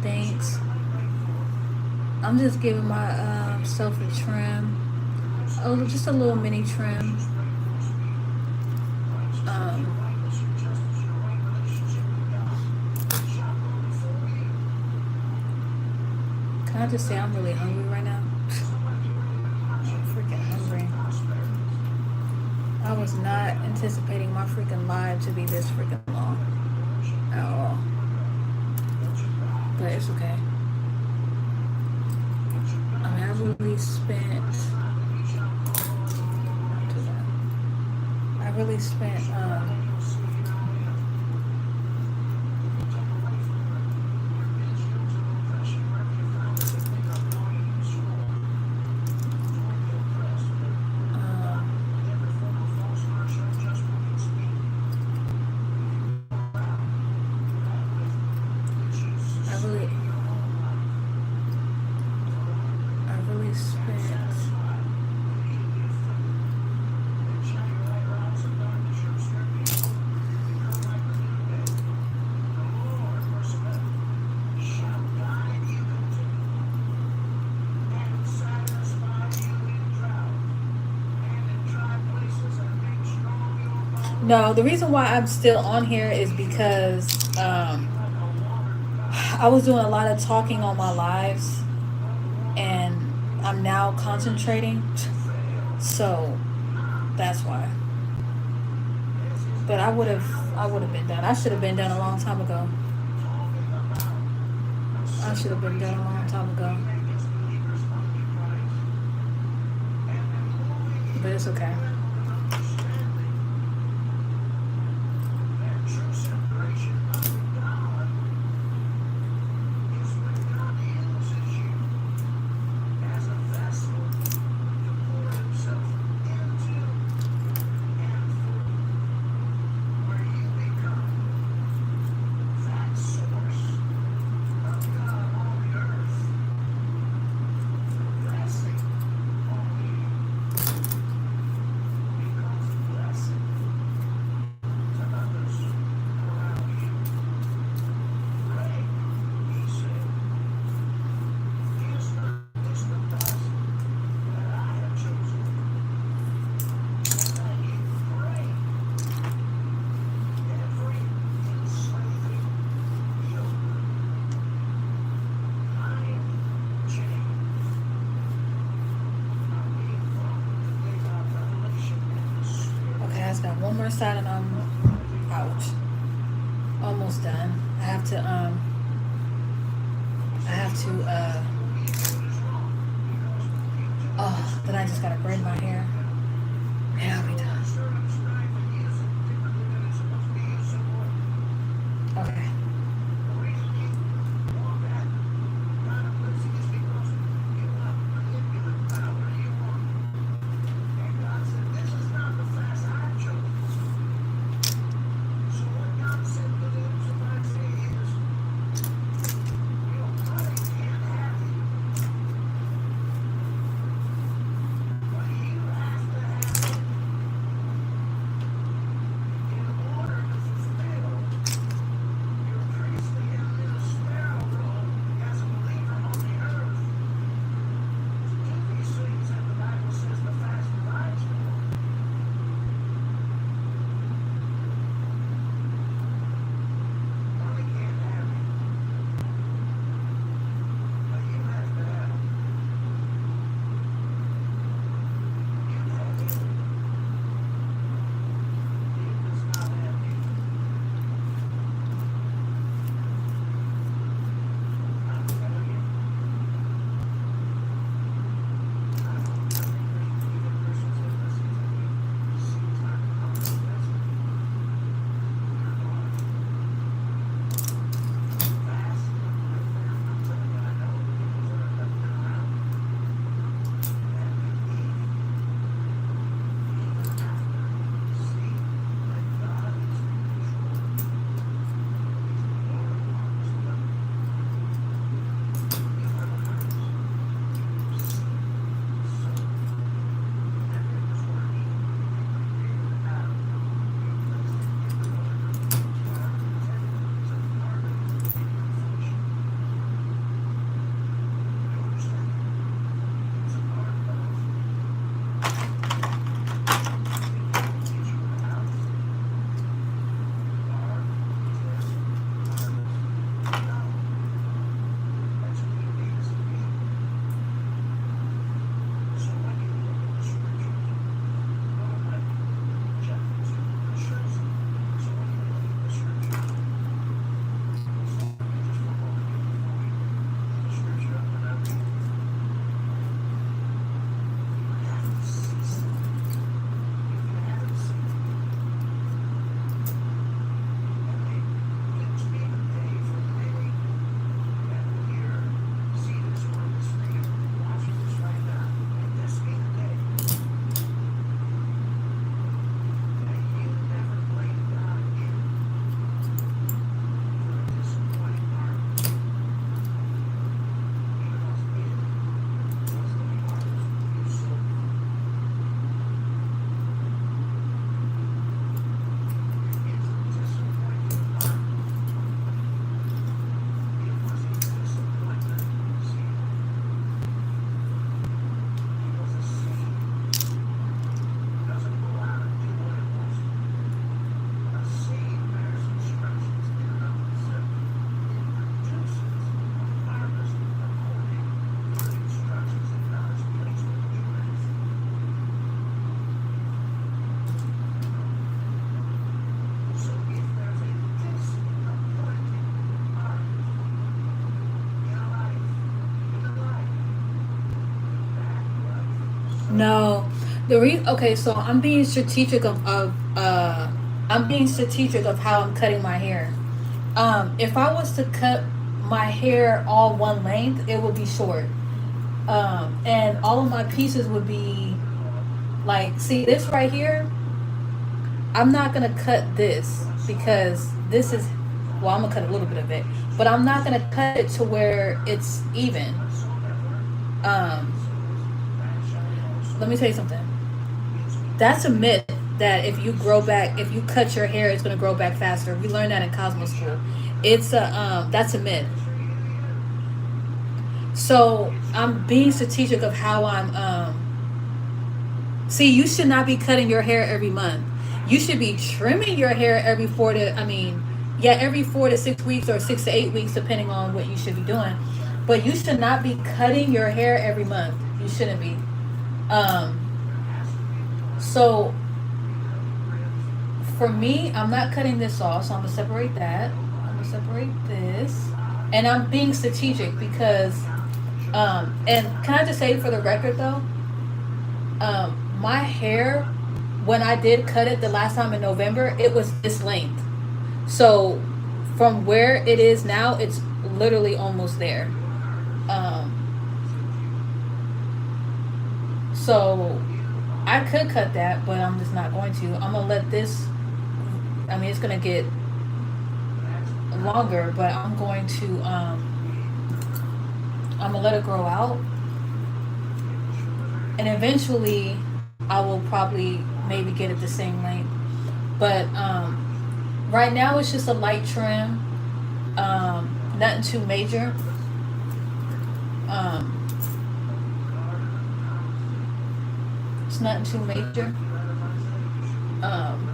Thanks. I'm just giving my self a trim. just a little mini trim. Can I just say I'm really hungry right now? I'm freaking hungry. I was not anticipating my freaking live to be this freaking long at all. But it's okay. I mean, I really spent. No, the reason why I'm still on here is because I was doing a lot of talking on my lives, and I'm now concentrating, so that's why. But I would have been done. I should have been done a long time ago. I should have been done a long time ago. But it's okay. Got one more side and I'm out. Almost done. I have to then I just gotta braid my hair. And I'll be done. Okay. No, okay. So I'm being strategic I'm being strategic of how I'm cutting my hair. If I was to cut my hair all one length, it would be short. And all of my pieces would be like, see this right here. I'm not gonna cut this because this is, well, I'm gonna cut a little bit of it, but I'm not gonna cut it to where it's even. Um, Let me tell you something. That's a myth that if you cut your hair, it's gonna grow back faster. We learned that in Cosmo school. That's a myth. So I'm being strategic of how see, you should not be cutting your hair every month. You should be trimming your hair every 4 to 6 weeks or 6 to 8 weeks, depending on what you should be doing. But you should not be cutting your hair every month. You shouldn't be. Um, so for me, I'm not cutting this off, so I'm gonna separate that. I'm gonna separate this, and I'm being strategic because, and can I just say for the record though, my hair, when I did cut it the last time in November, it was this length. So from where it is now, it's literally almost there. Um, so I could cut that, but I'm just not going to. I'm gonna let this. I mean, it's gonna get longer, but I'm going to. I'm gonna let it grow out, and eventually, I will probably maybe get it the same length. But right now, it's just a light trim. Nothing too major. Um, it's nothing too major. Um,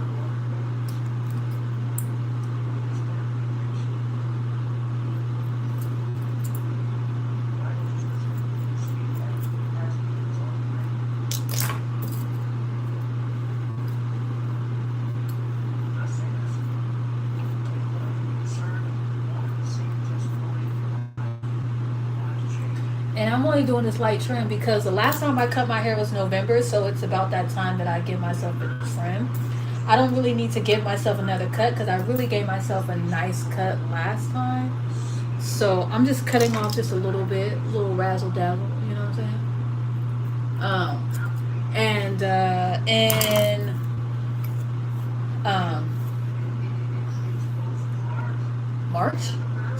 And I'm only doing this light trim because the last time I cut my hair was November, so it's about that time that I give myself a trim. I don't really need to give myself another cut because I really gave myself a nice cut last time. So I'm just cutting off just a little bit, a little razzle dazzle, you know what I'm saying? In um, March,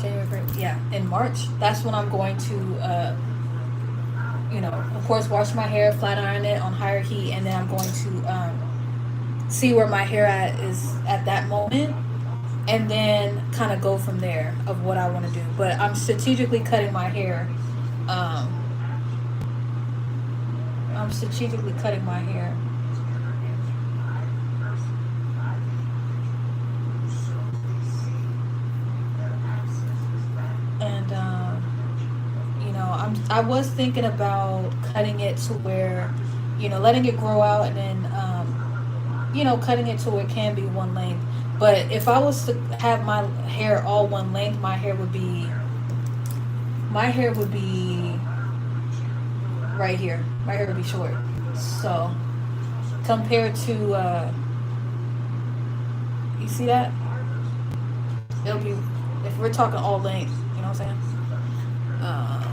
January, yeah, in March, that's when I'm going to of course, wash my hair, flat iron it on higher heat, and then I'm going to see where my hair is at that moment, and then kind of go from there of what I want to do. But I'm strategically cutting my hair. Um, I'm strategically cutting my hair. And I was thinking about cutting it to where, letting it grow out, and then cutting it to where it can be one length. But if I was to have my hair all one length, my hair would be right here. My hair would be short. So compared to you see that? It'll be, if we're talking all length, you know what I'm saying? Uh,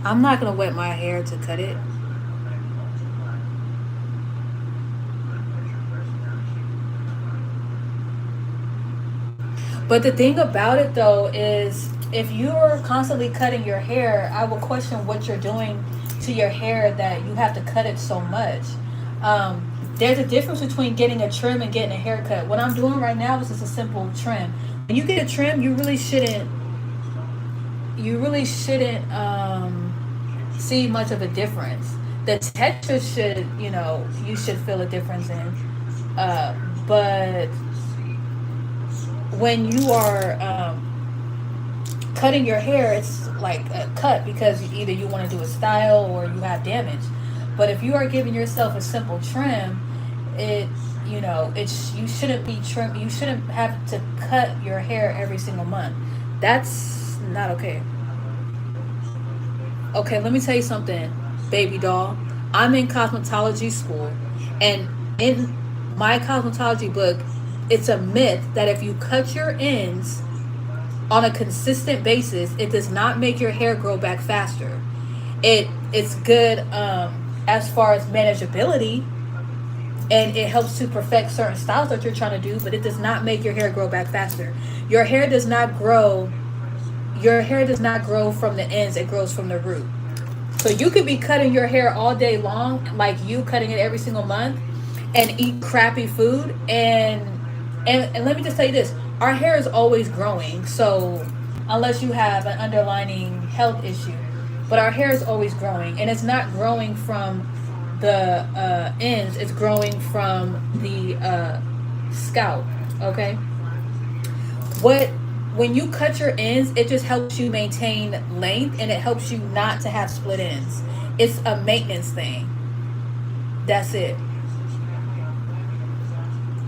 I'm not gonna wet my hair to cut it. But the thing about it though is, if you're constantly cutting your hair, I will question what you're doing to your hair that you have to cut it so much. There's a difference between getting a trim and getting a haircut. What I'm doing right now is just a simple trim. When you get a trim, you really shouldn't see much of a difference. The texture should, you should feel a difference in. But when you are cutting your hair, it's like a cut because either you want to do a style or you have damage. But if you are giving yourself a simple trim, it, you know, it's, you shouldn't be trim, you shouldn't have to cut your hair every single month. That's not okay. Okay, let me tell you something, baby doll. I'm in cosmetology school, and in my cosmetology book, it's a myth that if you cut your ends on a consistent basis, it does not make your hair grow back faster. It's good as far as manageability, and it helps to perfect certain styles that you're trying to do, but it does not make your hair grow back faster. Your hair does not grow. Your hair does not grow from the ends; it grows from the root. So you could be cutting your hair all day long, like you cutting it every single month, and eat crappy food. And let me just tell you this: our hair is always growing. So unless you have an underlying health issue, but our hair is always growing, and it's not growing from the ends; it's growing from the scalp. Okay, what when you cut your ends, it just helps you maintain length, and it helps you not to have split ends. It's a maintenance thing. That's it.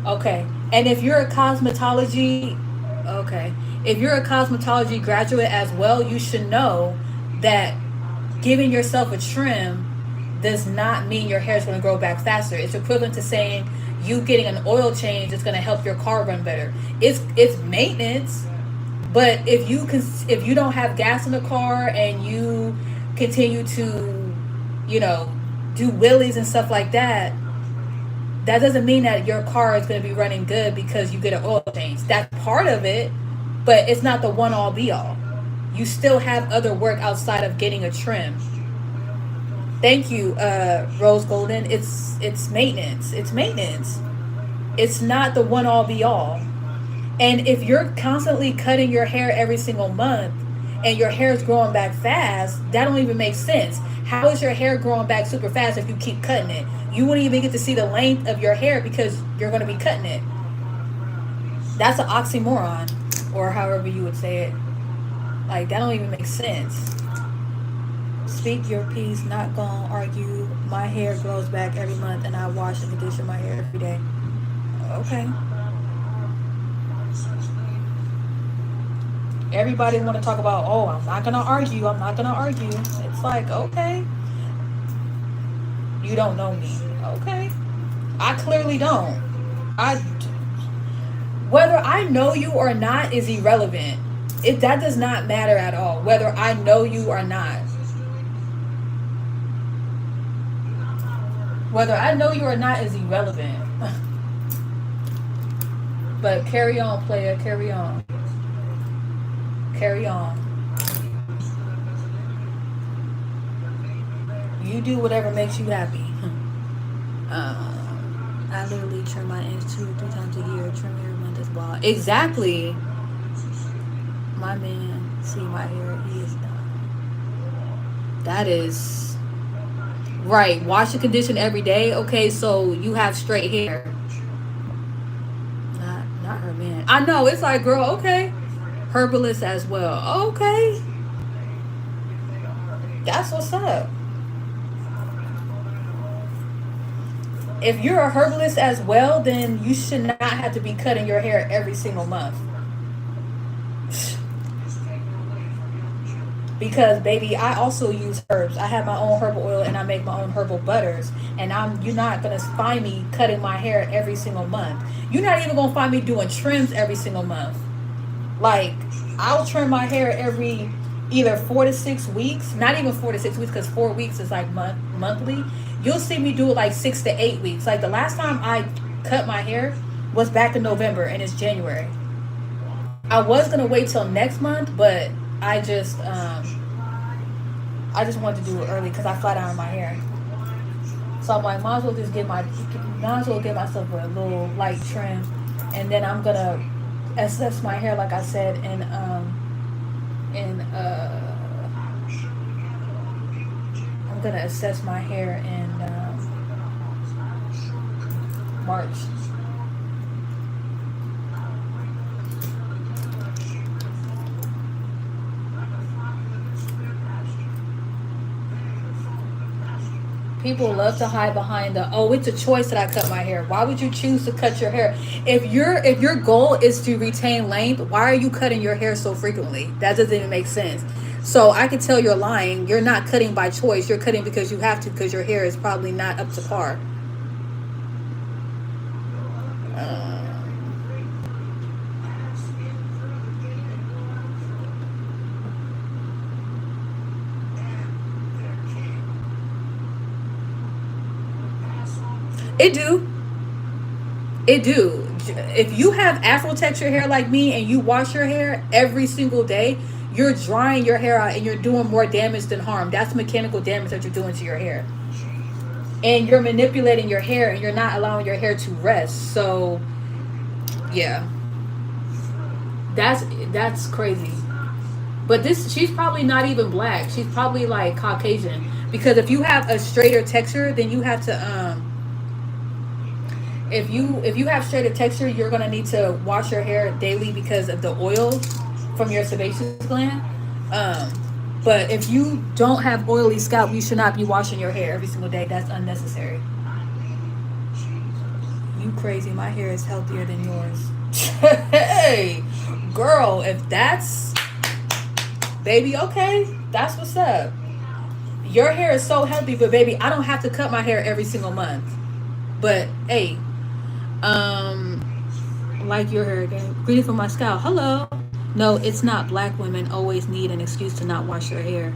Okay. And if you're a cosmetology, okay, if you're a cosmetology graduate as well, you should know that giving yourself a trim does not mean your hair is going to grow back faster. It's equivalent to saying you getting an oil change is going to help your car run better. It's maintenance, but if you don't have gas in the car and you continue to, you know, do wheelies and stuff like that, that doesn't mean that your car is going to be running good because you get an oil change. That's part of it, but it's not the one all be all. You still have other work outside of getting a trim. Thank you, Rose Golden. It's maintenance. It's maintenance. It's not the one all be all. And if you're constantly cutting your hair every single month and your hair is growing back fast, that don't even make sense. How is your hair growing back super fast if you keep cutting it? You wouldn't even get to see the length of your hair because you're going to be cutting it. That's an oxymoron, or however you would say it. Like, that don't even make sense. Speak your piece, not gonna argue. My hair grows back every month and I wash and condition my hair every day. Okay. Everybody want to talk about, oh, I'm not gonna argue, I'm not gonna argue. It's like, okay, you don't know me. Okay, I clearly don't. I Whether I know you or not is irrelevant. That does not matter at all. Whether I know you or not, whether I know you or not is irrelevant. But carry on, player. Carry on. Carry on. You do whatever makes you happy. I literally trim my ends 2 or 3 times a year. Trim every month as well. Exactly. My man, see my hair. He is done. That is right. Wash and condition every day. Okay, so you have straight hair. Not her man. I know. It's like, girl. Okay. Herbalist as well. Okay. That's what's up. If you're a herbalist as well, then you should not have to be cutting your hair every single month. Because baby, I also use herbs. I have my own herbal oil and I make my own herbal butters. And you're not gonna find me cutting my hair every single month. You're not even gonna find me doing trims every single month. Like, I'll trim my hair every either 4 to 6 weeks. Not even 4 to 6 weeks, because 4 weeks is like monthly. You'll see me do it like 6 to 8 weeks. Like the last time I cut my hair was back in November, and it's January. I was gonna wait till next month, but I just wanted to do it early because I flat ironed my hair. So I'm like, might as well give myself a little light trim, and then I'm gonna assess my hair like I said in I'm gonna assess my hair in March. People love to hide behind the, oh, it's a choice that I cut my hair. Why would you choose to cut your hair? If your goal is to retain length, why are you cutting your hair so frequently? That doesn't even make sense. So I can tell you're lying. You're not cutting by choice. You're cutting because you have to, because your hair is probably not up to par. It do. It do. If you have afro texture hair like me and you wash your hair every single day, you're drying your hair out and you're doing more damage than harm. That's mechanical damage that you're doing to your hair. And you're manipulating your hair and you're not allowing your hair to rest. So, yeah. That's crazy. But this, she's probably not even black. She's probably like Caucasian, because if you have a straighter texture, then you have to if you have straighter texture, you're gonna need to wash your hair daily because of the oil from your sebaceous gland. Um, but if you don't have oily scalp, you should not be washing your hair every single day. That's unnecessary. You crazy? My hair is healthier than yours. Hey, girl, if that's baby, okay, that's what's up. Your hair is so healthy, but baby, I don't have to cut my hair every single month. But hey, um, like your hair again. Greeting from my scalp. Hello. No, it's not. Black women always need an excuse to not wash their hair.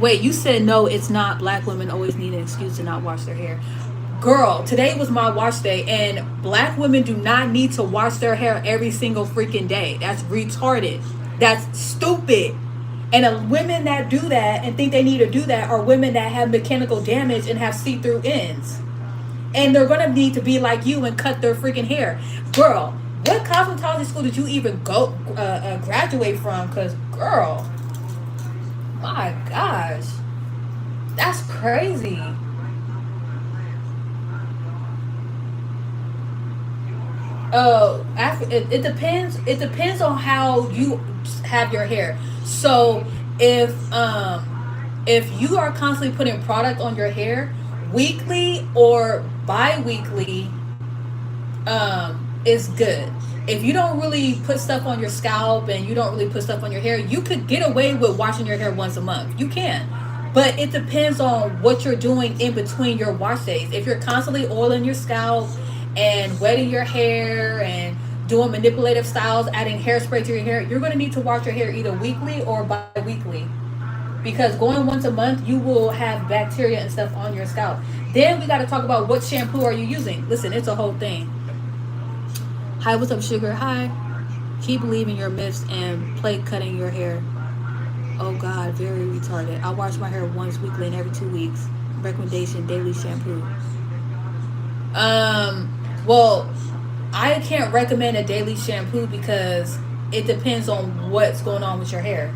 Wait, you said no, it's not. Black women always need an excuse to not wash their hair. Girl, today was my wash day, and black women do not need to wash their hair every single freaking day. That's retarded. That's stupid. And women that do that and think they need to do that are women that have mechanical damage and have see-through ends. And they're gonna need to be like you and cut their freaking hair. Girl, what cosmetology school did you even go graduate from? Because, girl, my gosh, that's crazy. It depends. It depends on how you have your hair. So if you are constantly putting product on your hair weekly or bi-weekly, is good. If you don't really put stuff on your scalp and you don't really put stuff on your hair, you could get away with washing your hair once a month. You can. But it depends on what you're doing in between your wash days. If you're constantly oiling your scalp and wetting your hair and doing manipulative styles, adding hairspray to your hair, you're going to need to wash your hair either weekly or bi-weekly. Because going once a month, you will have bacteria and stuff on your scalp. Then we got to talk about what shampoo are you using. Listen, it's a whole thing. Hi, what's up, sugar? Hi. Keep believing your myths and play cutting your hair. Oh God, very retarded. I wash my hair once weekly and every 2 weeks. Recommendation: daily shampoo. Well, I can't recommend a daily shampoo because it depends on what's going on with your hair.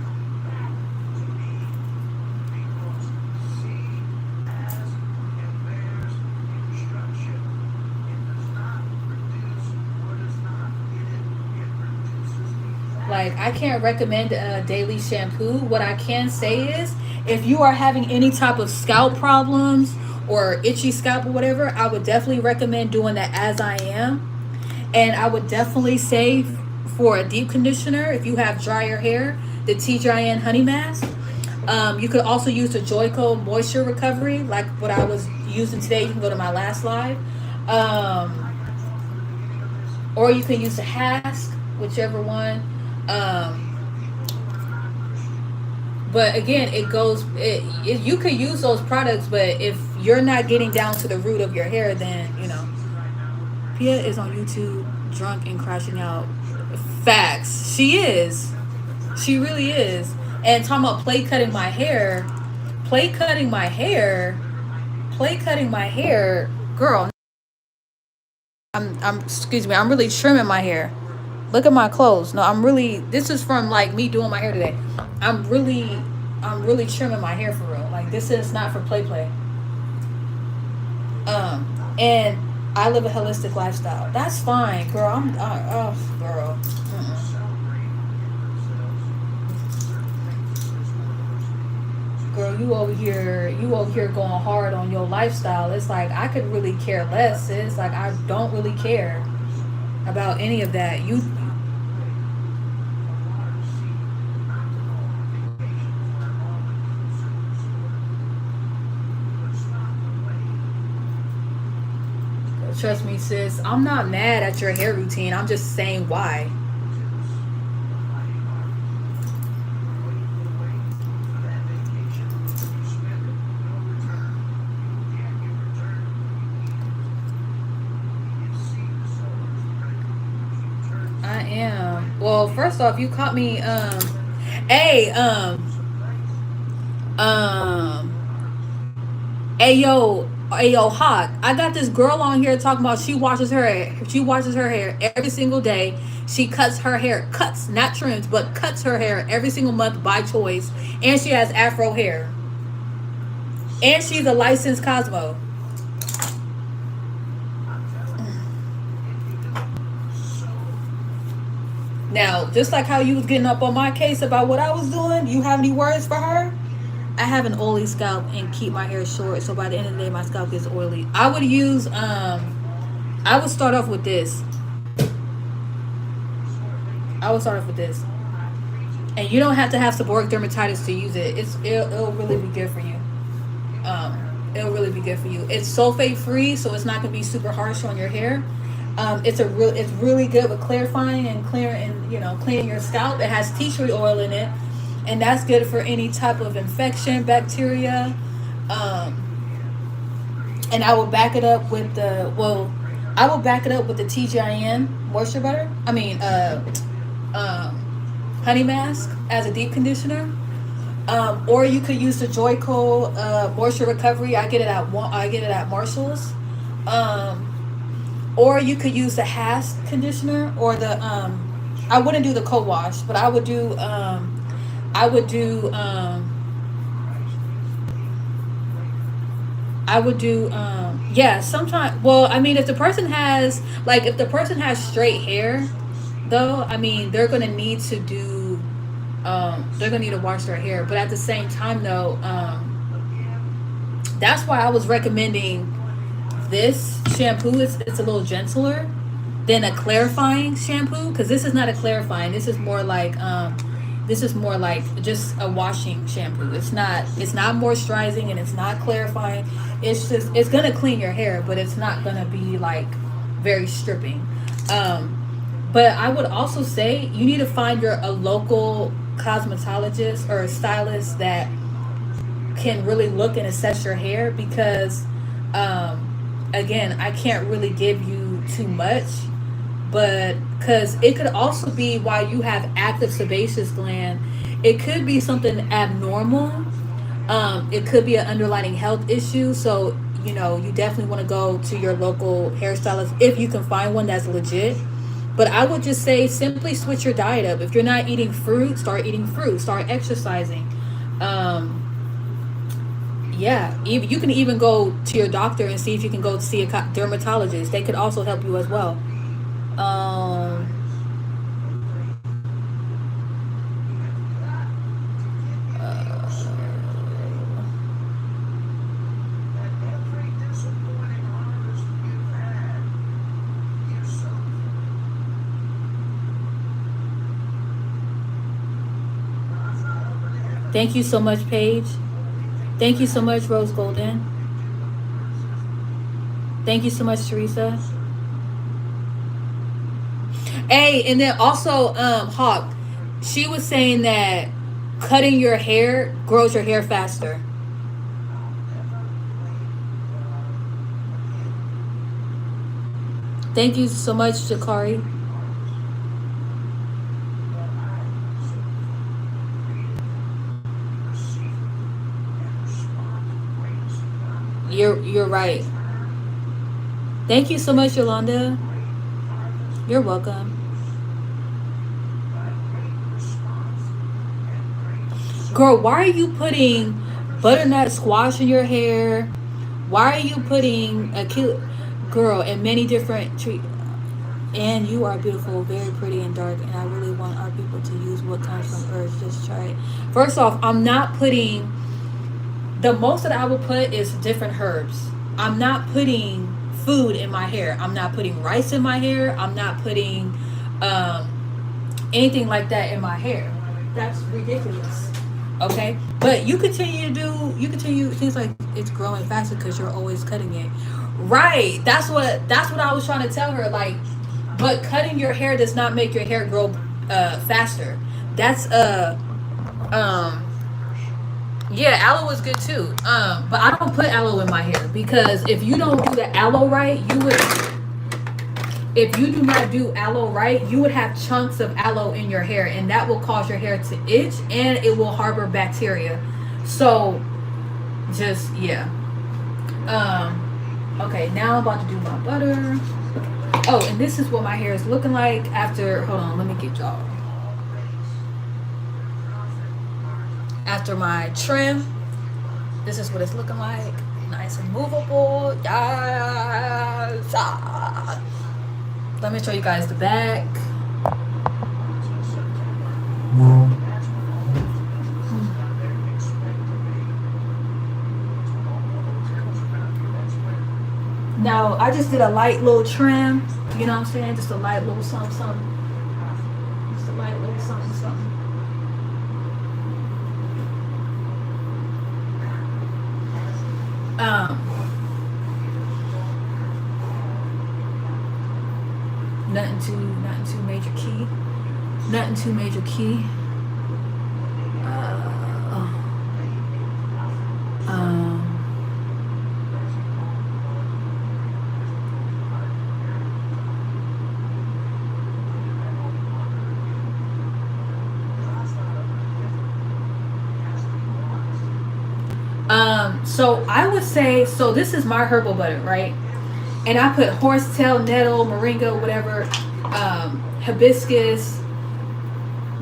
Like, I can't recommend a daily shampoo. What I can say is, if you are having any type of scalp problems or itchy scalp or whatever, I would definitely recommend doing that as I am. And I would definitely say for a deep conditioner, if you have drier hair, the TGIN honey mask. You could also use the Joico moisture recovery, like what I was using today. You can go to my last live. Or you can use the Hask, whichever one. But again, you could use those products, but if you're not getting down to the root of your hair, then Pia is on YouTube drunk and crashing out. Facts. She is. She really is. And talking about play cutting my hair, girl. I'm excuse me. I'm really trimming my hair. Look at my clothes. No, this is from like me doing my hair today. I'm really trimming my hair for real. Like, this is not for play. And I live a holistic lifestyle. That's fine, girl. Girl. Girl, you over here going hard on your lifestyle. It's like I could really care less. It's like I don't really care about any of that. You trust me, sis. I'm not mad at your hair routine. I'm just saying why. I am. Well, first off, you caught me. Hey, um, hey yo, Hawk. I got this girl on here talking about she washes her hair. She washes her hair every single day. She cuts her hair, cuts, not trims, but cuts her hair every single month by choice. And she has afro hair. And she's a licensed Cosmo. Now, just like how you was getting up on my case about what I was doing, you have any words for her? I have an oily scalp and keep my hair short, so by the end of the day my scalp gets oily. I would use I would start off with this. And you don't have to have seborrheic dermatitis to use it. It'll really be good for you. It'll really be good for you. It's sulfate free, so it's not gonna be super harsh on your hair. It's really good with clarifying and cleaning your scalp. It has tea tree oil in it, and that's good for any type of infection, bacteria. And I will back it up with the TGIN moisture butter. Honey mask as a deep conditioner. Or you could use the Joyco moisture recovery. I get it at Marshall's. Or you could use the Hask conditioner or the I wouldn't do the co-wash, but I would do sometimes. Well, I mean, if the person has straight hair, though, I mean, they're gonna need to do they're gonna need to wash their hair. But at the same time, though, that's why I was recommending this shampoo. It's a little gentler than a clarifying shampoo, because this is not a clarifying. This is more like just a washing shampoo. It's not moisturizing and it's not clarifying. It's gonna clean your hair, but it's not gonna be like very stripping. But I would also say you need to find a local cosmetologist or a stylist that can really look and assess your hair, because again, I can't really give you too much, but because it could also be while you have active sebaceous gland, it could be something abnormal. It could be an underlying health issue. So you definitely want to go to your local hairstylist if you can find one that's legit. But I would just say simply switch your diet up. If you're not eating fruit, start eating fruit. Start exercising. You can even go to your doctor and see if you can go see a dermatologist. They could also help you as well. Thank you so much, Paige. Thank you so much, Rose Golden. Thank you so much, Teresa. Hey, and then also, Hawk, she was saying that cutting your hair grows your hair faster. Thank you so much, Jakari. You're right. Thank you so much, Yolanda. You're welcome. Girl, why are you putting butternut squash in your hair? Why are you putting a cute girl in many different trees? And you are beautiful, very pretty and dark, and I really want our people to use what comes from earth. Just try it. First off, I'm not putting The most that I will put is different herbs. I'm not putting food in my hair. I'm not putting rice in my hair. I'm not putting anything like that in my hair. That's ridiculous. Okay, but you continue. It seems like it's growing faster because you're always cutting it. Right. That's what I was trying to tell her. Like, but cutting your hair does not make your hair grow faster. That's um yeah, aloe is good too. But I don't put aloe in my hair because if you don't do the aloe right, you would. If you do not do aloe right, you would have chunks of aloe in your hair, and that will cause your hair to itch and it will harbor bacteria. So, just yeah. Okay, now I'm about to do my butter. Oh, and this is what my hair is looking like after. Hold on, let me get y'all. After my trim, this is what it's looking like. Nice and movable. Yes. Ah. Let me show you guys the back. Now, I just did a light little trim. You know what I'm saying? Just a light little something, something. Just a light little something, something. Um, nothing too major key. Nothing too major key. Uh, um, so I would say, so this is my herbal butter, right? And I put horsetail, nettle, moringa, whatever, hibiscus.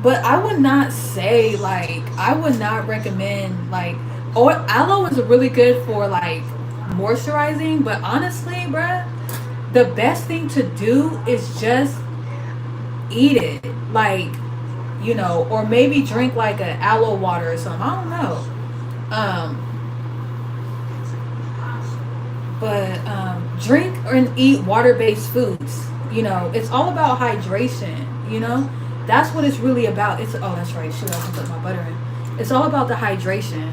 But I would not say, like, I would not recommend, like, or aloe is really good for, like, moisturizing. But honestly, bruh, the best thing to do is just eat it. Like, or maybe drink, like, a aloe water or something. I don't know. But drink and eat water-based foods. It's all about hydration. That's what it's really about. That's right. Shoot, I can put my butter in. It's all about the hydration.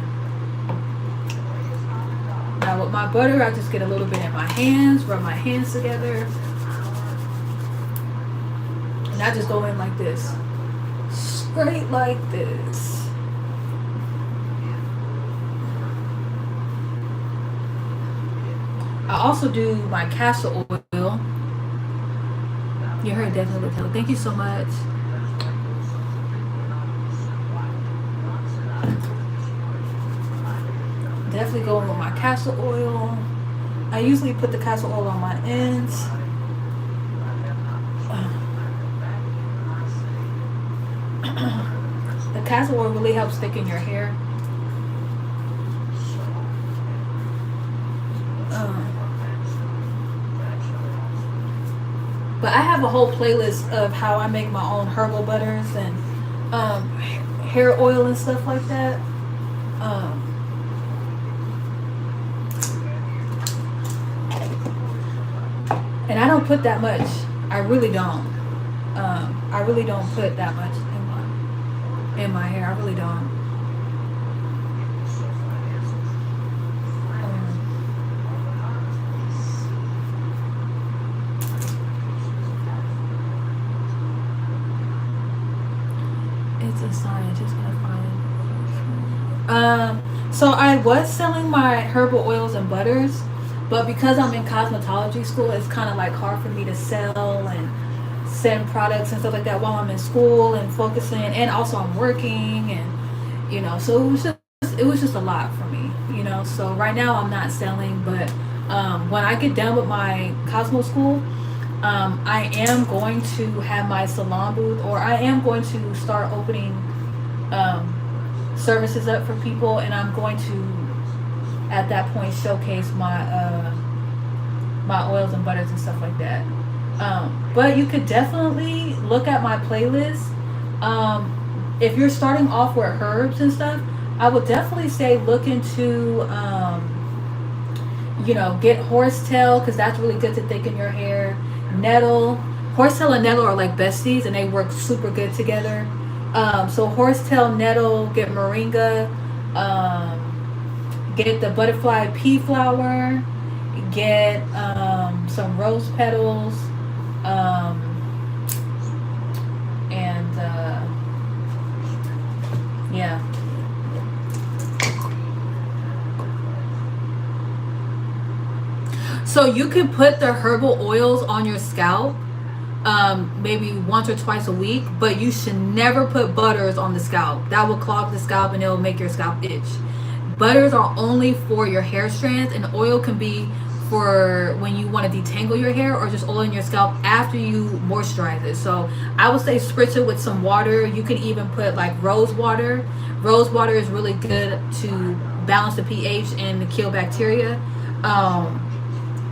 Now with my butter, I just get a little bit in my hands, rub my hands together, and I just go in like this, straight like this. I also do my castor oil. You heard definitely look. Thank you so much. Definitely going with my castor oil. I usually put the castor oil on my ends. The castor oil really helps thicken your hair. But I have a whole playlist of how I make my own herbal butters and hair oil and stuff like that. And I don't put that much. I really don't. I really don't put that much in my hair. I really don't. It's a sign. Just gonna find. So I was selling my herbal oils and butters, but because I'm in cosmetology school, it's kind of like hard for me to sell and send products and stuff like that while I'm in school and focusing, and also I'm working, and so it was just a lot for me, So right now I'm not selling, but when I get done with my Cosmo school, I am going to have my salon booth, or I am going to start opening services up for people, and I'm going to at that point showcase my my oils and butters and stuff like that. But you could definitely look at my playlist. If you're starting off with herbs and stuff, I would definitely say look into, you know, get horsetail because that's really good to thicken your hair. Nettle, horsetail and nettle are like besties and they work super good together. So horsetail, nettle, get moringa, get the butterfly pea flower, get some rose petals, um, and yeah. So you can put the herbal oils on your scalp, maybe once or twice a week, but you should never put butters on the scalp. That will clog the scalp and it will make your scalp itch. Butters are only for your hair strands, and oil can be for when you want to detangle your hair or just oiling your scalp after you moisturize it. So I would say spritz it with some water. You can even put like rose water. Rose water is really good to balance the pH and to kill bacteria.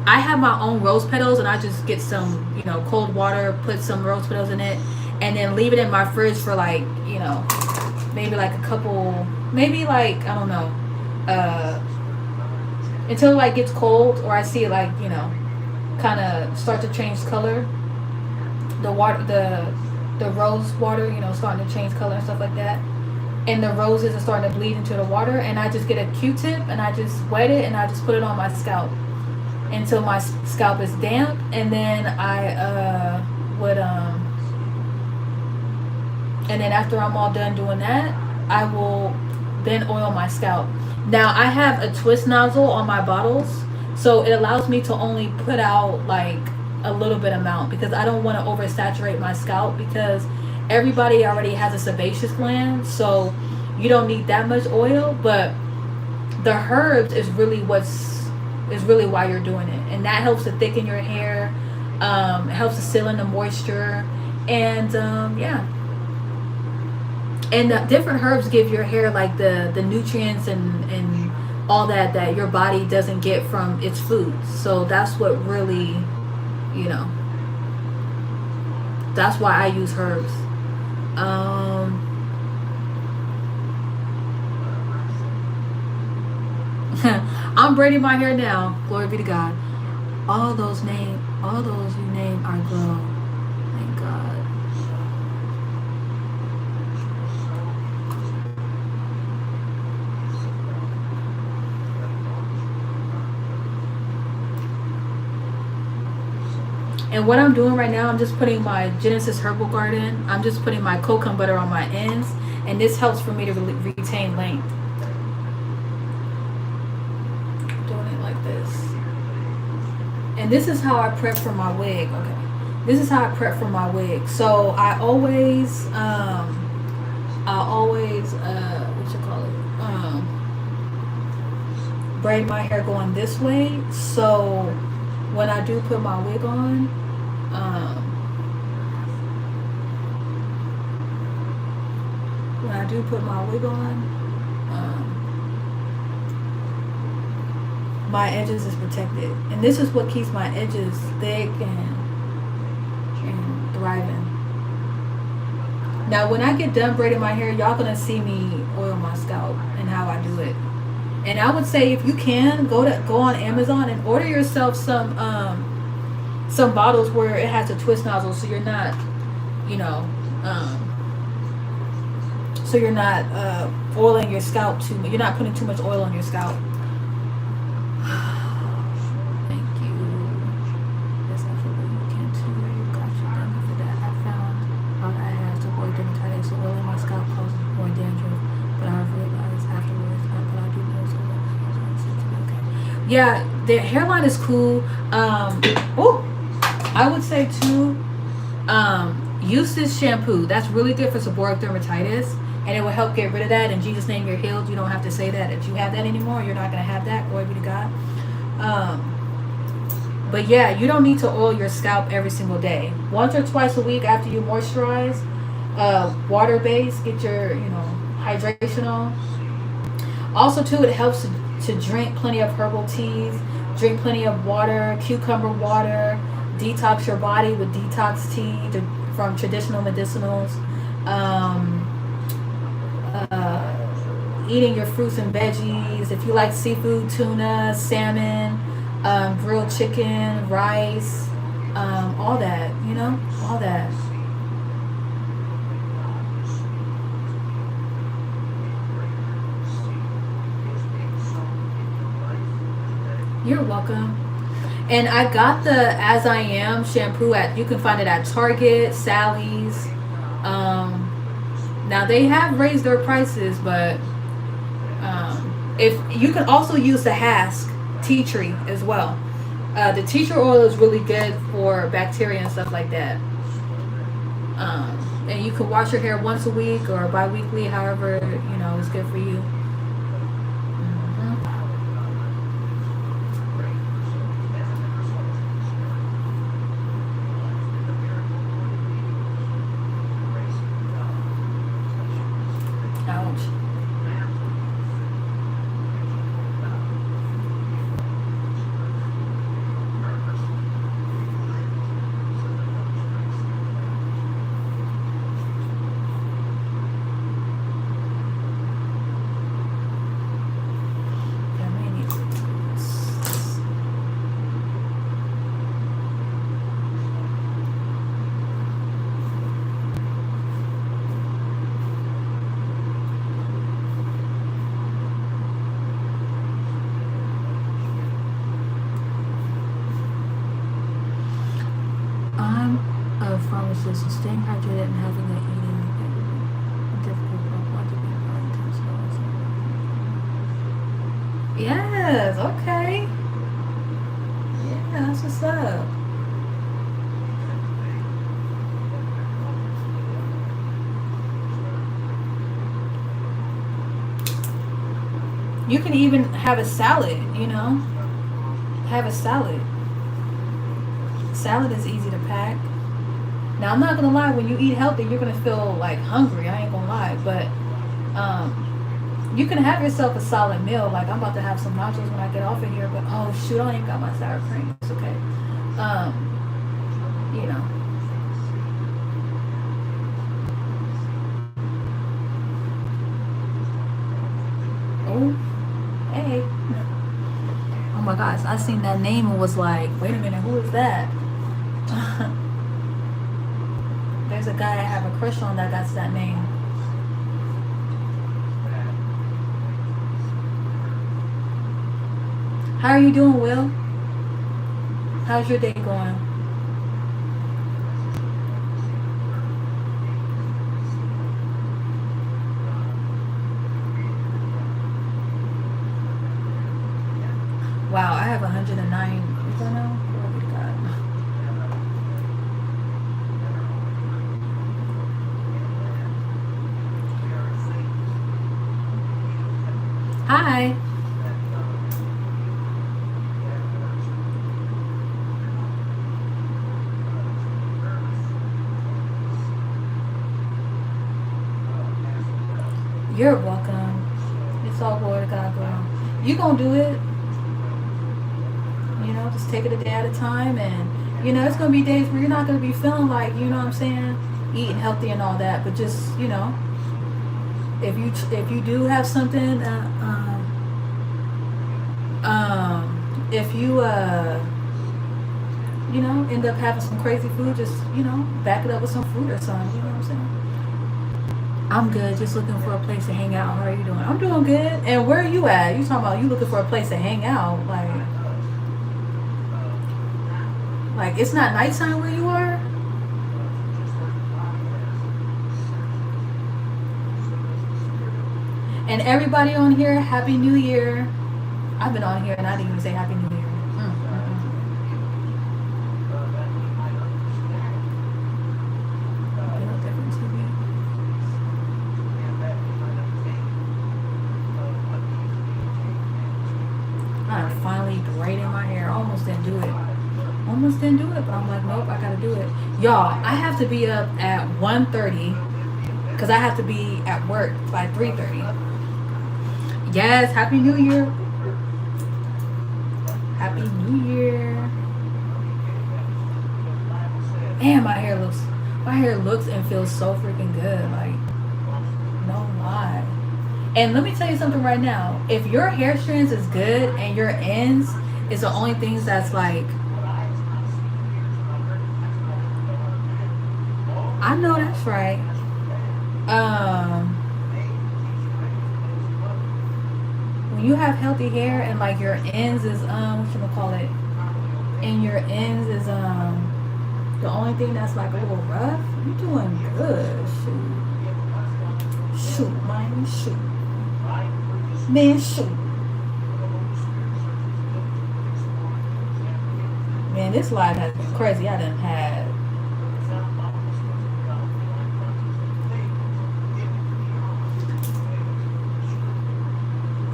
I have my own rose petals, and I just get some, you know, cold water, put some rose petals in it, and then leave it in my fridge for like, you know, maybe like a couple, maybe like, I don't know, until it like gets cold or I see it like, you know, kind of start to change color. The water, the rose water, you know, starting to change color and stuff like that. And the roses are starting to bleed into the water, and I just get a Q-tip and I just wet it and I just put it on my scalp until my scalp is damp, and then I would and then after I'm all done doing that, I will then oil my scalp. Now I have a twist nozzle on my bottles, so it allows me to only put out like a little bit amount because I don't want to oversaturate my scalp, because everybody already has a sebaceous gland, so you don't need that much oil. But the herbs is really why you're doing it, and that helps to thicken your hair. It helps to seal in the moisture, and yeah. And the different herbs give your hair like the nutrients and all that your body doesn't get from its food. So that's what really, you know, that's why I use herbs. I'm braiding my hair now. Glory be to God. All those you name are glow. Thank God. And what I'm doing right now, I'm just putting my Genesis Herbal Garden. I'm just putting my coconut butter on my ends, and this helps for me to retain length. And this is how I prep for my wig. Okay, this is how I prep for my wig. So I always braid my hair going this way. So when I do put my wig on, my edges is protected, and this is what keeps my edges thick and thriving. Now when I get done braiding my hair, y'all gonna see me oil my scalp and how I do it. And I would say, if you can, go on Amazon and order yourself some bottles where it has a twist nozzle, so you're not, you know, so you're not oiling your scalp too much. You're not putting too much oil on your scalp. Yeah, their hairline is cool. I would say too, use this shampoo. That's really good for seborrheic dermatitis, and it will help get rid of that. In Jesus' name, you're healed. You don't have to say that if you have that anymore. You're not gonna have that. Glory be to God. But yeah, you don't need to oil your scalp every single day. Once or twice a week after you moisturize, water based. Get your, you know, hydration on. Also too, it helps to drink plenty of herbal teas, drink plenty of water, cucumber water, detox your body with detox tea from traditional medicinals. eating your fruits and veggies. If you like seafood, tuna, salmon, grilled chicken, rice, all that, you know, all that. You're welcome. And I got the As I Am shampoo at, you can find it at Target, Sally's. Now they have raised their prices, but if you can also use the Hask tea tree as well. The tea tree oil is really good for bacteria and stuff like that. And you can wash your hair once a week or bi-weekly, however you know is good for you. Ouch. Yeah, I may need to do this. I'm a pharmacist, and staying hydrated and having an eating difficult want to be more intense. Yes, okay. Yeah, that's what's up. You can even have a salad, you know? Have a salad. Salad is easy to pack. Now, I'm not gonna lie, when you eat healthy, you're gonna feel like hungry. I ain't gonna lie, but you can have yourself a solid meal. Like, I'm about to have some nachos when I get off of here, but oh shoot, I ain't got my sour cream. It's okay. You know. Oh, hey. Oh my gosh, I seen that name and was like, wait a minute, who is that? There's a guy I have a crush on that got that name. How are you doing, Will? How's your day going? Wow, I have 109. Is that now? Oh my God. Hi. You're welcome. It's all glory to God, girl. You gonna do it. You know, just take it a day at a time, and you know, it's gonna be days where you're not gonna be feeling like, you know what I'm saying, eating healthy and all that. But just, you know, if you do have something, if you you know, end up having some crazy food, just, you know, back it up with some fruit or something. You know what I'm saying? I'm good. Just looking for a place to hang out. How are you doing? I'm doing good. And where are you at? You talking about you looking for a place to hang out? Like it's not nighttime where you are? And everybody on here, Happy New Year. I've been on here and I didn't even say Happy New Year. I'm finally braiding my hair. Almost didn't do it. But I'm like, nope, I gotta do it. Y'all, I have to be up at 1:30 because I have to be at work by 3:30. Yes, Happy New Year. Happy New Year. Man, my hair looks and feels so freaking good. Like, no lie. And let me tell you something right now. If your hair strands is good and your ends is the only things that's like, I know that's right. Um, when you have healthy hair and like your ends is what you gonna call it, and your ends is the only thing that's like a little rough, you doing good. Shoot, man, shoot, man, shoot. Man, this live has been crazy. I done had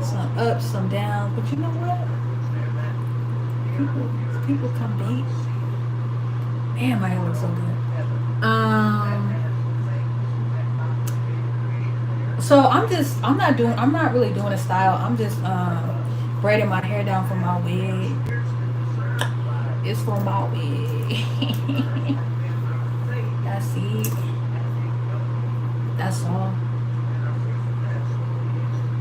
some ups, some downs, but you know what? People come beat. Man, my hair looks so good. So I'm not really doing a style. I'm just braiding my hair down for my wig. It's for my wig. That's it. That's all.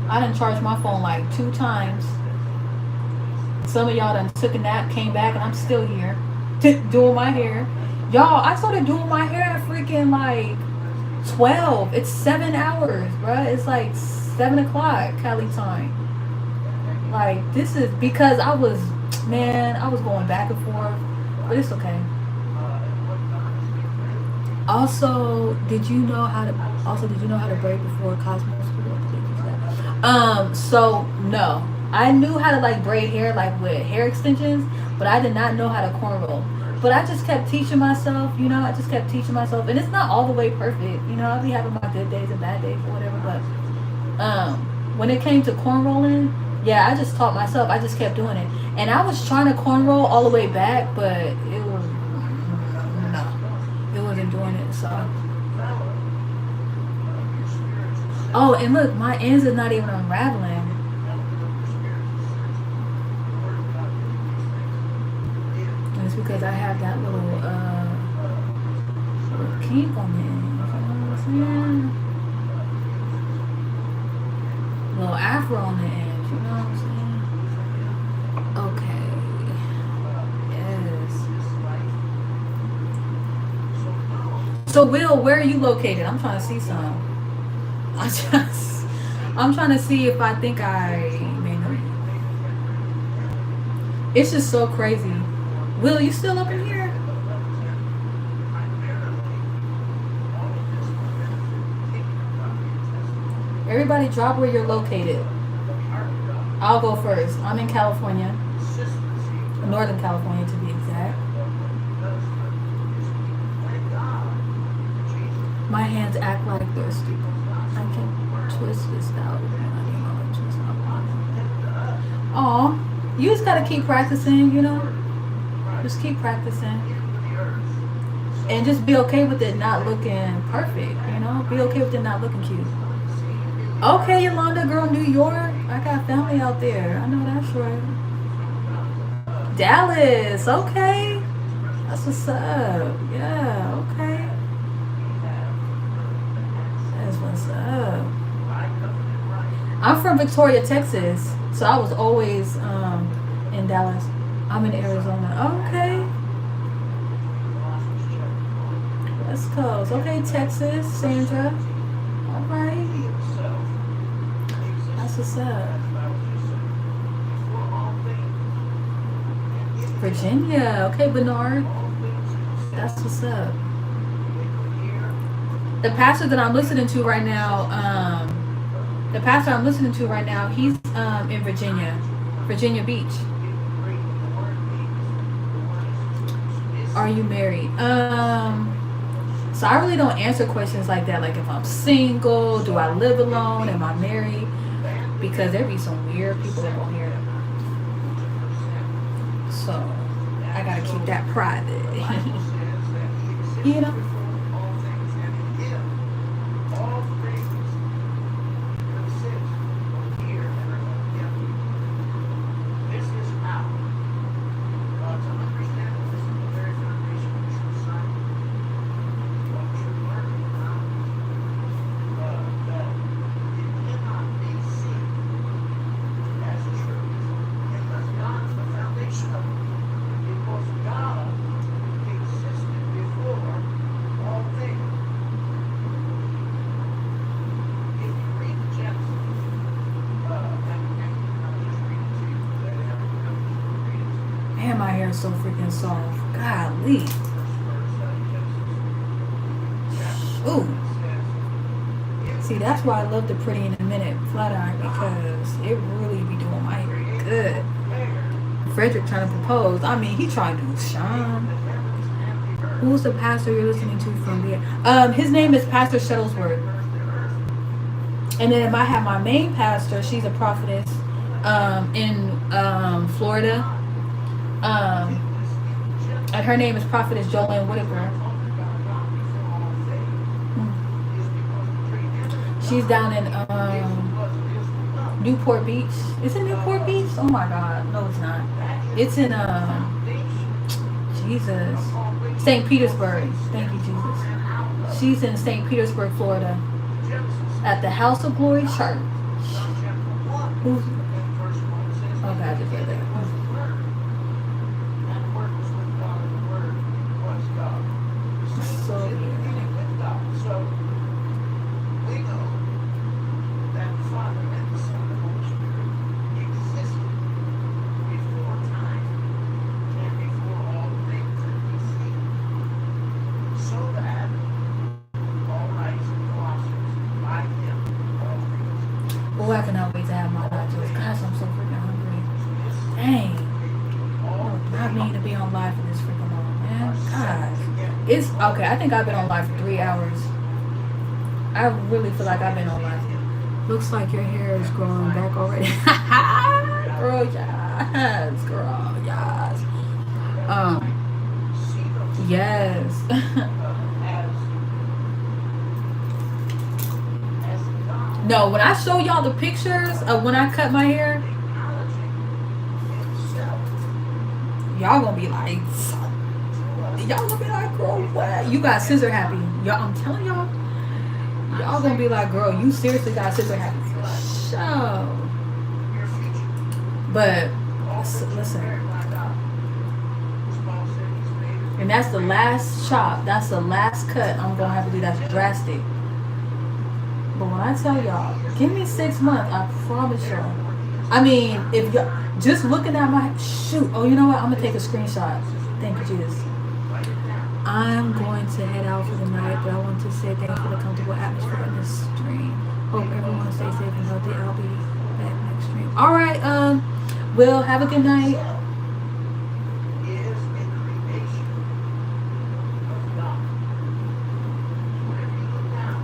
I done charged my phone like 2 times. Some of y'all done took a nap, came back, and I'm still here doing my hair. Y'all, I started doing my hair at freaking like 12. It's 7 hours, bruh. It's like 7 o'clock Cali time. Like, this is because I was going back and forth, but it's okay. Also, did you know how to braid before Cosmo school? So no. I knew how to like braid hair like with hair extensions, but I did not know how to cornrow. But I just kept teaching myself, and it's not all the way perfect. I'll be having my good days and bad days or whatever, but when it came to cornrolling, yeah, I just taught myself. I just kept doing it. And I was trying to cornrow all the way back, but it wasn't doing it, so. Oh, and look, my ends are not even unraveling. And it's because I have that little kink on it. You know what I'm saying? Little afro on the edge, you know what I'm saying? Okay. Yes. So Will, where are you located? I'm trying to see some. I'm trying to see if I think I may know you. It's just so crazy. Will, you still up in here? Everybody drop where you're located. I'll go first. I'm in California. Northern California to be exact. My hands act like they're stupid. I can twist this out. Aw, you just gotta keep practicing, Just keep practicing. And just be okay with it not looking perfect, Be okay with it not looking cute. Okay, Yolanda, girl, New York. I got family out there. I know that's right. Dallas, okay. That's what's up. Yeah, okay. What's up? I'm from Victoria, Texas, so I was always in Dallas. I'm in Arizona. Okay. West Coast. Okay, Texas, Sandra. All right. That's what's up. Virginia. Okay, Bernard. That's what's up. The pastor that I'm listening to right now, he's in Virginia Beach. Are you married? So I really don't answer questions like that, like if I'm single, do I live alone, am I married? Because there be some weird people up on here. So I gotta keep that private. my hair is so freaking soft. Golly. Ooh. See, that's why I love the Pretty in a Minute flat iron, because it really be doing my hair good. Frederick trying to propose. I mean, he trying to shine. Who's the pastor you're listening to from here? His name is Pastor Shuttlesworth. And then I have my main pastor. She's a prophetess in Florida. And her name is Prophetess Jolene Whitaker. She's down in Newport Beach. Is it Newport Beach? Oh my God. No, it's not. It's in Jesus. St. Petersburg. Thank you, Jesus. She's in St. Petersburg, Florida. At the House of Glory Church. Who's... Oh God, I just read that. So oh, I cannot wait to have my nachos. Gosh, I'm so freaking hungry. Dang. Not mean to be on live for this freaking long, man. Gosh. It's okay. I think I've been on live for 3 hours. I really feel like I've been on live. Looks like your hair is growing back already. Girl, yes. Girl, yes. Yes. No, when I show y'all the pictures of when I cut my hair, y'all gonna be like, girl, what? You got scissor happy. Y'all, I'm telling y'all gonna be like, girl, you seriously got scissor happy. Show. But listen, and that's the last chop. That's the last cut I'm gonna have to do. That's drastic. But when I tell y'all, give me 6 months, I promise y'all. I mean, if y'all just looking at my shoot. Oh, you know what? I'm gonna take a screenshot. Thank you, Jesus. I'm going to head out for the night, but I want to say thank you for the comfortable atmosphere in this stream. Hope everyone stays safe and healthy. I'll be back next stream. All right, Will, have a good night.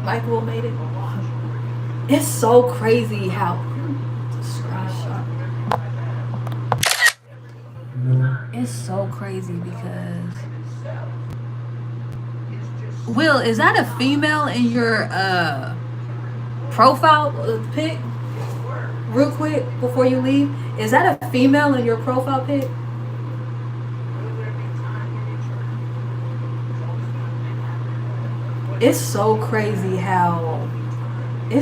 Michael made it. It's so crazy how it's so crazy because Will, is that a female in your profile pic? Real quick before you leave, is that a female in your profile pic? It's so crazy how I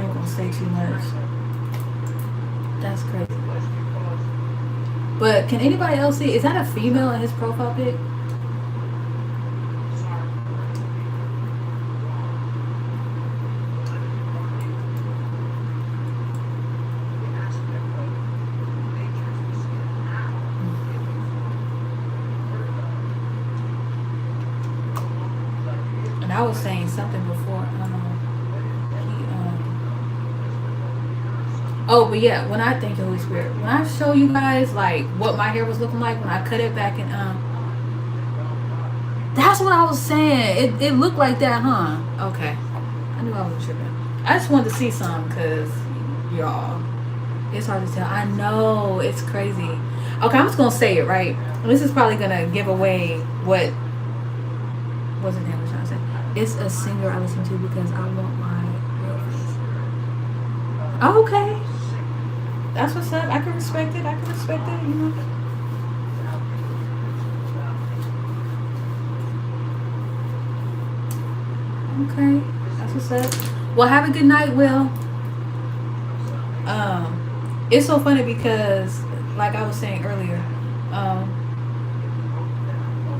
ain't gonna say too much. That's crazy. But can anybody else see, is that a female in his profile pic? I was saying something before. Oh, but yeah, when I thank you, Holy Spirit, when I show you guys like what my hair was looking like when I cut it back in, that's what I was saying. It looked like that, huh? Okay, I knew I was tripping. I just wanted to see some, cause y'all, it's hard to tell. I know it's crazy. Okay, I'm just gonna say it right. This is probably gonna give away what was it? Trying to say. It's a singer I listen to because I want my real face. Oh, okay. That's what's up. I can respect it. You know. Okay. That's what's up. Well, have a good night, Will. It's so funny because, like I was saying earlier,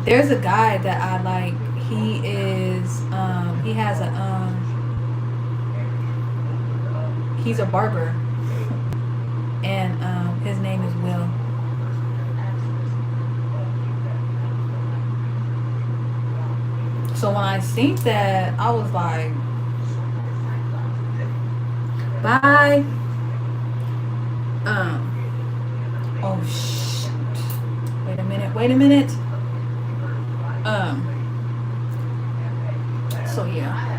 there's a guy that I like. He has he's a barber. and his name is Will. So when I seen that, I was like, bye. Oh shit. Wait a minute. So yeah.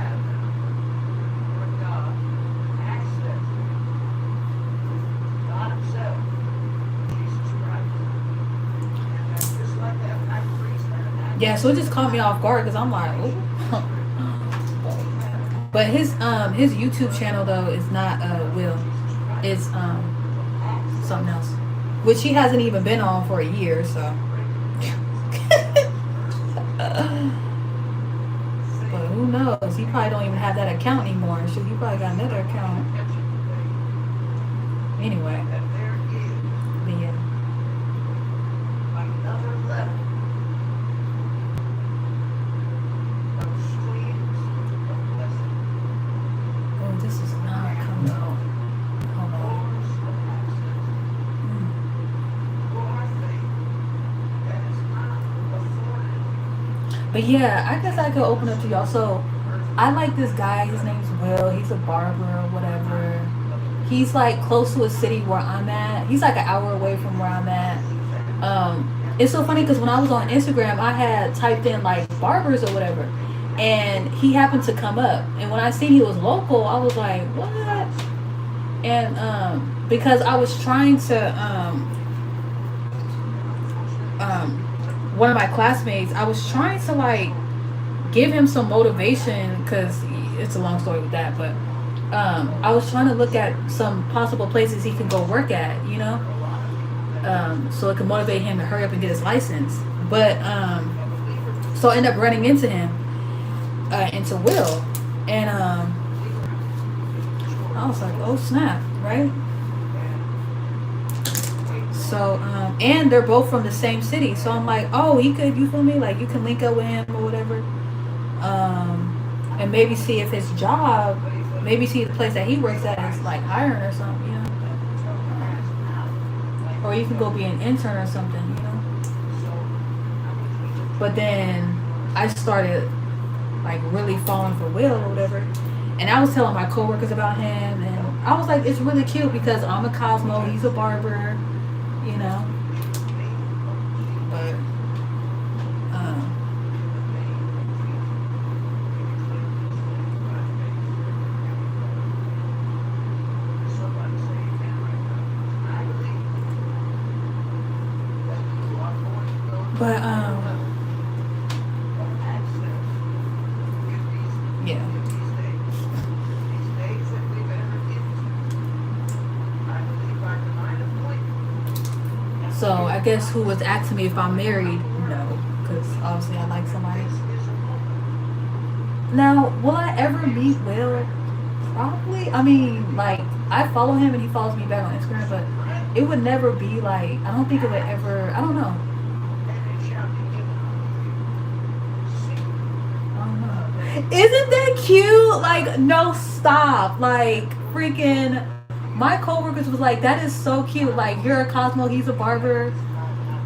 Yeah, so it just caught me off guard because I'm like, oh. But his YouTube channel though is not Will. It's something else. Which he hasn't even been on for a year, so but who knows? He probably don't even have that account anymore. Shoot, he probably got another account. Anyway. But yeah. Oh, this is not coming out. Hold on. But yeah, I guess I could open up to y'all. So I like this guy. His name's Will. He's a barber or whatever. He's like close to a city where I'm at. He's like an hour away from where I'm at. It's so funny because when I was on Instagram, I had typed in like barbers or whatever, and he happened to come up. And when I seen he was local, I was like, what? And because I was trying to one of my classmates, I was trying to like give him some motivation because it's a long story with that, but I was trying to look at some possible places he could go work at, you know, so it could motivate him to hurry up and get his license. But so I ended up running into him, into Will, and I was like, oh snap, right? So and they're both from the same city, so I'm like, oh, he could, you feel me, like you can link up with him or whatever, and maybe see if his job, maybe see the place that he works at is like hiring or something, you know, or you can go be an intern or something, you know. But then I started like really falling for Will or whatever, and I was telling my coworkers about him, and I was like, it's really cute because I'm a Cosmo, he's a barber, you know. But yeah. So I guess who was asking me if I'm married? No, because obviously I like somebody. Now, will I ever meet Will? Probably. I mean, like, I follow him and he follows me back on Instagram, but it would never be like, I don't think it would ever, I don't know. Isn't that cute? Like, no, stop. Like, freaking, my coworkers was like, that is so cute. Like, you're a Cosmo, he's a barber.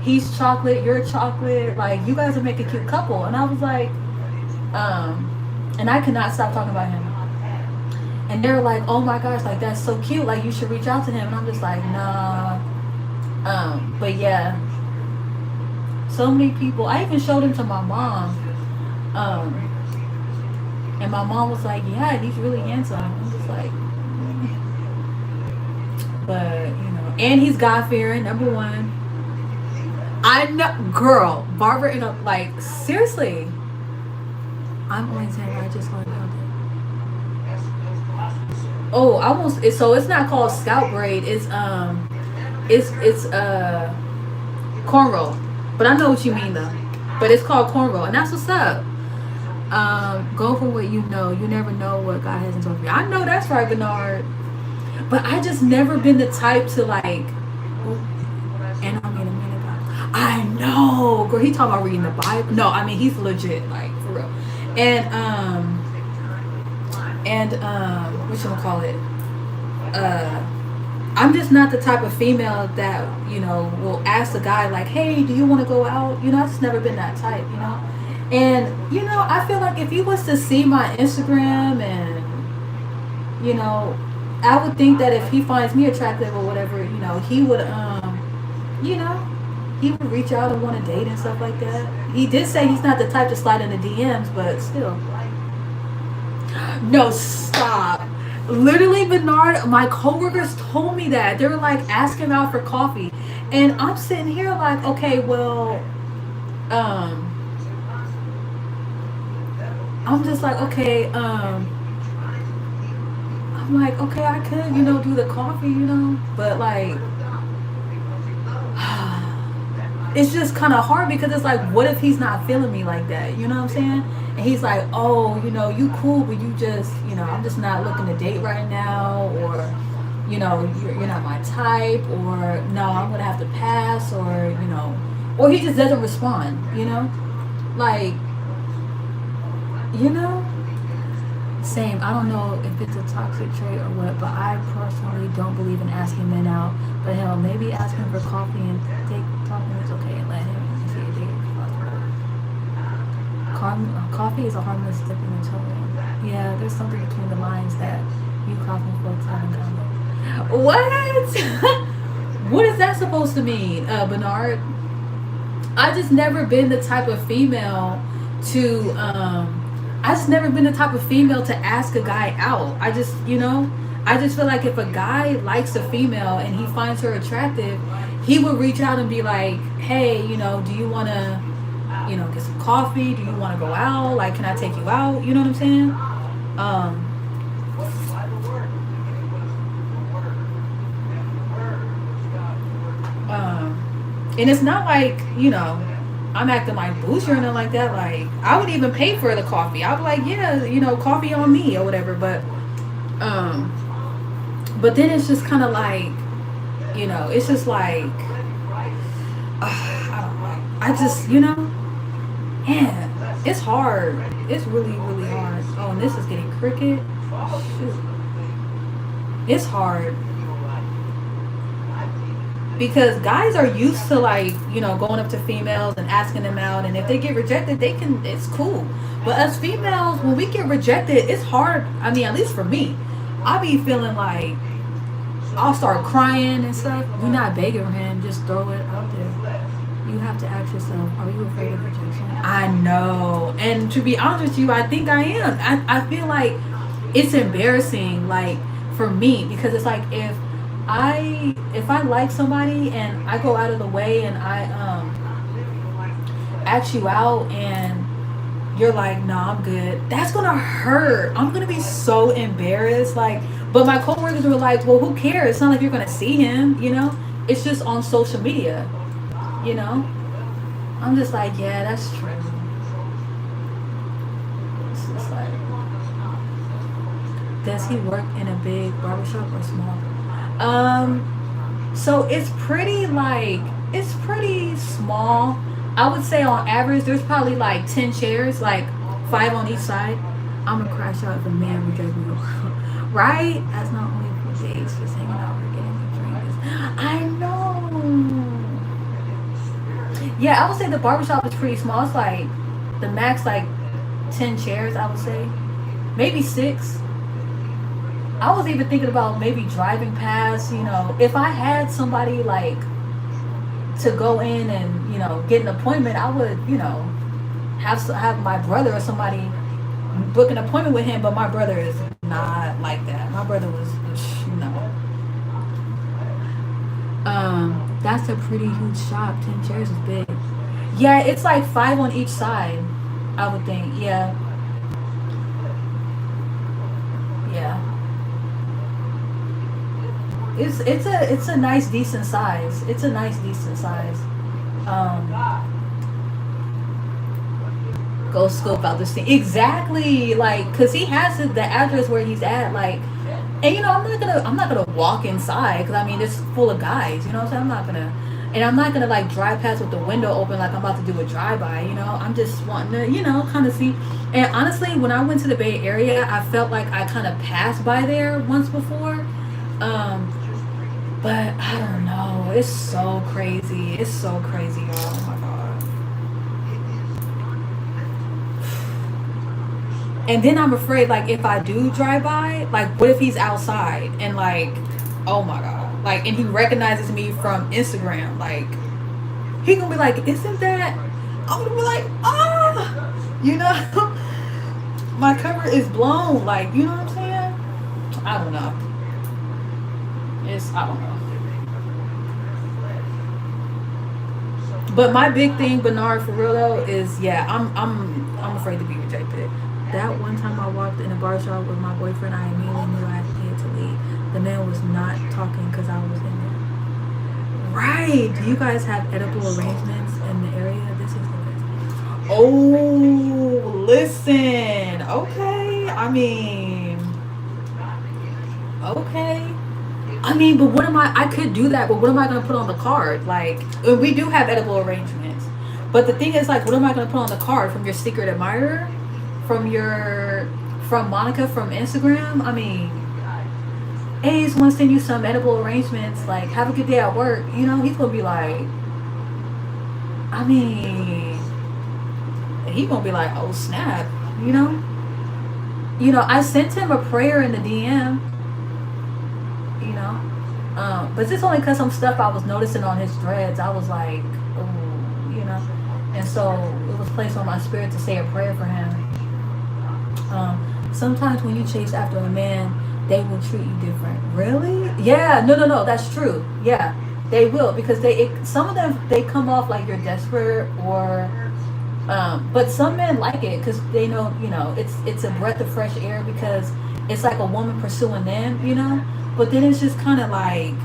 He's chocolate, you're chocolate. Like, you guys would make a cute couple. And I was like, and I could not stop talking about him. And they were like, oh my gosh, like, that's so cute. Like, you should reach out to him. And I'm just like, nah. But yeah. So many people. I even showed him to my mom. And my mom was like, yeah, he's really handsome. I'm just like, but, you know, and he's God-fearing, number one. I know, girl, barber in a, like, seriously. I'm only saying I just learned about that. Oh, I almost, so it's not called scalp braid. It's cornrow. But I know what you mean, though. But it's called cornrow, and that's what's up. Go for what you know. You never know what God has in store for you. I know that's right, Bernard. But I just never been the type to like, and I mean a minute about. I know, girl. He talking about reading the Bible. No, I mean he's legit, like for real. And what you gonna call it? I'm just not the type of female that, will ask a guy like, hey, do you want to go out? I've just never been that type. And, I feel like if he was to see my Instagram and, you know, I would think that if he finds me attractive or whatever, he would, you know, he would reach out and want to date and stuff like that. He did say he's not the type to slide in the DMs, but still. No, stop. Literally, Bernard, my coworkers told me that. They were like asking out for coffee. And I'm sitting here like, okay, well, I'm just like, okay, I'm like, okay, I could, do the coffee, but like, it's just kind of hard because it's like, what if he's not feeling me like that? You know what I'm saying? And he's like, oh, you cool, but you just, I'm just not looking to date right now, or, you're not my type, or no, I'm gonna have to pass, or he just doesn't respond, like, same. I don't know if it's a toxic trait or what, but I personally don't believe in asking men out. But hell, maybe asking for coffee and talking is okay and let him see a date. Coffee is a harmless dip in the toe. Yeah, there's something between the lines that you coffee folks have in common. What? What is that supposed to mean, Bernard? I just never been the type of female to I just never been the type of female to ask a guy out. I just feel like if a guy likes a female and he finds her attractive, he would reach out and be like, hey, do you want to, get some coffee? Do you want to go out? Like, can I take you out? You know what I'm saying? And it's not like, I'm acting like bougie or nothing like that. Like, I would even pay for the coffee. I'd be like, yeah, coffee on me or whatever. But then it's just kind of like, it's just like, I don't know. I just, yeah, it's hard. It's really, really hard. Oh, and this is getting cricket. Shoot. It's hard. Because guys are used to like, going up to females and asking them out, and if they get rejected, it's cool. But us females, when we get rejected, it's hard. I mean, at least for me, I be feeling like I'll start crying and stuff. You're not begging him, just throw it out there. You have to ask yourself, are you afraid of rejection? I know. And to be honest with you, I think I am. I feel like it's embarrassing, like, for me, because it's like if I like somebody and I go out of the way and I ask you out and you're like, no, I'm good, that's gonna hurt. I'm gonna be so embarrassed. Like, but my coworkers were like, well, who cares? It's not like you're gonna see him, it's just on social media, I'm just like, yeah, that's true. It's just like, does he work in a big barbershop or small? So it's pretty small. I would say on average there's probably like 10 chairs, like 5 on each side. I'm gonna crash out if a man rejects me. Right? That's not only for dates, just hanging out or getting a drink. I know. Yeah, I would say the barbershop is pretty small. It's like the max like 10 chairs, I would say. Maybe 6. I was even thinking about maybe driving past, if I had somebody like to go in and, get an appointment, I would, have my brother or somebody book an appointment with him, but my brother is not like that. My brother was, no. That's a pretty huge shop. 10 chairs is big. Yeah, it's like 5 on each side, I would think. Yeah. Yeah. It's a nice decent size. It's a nice decent size. Go scope out this thing exactly, like, cause he has the address where he's at, like, and I'm not gonna walk inside, cause I mean it's full of guys, what I'm saying. I'm not gonna like drive past with the window open like I'm about to do a drive-by. I'm just wanting to kind of see. And honestly, when I went to the Bay Area, I felt like I kind of passed by there once before. But I don't know. It's so crazy. It's so crazy, y'all. Oh my god. And then I'm afraid, like, if I do drive by, like, what if he's outside and, like, oh my god, like, and he recognizes me from Instagram, like, he gonna be like, isn't that? I'm gonna be like, ah, you know, my cover is blown, like, you know what I'm saying? I don't know. I don't know. But my big thing, Bernard, for real though, is yeah, I'm afraid to be rejected. That one time I walked in a bar shop with my boyfriend, I immediately knew I had to leave. The man was not talking because I was in there. Right? Do you guys have edible arrangements in the area? This is the best. Oh, listen. Okay. Okay. But what am I could do that, but what am I going to put on the card? Like, we do have edible arrangements. But the thing is, like, what am I going to put on the card? From your secret admirer? From Monica from Instagram? Hey, just want to send you some edible arrangements. Like, have a good day at work. You know, he's going to be like, I mean, he's going to be like, oh, snap. You know? I sent him a prayer in the DM. You know? But it's only because some stuff I was noticing on his threads. I was like, oh, you know? And so it was placed on my spirit to say a prayer for him. Sometimes when you chase after a man, they will treat you different. Really? Yeah. No. That's true. Yeah, they will, because some of them, they come off like you're desperate, or but some men like it because they know, it's a breath of fresh air, because it's like a woman pursuing them, But then it's just kind of like,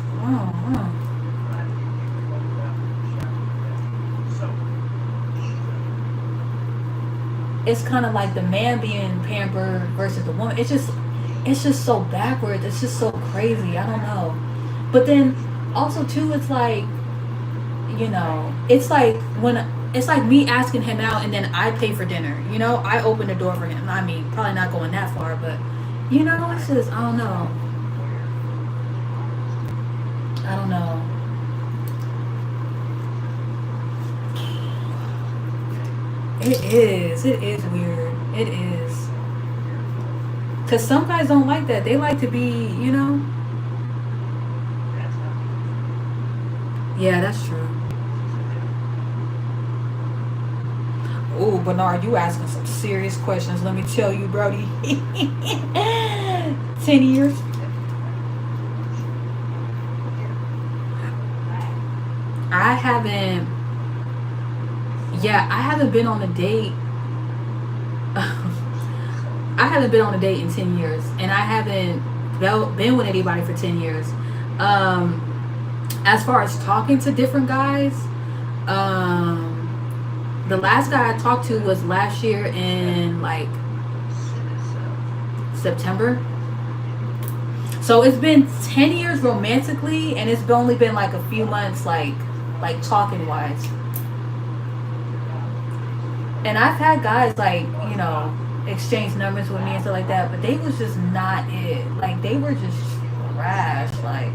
it's kind of like the man being pampered versus the woman. It's just so backwards. It's just so crazy. I don't know. But then also too, it's like, it's like it's like me asking him out and then I pay for dinner. I open the door for him. Probably not going that far, but it's just, I don't know. I don't know. It is. It is weird. It is. Because some guys don't like that. They like to be. Yeah, that's true. Oh, Bernard, you asking some serious questions. Let me tell you, Brody. 10 years. I haven't. Yeah, I haven't been on a date. I haven't been on a date in 10 years. And I haven't been with anybody for 10 years. As far as talking to different guys, the last guy I talked to was last year in like September. So it's been 10 years romantically, and it's only been like a few months like talking wise. And I've had guys like, exchange numbers with me and stuff like that, but they was just not it. Like, they were just trash. Like,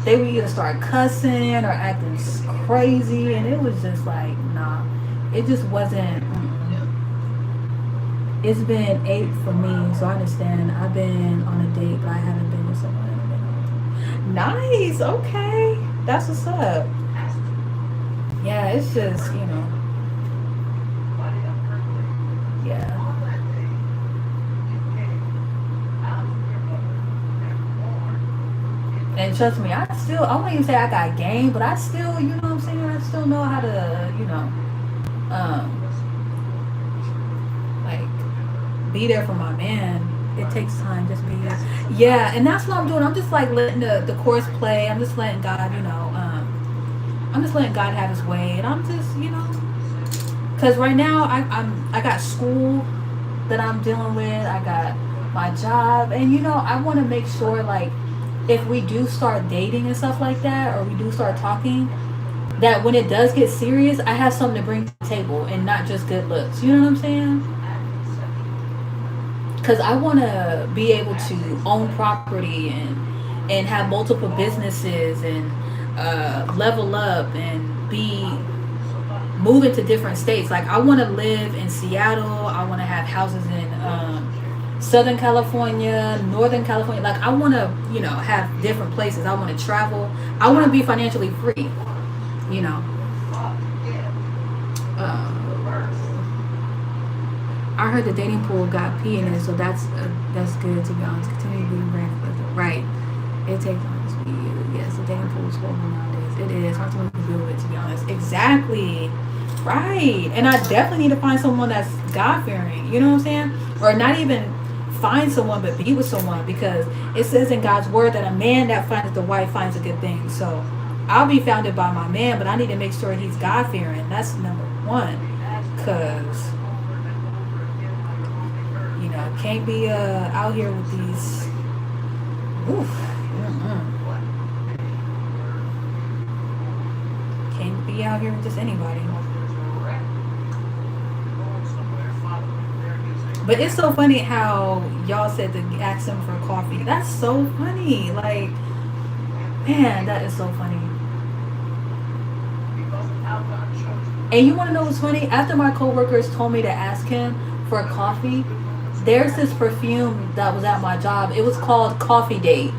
they would either start cussing or acting crazy, and it was just like, nah. It just wasn't. It's been 8 for me, so I understand. I've been on a date, but I haven't been with someone. Nice. Okay. That's what's up. Yeah, it's just, yeah. And trust me, I won't even say I got game, but I still, you know what I'm saying? I still know how to, like, be there for my man. It takes time, just be there. Yeah, and that's what I'm doing. I'm just like letting the course play. I'm just letting God, I'm just letting God have his way. And I'm just, because right now I got school that I'm dealing with. I got my job. And, I want to make sure, like, if we do start dating and stuff like that, or we do start talking, that when it does get serious, I have something to bring to the table and not just good looks. You know what I'm saying? Because I want to be able to own property and and have multiple businesses and level up and be moving to different states. Like I want to live in Seattle. I want to have houses in Southern California, Northern California. Like I want to, have different places. I want to travel. I want to be financially free. You know. I heard the dating pool got pee in it, so that's good to be honest. Continue being right. It takes time to be you. Yes, the dating pool is horrible nowadays. It is hard to deal with, to be honest. Exactly. Right. And I definitely need to find someone that's God fearing. You know what I'm saying? Or not even find someone, but be with someone, because it says in God's word that a man that finds the wife finds a good thing. So I'll be founded by my man, but I need to make sure he's God fearing. That's number one. Cause can't be out here with these. Oof. Can't be out here with just anybody. But it's so funny how y'all said to ask him for coffee. That's so funny. Like, man, that is so funny. And you want to know what's funny? After my coworkers told me to ask him for coffee, there's this perfume that was at my job. It was called Coffee Date.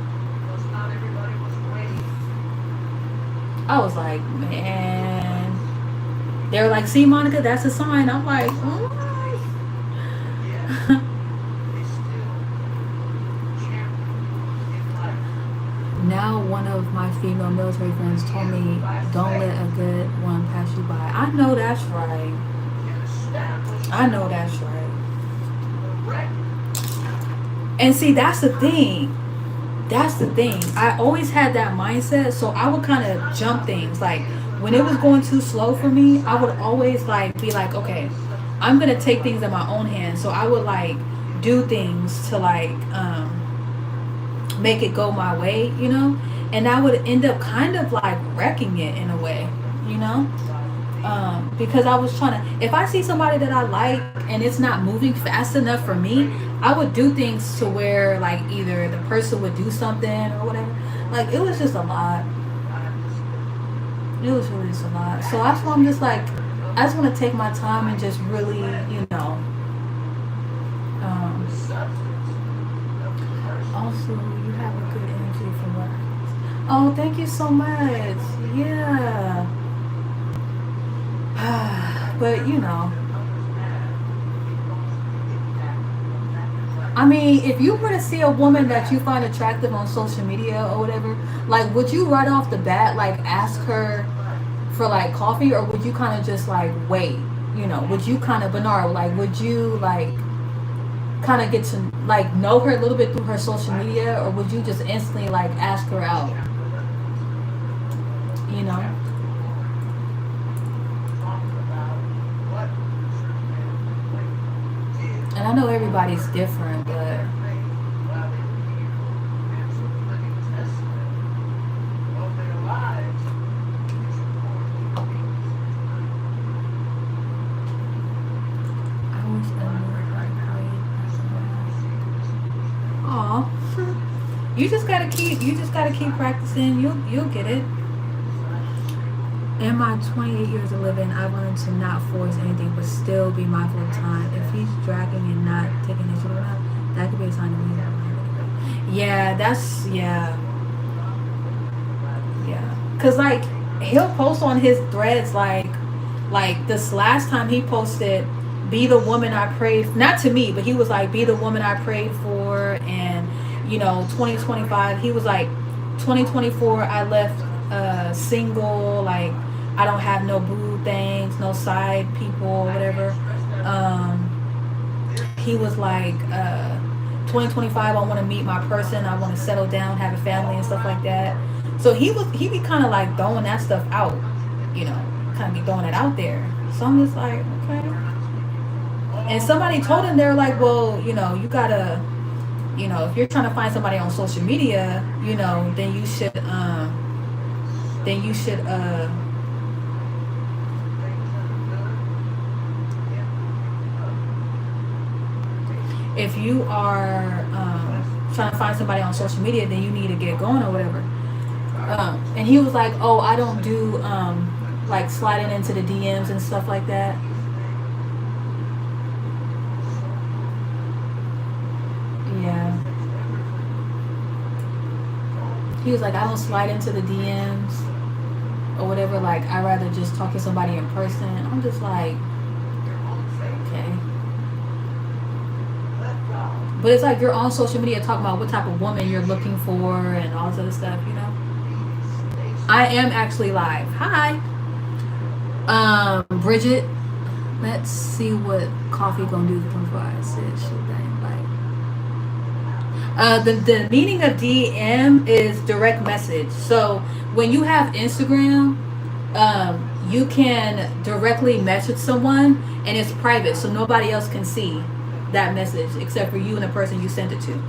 I was like, man. They were like, see, Monica, that's a sign. I'm like, Now one of my female military friends told me, don't let a good one pass you by. I know that's right. I know that's right. And see, that's the thing. I always had that mindset, so I would kind of jump things. Like when it was going too slow for me, I would always be like, okay, I'm gonna take things in my own hands. So I would do things to make it go my way, and I would end up kind of wrecking it in a way, because I was trying to, if I see somebody that I like and it's not moving fast enough for me, I would do things to where either the person would do something or whatever. It was just a lot. It was really just a lot. So that's why I'm just I just want to take my time and just really, also, you have a good energy from what Oh, thank you so much. Yeah. But I mean, if you were to see a woman that you find attractive on social media or whatever, would you right off the bat, ask her for, coffee, or would you kind of just, wait? Would you kind of, Bernard, would you, kind of get to, know her a little bit through her social media, or would you just instantly, ask her out? And I know everybody's different, but you just gotta keep practicing. You'll get it. In my 28 years of living, I've learned to not force anything, but still be mindful of time. If he's dragging and not taking his shit out, that could be a sign to me. Yeah, yeah. Cause he'll post on his threads like this last time he posted, be the woman I prayed, not to me, but he was be the woman I prayed for, and 2025, he was 2024, I left single, I don't have no boo things, no side people, whatever. He was 2025, I want to meet my person, I want to settle down, have a family and stuff like that. So he be kind of throwing that stuff out, kind of be throwing it out there. So I'm just okay. And somebody told him, they're well, you gotta, if you're trying to find somebody on social media, then you should if you are trying to find somebody on social media, then you need to get going or whatever. And he was like, oh, I don't do like sliding into the DMs and stuff like that. Yeah. He was like, I don't slide into the DMs or whatever. Like, I'd rather just talk to somebody in person. I'm just like, okay. But it's like you're on social media talking about what type of woman you're looking for and all this other stuff, you know? I am actually live. Hi. Bridget. Let's see what coffee gonna do before I said shit that invite. The meaning of DM is direct message. So when you have Instagram, you can directly message someone and it's private, so nobody else can see that message except for you and the person you sent it to.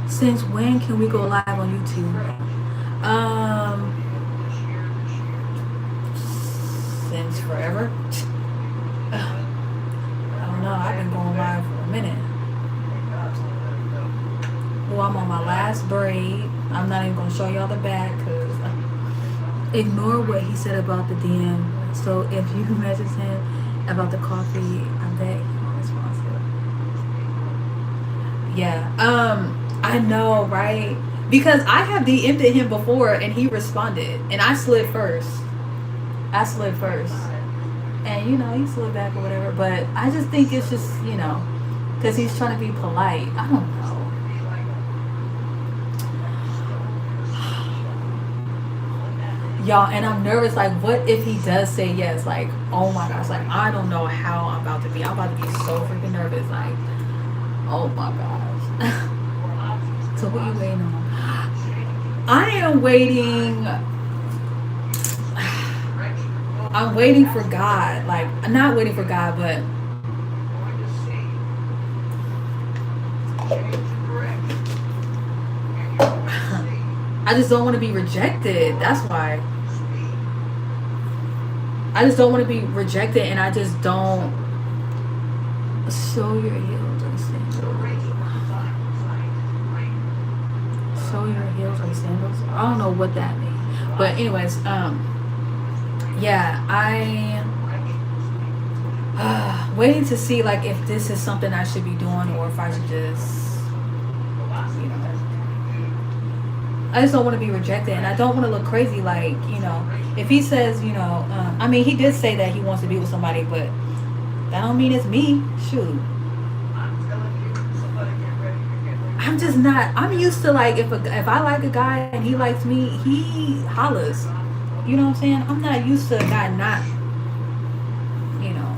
Since when can we go live on YouTube? Since forever. I don't know. I've been going live for a minute. Well, I'm on my last braid. I'm not even going to show y'all the back because ignore what he said about the DM. So if you message him about the coffee, I bet he's responsive. Yeah. I know, right? Because I have DM'd him before and he responded. And I slid first. And, you know, he slid back or whatever. But I just think it's just, you know, because he's trying to be polite. I don't know. Y'all, and I'm nervous. Like, what if he does say yes? Like, oh my gosh. Like, I don't know how I'm about to be. I'm about to be so freaking nervous. Like, oh my gosh. So what are you waiting on? I am waiting. I'm waiting for God. Like, I'm not waiting for God, but I just don't want to be rejected. That's why. I just don't want to be rejected, and I just don't. Show your heels or sandals. Show your heels or sandals. I don't know what that means. But anyways, yeah, I waiting to see like if this is something I should be doing or if I should just, you know. I just don't want to be rejected, and I don't want to look crazy. Like, you know, if he says, you know, I mean, he did say that he wants to be with somebody, but that don't mean it's me. Shoot. I'm just not. I'm used to like if I like a guy and he likes me, he hollers. You know what I'm saying? I'm not used to a guy not, you know.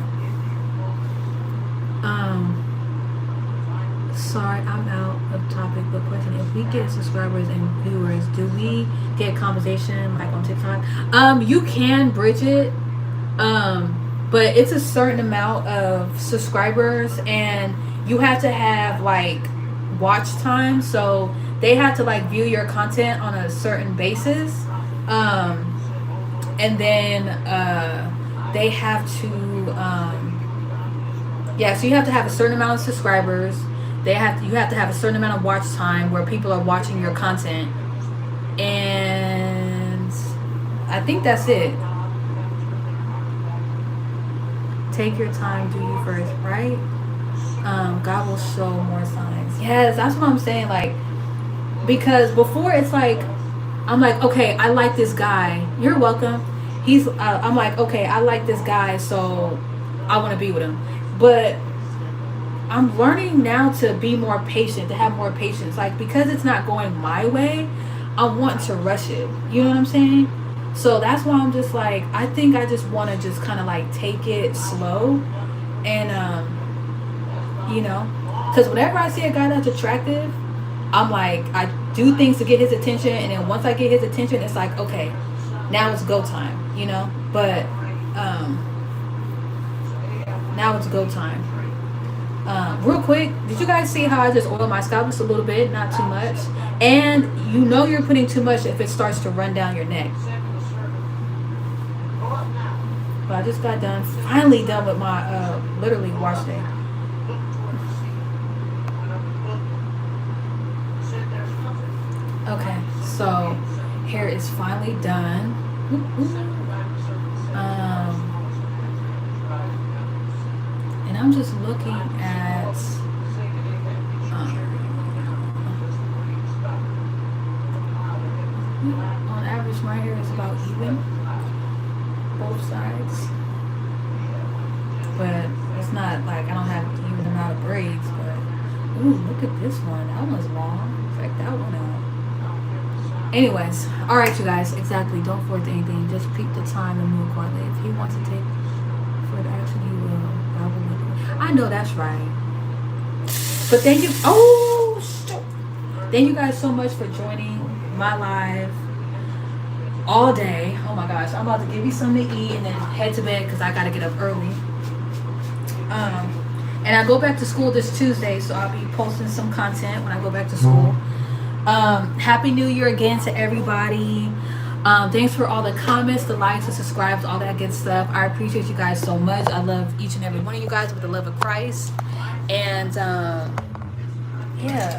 Sorry, I'm out of topic, but question: if we get subscribers and viewers, do we get compensation like on TikTok? You can, Bridget. But it's a certain amount of subscribers, and you have to have like watch time, so they have to like view your content on a certain basis, and then they have to yeah, so you have to have a certain amount of subscribers. You have to have a certain amount of watch time where people are watching your content, and I think that's it. Take your time, do you first, right? God will show more signs. Yes, that's what I'm saying. Like, because before it's like, I'm like, okay, I like this guy. You're welcome. I'm like, okay, I like this guy, so I want to be with him. But I'm learning now to be more patient, to have more patience. Like, because it's not going my way, I want to rush it. You know what I'm saying? So that's why I'm just like, I think I just want to just kind of like take it slow. And, you know, because whenever I see a guy that's attractive, I'm like, I do things to get his attention. And then once I get his attention, it's like, okay, now it's go time, you know? But now it's go time. Real quick, did you guys see how I just oiled my scalp just a little bit, not too much? And you know you're putting too much if it starts to run down your neck. But I just got done, finally done with my literally wash day. Okay, so hair is finally done. And I'm just looking at on average my hair is about even, both sides. But it's not like I don't have an even amount of braids, but ooh, look at this one. That one's long. Check that one out. Anyways, alright you guys, exactly. Don't force anything. Just peep the time and move quietly. If he wants to take further action, he will. I know that's right. But thank you. Oh, shit. Thank you guys so much for joining my live all day. Oh my gosh, I'm about to give you something to eat and then head to bed because I gotta get up early. And I go back to school this Tuesday, so I'll be posting some content when I go back to school. Happy New Year again to everybody. Thanks for all the comments, the likes, the subscribes, all that good stuff. I appreciate you guys so much. I love each and every one of you guys with the love of Christ. And yeah.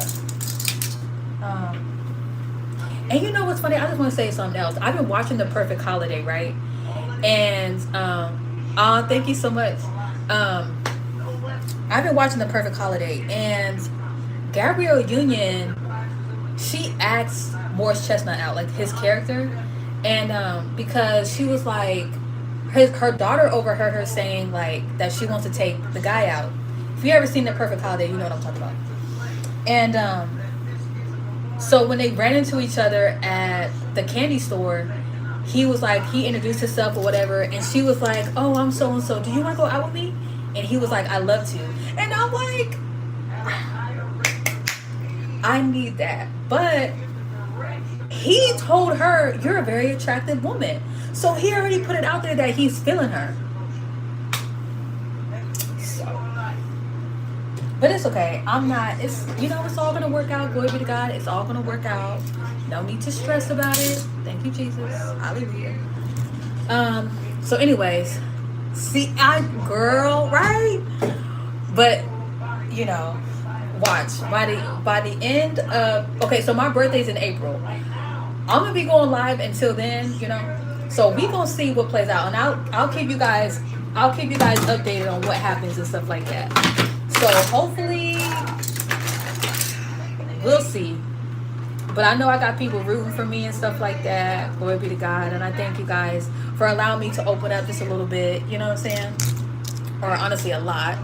And you know what's funny? I just want to say something else. I've been watching The Perfect Holiday, right? And thank you so much. I've been watching The Perfect Holiday, and Gabrielle Union, she acts Morris Chestnut out, like his character. And because she was like, her daughter overheard her saying like that she wants to take the guy out. If you ever seen The Perfect Holiday, you know what I'm talking about. And so when they ran into each other at the candy store, he was like, he introduced himself or whatever, and she was like, oh, I'm so and so, do you want to go out with me? And he was like, I love to. And I'm like, I need that. But he told her, you're a very attractive woman. So he already put it out there that he's feeling her. So, but it's okay. I'm not, it's, you know, it's all going to work out. Glory be to God. It's all going to work out. No need to stress about it. Thank you, Jesus. Hallelujah. So anyways, see, girl, right? But, you know, watch. By the end of, okay, so my birthday's in April. I'm going to be going live until then, you know. So we going to see what plays out. And I'll keep you guys updated on what happens and stuff like that. So hopefully we'll see. But I know I got people rooting for me and stuff like that. Glory be to God. And I thank you guys for allowing me to open up just a little bit. You know what I'm saying? Or honestly, a lot.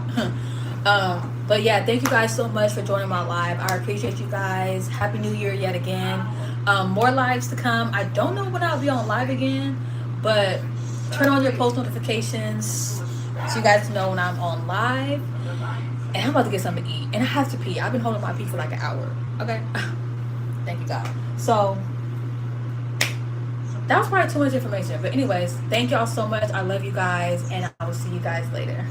But yeah, thank you guys so much for joining my live. I appreciate you guys. Happy New Year yet again. More lives to come. I don't know when I'll be on live again. But turn on your post notifications so you guys know when I'm on live. And I'm about to get something to eat. And I have to pee. I've been holding my pee for like an hour. Okay? Thank you, God. So that was probably too much information. But anyways, thank y'all so much. I love you guys. And I will see you guys later.